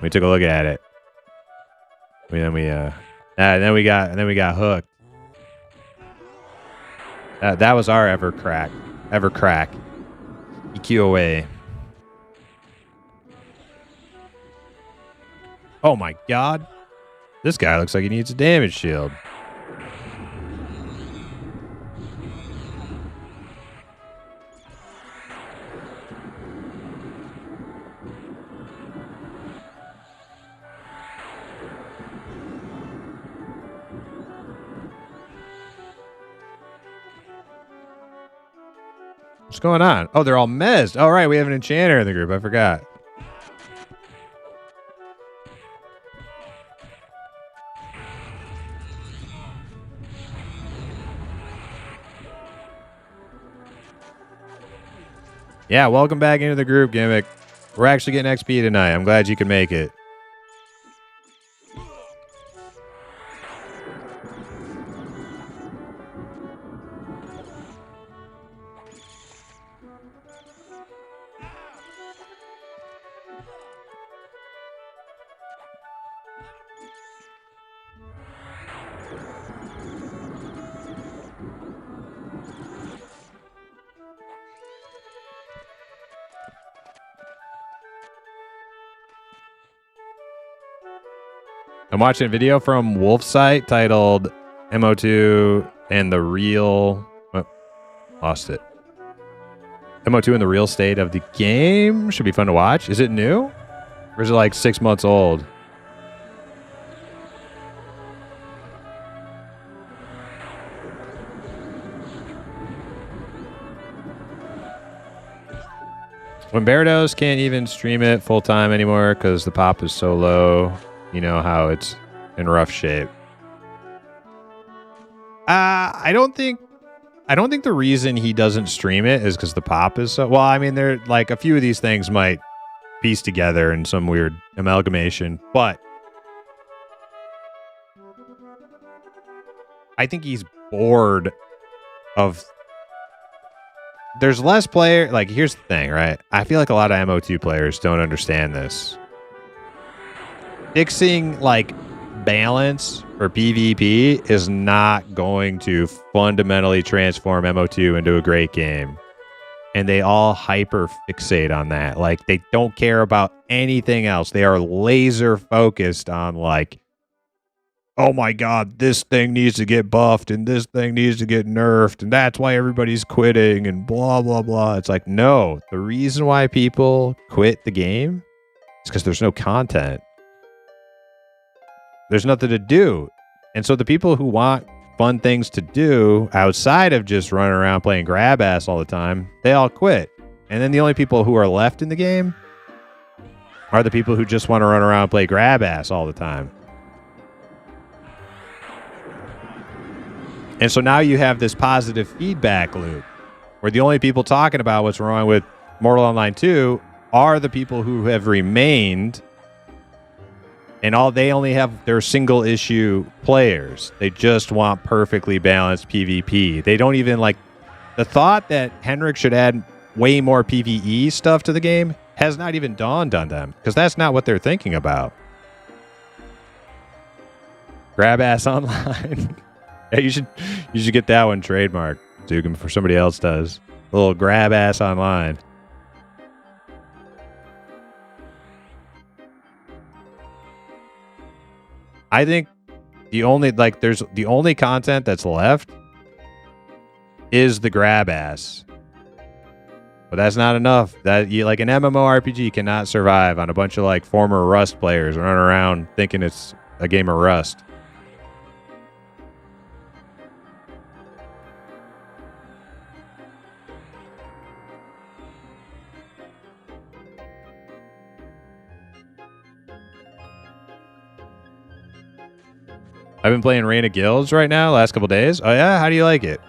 We took a look at it. Then we got hooked. That was our Evercrack. EQ away. Oh my god. This guy looks like he needs a damage shield. What's going on? Oh, they're all mezzed. Oh, right. We have an enchanter in the group. I forgot. Yeah, welcome back into the group, Gimmick. We're actually getting XP tonight. I'm glad you could make it. I'm watching a video from Wolf's site titled MO2 and the real... Oh, lost it. MO2 and the real state of the game. Should be fun to watch. Is it new? Or is it like 6 months old? When Barados can't even stream it full time anymore because the pop is so low, you know how it's in rough shape. I don't think I don't think the reason he doesn't stream it is because the pop is so... Well, I mean, there like a few of these things might piece together in some weird amalgamation, but I think he's bored of... There's less player... Like, here's the thing, right? I feel like a lot of MO2 players don't understand this. Fixing, like, balance for PvP is not going to fundamentally transform MO2 into a great game. And they all hyper fixate on that. Like, they don't care about anything else. They are laser focused on, like, oh my god, this thing needs to get buffed and this thing needs to get nerfed and that's why everybody's quitting and blah, blah, blah. It's like, no, the reason why people quit the game is because there's no content. There's nothing to do. And so the people who want fun things to do outside of just running around playing grab ass all the time, they all quit. And then the only people who are left in the game are the people who just want to run around and play grab ass all the time. And so now you have this positive feedback loop where the only people talking about what's wrong with Mortal Online 2 are the people who have remained, and they only have their single issue players. They just want perfectly balanced PvP. They don't even like the thought that Henrik should add way more PvE stuff to the game has not even dawned on them because that's not what they're thinking about. Grab ass online. Yeah, you should get that one trademarked, Dugan, before somebody else does. A little grab ass online. I think the only content that's left is the grab ass. But that's not enough. That you like an MMORPG cannot survive on a bunch of like former Rust players running around thinking it's a game of Rust. I've been playing Reign of Guilds right now, last couple days. Oh yeah? How do you like it?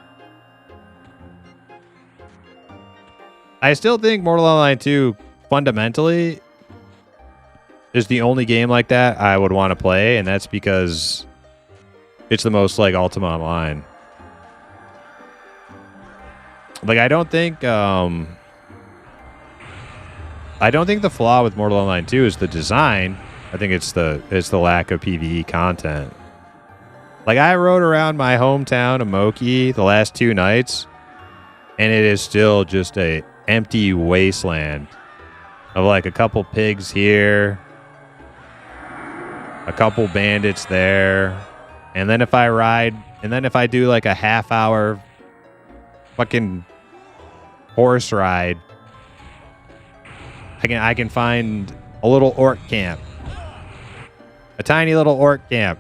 I still think Mortal Online 2 fundamentally is the only game like that I would want to play, and that's because it's the most like Ultima Online. Like I don't think the flaw with Mortal Online 2 is the design. I think it's the lack of PvE content. Like, I rode around my hometown of Moki the last 2 nights, and it is still just a empty wasteland of, like, a couple pigs here, a couple bandits there, and then if I do, like, a half-hour fucking horse ride, I can find a little orc camp. A tiny little orc camp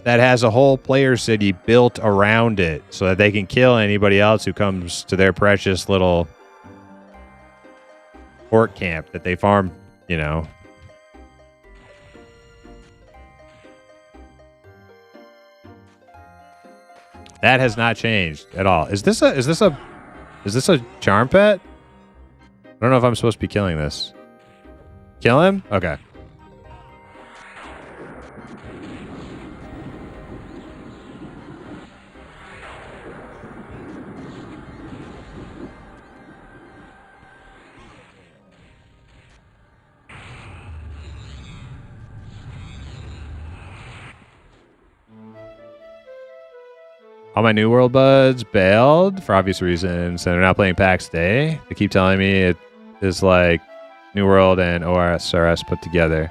that has a whole player city built around it so that they can kill anybody else who comes to their precious little orc camp that they farm, you know. That has not changed at all. Is this a charm pet? I don't know if I'm supposed to be killing this. Kill him? Okay. All my New World buds bailed for obvious reasons, and they're not playing PAX Day. They keep telling me it is like New World and OSRS put together.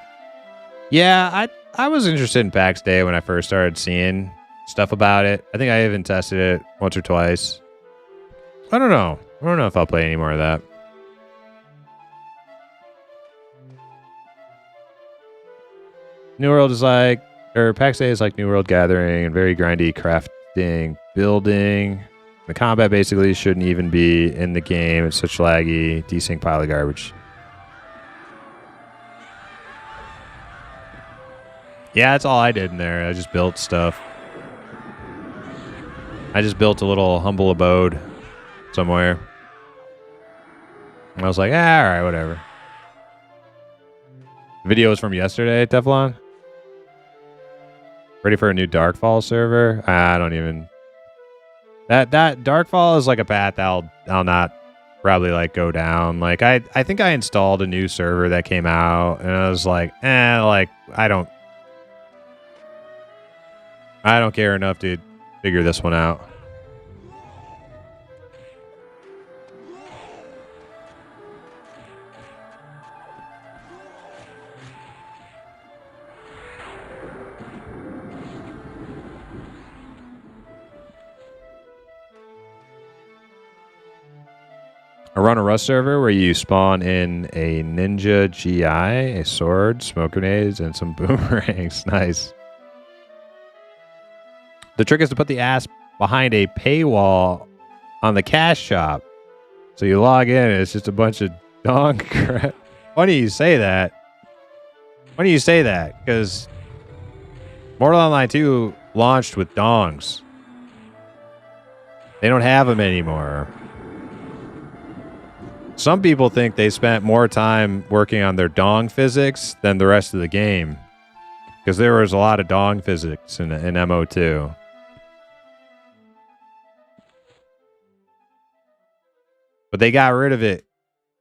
Yeah, I was interested in PAX Day when I first started seeing stuff about it. I think I even tested it once or twice. I don't know. I don't know if I'll play any more of that. New World is like, or PAX Day is like New World Gathering and very grindy crafting, building. The combat basically shouldn't even be in the game. It's such laggy, desync pile of garbage. Yeah, that's all I did in there. I just built stuff. I just built a little humble abode somewhere. And I was like, all right, whatever. The video was from yesterday, Teflon. Ready for a new Darkfall server? I don't even. That Darkfall is like a path I'll not probably like go down. Like I think I installed a new server that came out, and I was like, like I don't care enough to figure this one out. I run a Rust server where you spawn in a ninja GI, a sword, smoke grenades, and some boomerangs. Nice. The trick is to put the ass behind a paywall on the cash shop. So you log in and it's just a bunch of dong crap. Funny you say that. Funny you say that, because Mortal Online 2 launched with dongs. They don't have them anymore. Some people think they spent more time working on their dong physics than the rest of the game, because there was a lot of dong physics in MO2. But they got rid of it.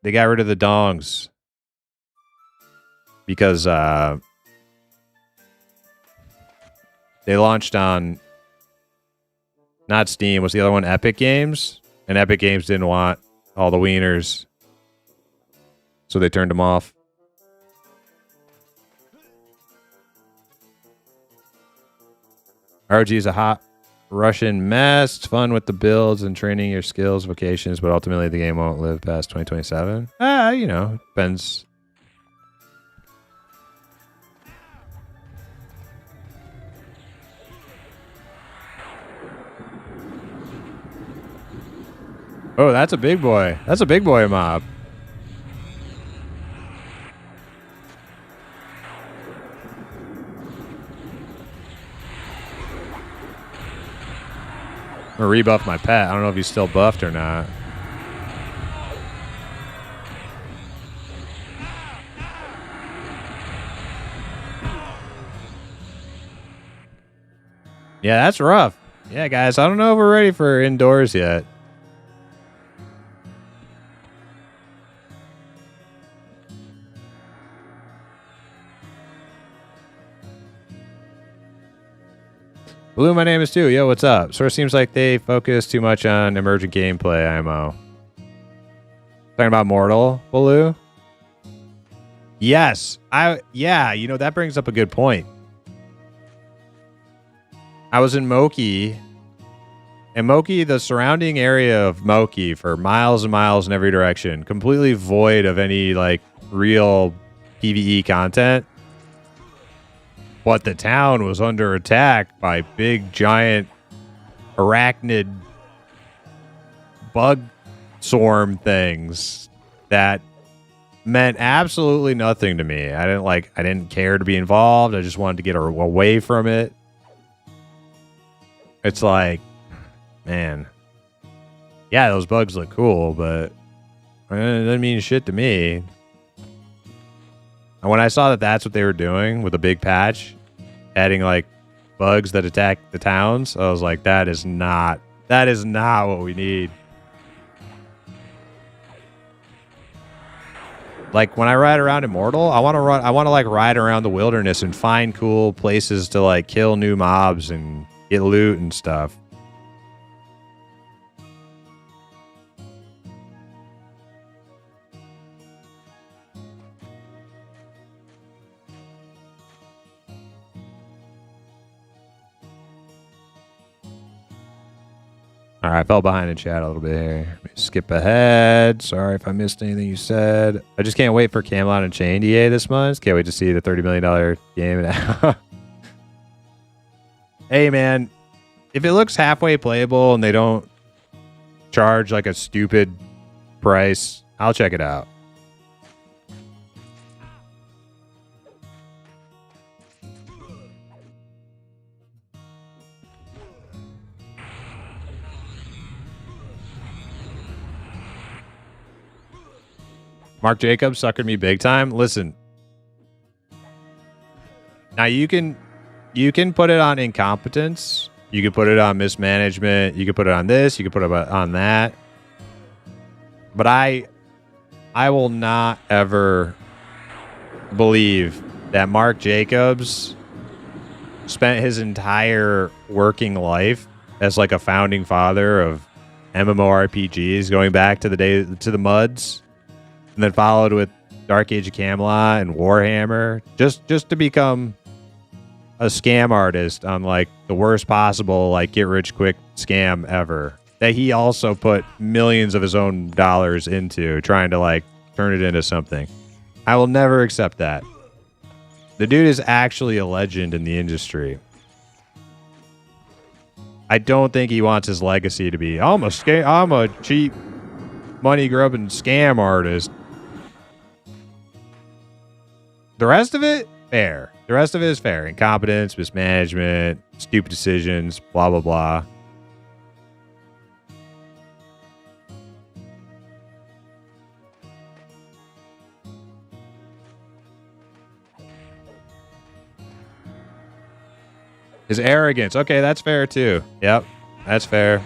They got rid of the dongs because they launched on not Steam. Was the other one Epic Games? And Epic Games didn't want all the wieners, so they turned them off. ROG is a hot Russian mess. It's fun with the builds and training your skills, vocations, but ultimately the game won't live past 2027. You know, depends. Oh, that's a big boy. That's a big boy mob. I'm gonna rebuff my pet. I don't know if he's still buffed or not. Yeah, that's rough. Yeah, guys, I don't know if we're ready for indoors yet. Blue, my name is too. Yo, what's up? Sort of seems like they focus too much on emergent gameplay, IMO. Talking about Mortal, Blue? Yes. Yeah, you know, that brings up a good point. I was in Moki, and Moki, the surrounding area of Moki for miles and miles in every direction, completely void of any, like, real PvE content. But the town was under attack by big, giant, arachnid bug swarm things that meant absolutely nothing to me. I didn't care to be involved. I just wanted to get away from it. It's like, man, yeah, those bugs look cool, but it doesn't mean shit to me. And when I saw that that's what they were doing with a big patch, adding like bugs that attack the towns, I was like, that is not what we need. Like when I ride around Immortal, I want to like ride around the wilderness and find cool places to like kill new mobs and get loot and stuff. All right, I fell behind in chat a little bit here. Let me skip ahead. Sorry if I missed anything you said. I just can't wait for Camelot and Chained EA this month. Can't wait to see the $30 million game. Hey, man, if it looks halfway playable and they don't charge like a stupid price, I'll check it out. Mark Jacobs suckered me big time. Listen. Now you can put it on incompetence. You can put it on mismanagement. You can put it on this. You can put it on that. But I will not ever believe that Mark Jacobs spent his entire working life as like a founding father of MMORPGs, going back to the Muds, and then followed with Dark Age of Camelot and Warhammer, just to become a scam artist on like the worst possible like get rich quick scam ever. That he also put millions of his own dollars into trying to like turn it into something. I will never accept that. The dude is actually a legend in the industry. I don't think he wants his legacy to be, I'm a cheap money grubbing scam artist. The rest of it, fair. The rest of it is fair. Incompetence, mismanagement, stupid decisions, blah, blah, blah. His arrogance. Okay, that's fair too. Yep, that's fair.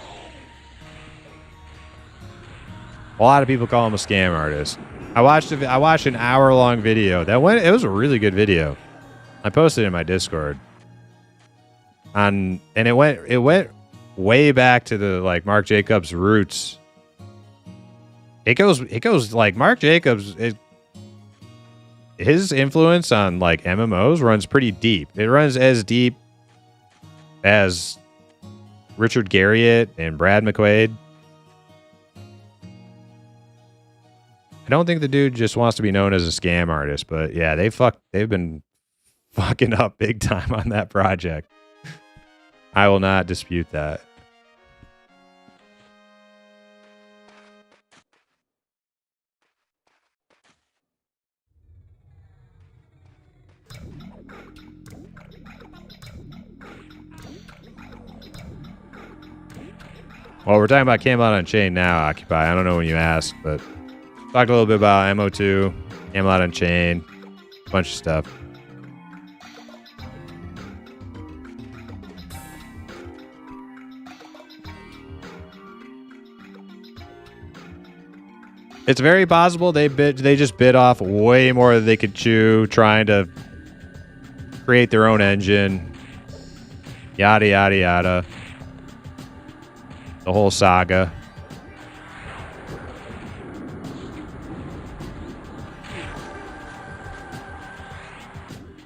A lot of people call him a scam artist. I watched an hour-long video. It was a really good video. I posted it in my Discord. And it went way back to the like Mark Jacobs roots. It goes like Mark Jacobs. His influence on like MMOs runs pretty deep. It runs as deep as Richard Garriott and Brad McQuaid. I don't think the dude just wants to be known as a scam artist, but yeah, they've been fucking up big time on that project. I will not dispute that. Well, we're talking about Camelot Unchained now, Occupy. I don't know when you asked, but talked a little bit about MO2, Camelot Unchained, a bunch of stuff. It's very possible they just bit off way more than they could chew, trying to create their own engine. Yada, yada, yada. The whole saga.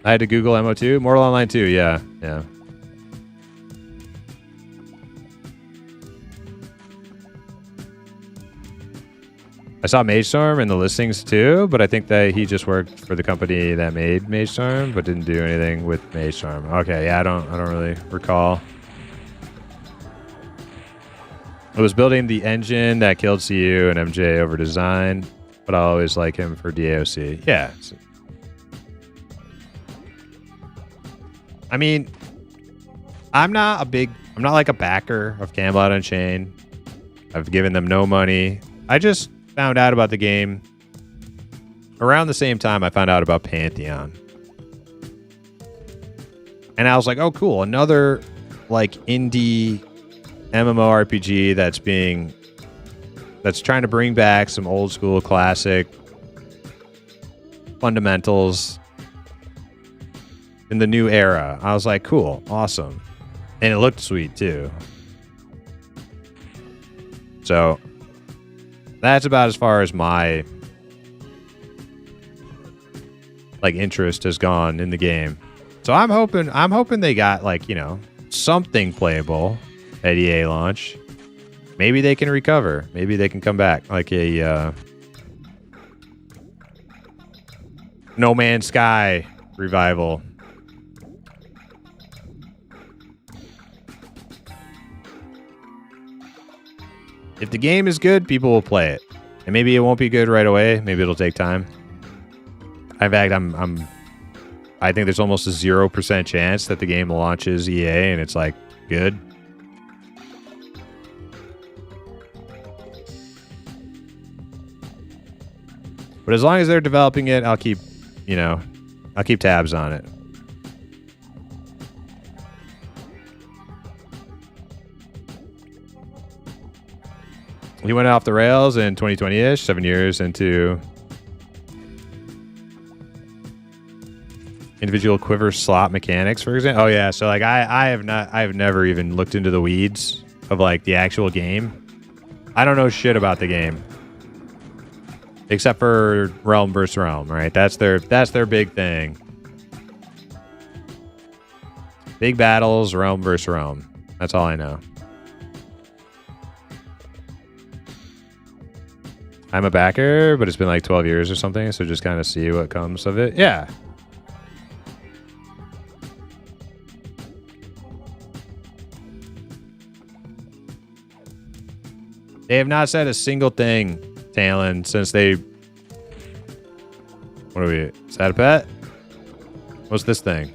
I had to Google MO2. Mortal Online 2, yeah. I saw MageStorm in the listings too, but I think that he just worked for the company that made MageStorm, but didn't do anything with MageStorm. Okay, yeah, I don't really recall. I was building the engine that killed CU and MJ over design, but I always like him for DAOC. Yeah. I mean, I'm not like a backer of Camelot Unchained. I've given them no money. I just found out about the game around the same time I found out about Pantheon. And I was like, oh, cool. Another like indie MMORPG that's trying to bring back some old school classic fundamentals in the new era. I was like, cool, awesome. And it looked sweet too. So that's about as far as my like interest has gone in the game. So I'm hoping they got like, you know, something playable at EA launch. Maybe they can recover. Maybe they can come back like a No Man's Sky revival. If the game is good, people will play it. And maybe it won't be good right away. Maybe it'll take time. In fact, I think there's almost a 0% chance that the game launches EA and it's like good. But as long as they're developing it, I'll keep, I'll keep tabs on it. He went off the rails in 2020-ish, 7 years into individual quiver slot mechanics, for example. Oh yeah, so like I have never even looked into the weeds of like the actual game. I don't know shit about the game. Except for realm versus realm, right? That's their big thing. Big battles, realm versus realm. That's all I know. I'm a backer, but it's been like 12 years or something, so just kind of see what comes of it. Yeah. They have not said a single thing, Talon, since they... What are we... Is that a pet? What's this thing?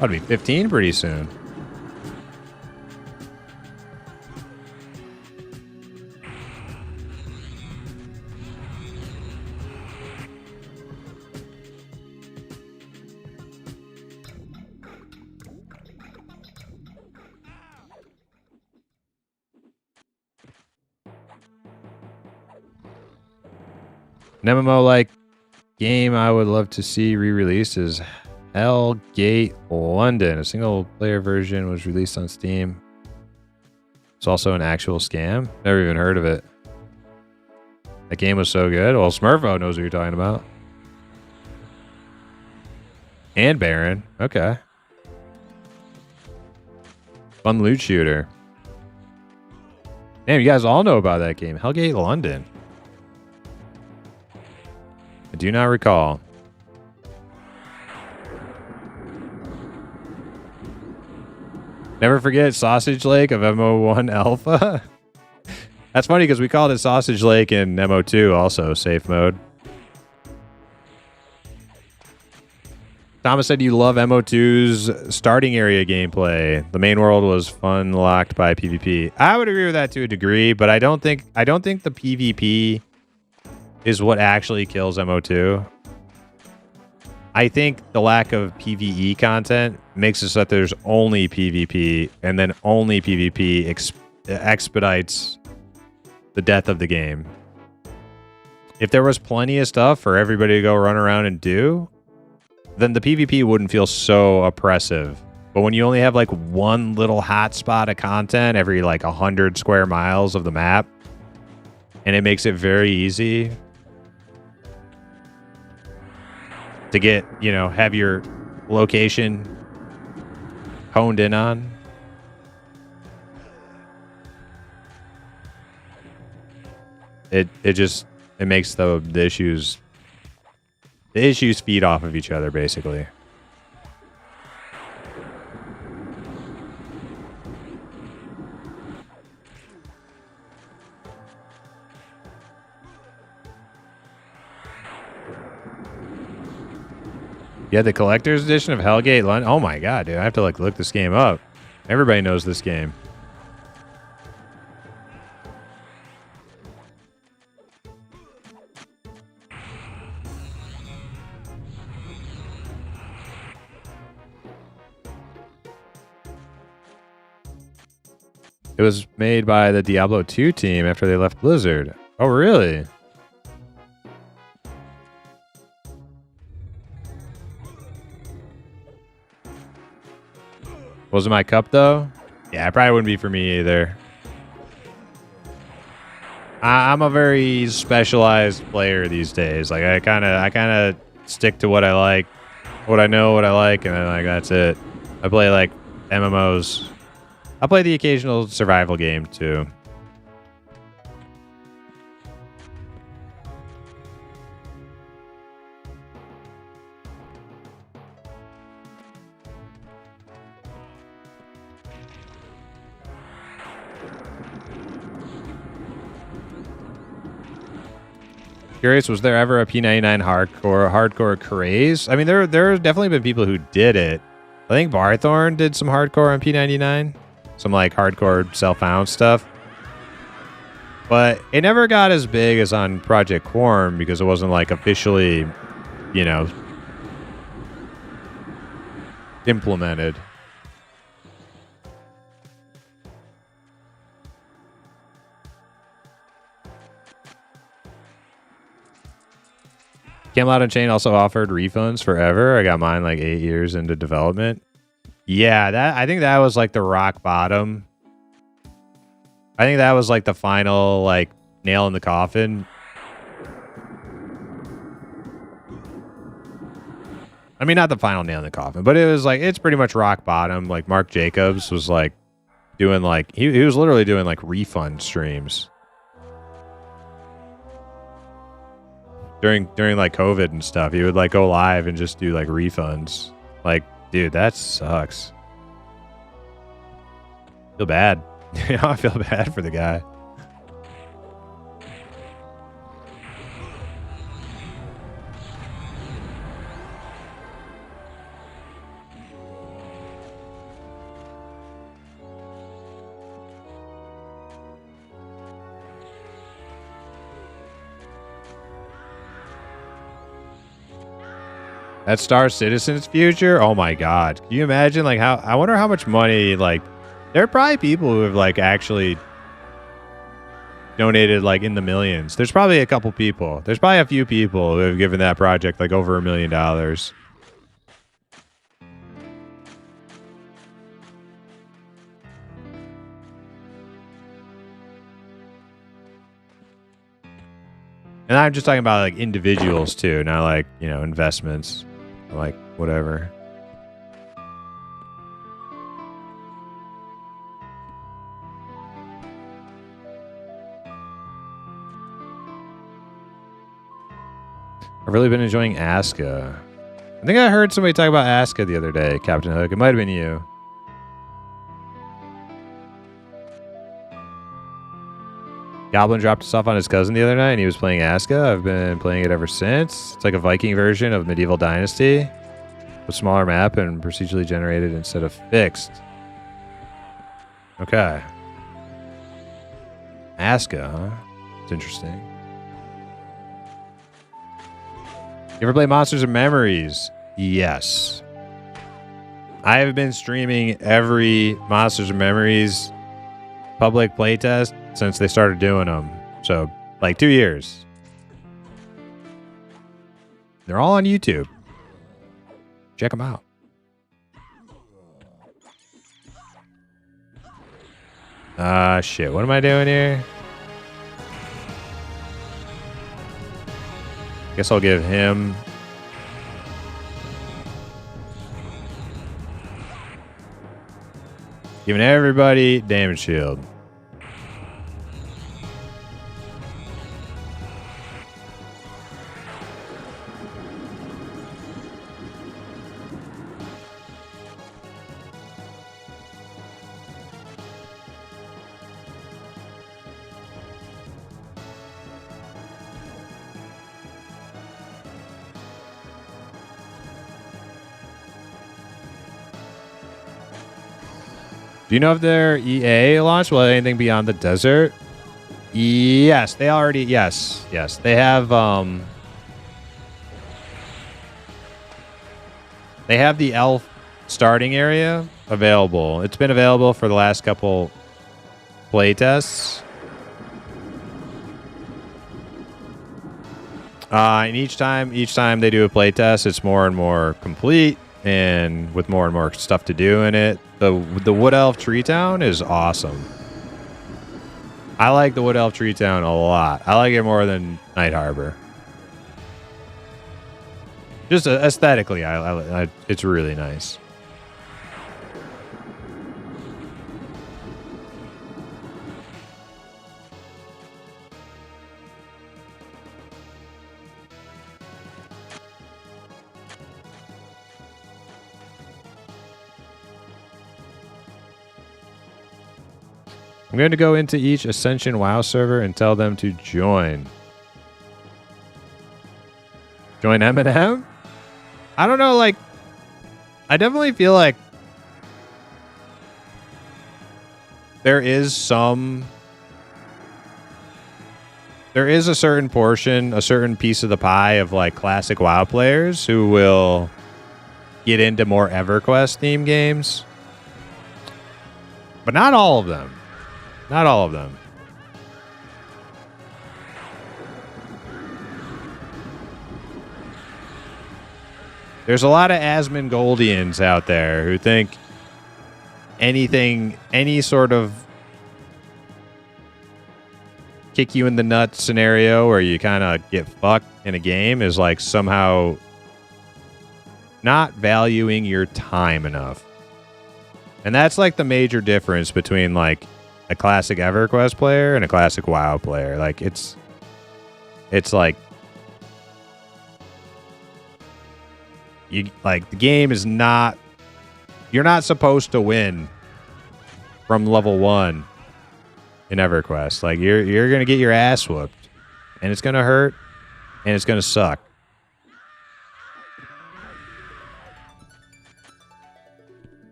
Ought to be 15 pretty soon. An MMO-like game I would love to see re-released is Hellgate London. A single-player version was released on Steam. It's also an actual scam. Never even heard of it. That game was so good. Well, Smurfo knows what you're talking about. And Baron. Okay. Fun loot shooter. Damn, you guys all know about that game. Hellgate London. I do not recall. Never forget Sausage Lake of MO1 Alpha. That's funny because we called it Sausage Lake in MO2 also, safe mode. Thomas said you love MO2's starting area gameplay. The main world was fun, locked by PvP. I would agree with that to a degree, but I don't think the PvP is what actually kills MO2. I think the lack of PvE content makes it so that there's only PvP, and then only PvP expedites the death of the game. If there was plenty of stuff for everybody to go run around and do, then the PvP wouldn't feel so oppressive. But when you only have like one little hotspot of content every like 100 square miles of the map, and it makes it very easy to get, have your location honed in on. It makes the issues feed off of each other, basically. Yeah, the collector's edition of Hellgate London. Oh my god, dude. I have to look this game up. Everybody knows this game. It was made by the Diablo 2 team after they left Blizzard. Oh, really? Was it my cup though? Yeah, it probably wouldn't be for me either. I'm a very specialized player these days. Like I kind of stick to what I like, what I know, what I like, and then like that's it. I play like MMOs. I play the occasional survival game too. Curious, was there ever a P99 hardcore craze? I mean, there have definitely been people who did it. I think Barthorn did some hardcore on P99. Some like hardcore self-found stuff. But it never got as big as on Project Quorum because it wasn't like officially, you know, implemented. Camelot Unchained also offered refunds forever. I got mine like 8 years into development. Yeah, I think that was like the rock bottom. I think that was like the final like nail in the coffin. I mean, not the final nail in the coffin, but it was like, it's pretty much rock bottom. Like Mark Jacobs was like doing like, he was literally doing like refund streams. During like COVID and stuff, he would like go live and just do like refunds. Like, dude, that sucks. Feel bad. You know, I feel bad for the guy. That Star Citizen's future? Oh my god. Can you imagine like how, I wonder how much money, like, there are probably people who have like actually donated like in the millions. There's probably a couple people. There's probably a few people who have given that project like over $1 million. And I'm just talking about like individuals too, not like, you know, investments, like whatever. I've really been enjoying Aska. I think I heard somebody talk about Aska the other day, Captain Hook. It might have been you. Goblin dropped us off on his cousin the other night and he was playing Aska. I've been playing it ever since. It's like a Viking version of Medieval Dynasty with smaller map and procedurally generated instead of fixed. Okay. Aska, huh? It's interesting. You ever play Monsters and Memories? Yes. I have been streaming every Monsters and Memories public playtest since they started doing them. So, like 2 years. They're all on YouTube. Check them out. Shit. What am I doing here? Guess I'll give him... Giving everybody damage shield. Do you know if their EA launch will have anything beyond the desert? Yes, they already. Yes. They have. They have the elf starting area available. It's been available for the last couple playtests. And each time they do a playtest, it's more and more complete and with more and more stuff to do in it. The Wood Elf Tree Town is awesome. I like the Wood Elf Tree Town a lot. I like it more than Night Harbor. Just aesthetically, it's really nice. I'm going to go into each Ascension WoW server and tell them to join. Join Eminem? I don't know, like, I definitely feel like there is a certain portion, a certain piece of the pie of like classic WoW players who will get into more EverQuest theme games. But not all of them. Not all of them. There's a lot of Asmongoldians out there who think anything, any sort of kick you in the nuts scenario where you kind of get fucked in a game is like somehow not valuing your time enough. And that's like the major difference between like a classic EverQuest player and a classic WoW player. Like it's like you like the game is not, you're not supposed to win from level 1 in EverQuest. Like you're gonna get your ass whooped, and it's gonna hurt, and it's gonna suck.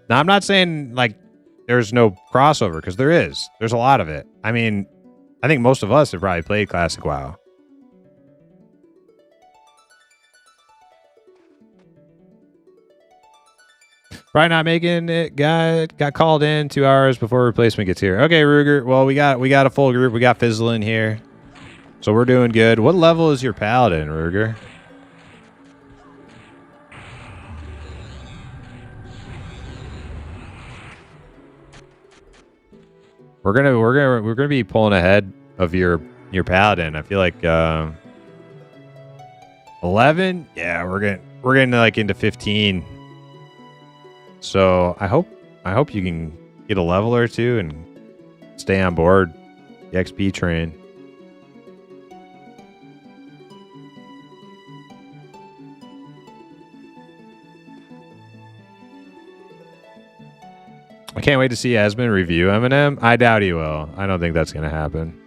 Now I'm not saying like there's no crossover, because there is. There's a lot of it. I mean, I think most of us have probably played Classic WoW. Probably not making it. Got called in 2 hours before replacement gets here. Okay, Ruger. Well, we got a full group. We got Fizzlin here, so we're doing good. What level is your paladin, Ruger? We're gonna be pulling ahead of your paladin. I feel like 11. Yeah, we're getting like into 15. So I hope you can get a level or two and stay on board the XP train. I can't wait to see Asmon review Eminem. I doubt he will. I don't think that's gonna happen.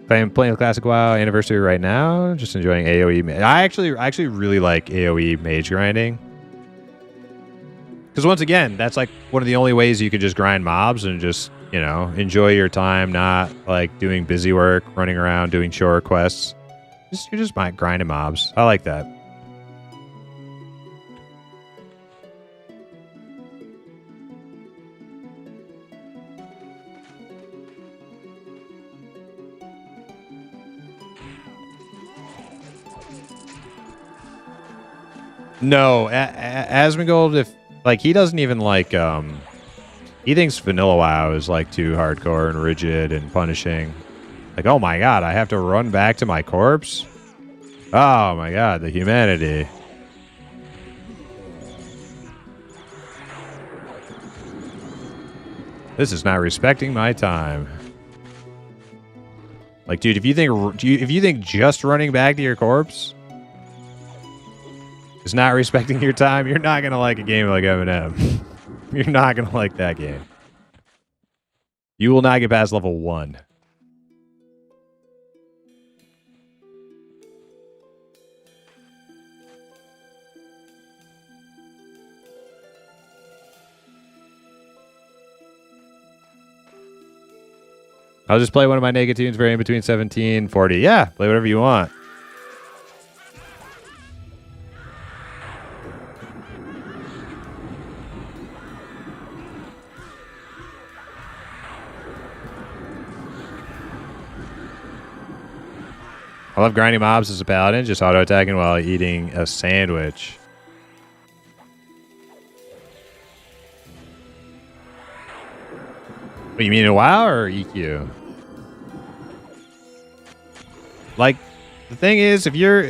Playing Classic WoW Anniversary right now. Just enjoying AoE. I actually really like AoE mage grinding. Because once again, that's like one of the only ways you can just grind mobs and just, you know, enjoy your time, not like doing busy work, running around, doing shore quests. You're just grinding mobs. I like that. No, Asmongold, if like he doesn't even like he thinks vanilla WoW is like too hardcore and rigid and punishing. Like, oh my god, I have to run back to my corpse? Oh my god, the humanity. This is not respecting my time. Like, dude, if you think just running back to your corpse is not respecting your time, you're not gonna like a game like Eminem. You're not gonna like that game. You will not get past level 1. I'll just play one of my naked tunes varying between 17 and 40. Yeah, play whatever you want. I love grinding mobs as a paladin, just auto-attacking while eating a sandwich. What, you mean in WoW or EQ? Like, the thing is, if you're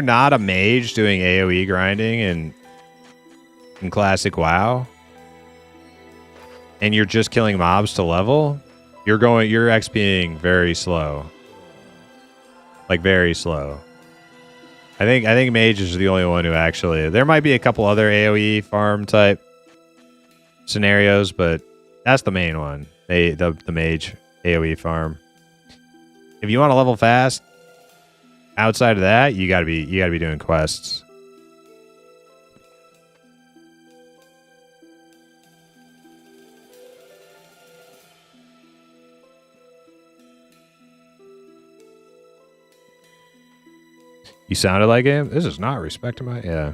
not a mage doing AoE grinding in classic WoW, and you're just killing mobs to level, you're XPing very slow. Like, very slow. I think mages are the only one who actually... There might be a couple other AoE farm type scenarios, but That's the main one. The mage AoE farm. If you want to level fast, outside of that, you gotta be doing quests. You sounded like him? This is not respect to my... Yeah.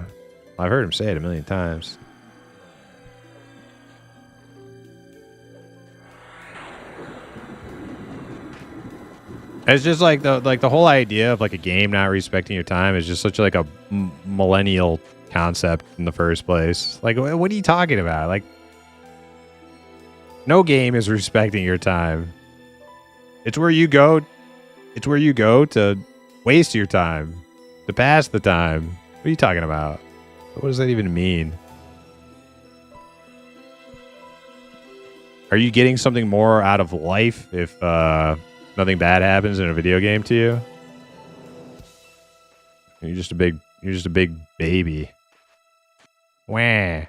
I've heard him say it a million times. It's just like the whole idea of like a game not respecting your time is just such like a millennial concept in the first place. Like, what are you talking about? Like, no game is respecting your time. It's where you go. It's where you go to waste your time. To pass the time. What are you talking about? What does that even mean? Are you getting something more out of life if nothing bad happens in a video game to you? You're just a big baby. Wah.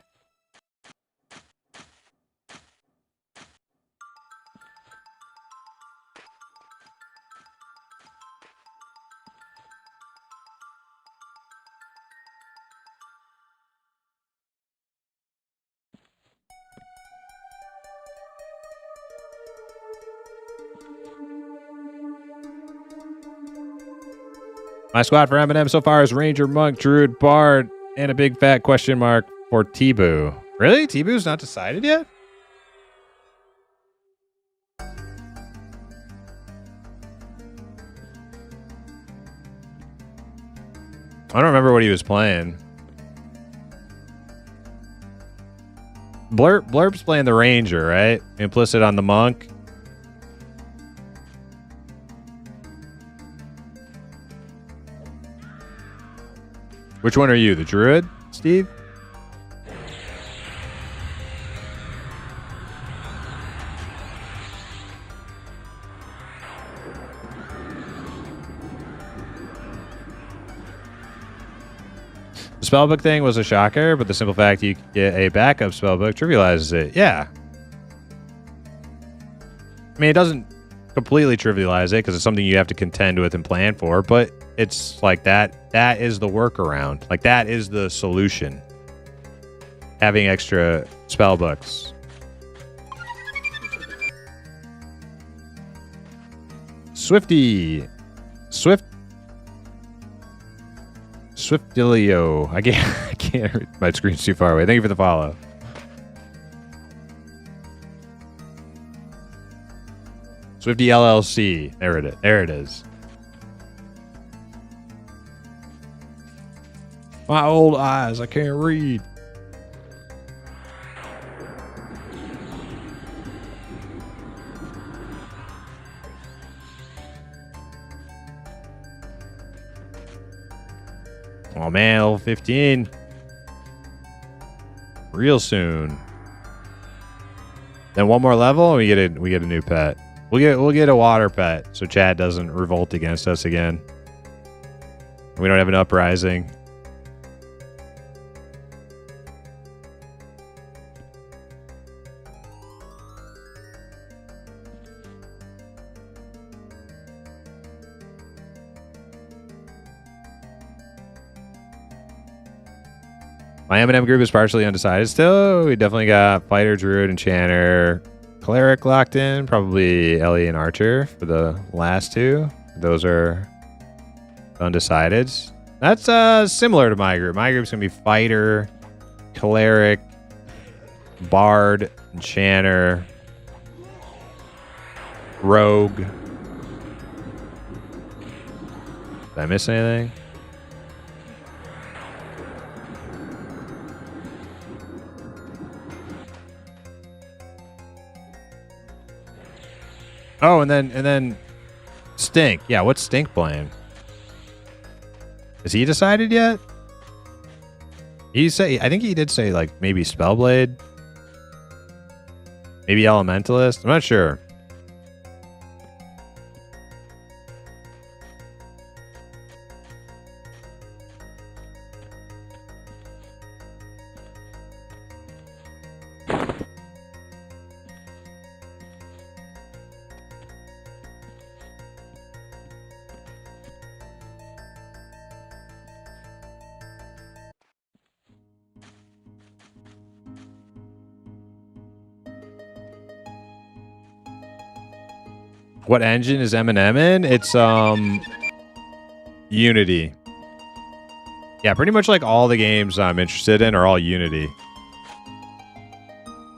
My squad for Eminem so far is Ranger, Monk, Druid, Bard, and a big fat question mark for T-Boo. Really? T-Boo's not decided yet? I don't remember what he was playing. Blurp's playing the Ranger, right? Implicit on the Monk. Which one are you? The Druid, Steve? The spellbook thing was a shocker, but the simple fact you could get a backup spellbook trivializes it. Yeah. I mean, it doesn't completely trivialize it because it's something you have to contend with and plan for, but it's like that. That is the workaround. Like, that is the solution. Having extra spell books. Swiftilio. I can't read. My screen's too far away. Thank you for the follow. Swifty LLC. There it is. There it is. My old eyes, I can't read. Oh man, level 15. Real soon. Then one more level and we get a new pet. We'll get a water pet so Chad doesn't revolt against us again. We don't have an uprising. My M&M group is partially undecided still. We definitely got Fighter, Druid, Enchanter, Cleric locked in. Probably Ellie and Archer for the last two. Those are undecided. That's similar to my group. My group's going to be Fighter, Cleric, Bard, Enchanter, Rogue. Did I miss anything? Oh, and then Stink. Yeah, what's Stink playing? Is he decided yet? I think he did say like maybe Spellblade. Maybe Elementalist. I'm not sure. What engine is M&M in? It's Unity. Yeah, pretty much like all the games I'm interested in are all Unity.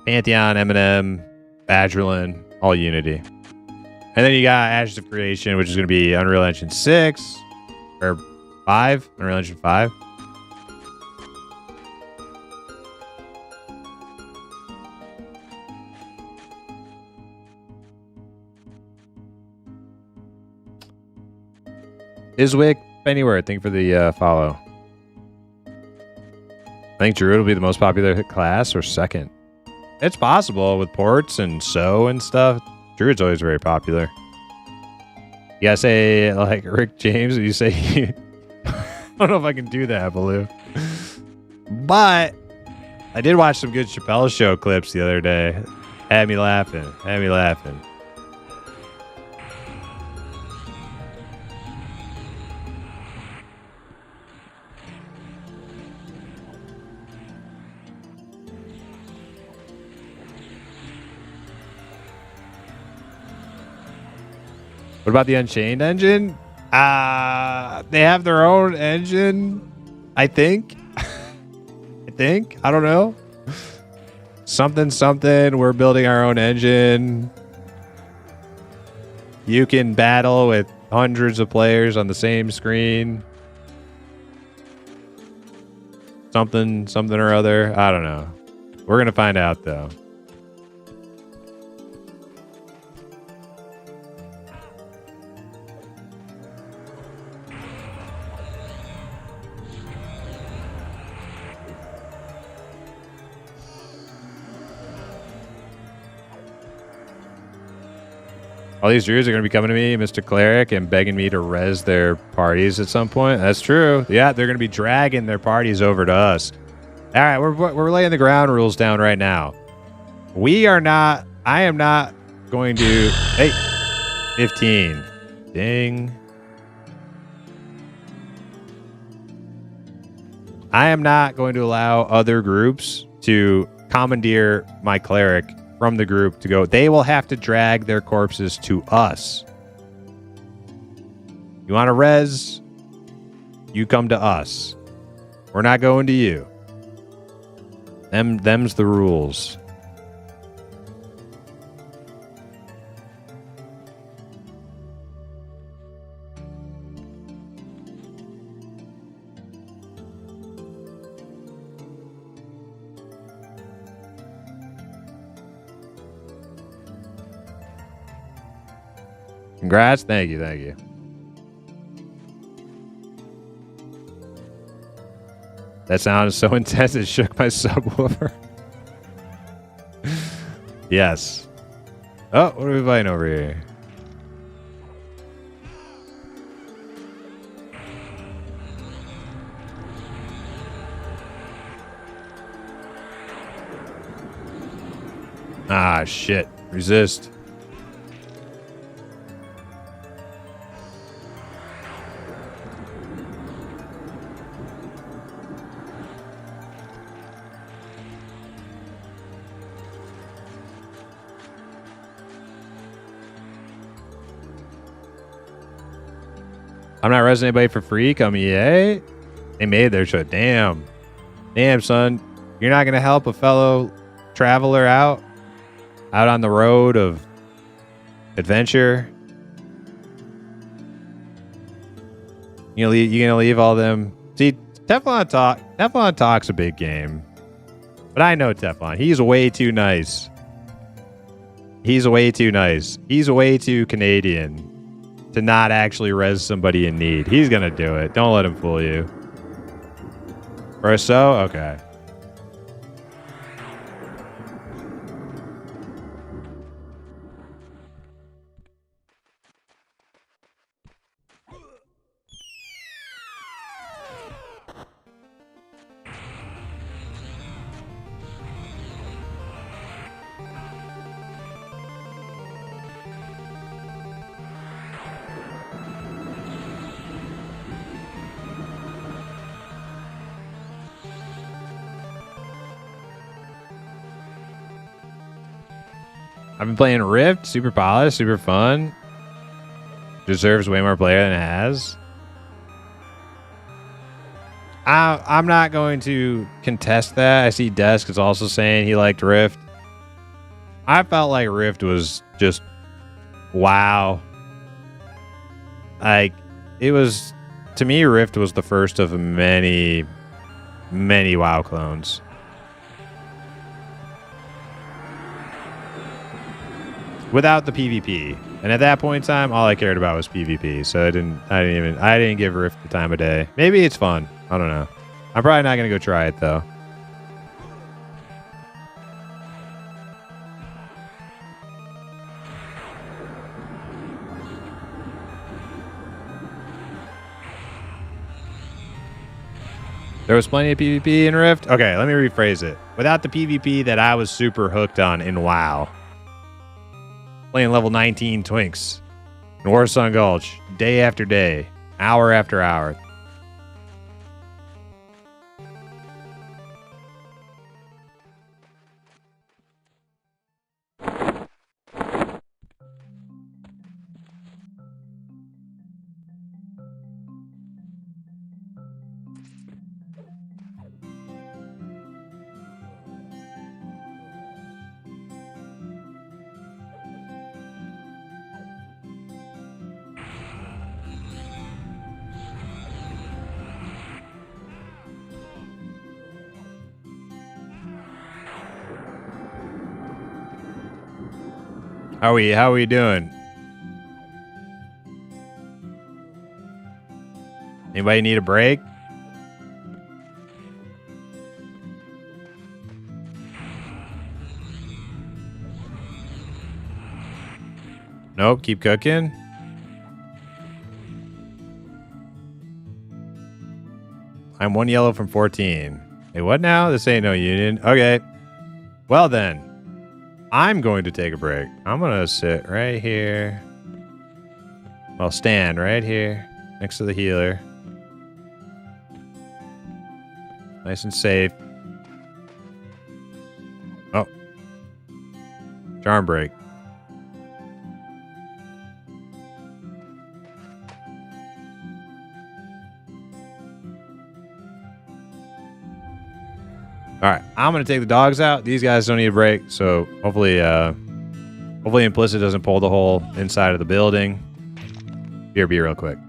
Pantheon, M&M, Badgerland, all Unity. And then you got Ashes of Creation, which is going to be Unreal Engine 6 or 5, Unreal Engine 5. Iswick, Pennyworth, thank you for the follow. I think Druid will be the most popular class or second. It's possible with ports and and stuff. Druid's always very popular. You gotta say like Rick James, you say I don't know if I can do that, Baloo. But I did watch some good Chappelle Show clips the other day. Had me laughing. Had me laughing. What about the Unchained engine? They have their own engine, I think. I don't know. Something. We're building our own engine. You can battle with hundreds of players on the same screen. Something or other. I don't know. We're gonna find out though. All these Druids are going to be coming to me, Mr. Cleric, and begging me to res their parties at some point. That's true. Yeah, they're going to be dragging their parties over to us. All right, we're laying the ground rules down right now. I am not going to... Hey, 15. Ding. I am not going to allow other groups to commandeer my Cleric from the group to go. They will have to drag their corpses to us. You want to res? You come to us. We're not going to you. Them's the rules. Congrats. Thank you. That sound is so intense it shook my subwoofer. Yes. Oh, what are we fighting over here? Ah, shit. Resist. I'm not resing anybody for free. Come EA. They made their choice. Damn, son. You're not gonna help a fellow traveler out on the road of adventure. You gonna leave all them? See, Teflon Talk's a big game, but I know Teflon. He's way too nice. He's way too Canadian to not actually res somebody in need. He's gonna do it. Don't let him fool you. Or so? Okay. I've been playing Rift, super polished, super fun. deserves way more player than it has. I'm not going to contest that. I see Desk is also saying he liked Rift. I felt like Rift was just wow. Like, it was, to me, Rift was the first of many, many WoW clones. Without the PvP. And at that point in time, all I cared about was PvP. So I didn't give Rift the time of day. Maybe it's fun. I don't know. I'm probably not going to go try it though. There was plenty of PvP in Rift? Okay, let me rephrase it. Without the PvP that I was super hooked on in WoW. Playing level 19 Twinks in Warsong Gulch, day after day, hour after hour. How are we doing? Anybody need a break? Nope, keep cooking. I'm 1 yellow from 14. Hey, what now? This ain't no union. Okay. Well then. I'm going to take a break. I'm going to sit right here. I'll stand right here next to the healer. Nice and safe. Oh. Charm break. All right, I'm gonna take the dogs out. These guys don't need a break, so hopefully Implicit doesn't pull the hole inside of the building. Here, be real quick.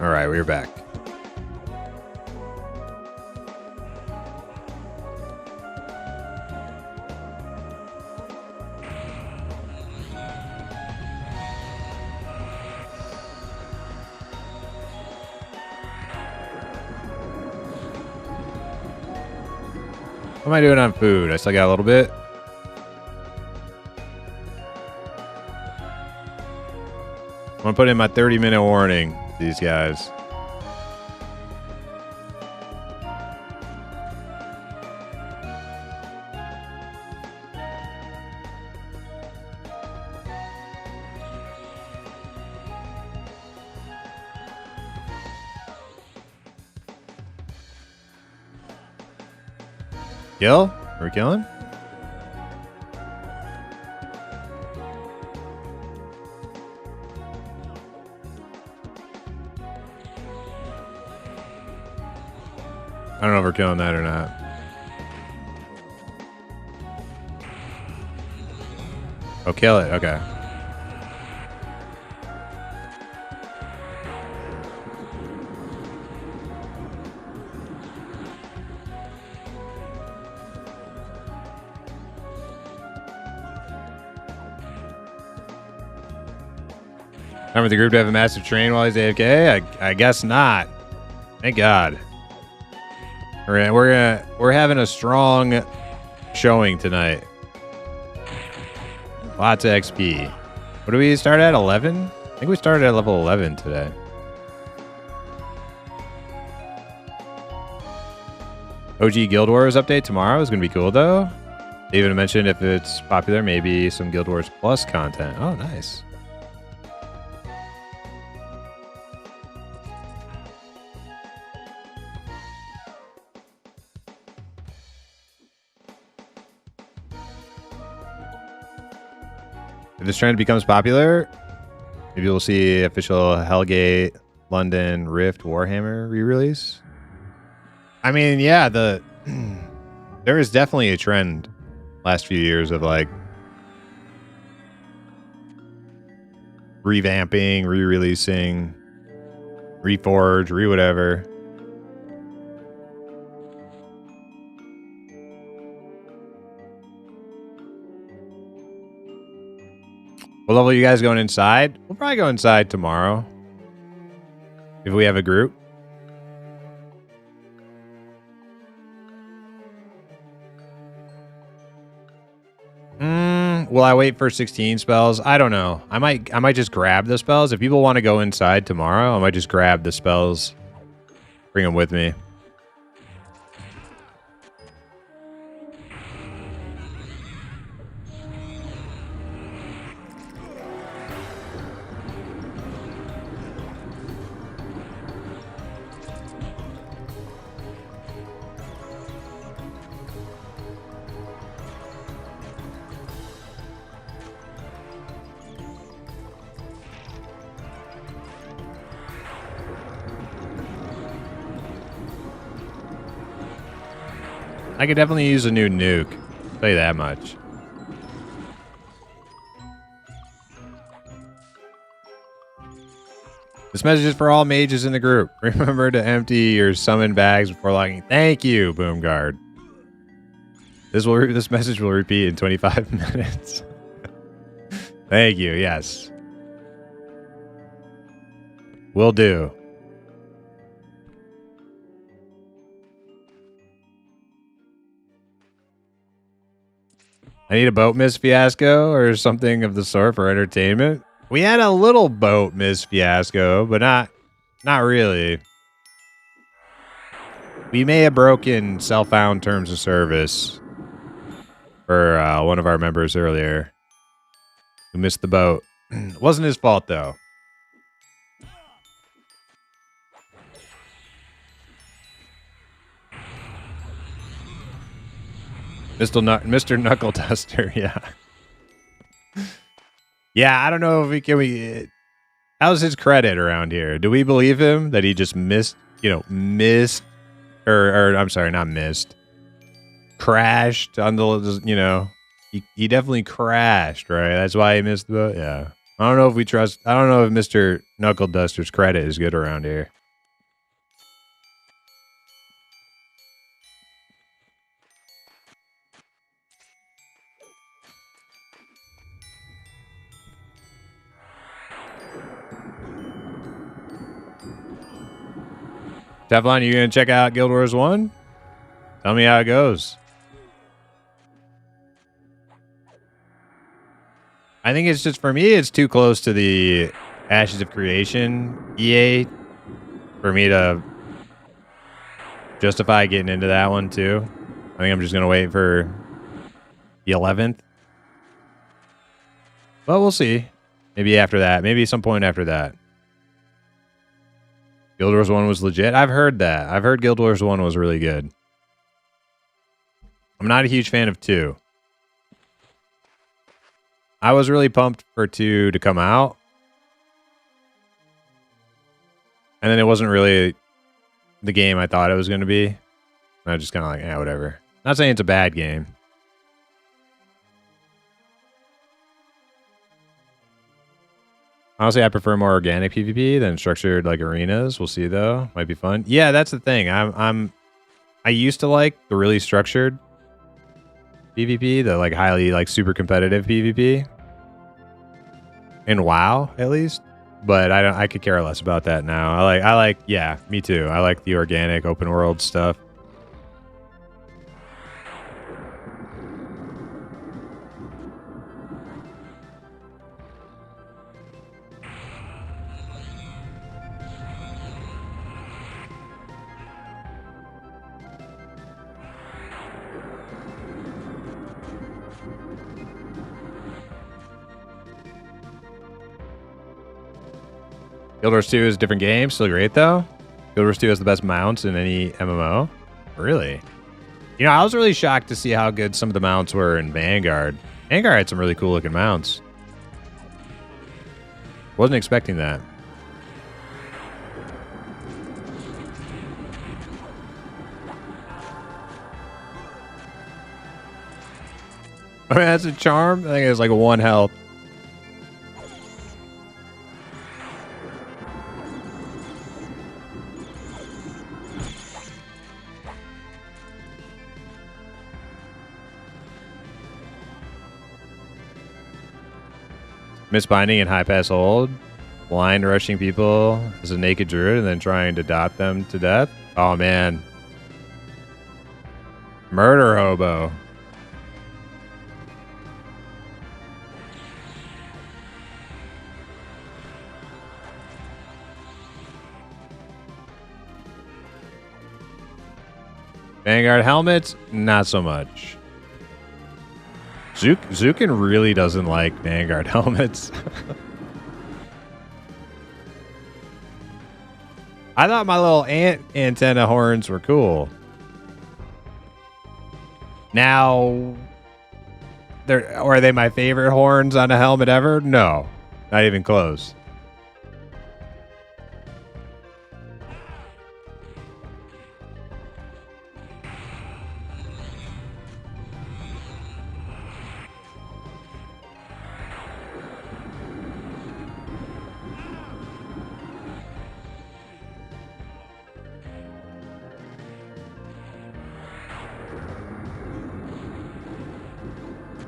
All right, we're back. What am I doing on food? I still got a little bit. I'm gonna put in my 30-minute warning to these guys. Kill? Are we killing? I don't know if we're killing that or not. Oh, kill it. Okay. Time for the group to have a massive train while he's AFK? I guess not. Thank God. We're having a strong showing tonight. Lots of XP. What do we start at? 11? I think we started at level 11 today. OG Guild Wars update tomorrow is going to be cool though. They even mentioned if it's popular, maybe some Guild Wars Plus content. Oh, nice. If this trend becomes popular, maybe we'll see official Hellgate London Rift Warhammer re-release. I mean, yeah, there is definitely a trend last few years of like revamping, re-releasing, reforge, re-whatever. What level are you guys going inside? We'll probably go inside tomorrow. If we have a group. Will I wait for 16 spells? I don't know. I might just grab the spells. If people want to go inside tomorrow, I might just grab the spells. Bring them with me. I could definitely use a new nuke. I'll tell you that much. This message is for all mages in the group. Remember to empty your summon bags before logging. Thank you, Boomguard. This message will repeat in 25 minutes. Thank you. Yes. Will do. I need a boat miss fiasco or something of the sort for entertainment. We had a little boat miss fiasco, but not really. We may have broken self-found terms of service for one of our members earlier who missed the boat. It wasn't his fault though. Mr. Knuckle Duster, yeah. Yeah, I don't know if how's his credit around here? Do we believe him that he just missed, or I'm sorry, not missed. Crashed on the, he definitely crashed, right? That's why he missed the boat. Yeah. I don't know if we trust. I don't know if Mr. Knuckle Duster's credit is good around here. Teflon, you gonna check out Guild Wars 1? Tell me how it goes. I think it's just, for me, it's too close to the Ashes of Creation EA for me to justify getting into that one too. I think I'm just gonna wait for the 11th. But we'll see. Maybe after that. Maybe some point after that. Guild Wars 1 was legit. I've heard that. I've heard Guild Wars 1 was really good. I'm not a huge fan of 2. I was really pumped for 2 to come out. And then it wasn't really the game I thought it was going to be. I was just kind of like, whatever. Not saying it's a bad game. Honestly, I prefer more organic PvP than structured like arenas. We'll see though. Might be fun. Yeah, that's the thing. I used to like the really structured PvP, the like highly like super competitive PvP. In WoW, at least. But I could care less about that now. I like yeah, me too. I like the organic open world stuff. Guild Wars 2 is a different game. Still great, though. Guild Wars 2 has the best mounts in any MMO. Really? You know, I was really shocked to see how good some of the mounts were in Vanguard. Vanguard had some really cool-looking mounts. Wasn't expecting that. I mean, that's a charm. I think it's like 1 health. Misbinding and high pass hold. Blind rushing people as a naked druid and then trying to dot them to death. Oh, man. Murder hobo. Vanguard helmets, not so much. Zukin really doesn't like Vanguard helmets. I thought my little ant antenna horns were cool. Now, are they my favorite horns on a helmet ever? No, not even close.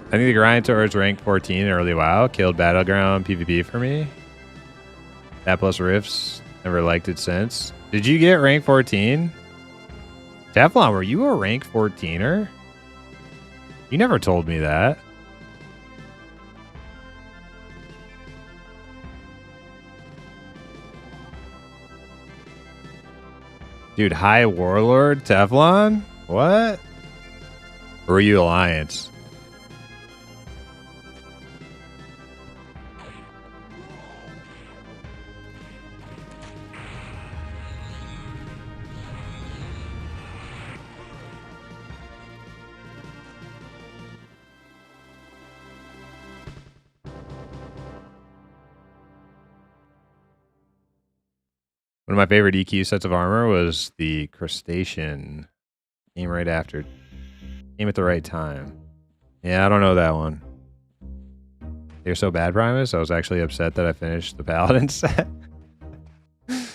I think the grind towards rank 14 early WoW killed Battleground PvP for me. That plus Rifts, never liked it since. Did you get rank 14? Teflon, were you a rank 14er? You never told me that. Dude, High Warlord Teflon? What? Or were you Alliance? One of my favorite EQ sets of armor was the Crustacean. Came right after. Came at the right time. Yeah, I don't know that one. You're so bad, Primus. I was actually upset that I finished the Paladin set. I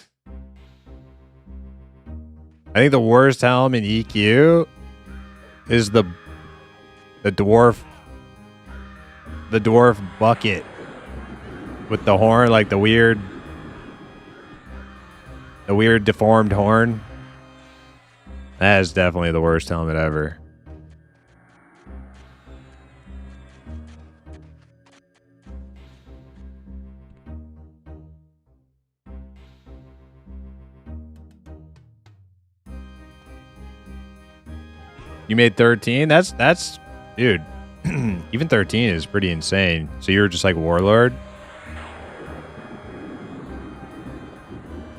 think the worst helm in EQ is the dwarf bucket with the horn, like the weird deformed horn. That is definitely the worst helmet ever. You made 13? That's dude. Even 13 is pretty insane. So you're just like Warlord?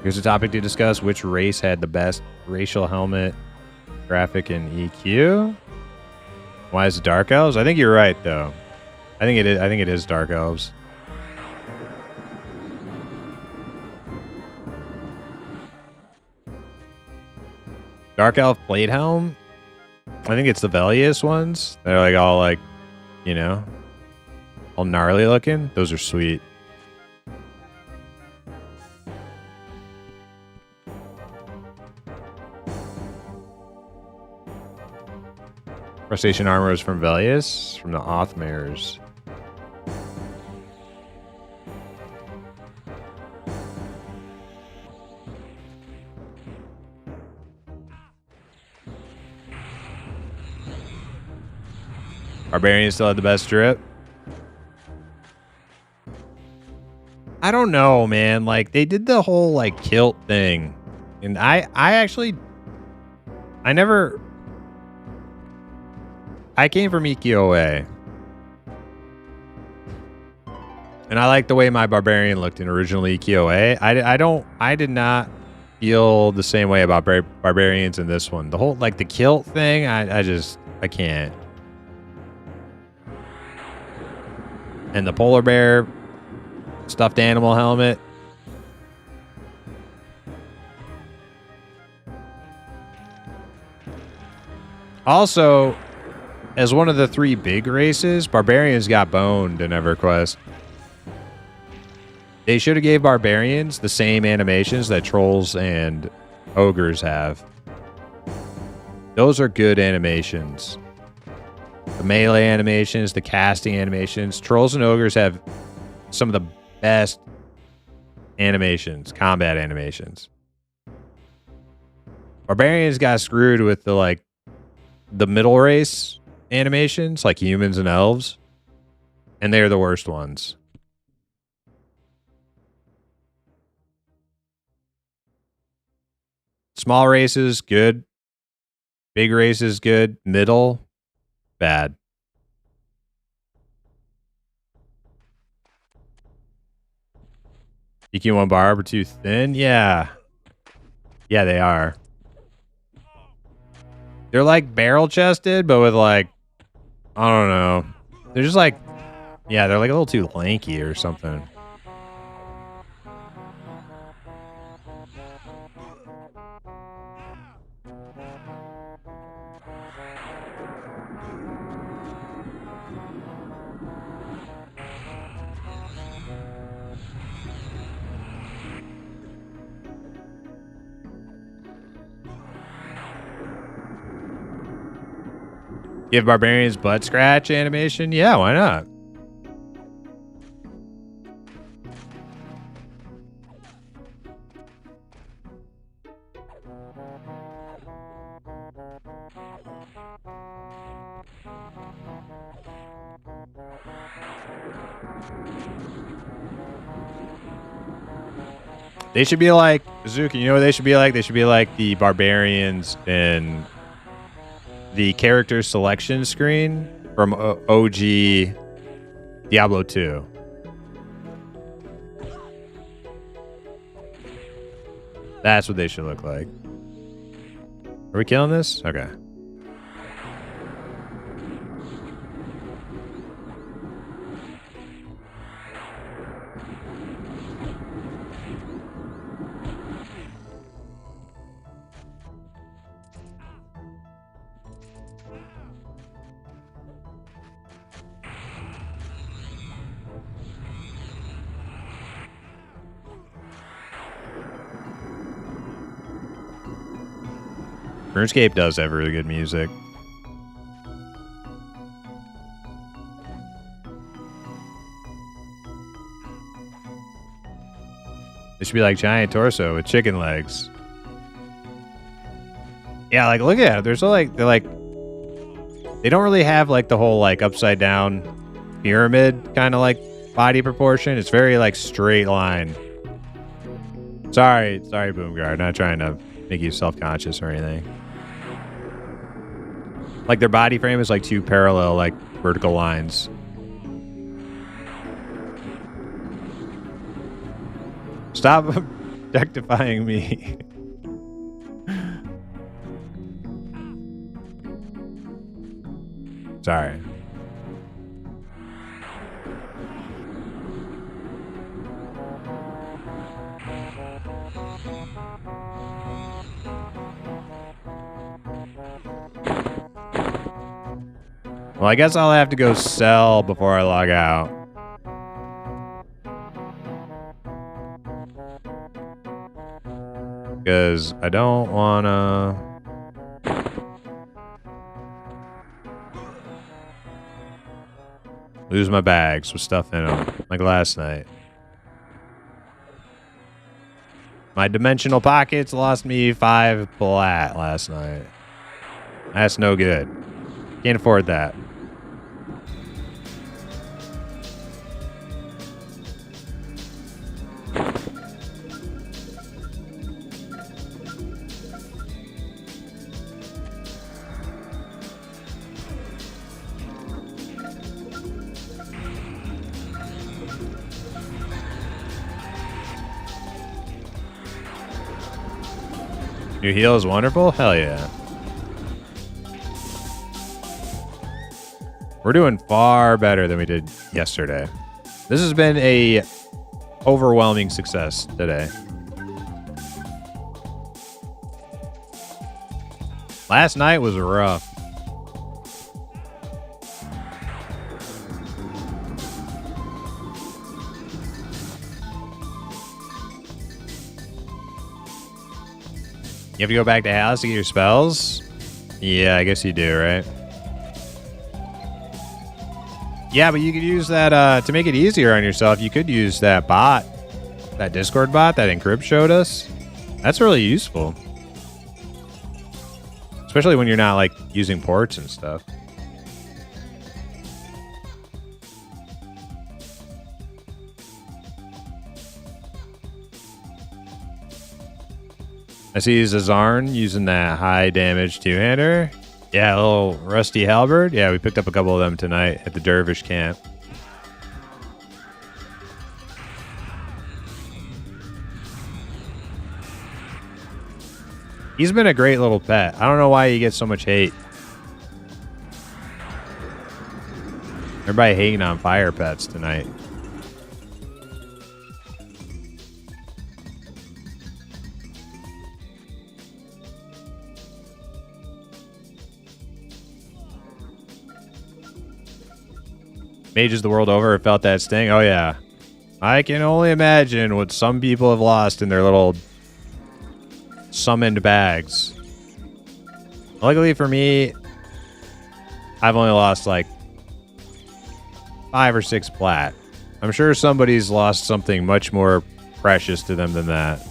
Here's a topic to discuss. Which race had the best racial helmet graphic in EQ? Why is it Dark Elves? I think you're right though. I think it is Dark Elves. Dark Elf plate helm? I think it's the Velius ones. They're like all like, you know, all gnarly looking. Those are sweet. Crustacean armor is from Velius, from the Othmares. Barbarian still had the best drip. I don't know, man. Like they did the whole like kilt thing, and I came from EQOA, and I like the way my barbarian looked in original EQOA. I did not feel the same way about barbarians in this one. The whole like the kilt thing, I can't. And the polar bear stuffed animal helmet. Also, as one of the 3 big races, barbarians got boned in EverQuest. They should have gave barbarians the same animations that trolls and ogres have. Those are good animations. The melee animations, the casting animations. Trolls and ogres have some of the best animations, combat animations. Barbarians got screwed with the middle race animations, like humans and elves, and they're the worst ones. Small races, good. Big races, good. Middle, bad. EQ1 barb are too thin? Yeah. Yeah, they are. They're like barrel chested, but with like, I don't know. They're just like, yeah, they're like a little too lanky or something. Give barbarians butt scratch animation? Yeah, why not? They should be like Zuki. You know what they should be like? They should be like the barbarians in the character selection screen from OG Diablo 2. That's what they should look like. Are we killing this? Okay. RuneScape does have really good music. It should be like giant torso with chicken legs. Yeah, like look at it. There's like they don't really have like the whole like upside down pyramid kind of like body proportion. It's very like straight line. Sorry, Boomguard. Not trying to make you self-conscious or anything. Like their body frame is like two parallel like vertical lines. Stop objectifying me. Sorry. Well, I guess I'll have to go sell before I log out. Because I don't want to... lose my bags with stuff in them, like last night. My dimensional pockets lost me 5 plat last night. That's no good. Can't afford that. New heal is wonderful? Hell yeah. We're doing far better than we did yesterday. This has been a overwhelming success today. Last night was rough. You have to go back to house to get your spells? Yeah, I guess you do, right? Yeah, but you could use that to make it easier on yourself. You could use that bot, that Discord bot that Encrypt showed us. That's really useful. Especially when you're not like using ports and stuff. I see Zazarn using that high damage two-hander. Yeah, a little rusty halberd. Yeah, we picked up a couple of them tonight at the dervish camp. He's been a great little pet. I don't know why he gets so much hate. Everybody hating on fire pets tonight. Mages the world over have felt that sting. Oh yeah. I can only imagine what some people have lost in their little summoned bags. Luckily for me, I've only lost like 5 or 6 plat. I'm sure somebody's lost something much more precious to them than that.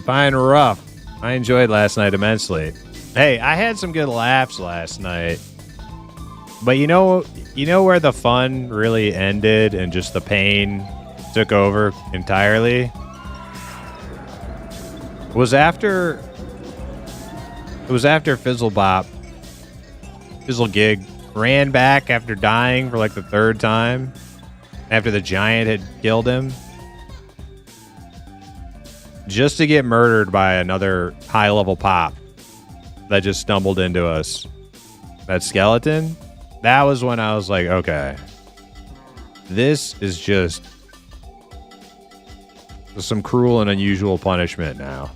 Fine, rough. I enjoyed last night immensely. Hey, I had some good laughs last night. But you know where the fun really ended and just the pain took over entirely? It was after Fizzlebop, Fizzlegig ran back after dying for like the 3rd time after the giant had killed him. Just to get murdered by another high-level pop that just stumbled into us. That skeleton, that was when I was like, okay. This is just some cruel and unusual punishment now.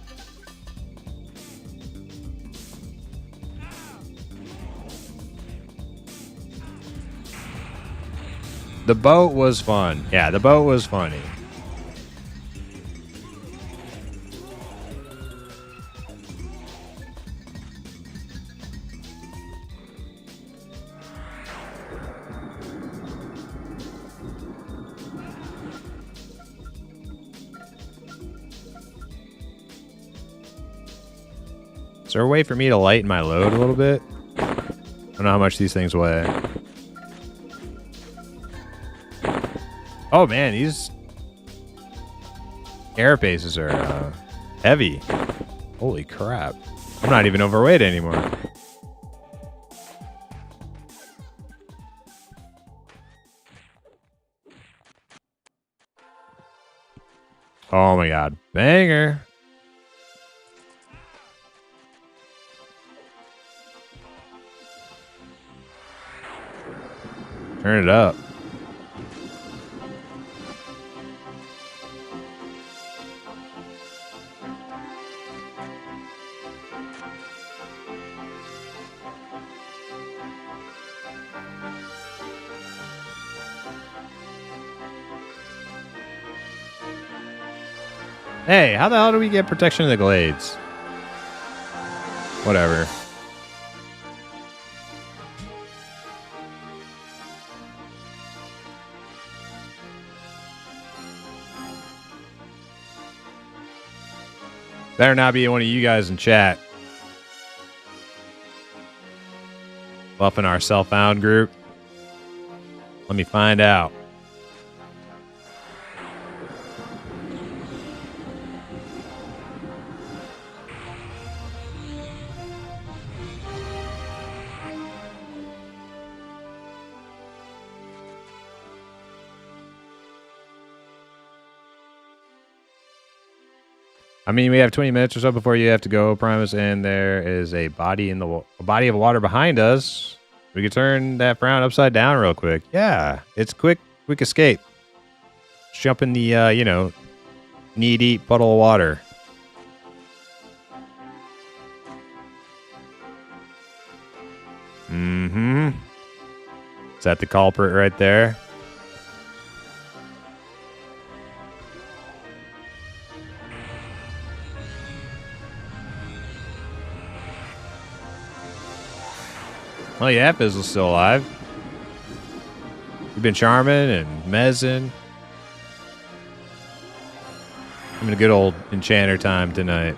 The boat was fun. Yeah, the boat was funny. Is there a way for me to lighten my load a little bit? I don't know how much these things weigh. Oh man, these carapaces are heavy. Holy crap. I'm not even overweight anymore. Oh my god. Banger. Turn it up. Hey, how the hell do we get protection of the glades? Whatever. Better not be one of you guys in chat. Buffing our self-found group. Let me find out. I mean, we have 20 minutes or so before you have to go, Primus, and there is a body of water behind us. We could turn that frown upside down real quick. Yeah, it's quick escape. Just jump in the, knee-deep puddle of water. Mm-hmm. Is that the culprit right there? Oh yeah, Fizzle's still alive. We've been charming and mezzing. Having a good old enchanter time tonight.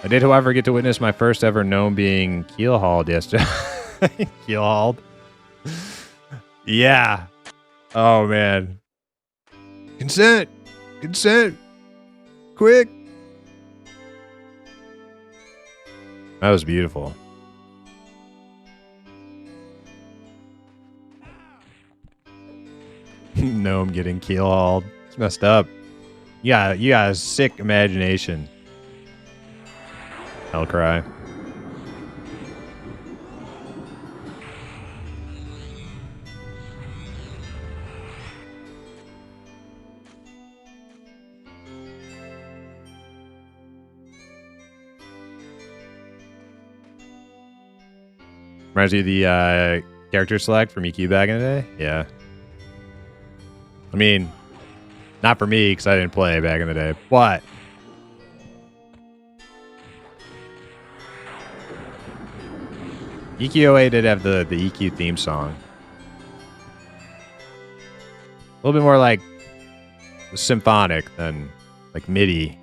I did, however, get to witness my first ever gnome being keel-hauled yesterday. Keel-hauled? Yeah. Oh, man. Consent! Consent! Quick! That was beautiful. Gnome getting keel-hauled. It's messed up. Yeah, you got a sick imagination. Hell cry. Reminds you of the character select from EQ back in the day? Yeah. I mean, not for me because I didn't play back in the day, but EQOA did have the EQ theme song. A little bit more like symphonic than like MIDI.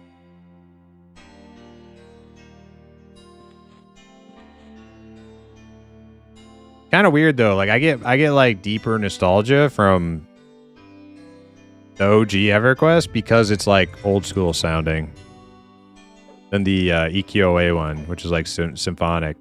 Kind of weird though. Like I get like deeper nostalgia from the OG EverQuest because it's like old school sounding than the EQOA one, which is like symphonic.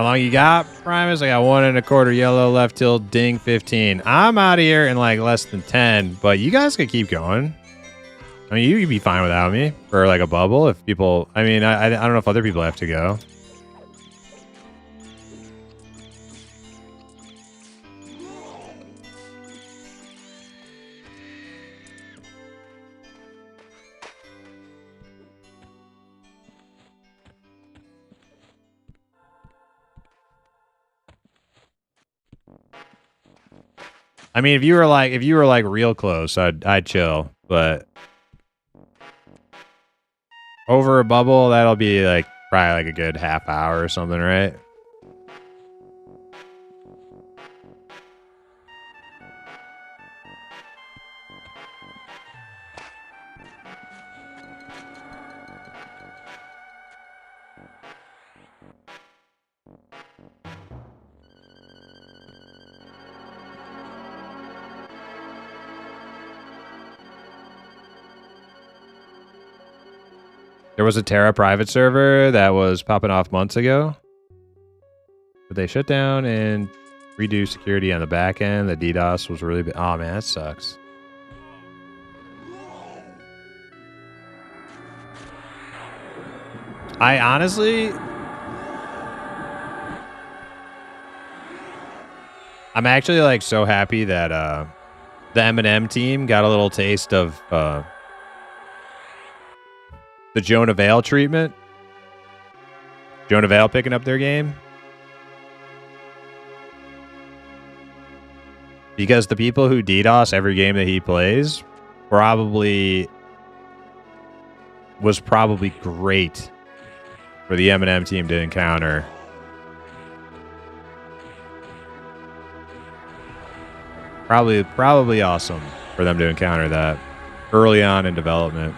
How long you got, Primus? I got 1.25 yellow left till ding 15. I'm out of here in like less than 10, but you guys could keep going. I mean, you could be fine without me for like a bubble if people. I mean, I don't know if other people have to go. I mean, if you were like real close, I'd chill, but over a bubble, that'll be like probably like a good half hour or something, right? There was a Terra private server that was popping off months ago, but they shut down and redo security on the back end. The DDoS was really big. Oh man, that sucks. I honestly, I'm actually like so happy that the M&M team got a little taste of the Jonah Vale treatment. Jonah Vale picking up their game. Because the people who DDoS every game that he plays was probably great for the M&M team to encounter. Probably awesome for them to encounter that early on in development.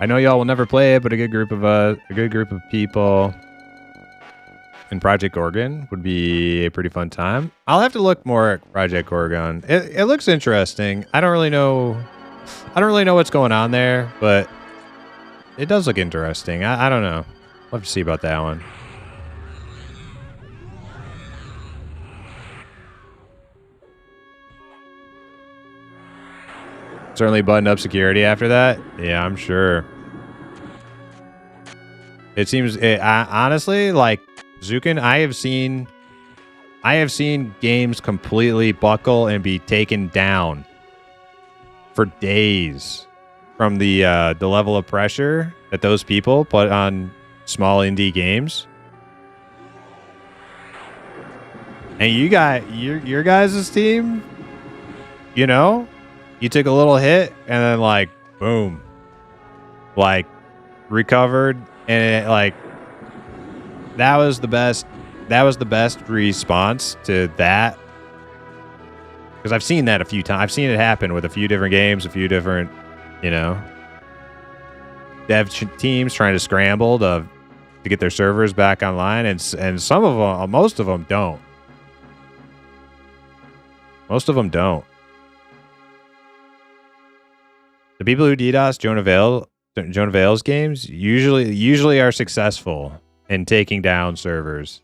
I know y'all will never play it, but a good group of people in Project Gorgon would be a pretty fun time. I'll have to look more at Project Gorgon. It looks interesting. I don't really know what's going on there, but it does look interesting. I don't know. We'll have to see about that one. Certainly buttoned up security after that. Yeah, I'm sure. It seems honestly like Zukin. I have seen games completely buckle and be taken down for days from the level of pressure that those people put on small indie games. And you got your guys' team, you know. You took a little hit and then like boom, like recovered, and it, like that was the best response to that, because I've seen that a few times. I've seen it happen with a few different games, a few different, you know, dev teams trying to scramble to get their servers back online, and some of them, most of them don't. Most of them don't. The people who DDoS Jonah Vale's games usually are successful in taking down servers,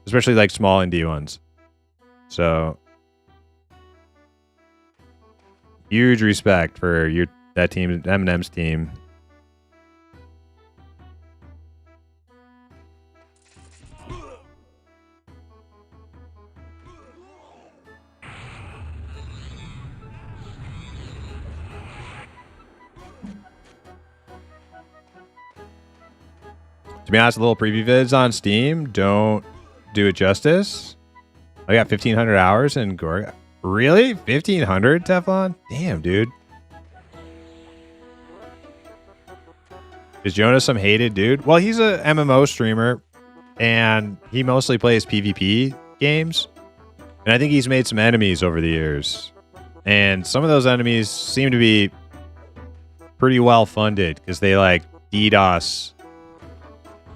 especially like small indie ones. So, huge respect for that team, M&M's team. To be honest, the little preview vids on Steam don't do it justice. I got 1,500 hours in Gorg. Really? 1,500, Teflon? Damn, dude. Is Jonas some hated dude? Well, he's a MMO streamer, and he mostly plays PvP games. And I think he's made some enemies over the years. And some of those enemies seem to be pretty well funded because they like DDoS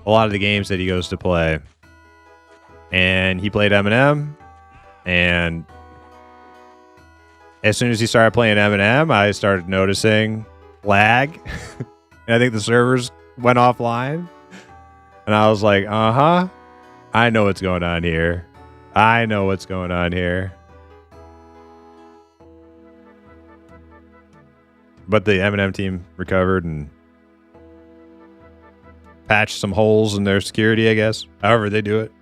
a lot of the games that he goes to play. And he played Eminem, and as soon as he started playing Eminem, I started noticing lag. And I think the servers went offline. And I was like, uh-huh. I know what's going on here. I know what's going on here. But the Eminem team recovered and patched some holes in their security, I guess. However they do it.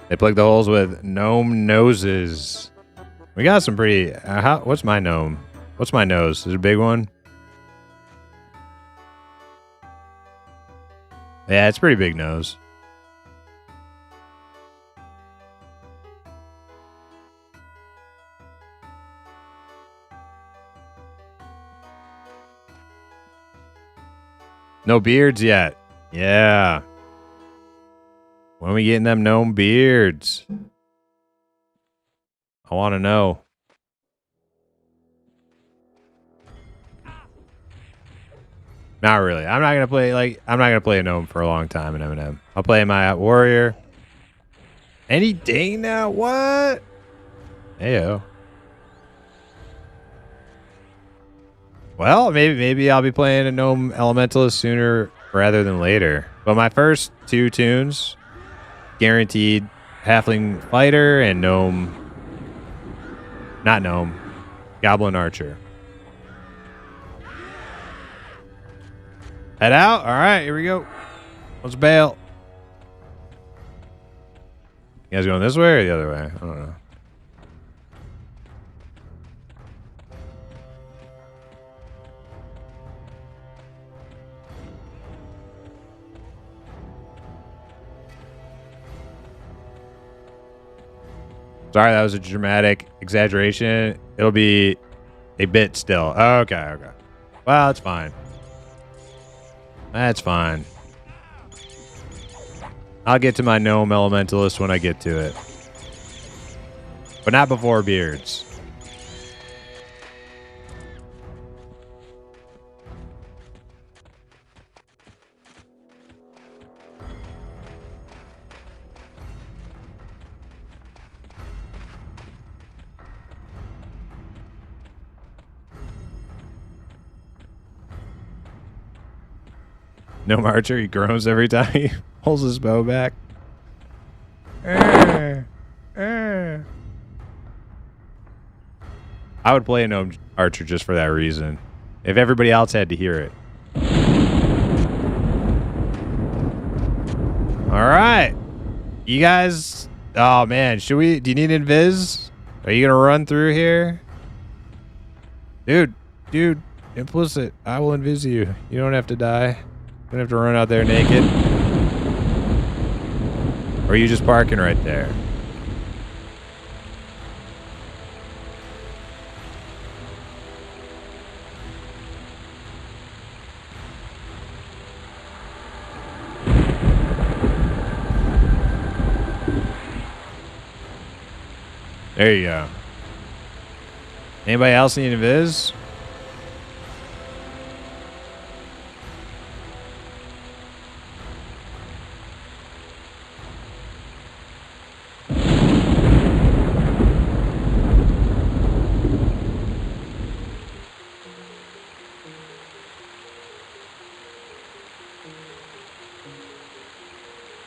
They plug the holes with gnome noses. We got some pretty... what's my gnome? What's my nose? Is it a big one? Yeah, it's a pretty big nose. No beards yet. Yeah. When are we getting them gnome beards? I want to know. Not really. I'm not gonna play a gnome for a long time in M&M. I'll play my warrior. Any day now? What? Heyo. Well, maybe I'll be playing a gnome elementalist sooner rather than later. But my first two tunes, guaranteed halfling fighter and goblin archer. Head out. All right, here we go. Let's bail. You guys going this way or the other way? I don't know. Sorry, that was a dramatic exaggeration. It'll be a bit still. Okay. Well, it's fine. That's fine. I'll get to my gnome elementalist when I get to it. But not before beards. Gnome archer, he groans every time he pulls his bow back. I would play a gnome archer just for that reason. If everybody else had to hear it. Alright. You guys... Oh, man. Do you need invis? Are you going to run through here? Dude. Implicit. I will invis you. You don't have to die. You don't have to run out there naked. Or are you just parking right there? There you go. Anybody else need a viz?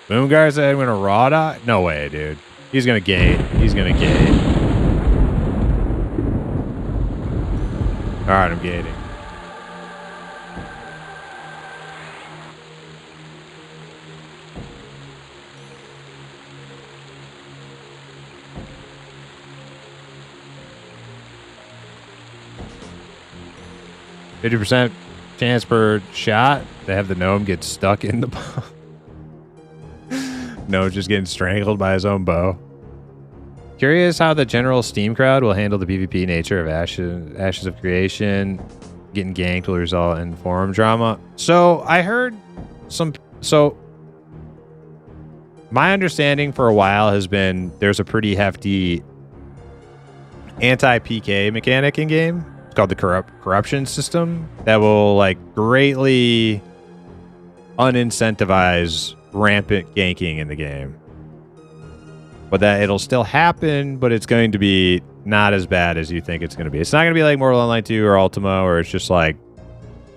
Boomgar said I'm gonna raw dot? No way, dude. He's gonna gate. Alright, I'm gating. 50% chance per shot to have the gnome get stuck in the bow. No, just getting strangled by his own bow. Curious how the general Steam crowd will handle the PvP nature of Ashes of Creation. Getting ganked will result in forum drama. So I heard so my understanding for a while has been there's a pretty hefty anti-PK mechanic in game. It's called the corruption system that will like greatly unincentivize rampant ganking in the game. But that it'll still happen, but it's going to be not as bad as you think it's going to be. It's not going to be like Mortal Online 2 or Ultima, where it's just like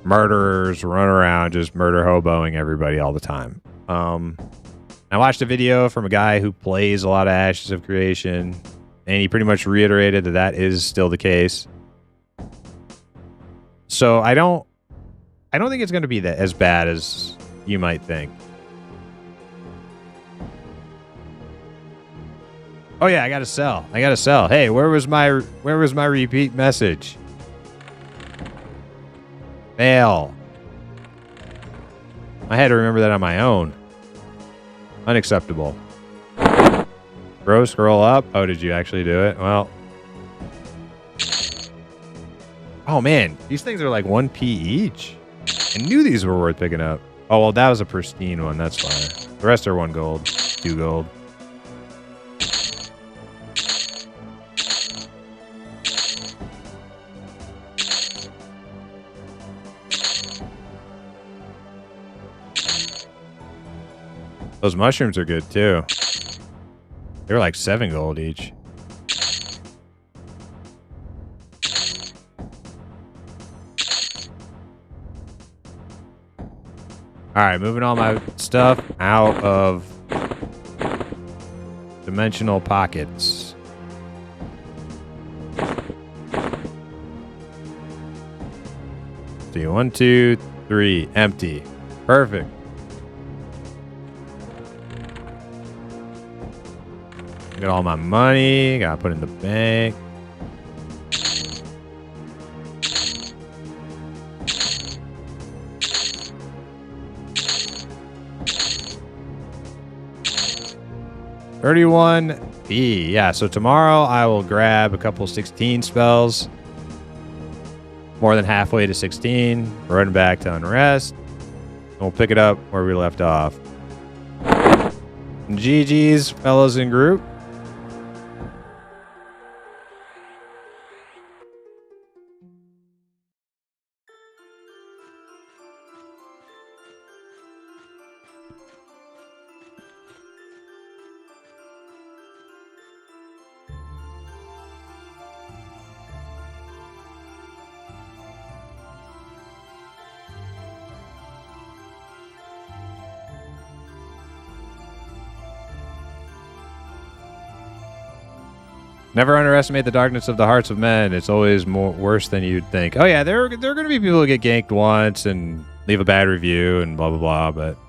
murderers run around just murder hoboing everybody all the time. I watched a video from a guy who plays a lot of Ashes of Creation, and he pretty much reiterated that that is still the case. So I don't think it's going to be that as bad as you might think. Oh yeah, I gotta sell. Hey, where was my repeat message? Fail. I had to remember that on my own. Unacceptable. Bro, scroll up. Oh, did you actually do it? Well. Oh man, these things are like 1p each. I knew these were worth picking up. Oh well, that was a pristine one. That's fine. The rest are 1 gold, 2 gold. Those mushrooms are good too. They're like 7 gold each. Alright, moving all my stuff out of dimensional pockets. See, 1, 2, 3, empty. Perfect. Got all my money. Gotta put in the bank. $31B. Yeah, so tomorrow I will grab a couple 16 spells. More than halfway to 16. We're running back to Unrest. And we'll pick it up where we left off. GG's, fellas in group. Never underestimate the darkness of the hearts of men. It's always worse than you'd think. Oh yeah, there are going to be people who get ganked once and leave a bad review and blah, blah, blah, but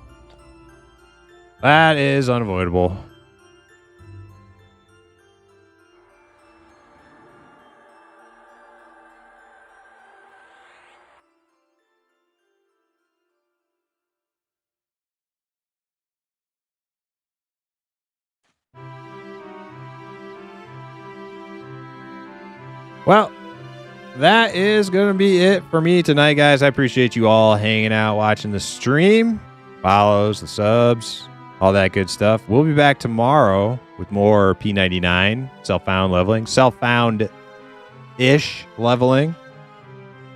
that is unavoidable. Well, that is going to be it for me tonight, guys. I appreciate you all hanging out, watching the stream, follows, the subs, all that good stuff. We'll be back tomorrow with more P99, self-found leveling, self-found-ish leveling.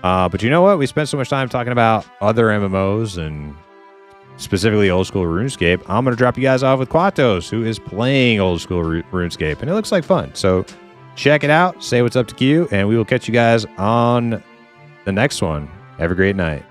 But you know what? We spent so much time talking about other MMOs and specifically old school RuneScape. I'm going to drop you guys off with Quatos, who is playing old school RuneScape, and it looks like fun. So check it out. Say what's up to Q, and we will catch you guys on the next one. Have a great night.